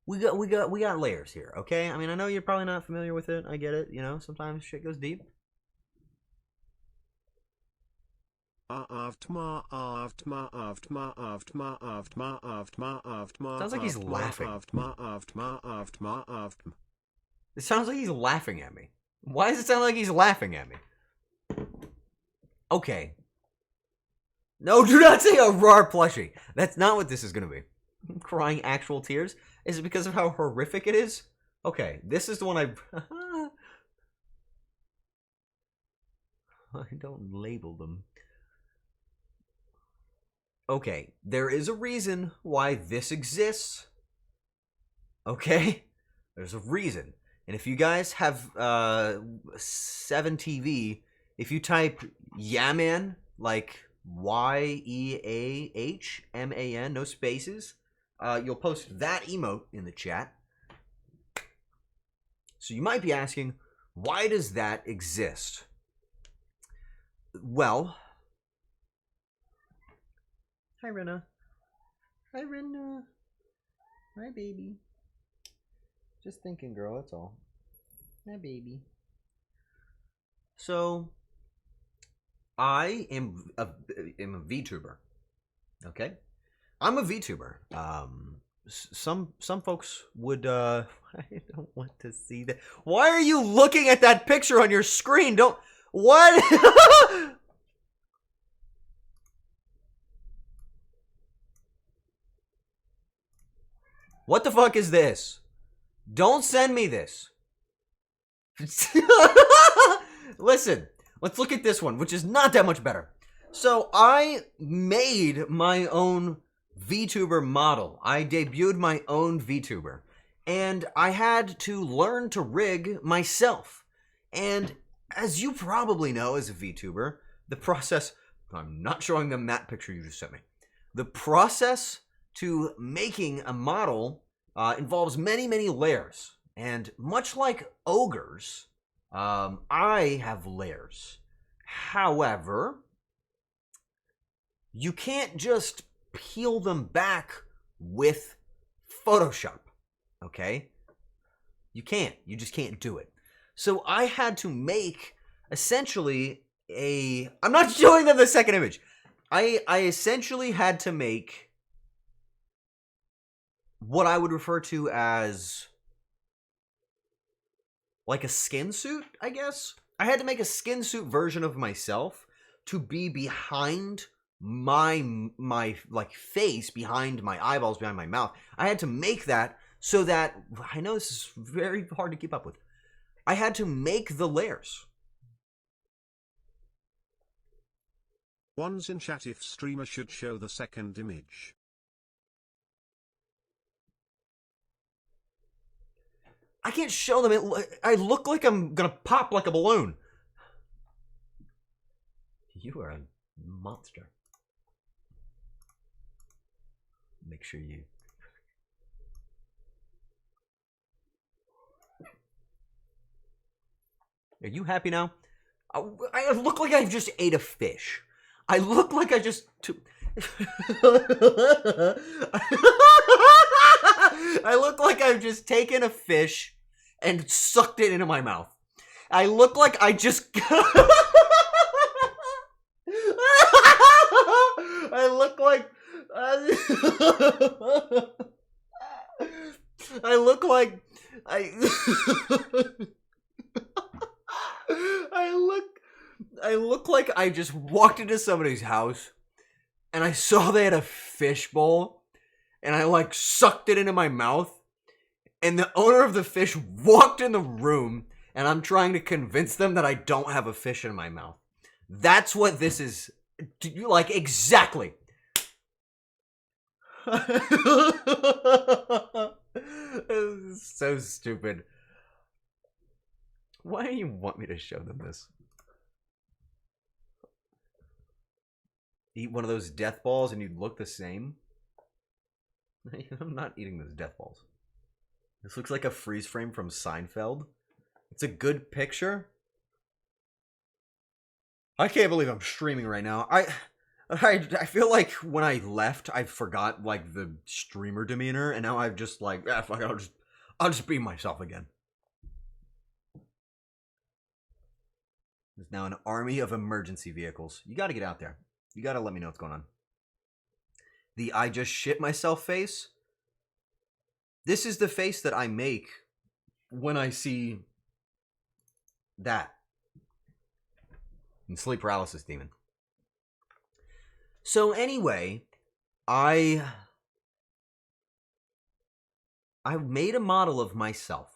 We got layers here, okay? I mean, I know you're probably not familiar with it. I get it. Sometimes shit goes deep. Sounds like he's laughing. It sounds like he's laughing at me. Why does it sound like he's laughing at me? Okay. No, do not say Arar plushie. That's not what this is going to be. I'm crying actual tears. Is it because of how horrific it is? Okay, this is the one I don't label them. Okay, there is a reason why this exists. Okay? There's a reason. And if you guys have 7TV, if you type Yaman, like YEAHMAN, no spaces, you'll post that emote in the chat. So you might be asking, why does that exist? Well, hi Rena. Hi Rena. Hi baby. Just thinking, girl, that's all. Hi baby. So, I am a VTuber. Okay? I'm a VTuber. Some folks would I don't want to see that. Why are you looking at that picture on your screen? Don't what? What the fuck is this? Don't send me this. Listen, let's look at this one, which is not that much better. So I made my own VTuber model. I debuted my own VTuber. And I had to learn to rig myself. And as you probably know as a VTuber, the process... I'm not showing them that picture you just sent me. The process to making a model involves many, many layers. And much like ogres, I have layers. However, you can't just peel them back with Photoshop, okay? You can't. You just can't do it. So I had to make essentially a... I'm not showing them the second image. I essentially had to make what I would refer to as like a skin suit, I guess. I had to make a skin suit version of myself to be behind my like face, behind my eyeballs, behind my mouth. I had to make that so that, I know this is very hard to keep up with, I had to make the layers. One's in chat if streamer should show the second image. I can't show them. I look like I'm gonna pop like a balloon. You are a monster. Make sure you... Are you happy now? I look like I just ate a fish. I look like I just... I look like I've just taken a fish and sucked it into my mouth. I look like I just... I look like... I look like... I look like I just walked into somebody's house and I saw they had a fish bowl and I like sucked it into my mouth, and the owner of the fish walked in the room and I'm trying to convince them that I don't have a fish in my mouth. That's what this is. Like, exactly. This is so stupid. Why do you want me to show them this? Eat one of those death balls and you'd look the same? I'm not eating those death balls. This looks like a freeze frame from Seinfeld. It's a good picture. I can't believe I'm streaming right now. I feel like when I left, I forgot like the streamer demeanor, and now I've just like, fuck it, I'll just be myself again. There's now an army of emergency vehicles. You got to get out there. You got to let me know what's going on. The I just shit myself face. This is the face that I make when I see that. And sleep paralysis demon. So anyway, I made a model of myself.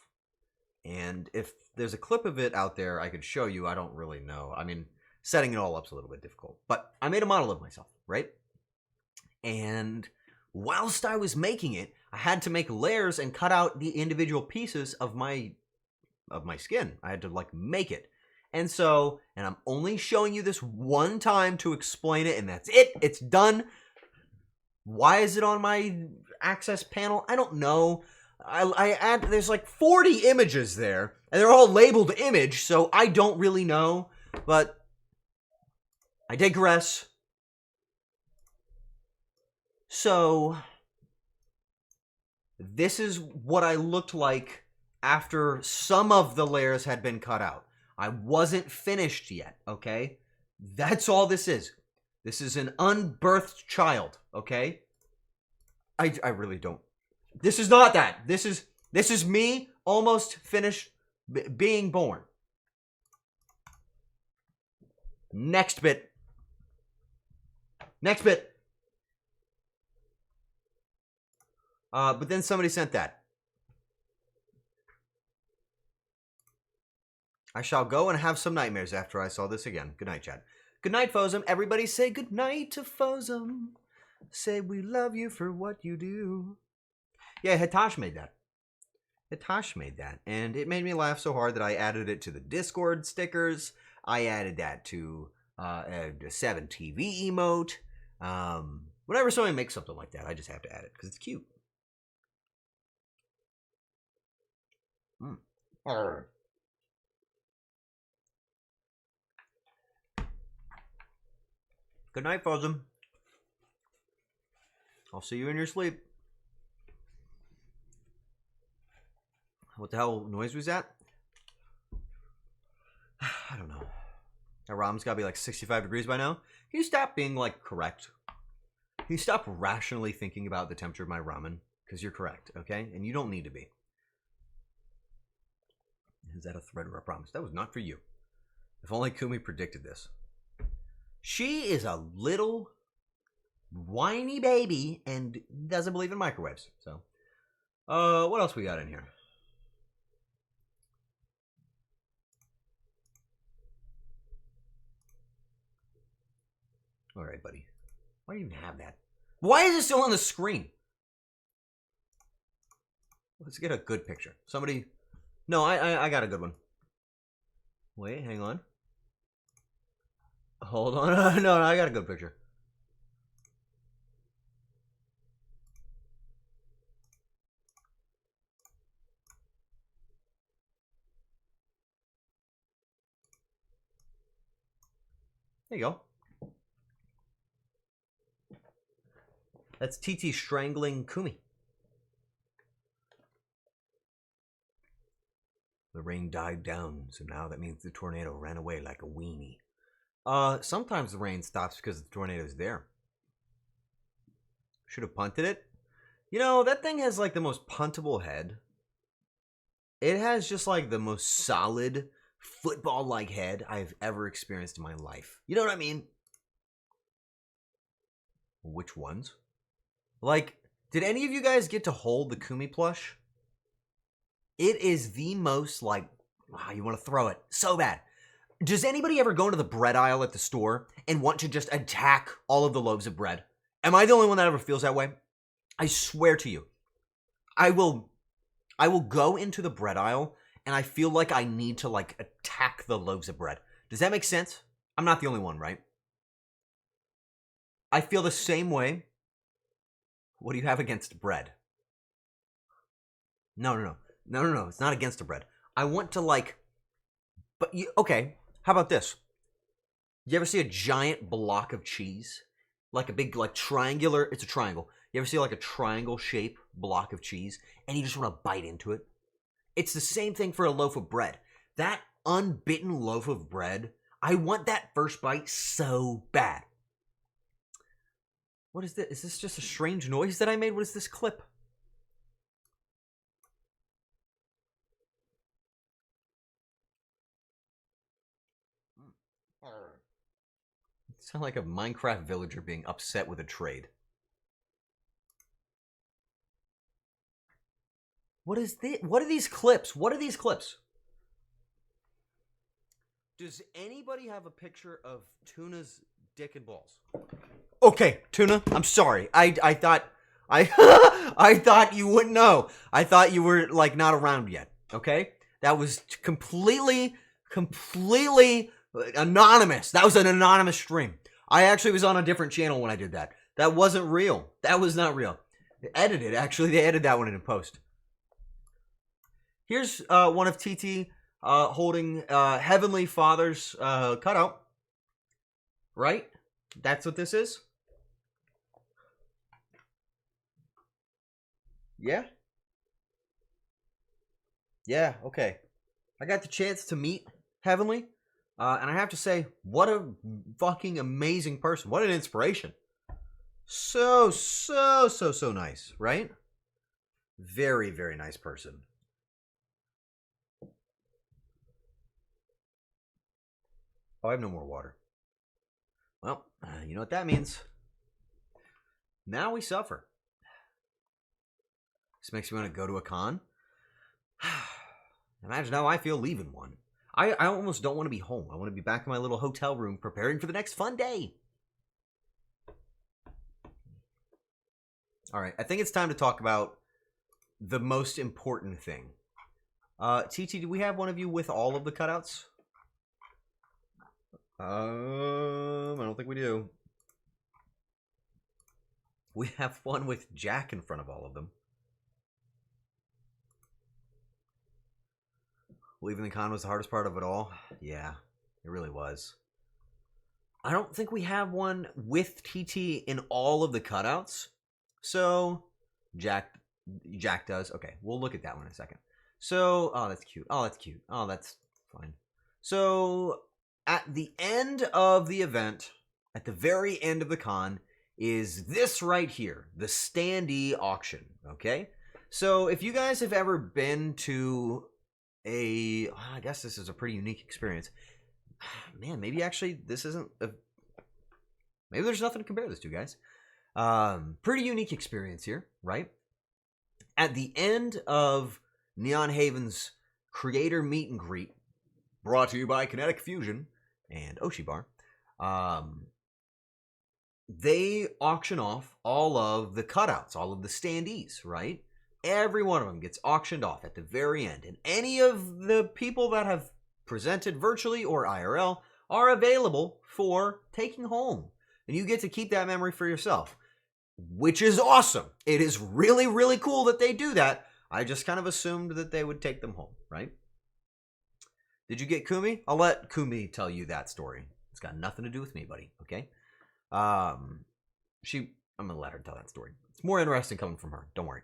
And if there's a clip of it out there I could show you, I don't really know. I mean, setting it all up's a little bit difficult. But I made a model of myself, right? And whilst I was making it, I had to make layers and cut out the individual pieces of my skin. I had to like make it. And so, and I'm only showing you this one time to explain it, and that's it. It's done. Why is it on my access panel? I don't know. I add, there's like 40 images there, and they're all labeled image, so I don't really know. But I digress. So, this is what I looked like after some of the layers had been cut out. I wasn't finished yet, okay? That's all this is. This is an unbirthed child, okay? I really don't. This is not that. This is me almost finished being born. Next bit. Next bit. But then somebody sent that. I shall go and have some nightmares after I saw this again. Good night, Chad. Good night, Fozum. Everybody say good night to Fozum. Say we love you for what you do. Yeah, Hitash made that. Hitash made that. And it made me laugh so hard that I added it to the Discord stickers. I added that to a 7TV emote. Whenever somebody makes something like that, I just have to add it because it's cute. Arar. Good night, Frozen. I'll see you in your sleep. What the hell noise was that? I don't know. That ramen's gotta be like 65 degrees by now. Can you stop being like correct? Can you stop rationally thinking about the temperature of my ramen? Because you're correct, okay? And you don't need to be. Is that a threat or a promise? That was not for you. If only Kumi predicted this. She is a little whiny baby and doesn't believe in microwaves. So, what else we got in here? All right, buddy. Why do you even have that? Why is it still on the screen? Let's get a good picture. Somebody... No, I got a good one. Wait, hang on. Hold on. No, I got a good picture. There you go. That's TT strangling Kumi. The rain died down, so now that means the tornado ran away like a weenie. Sometimes the rain stops because the tornado's there. Should have punted it. You know, that thing has like the most puntable head. It has just like the most solid football-like head I've ever experienced in my life. You know what I mean? Which ones? Like, did any of you guys get to hold the Kumi plush? It is the most like, wow, you want to throw it so bad. Does anybody ever go into the bread aisle at the store and want to just attack all of the loaves of bread? Am I the only one that ever feels that way? I swear to you. I will go into the bread aisle and I feel like I need to like attack the loaves of bread. Does that make sense? I'm not the only one, right? I feel the same way. What do you have against bread? No. It's not against the bread. I want to like, but you, okay. How about this? You ever see a giant block of cheese? Like a big, like triangular, it's a triangle. You ever see like a triangle shape block of cheese and you just want to bite into it? It's the same thing for a loaf of bread. That unbitten loaf of bread, I want that first bite so bad. What is this? Is this just a strange noise that I made? What is this clip? It sounds like a Minecraft villager being upset with a trade. What is this? What are these clips? What are these clips? Does anybody have a picture of Tuna's dick and balls? Okay, Tuna, I'm sorry. I thought I thought you wouldn't know. I thought you were like not around yet. Okay? That was completely anonymous. That was an anonymous stream. I actually was on a different channel when I did that. That wasn't real. That was not real. They edited, actually. They edited that one in post. Here's one of TT holding Heavenly Father's cutout. Right? That's what this is? Yeah? Yeah, okay. I got the chance to meet Heavenly. And I have to say, what a fucking amazing person. What an inspiration. So nice, right? Very, very nice person. Oh, I have no more water. Well, you know what that means. Now we suffer. This makes me want to go to a con. Imagine how I feel leaving one. I almost don't want to be home. I want to be back in my little hotel room preparing for the next fun day. All right, I think it's time to talk about the most important thing. TT, do we have one of you with all of the cutouts? I don't think we do. We have one with Jack in front of all of them. Leaving the con was the hardest part of it all. Yeah, it really was. I don't think we have one with TT in all of the cutouts. So, Jack does. Okay, we'll look at that one in a second. So, oh, that's cute. Oh, that's cute. Oh, that's fine. So, at the end of the event, at the very end of the con, is this right here, the standee auction, okay? So, if you guys have ever been to I guess this is a pretty unique experience. Man, maybe actually this isn't maybe there's nothing to compare this to, guys. Pretty unique experience here, right? At the end of Neon Haven's creator meet and greet, brought to you by Kinetic Fusion and Oshibar, they auction off all of the cutouts, all of the standees, right? Every one of them gets auctioned off at the very end. And any of the people that have presented virtually or IRL are available for taking home. And you get to keep that memory for yourself, which is awesome. It is really, really cool that they do that. I just kind of assumed that they would take them home, right? Did you get Kumi? I'll let Kumi tell you that story. It's got nothing to do with me, buddy, okay? I'm going to let her tell that story. It's more interesting coming from her. Don't worry.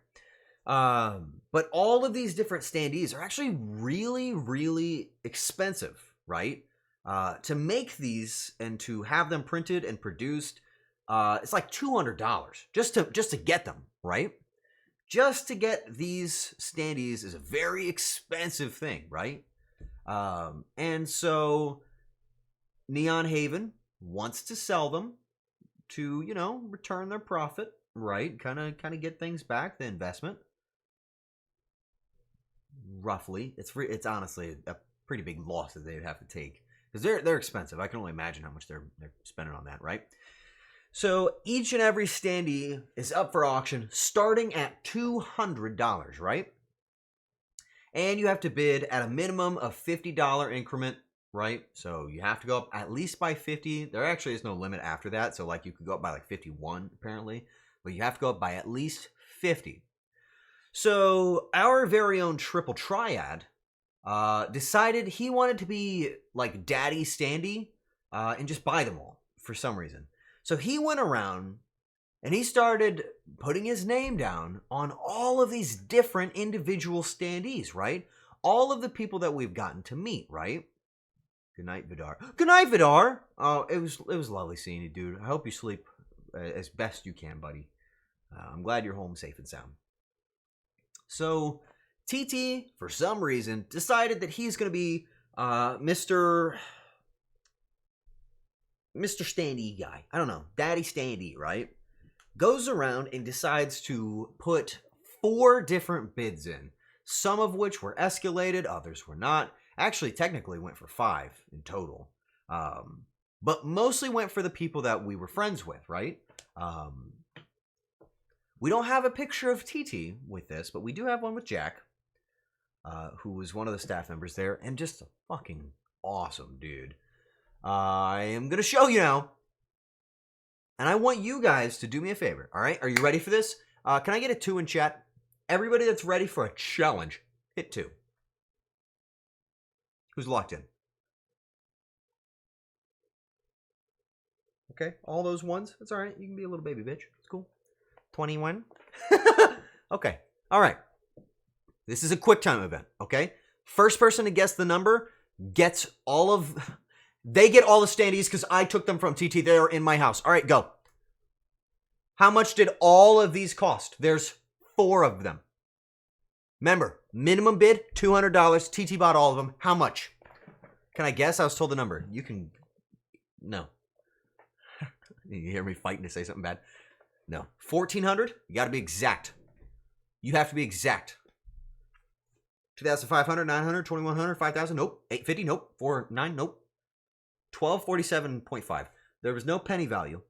But all of these different standees are actually really, really expensive, right? To make these and to have them printed and produced, it's like $200 just to get them, right? Just to get these standees is a very expensive thing, right? And so Neon Haven wants to sell them to, you know, return their profit, right? Kind of get things back, the investment. Roughly, it's honestly a pretty big loss that they'd have to take because they're expensive. I can only imagine how much they're spending on that, right? So each and every standee is up for auction, starting at $200, right? And you have to bid at a minimum of $50 increment, right? So you have to go up at least by 50. There actually is no limit after that. So like you could go up by like 51 apparently, but you have to go up by at least 50. So our very own Triple Triad decided he wanted to be like Daddy Standee and just buy them all for some reason. So he went around and he started putting his name down on all of these different individual standees, right? All of the people that we've gotten to meet, right? Good night, Vidar. Good night, Vidar. Oh, it was lovely seeing you, dude. I hope you sleep as best you can, buddy. I'm glad you're home safe and sound. So TT, for some reason, decided that he's going to be Mr. Standee guy. I don't know. Daddy Standee, right? Goes around and decides to put 4 different bids in. Some of which were escalated, others were not. Actually, technically went for 5 in total. But mostly went for the people that we were friends with, right? We don't have a picture of TT with this, but we do have one with Jack, who was one of the staff members there, and just a fucking awesome dude. I am going to show you now, and I want you guys to do me a favor, all right? Are you ready for this? Can I get a 2 in chat? Everybody that's ready for a challenge, hit 2. Who's locked in? Okay, all those ones. That's all right. You can be a little baby bitch. It's cool. 21. Okay. All right. This is a quick time event, okay? First person to guess the number gets all of... They get all the standees because I took them from TT. They're in my house. All right, go. How much did all of these cost? There's 4 of them. Remember, minimum bid, $200. TT bought all of them. How much? Can I guess? I was told the number. You can... No. You hear me fighting to say something bad? No. 1,400? You got to be exact. You have to be exact. 2,500, 900, 2,100, 5,000? Nope. 850? Nope. 4,900? Nope. 1,247.5. There was no penny value.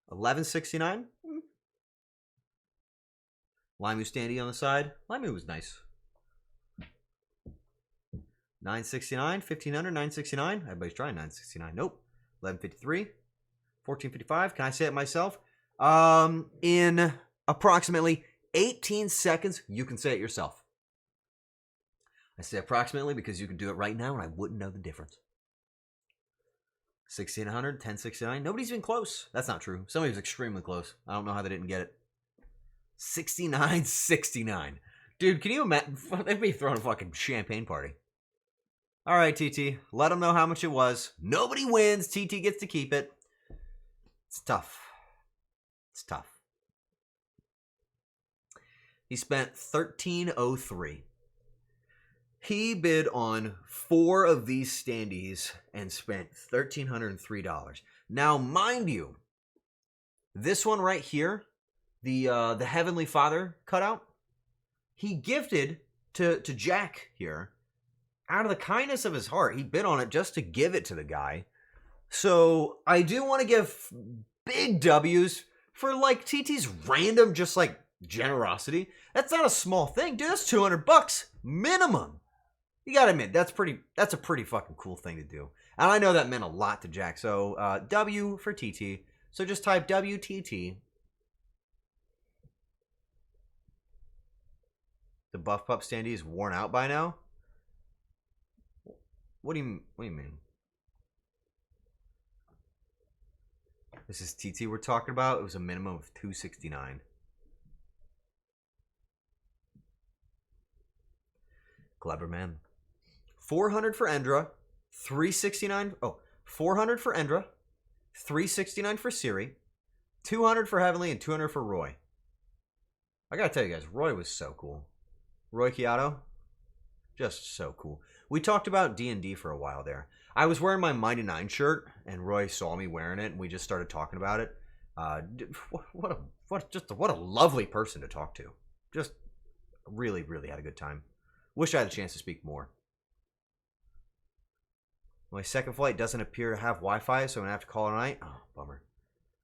1169? Limu standee on the side. Limu was nice. 969, 1,500, 969. Everybody's trying 969. Nope. 1153. 1455. Can I say it myself? In approximately 18 seconds, you can say it yourself. I say approximately because you can do it right now and I wouldn't know the difference. 1600, 1069. Nobody's even close. That's not true. Somebody was extremely close. I don't know how they didn't get it. 6969. Dude, can you imagine? They'd be throwing a fucking champagne party. All right, TT. Let them know how much it was. Nobody wins. TT gets to keep it. It's tough. It's tough. He spent 1303. He bid on 4 of these standees and spent $1,303. Now, mind you, this one right here, the Heavenly Father cutout, he gifted to Jack here out of the kindness of his heart. He bid on it just to give it to the guy. So I do want to give big W's for like TT's random just like generosity. That's not a small thing, dude. That's $200 minimum. You gotta admit, that's a pretty fucking cool thing to do. And I know that meant a lot to Jack. So W for TT. So just type WTT. The Buff Pup standee is worn out by now? What do you mean? This is TT we're talking about. It was a minimum of $269. Clever man. 400 for Endra, 369. Oh, 400 for Endra, 369 for Siri, 200 for Heavenly, and 200 for Roy. I gotta tell you guys, Roy was so cool. Roy Kiato, just so cool. We talked about D&D for a while there. I was wearing my Mighty Nine shirt, and Roy saw me wearing it, and we just started talking about it. What a lovely person to talk to. Just really, really had a good time. Wish I had a chance to speak more. My second flight doesn't appear to have Wi-Fi, so I'm going to have to call it a night. Oh, bummer.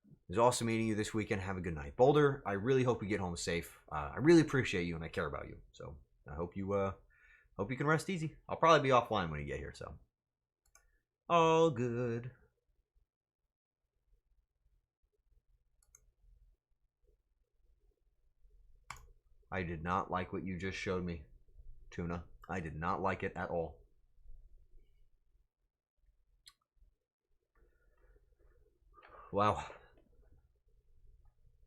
It was awesome meeting you this weekend. Have a good night. Boulder, I really hope you get home safe. I really appreciate you, and I care about you. So I hope you can rest easy. I'll probably be offline when you get here, so. All good. I did not like what you just showed me, Tuna. I did not like it at all. Wow.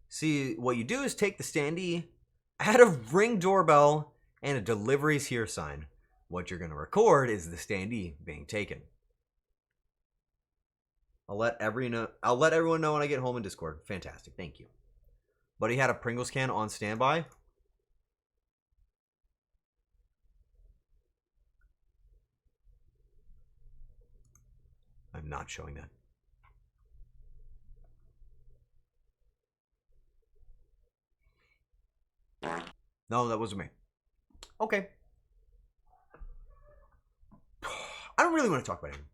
See, what you do is take the standee, add a Ring doorbell, and a deliveries here sign. What you're going to record is the standee being taken. I'll let everyone know when I get home in Discord. Fantastic, thank you. But he had a Pringles can on standby. I'm not showing that. No, that wasn't me. Okay. I don't really want to talk about him.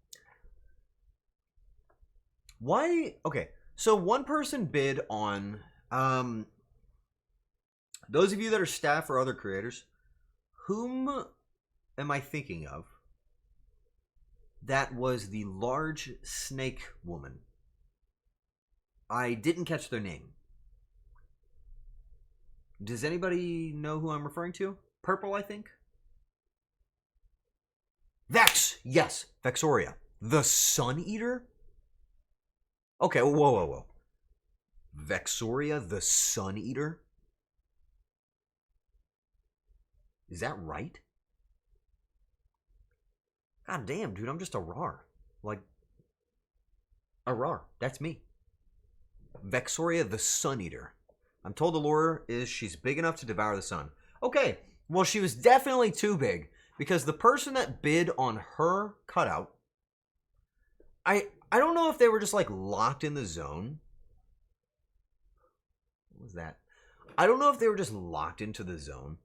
Why? Okay. So one person bid on, those of you that are staff or other creators, whom am I thinking of? That was the large snake woman. I didn't catch their name. Does anybody know who I'm referring to? Purple, I think. Vex! Yes, Vexoria. The Sun Eater? Okay, whoa. Vexoria the Sun Eater? Is that right? God damn, dude, I'm just Arar. Like, Arar, that's me. Vexoria the Sun Eater. I'm told the lore is she's big enough to devour the sun. Okay, well, she was definitely too big, because the person that bid on her cutout, I don't know if they were just like locked in the zone. What was that? I don't know if they were just locked into the zone,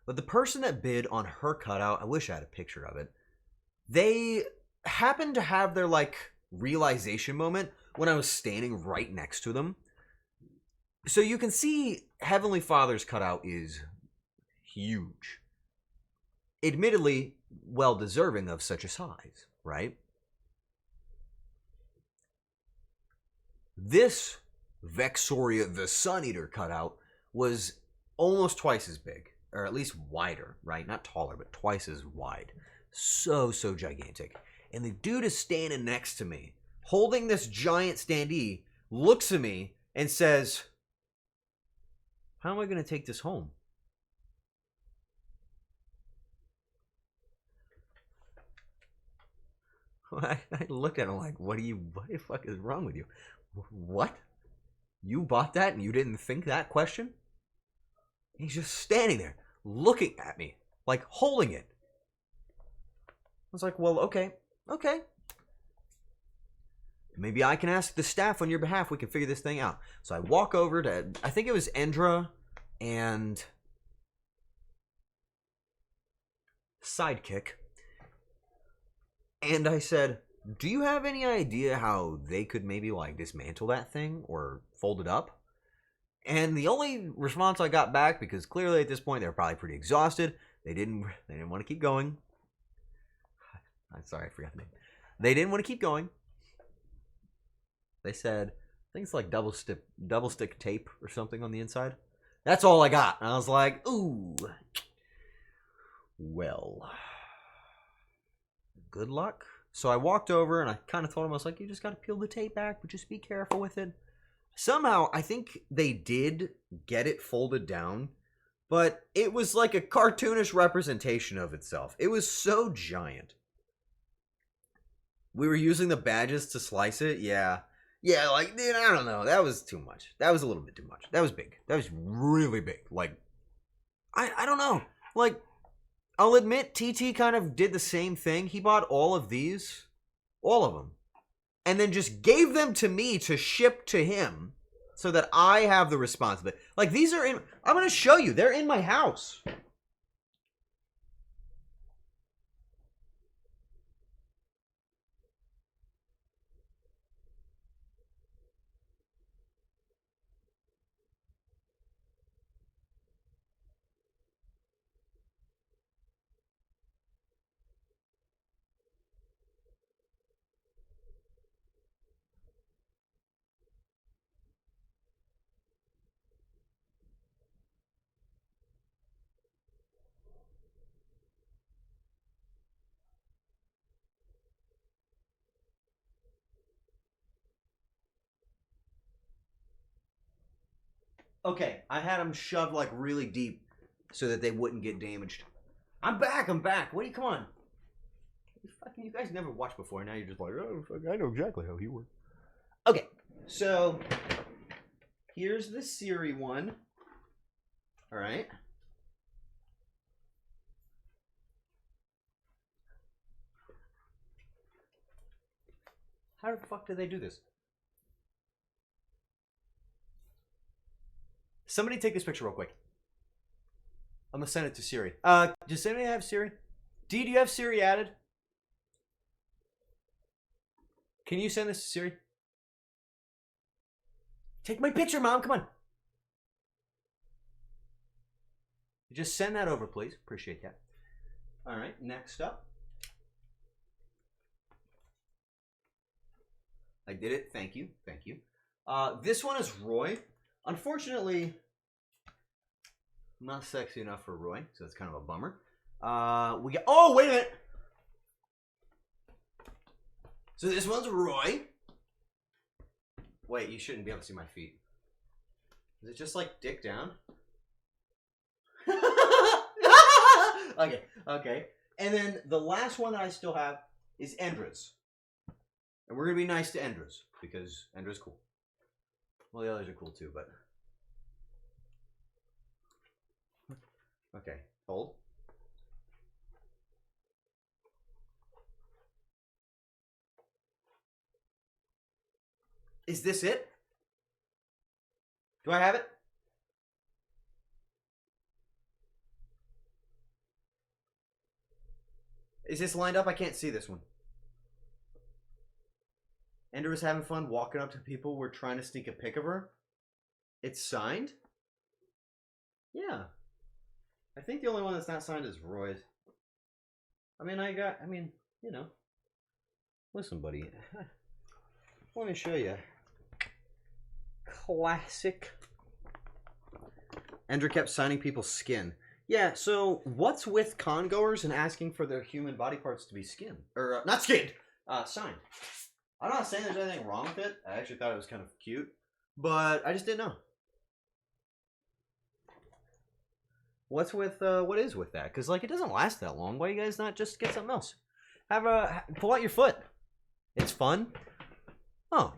but the person that bid on her cutout, I wish I had a picture of it. They happened to have their like realization moment when I was standing right next to them. So you can see Heavenly Father's cutout is huge. Admittedly, well deserving of such a size, right? This Vexoria the Sun Eater cutout was almost twice as big, or at least wider, right? Not taller, but twice as wide. So gigantic. And the dude is standing next to me, holding this giant standee, looks at me, and says, how am I going to take this home? I looked at him like, what the fuck is wrong with you? What? You bought that and you didn't think that question? He's just standing there, looking at me, like holding it. I was like, well, okay. Maybe I can ask the staff on your behalf. We can figure this thing out. So I walk over to, I think it was Endra and Sidekick. And I said, do you have any idea how they could maybe like dismantle that thing or fold it up? And the only response I got back, because clearly at this point they were probably pretty exhausted, they didn't want to keep going. I'm sorry, I forgot the name. They didn't want to keep going. They said, I think it's like double stick tape or something on the inside. That's all I got. And I was like, ooh. Well, good luck. So I walked over and I kind of told him, I was like, you just got to peel the tape back, but just be careful with it. Somehow, I think they did get it folded down, but it was like a cartoonish representation of itself. It was so giant. We were using the badges to slice it. Yeah, like, dude, I don't know. That was too much. That was a little bit too much. That was big. That was really big. Like, I don't know. Like, I'll admit, TT kind of did the same thing. He bought all of these, all of them, and then just gave them to me to ship to him so that I have the responsibility. Like, these are in, I'm going to show you. They're in my house. Okay, I had them shoved like really deep so that they wouldn't get damaged. I'm back. What do you, come on. Fucking, you guys never watched before. Now you're just like, oh, fuck, I know exactly how he works. Okay, so here's the Siri one. All right. How the fuck did they do this? Somebody take this picture real quick. I'm gonna send it to Siri. Does anybody have Siri? Dee, do you have Siri added? Can you send this to Siri? Take my picture, Mom. Come on. Just send that over, please. Appreciate that. All right, next up. I did it. Thank you. This one is Roy. Unfortunately, I'm not sexy enough for Roy, so that's kind of a bummer. We got. Oh, wait a minute. So this one's Roy. Wait, you shouldn't be able to see my feet. Is it just like dick down? Okay. And then the last one that I still have is Endra's. And we're going to be nice to Endra's because Endra's cool. Well, the others are cool too, but... Okay, hold. Is this it? Do I have it? Is this lined up? I can't see this one. Ender was having fun walking up to people. We're trying to sneak a pic of her. It's signed? Yeah. I think the only one that's not signed is Roy's. You know. Listen, buddy. Let me show you. Classic. Endra kept signing people's skin. Yeah, so what's with congoers and asking for their human body parts to be skinned? Or, not skinned! Signed. I'm not saying there's anything wrong with it. I actually thought it was kind of cute. But I just didn't know. What's with, what is with that? Because, like, it doesn't last that long. Why you guys not just get something else? Pull out your foot. It's fun. Oh.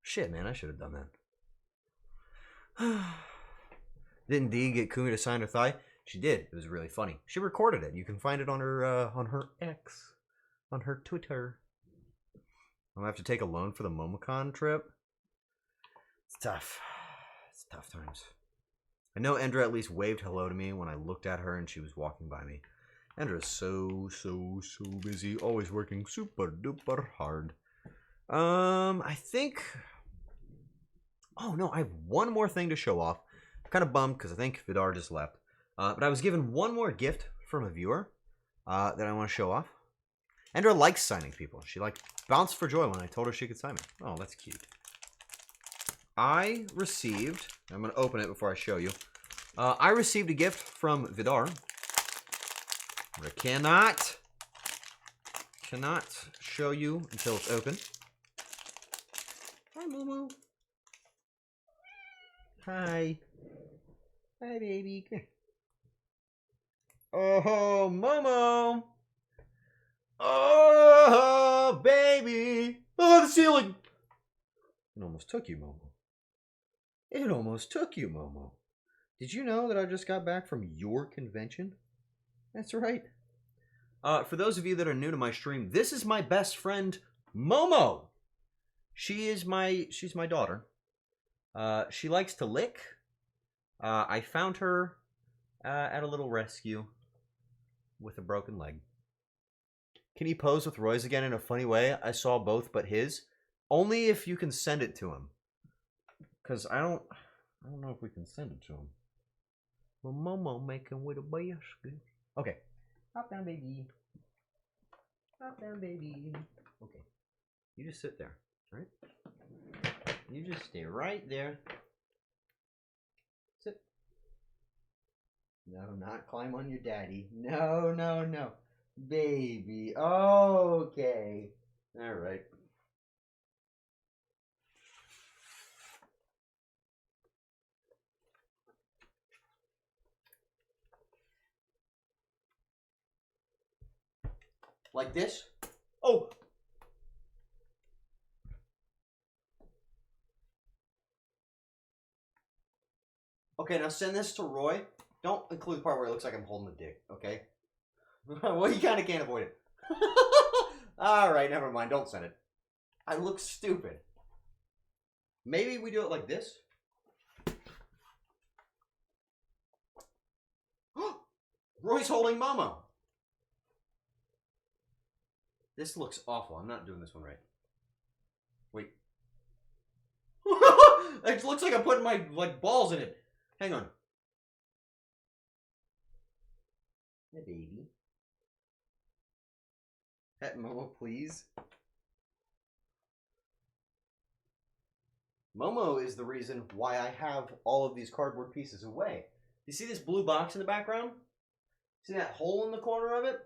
Shit, man, I should have done that. Didn't Dee get Kumi to sign her thigh? She did. It was really funny. She recorded it. You can find it on her X. On her Twitter. I'm gonna have to take a loan for the MomoCon trip. It's tough. It's tough times. I know Endra at least waved hello to me when I looked at her and she was walking by me. Endra's so busy. Always working super duper hard. I think... Oh no, I have one more thing to show off. I'm kind of bummed because I think Vidar just left. But I was given one more gift from a viewer that I want to show off. Endra likes signing people. She like bounced for joy when I told her she could sign me. Oh, that's cute. I received... I'm going to open it before I show you. I received a gift from Vidar. I cannot show you until it's open. Hi, Momo. Hi. Hi, baby. Oh, Momo. Oh, baby. Oh, the ceiling. It almost took you, Momo. It almost took you, Momo. Did you know that I just got back from your convention? That's right. For those of you that are new to my stream, this is my best friend, Momo. She's my daughter. She likes to lick. I found her at a little rescue with a broken leg. Can he pose with Roy's again in a funny way? I saw both but his. Only if you can send it to him. Because I don't know if we can send it to him. Well, Momo making with a basket. Okay. Hop down, baby. Hop down, baby. Okay. You just sit there. Alright? You just stay right there. Sit. No, not climb on your daddy. No, no, no. Baby. Okay. Alright. Like this? Oh! Okay, now send this to Roy. Don't include the part where it looks like I'm holding the dick, okay? Well, you kind of can't avoid it. Alright, never mind. Don't send it. I look stupid. Maybe we do it like this? Roy's holding Momo. This looks awful. I'm not doing this one right. Wait. It looks like I'm putting my balls in it. Hang on. Hey, baby. Pet Momo, please. Momo is the reason why I have all of these cardboard pieces away. You see this blue box in the background? See that hole in the corner of it?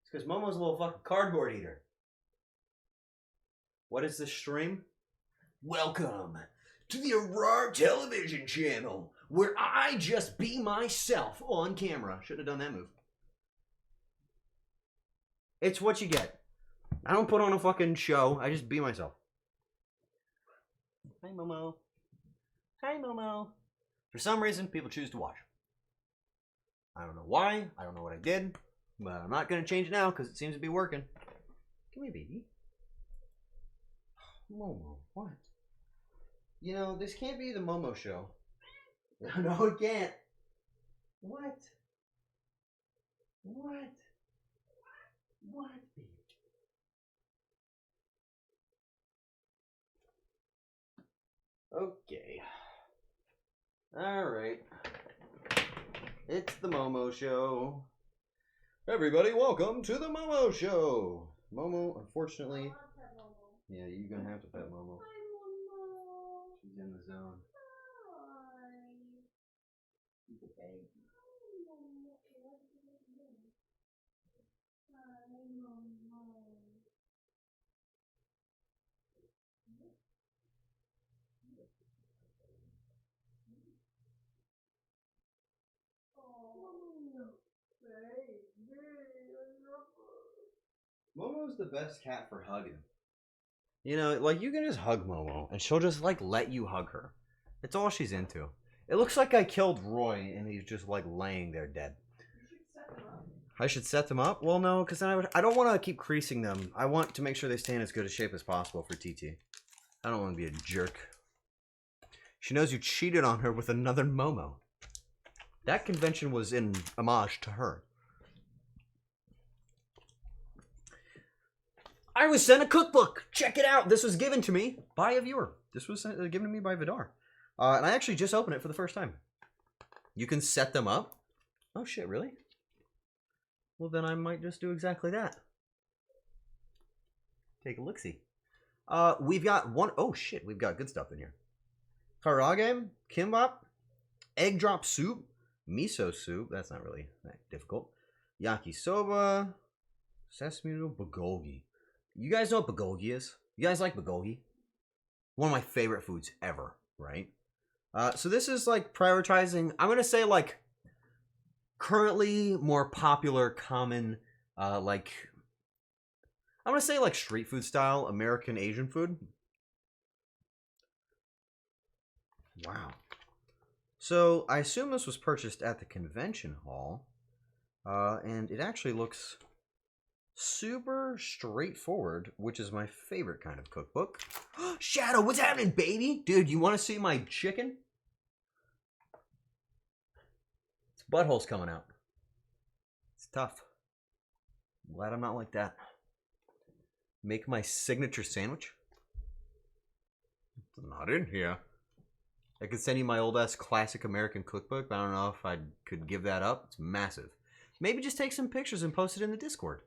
It's because Momo's a little fucking cardboard eater. What is this stream? Welcome to the Arar television channel, where I just be myself on camera. Shouldn't have done that move. It's what you get. I don't put on a fucking show. I just be myself. Hi, Momo. Hi, Momo. For some reason, people choose to watch. I don't know why. I don't know what I did. But I'm not going to change it now because it seems to be working. Come here, baby. Momo, what? You know, this can't be the Momo show. No, it can't. What? What? What, baby? Okay. Alright. It's the Momo show. Everybody, welcome to the Momo show. Momo, unfortunately... Yeah, you're gonna have to pet Momo. He's in the zone. He's a baby. Momo's the best cat for hugging. You know, like you can just hug Momo and she'll just like let you hug her. It's all she's into. It looks like I killed Roy and he's just like laying there dead. I should set them up? Well, no, because I don't want to keep creasing them. I want to make sure they stay in as good a shape as possible for TT. I don't want to be a jerk. She knows you cheated on her with another Momo. That convention was in homage to her. I was sent a cookbook. Check it out. This was given to me by a viewer. This was given to me by Vidar. And I actually just opened it for the first time. You can set them up. Oh, shit, really? Well, then I might just do exactly that. Take a look-see. We've got one... Oh, shit. We've got good stuff in here. Karage, kimbap, egg drop soup, miso soup. That's not really that difficult. Yakisoba, sesame noodle, bulgogi. You guys know what bulgogi is? You guys like bulgogi? One of my favorite foods ever, right? So this is like prioritizing, I'm going to say like currently more popular, common, like, I'm going to say like street food style, American Asian food. Wow. So I assume this was purchased at the convention hall, and it actually looks super straightforward, which is my favorite kind of cookbook. Shadow, what's happening, baby? Dude, you want to see my chicken? Its butthole's coming out. It's tough. I'm glad I'm not like that. Make my signature sandwich? It's not in here. I could send you my old-ass classic American cookbook, but I don't know if I could give that up. It's massive. Maybe just take some pictures and post it in the Discord.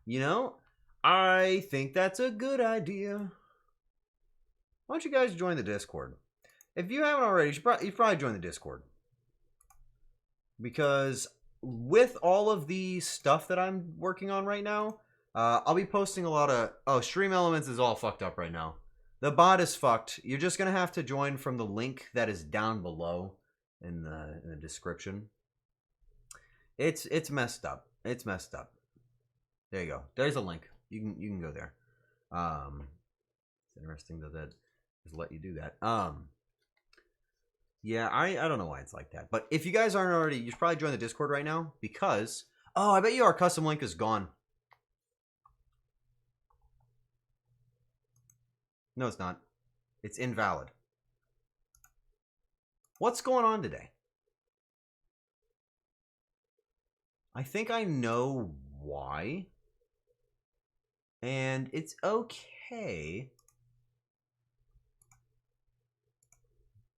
You know, I think that's a good idea. Why don't you guys join the Discord? If you haven't already, you should probably join the Discord. Because with all of the stuff that I'm working on right now, I'll be posting a lot of... Oh, Stream Elements is all fucked up right now. The bot is fucked. You're just going to have to join from the link that is down below in the description. It's messed up. It's messed up. There you go. There's a link. You can go there. It's interesting that just let you do that. Yeah, I don't know why it's like that. But if you guys aren't already, you should probably join the Discord right now because I bet you our custom link is gone. No, it's not. It's invalid. What's going on today? I think I know why. And it's okay.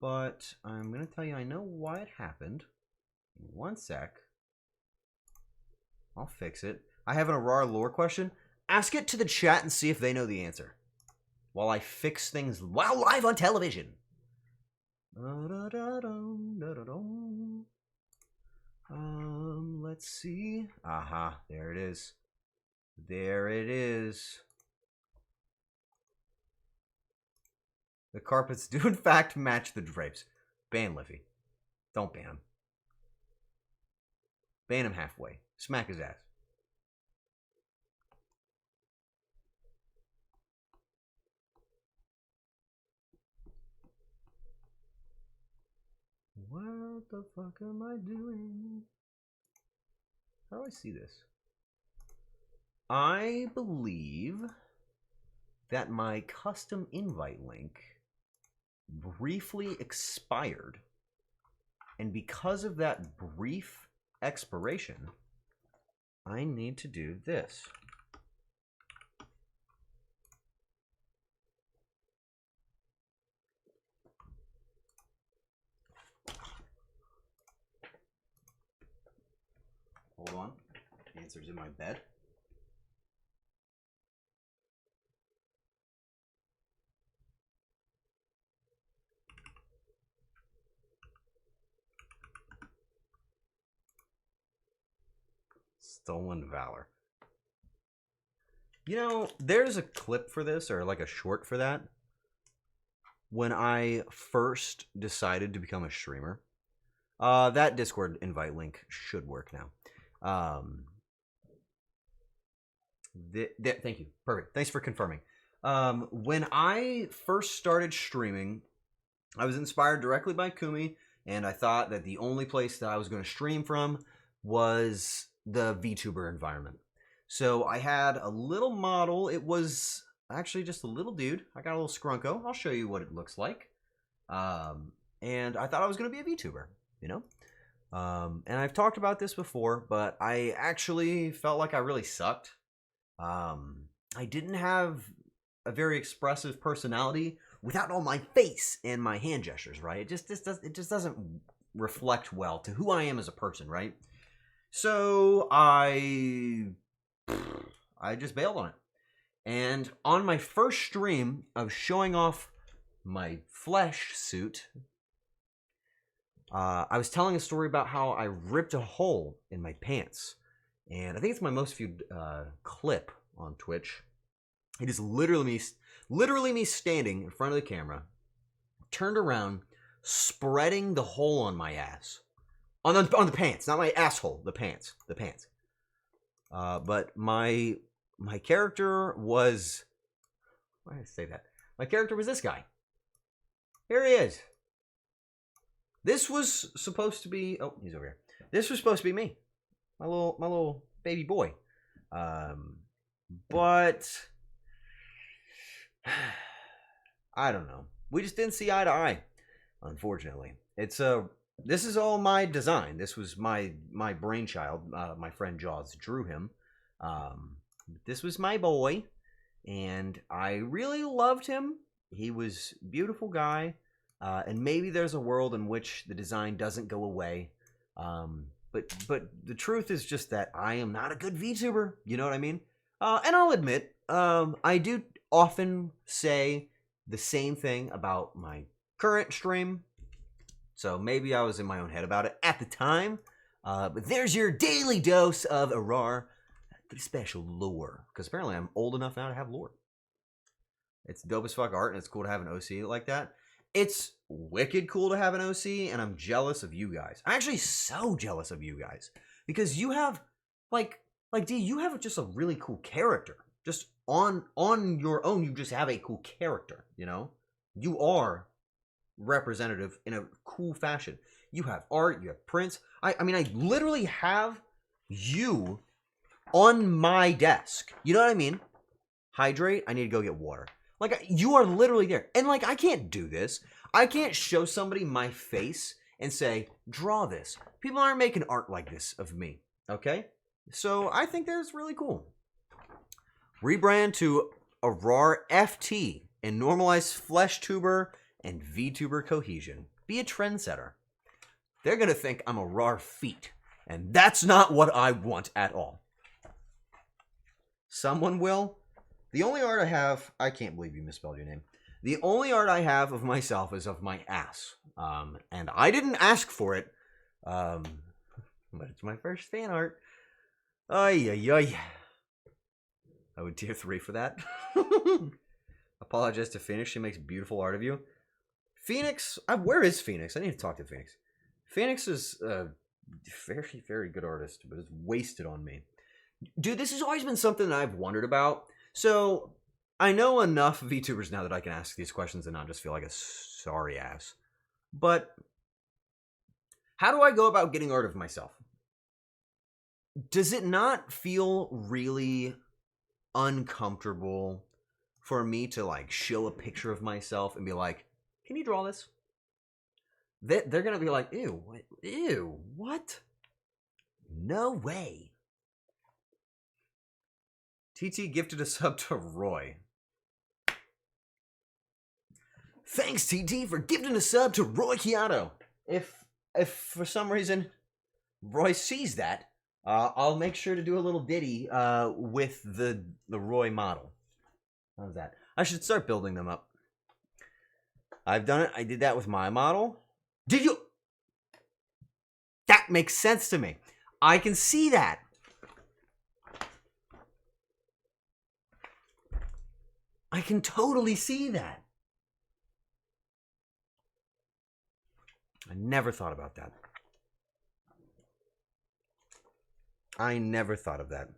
But I'm going to tell you I know why it happened. In 1 sec. I'll fix it. I have an Arar lore question. Ask it to the chat and see if they know the answer. While I fix things while live on television. Let's see. Aha, there it is. There it is. The carpets do in fact match the drapes. Ban Liffy. Don't ban him. Ban him halfway. Smack his ass. What the fuck am I doing? How do I see this? I believe that my custom invite link briefly expired. And because of that brief expiration, I need to do this. Hold on. The answer's in my bed. Stolen Valor. You know, there's a clip for this, or like a short for that. When I first decided to become a streamer, that Discord invite link should work now. Thank you. Perfect. Thanks for confirming. When I first started streaming, I was inspired directly by Kumi, and I thought that the only place that I was going to stream from was the VTuber environment. So I had a little model. It was actually just a little dude. I got a little scrunko. I'll show you what it looks like. And I thought I was going to be a VTuber, you know? And I've talked about this before, but I actually felt like I really sucked. I didn't have a very expressive personality without all my face and my hand gestures, right? It just doesn't reflect well to who I am as a person, right? So I just bailed on it. And on my first stream of showing off my flesh suit, I was telling a story about how I ripped a hole in my pants. And I think it's my most viewed clip on Twitch. It is literally me standing in front of the camera, turned around, spreading the hole on my ass. On the pants, not my asshole, the pants. But my character was... Why did I say that? My character was this guy. Here he is. This was supposed to be... Oh, he's over here. This was supposed to be me. My little baby boy. But I don't know. We just didn't see eye to eye, unfortunately. This is all my design. This was my brainchild. My friend Jaws drew him. This was my boy, and I really loved him. He was a beautiful guy, and maybe there's a world in which the design doesn't go away. But the truth is just that I am not a good VTuber. You know what I mean? And I'll admit, I do often say the same thing about my current stream. So maybe I was in my own head about it at the time. But there's your daily dose of Arar, the special lore. Because apparently I'm old enough now to have lore. It's dope as fuck art, and it's cool to have an OC like that. It's wicked cool to have an OC, and I'm jealous of you guys. I'm actually so jealous of you guys. Because you have, like D, you have just a really cool character. Just on your own, you just have a cool character, you know? You are representative in a cool fashion. You have art, you have prints. I mean, I literally have you on my desk. You know what I mean? Hydrate, I need to go get water. Like, you are literally there. And, like, I can't do this. I can't show somebody my face and say, draw this. People aren't making art like this of me, okay? So, I think that's really cool. Rebrand to Arar FT and normalize flesh tuber and VTuber cohesion. Be a trendsetter. They're going to think I'm Arar feet. And that's not what I want at all. Someone will. The only art I have... I can't believe you misspelled your name. The only art I have of myself is of my ass. And I didn't ask for it. But it's my first fan art. Ay, ay, ay. I would tier 3 for that. Apologize to Phoenix. She makes beautiful art of you. Phoenix... where is Phoenix? I need to talk to Phoenix. Phoenix is a very, very good artist, but it's wasted on me. Dude, this has always been something that I've wondered about. So, I know enough VTubers now that I can ask these questions and not just feel like a sorry ass. But, how do I go about getting art of myself? Does it not feel really uncomfortable for me to, like, show a picture of myself and be like, can you draw this? They're gonna be like, ew, what? No way. TT gifted a sub to Roy. Thanks, TT, for gifting a sub to Roy Kiato. If for some reason Roy sees that, I'll make sure to do a little ditty with the Roy model. How's that? I should start building them up. I've done it. I did that with my model. Did you? That makes sense to me. I can see that. I can totally see that. I never thought about that. I never thought of that.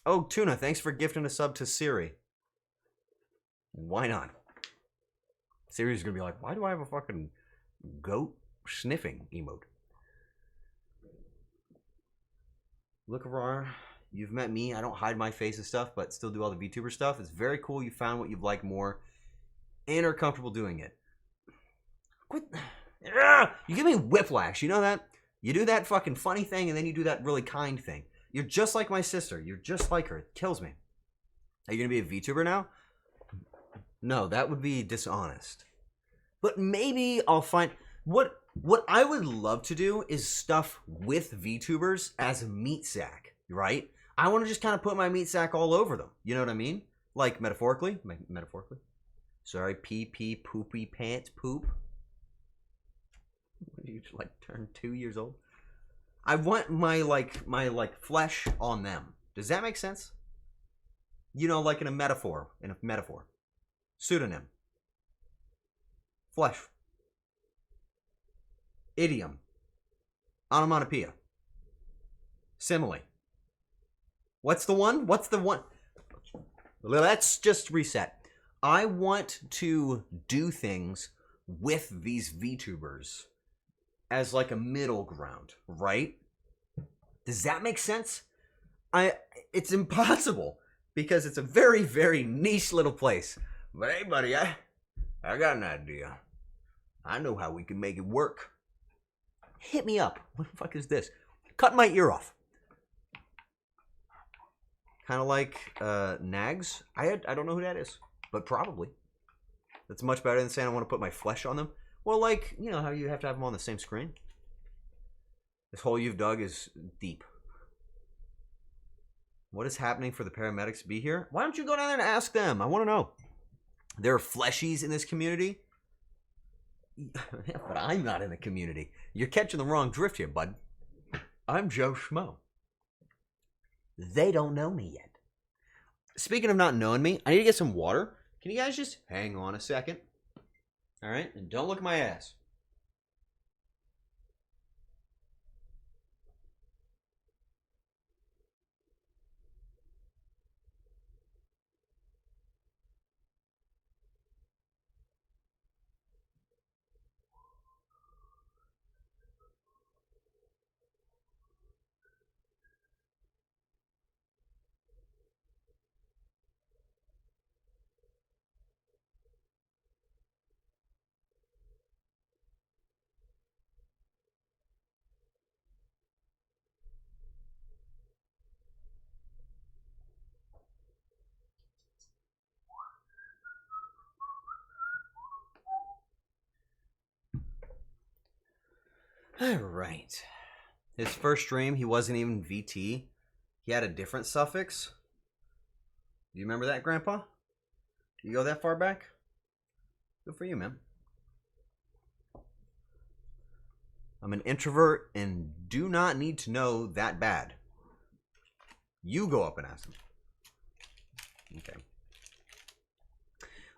Oh, Tuna, thanks for gifting a sub to Siri. Why not? Siri's gonna be like, why do I have a fucking goat sniffing emote? Look, Arar, you've met me. I don't hide my face and stuff, but still do all the VTuber stuff. It's very cool you found what you like more and are comfortable doing it. Quit. You give me whiplash, you know that? You do that fucking funny thing and then you do that really kind thing. You're just like my sister. You're just like her. It kills me. Are you going to be a VTuber now? No, that would be dishonest. But maybe I'll find... What I would love to do is stuff with VTubers as a meat sack, right? I want to just kind of put my meat sack all over them. You know what I mean? Like, metaphorically. Metaphorically. Sorry, pee, poopy, pants, poop. You just, like, turn 2 years old. I want my flesh on them. Does that make sense? You know, like in a metaphor. Pseudonym. Flesh. Idiom. Onomatopoeia. Simile. What's the one? Let's just reset. I want to do things with these VTubers as like a middle ground, right? Does that make sense? It's impossible because it's a very, very niche little place. But hey, buddy, I got an idea. I know how we can make it work. Hit me up. What the fuck is this? Cut my ear off. Kind of like Nags. I don't know who that is, but probably. That's much better than saying I want to put my flesh on them. Well, like, you know how you have to have them on the same screen? This hole you've dug is deep. What is happening for the paramedics to be here? Why don't you go down there and ask them? I want to know. There are fleshies in this community. But I'm not in the community. You're catching the wrong drift here, bud. I'm Joe Schmo. They don't know me yet. Speaking of not knowing me, I need to get some water. Can you guys just hang on a second? All right? And don't look at my ass. All right. His first stream, he wasn't even VT. He had a different suffix. Do you remember that, Grandpa? You go that far back? Good for you, man. I'm an introvert and do not need to know that bad. You go up and ask him. Okay.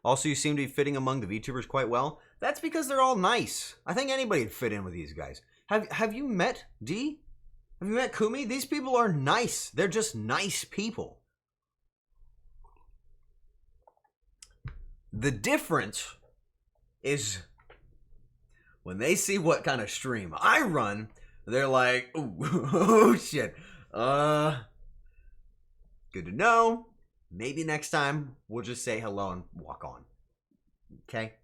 Also, you seem to be fitting among the VTubers quite well. That's because they're all nice. I think anybody would fit in with these guys. Have you met D? Have you met Kumi? These people are nice. They're just nice people. The difference is when they see what kind of stream I run, they're like, ooh, oh shit. Good to know. Maybe next time we'll just say hello and walk on. Okay?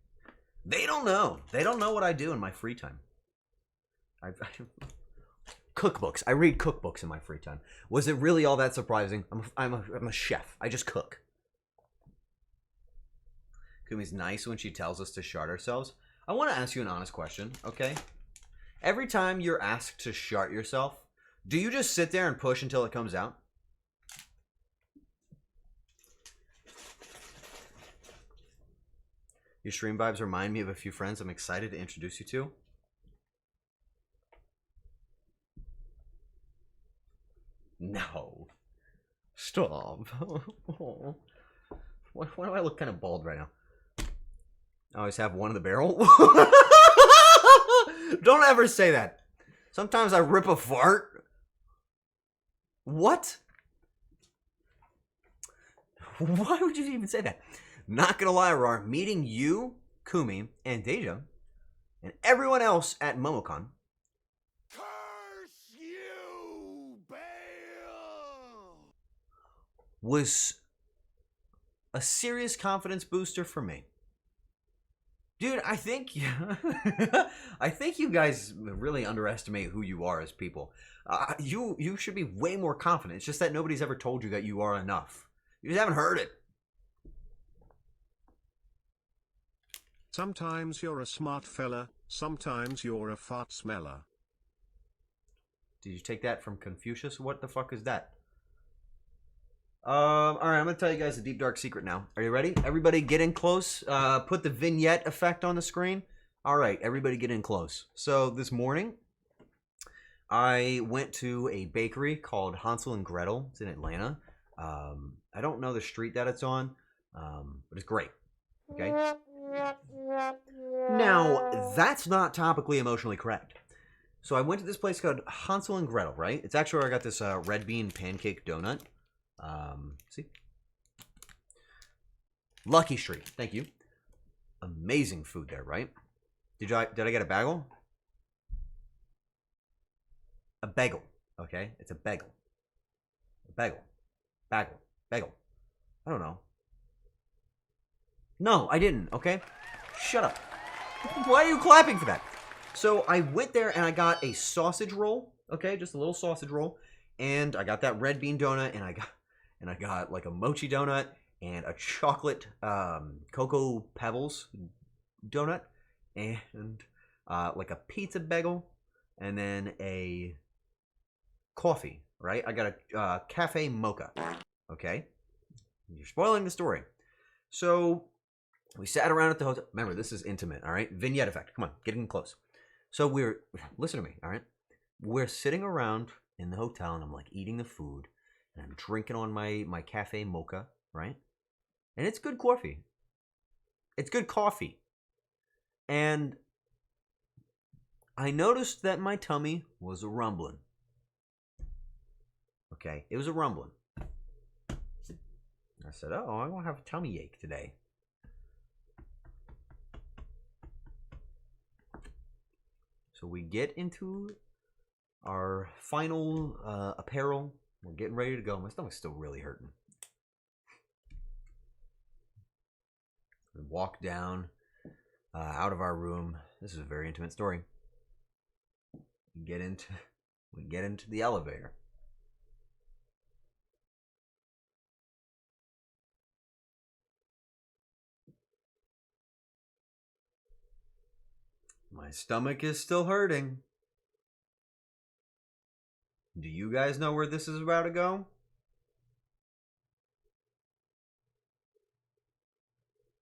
They don't know. They don't know what I do in my free time. Cookbooks. I read cookbooks in my free time. Was it really all that surprising? I'm a chef. I just cook. Kumi's nice when she tells us to shart ourselves. I want to ask you an honest question, okay? Every time you're asked to shart yourself, do you just sit there and push until it comes out? Your stream vibes remind me of a few friends I'm excited to introduce you to. No. Stop. Why do I look kind of bald right now? I always have one in the barrel. Don't ever say that. Sometimes I rip a fart. What? Why would you even say that? Not gonna lie, Arar, meeting you, Kumi, and Deja, and everyone else at MomoCon. Curse you, Bale! Was a serious confidence booster for me. Dude, I think I think you guys really underestimate who you are as people. You should be way more confident. It's just that nobody's ever told you that you are enough. You just haven't heard it. Sometimes you're a smart fella, sometimes you're a fart smeller. Did you take that from Confucius? What the fuck is that? Alright, I'm gonna tell you guys a deep dark secret now. Are you ready? Everybody get in close. Put the vignette effect on the screen. Alright, everybody get in close. So this morning, I went to a bakery called Hansel and Gretel. It's in Atlanta. I don't know the street that it's on, but it's great. Okay? Now, that's not topically emotionally correct. So I went to this place called Hansel and Gretel, right? It's actually where I got this red bean pancake donut. See? Lucky Street. Thank you. Amazing food there, right? Did I get a bagel? A bagel. Okay? It's a bagel. A bagel. Bagel. Bagel. I don't know. No, I didn't, okay? Shut up. Why are you clapping for that? So I went there and I got a sausage roll, okay? Just a little sausage roll. And I got that red bean donut, and I got like a mochi donut and a chocolate cocoa pebbles donut, and like a pizza bagel, and then a coffee, right? I got a cafe mocha, okay? You're spoiling the story. So we sat around at the hotel. Remember, this is intimate, all right? Vignette effect. Come on, get in close. So listen to me, all right? We're sitting around in the hotel, and I'm like eating the food, and I'm drinking on my cafe mocha, right? And it's good coffee. It's good coffee. And I noticed that my tummy was a rumbling. Okay, it was a rumbling. I said, oh, I'm going to have a tummy ache today. So we get into our final apparel. We're getting ready to go. My stomach's still really hurting. We walk down out of our room. This is a very intimate story. We get into the elevator. My stomach is still hurting. Do you guys know where this is about to go?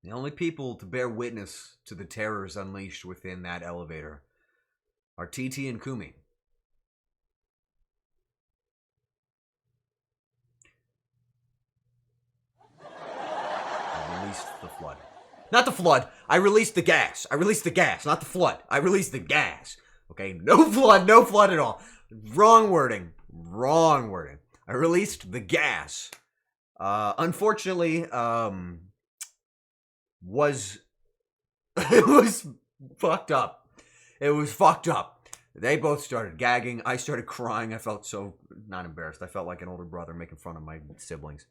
The only people to bear witness to the terrors unleashed within that elevator are TT and Kumi. I released the flood. Not the flood. I released the gas. I released the gas, not the flood. I released the gas. Okay, no flood at all. Wrong wording. Wrong wording. I released the gas. Unfortunately, it was fucked up. It was fucked up. They both started gagging. I started crying. I felt so not embarrassed. I felt like an older brother making fun of my siblings.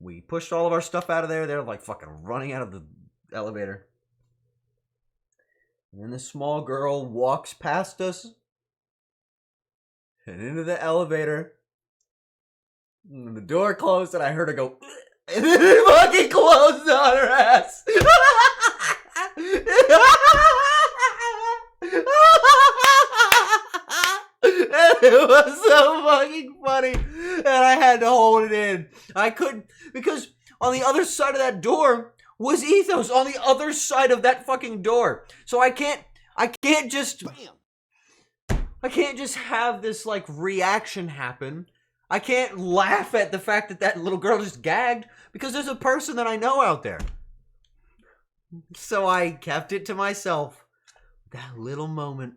We pushed all of our stuff out of there. They're like fucking running out of the elevator. And then this small girl walks past us and into the elevator. And the door closed, and I heard her go, and then it fucking closed on her ass. It was so fucking funny, and I had to hold it in. I couldn't, because on the other side of that door was Ethos, on the other side of that fucking door. So I can't just, I can't just have this, like, reaction happen. I can't laugh at the fact that that little girl just gagged because there's a person that I know out there. So I kept it to myself. That little moment.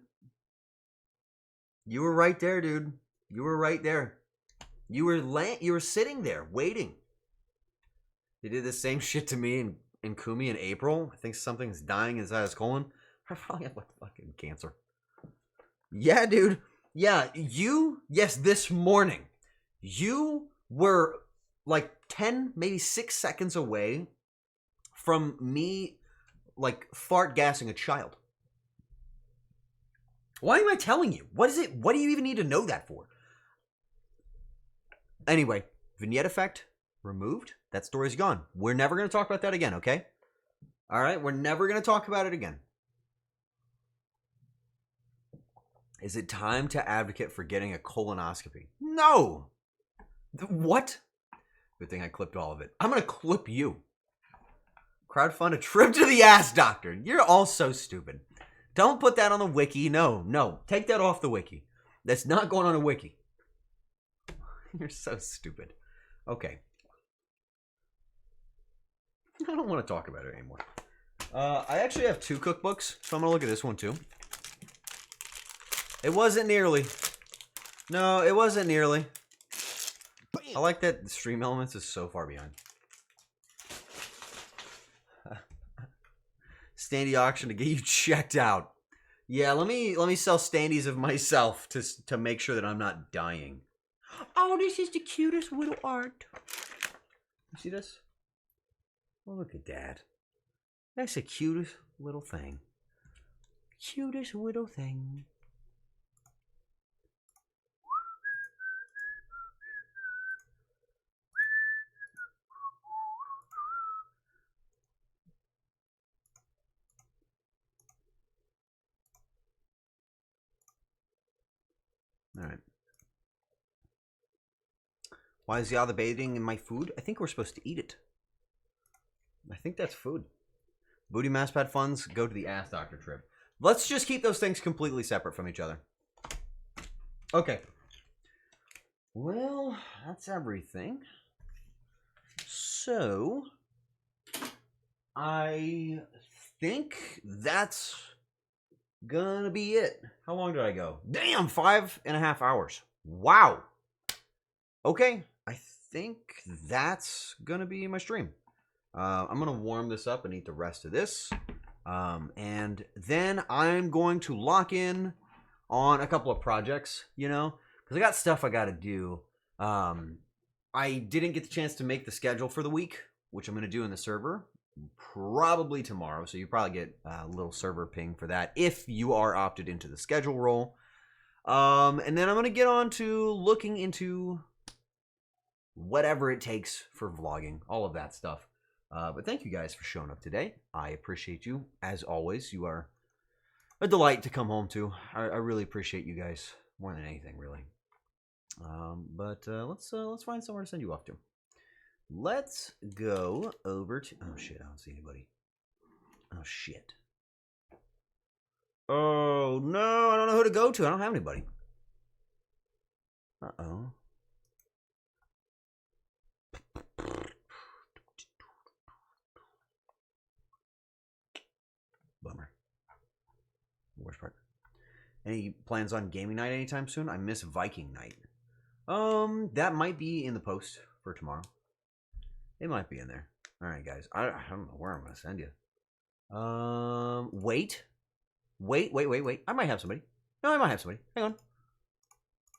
You were right there, dude. You were right there. You were sitting there waiting. They did the same shit to me and Kumi in April. I think something's dying inside his colon. I probably have like fucking cancer. Yeah, dude. Yeah, yes, this morning. You were like 10, maybe 6 seconds away from me like fart gassing a child. Why am I telling you? What is it? What do you even need to know that for? Anyway, vignette effect removed. That story's gone. We're never going to talk about that again, okay? All right, we're never going to talk about it again. Is it time to advocate for getting a colonoscopy? No! What? Good thing I clipped all of it. I'm going to clip you. Crowdfund a trip to the ass doctor. You're all so stupid. Don't put that on the wiki. No. Take that off the wiki. That's not going on a wiki. You're so stupid. Okay. I don't want to talk about it anymore. I actually have 2 cookbooks, so I'm going to look at this one too. It wasn't nearly. No, it wasn't nearly. Bam. I like that Stream Elements is so far behind. Standy auction to get you checked out. Yeah, let me sell standees of myself to make sure that I'm not dying. Oh, this is the cutest little art. You see this? Oh, look at that. That's the cutest little thing. Cutest little thing. All right. Why is Yada bathing in my food? I think we're supposed to eat it. I think that's food. Booty mass pad funds go to the ass doctor trip. Let's just keep those things completely separate from each other. Okay. Well, that's everything. So, I think that's gonna be it. How long did I go? Damn, 5.5 hours. Wow. Okay, I think that's gonna be my stream. I'm gonna warm this up and eat the rest of this. And then I'm going to lock in on a couple of projects, you know, because I got stuff I gotta do. I didn't get the chance to make the schedule for the week, which I'm gonna do in the server probably tomorrow. So you probably get a little server ping for that if you are opted into the schedule role. And then I'm gonna get on to looking into whatever it takes for vlogging, all of that stuff. But thank you guys for showing up today. I appreciate you. As always, you are a delight to come home to. I really appreciate you guys more than anything, really. But let's find somewhere to send you off to. Let's go over to... Oh, shit, I don't see anybody. Oh, shit. Oh, no, I don't know who to go to. I don't have anybody. Uh-oh. Bummer. Worst part. Any plans on gaming night anytime soon? I miss Viking night. That might be in the post for tomorrow. It might be in there. All right, guys. I don't know where I'm gonna send you. Wait. I might have somebody. No, I might have somebody. Hang on.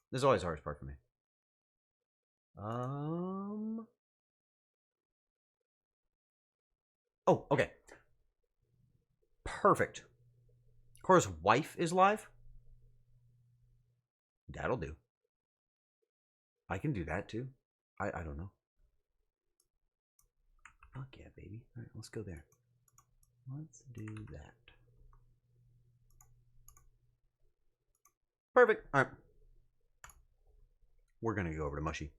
This is always the hardest part for me. Oh, okay. Perfect. Cora's wife is live. That'll do. I can do that too. I don't know. Fuck yeah, baby. All right, let's go there. Let's do that. Perfect. All right. We're going to go over to Mushy.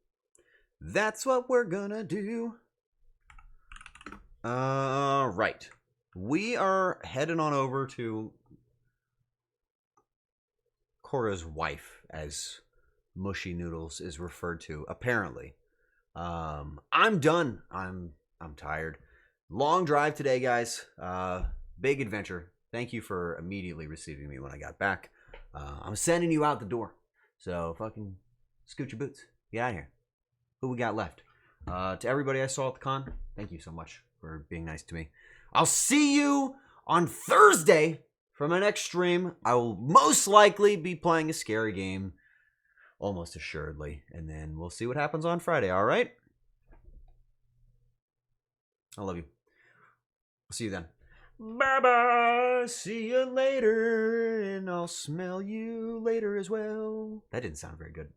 That's what we're going to do. Right. We are heading on over to Cora's wife, as Mushy Noodles is referred to, apparently. I'm done. I'm tired. Long drive today, guys. Big adventure. Thank you for immediately receiving me when I got back. I'm sending you out the door. So fucking scoot your boots. Get out of here. Who we got left? To everybody I saw at the con, thank you so much for being nice to me. I'll see you on Thursday for my next stream. I will most likely be playing a scary game. Almost assuredly. And then we'll see what happens on Friday, alright? I love you. I'll see you then. Bye-bye. See you later. And I'll smell you later as well. That didn't sound very good.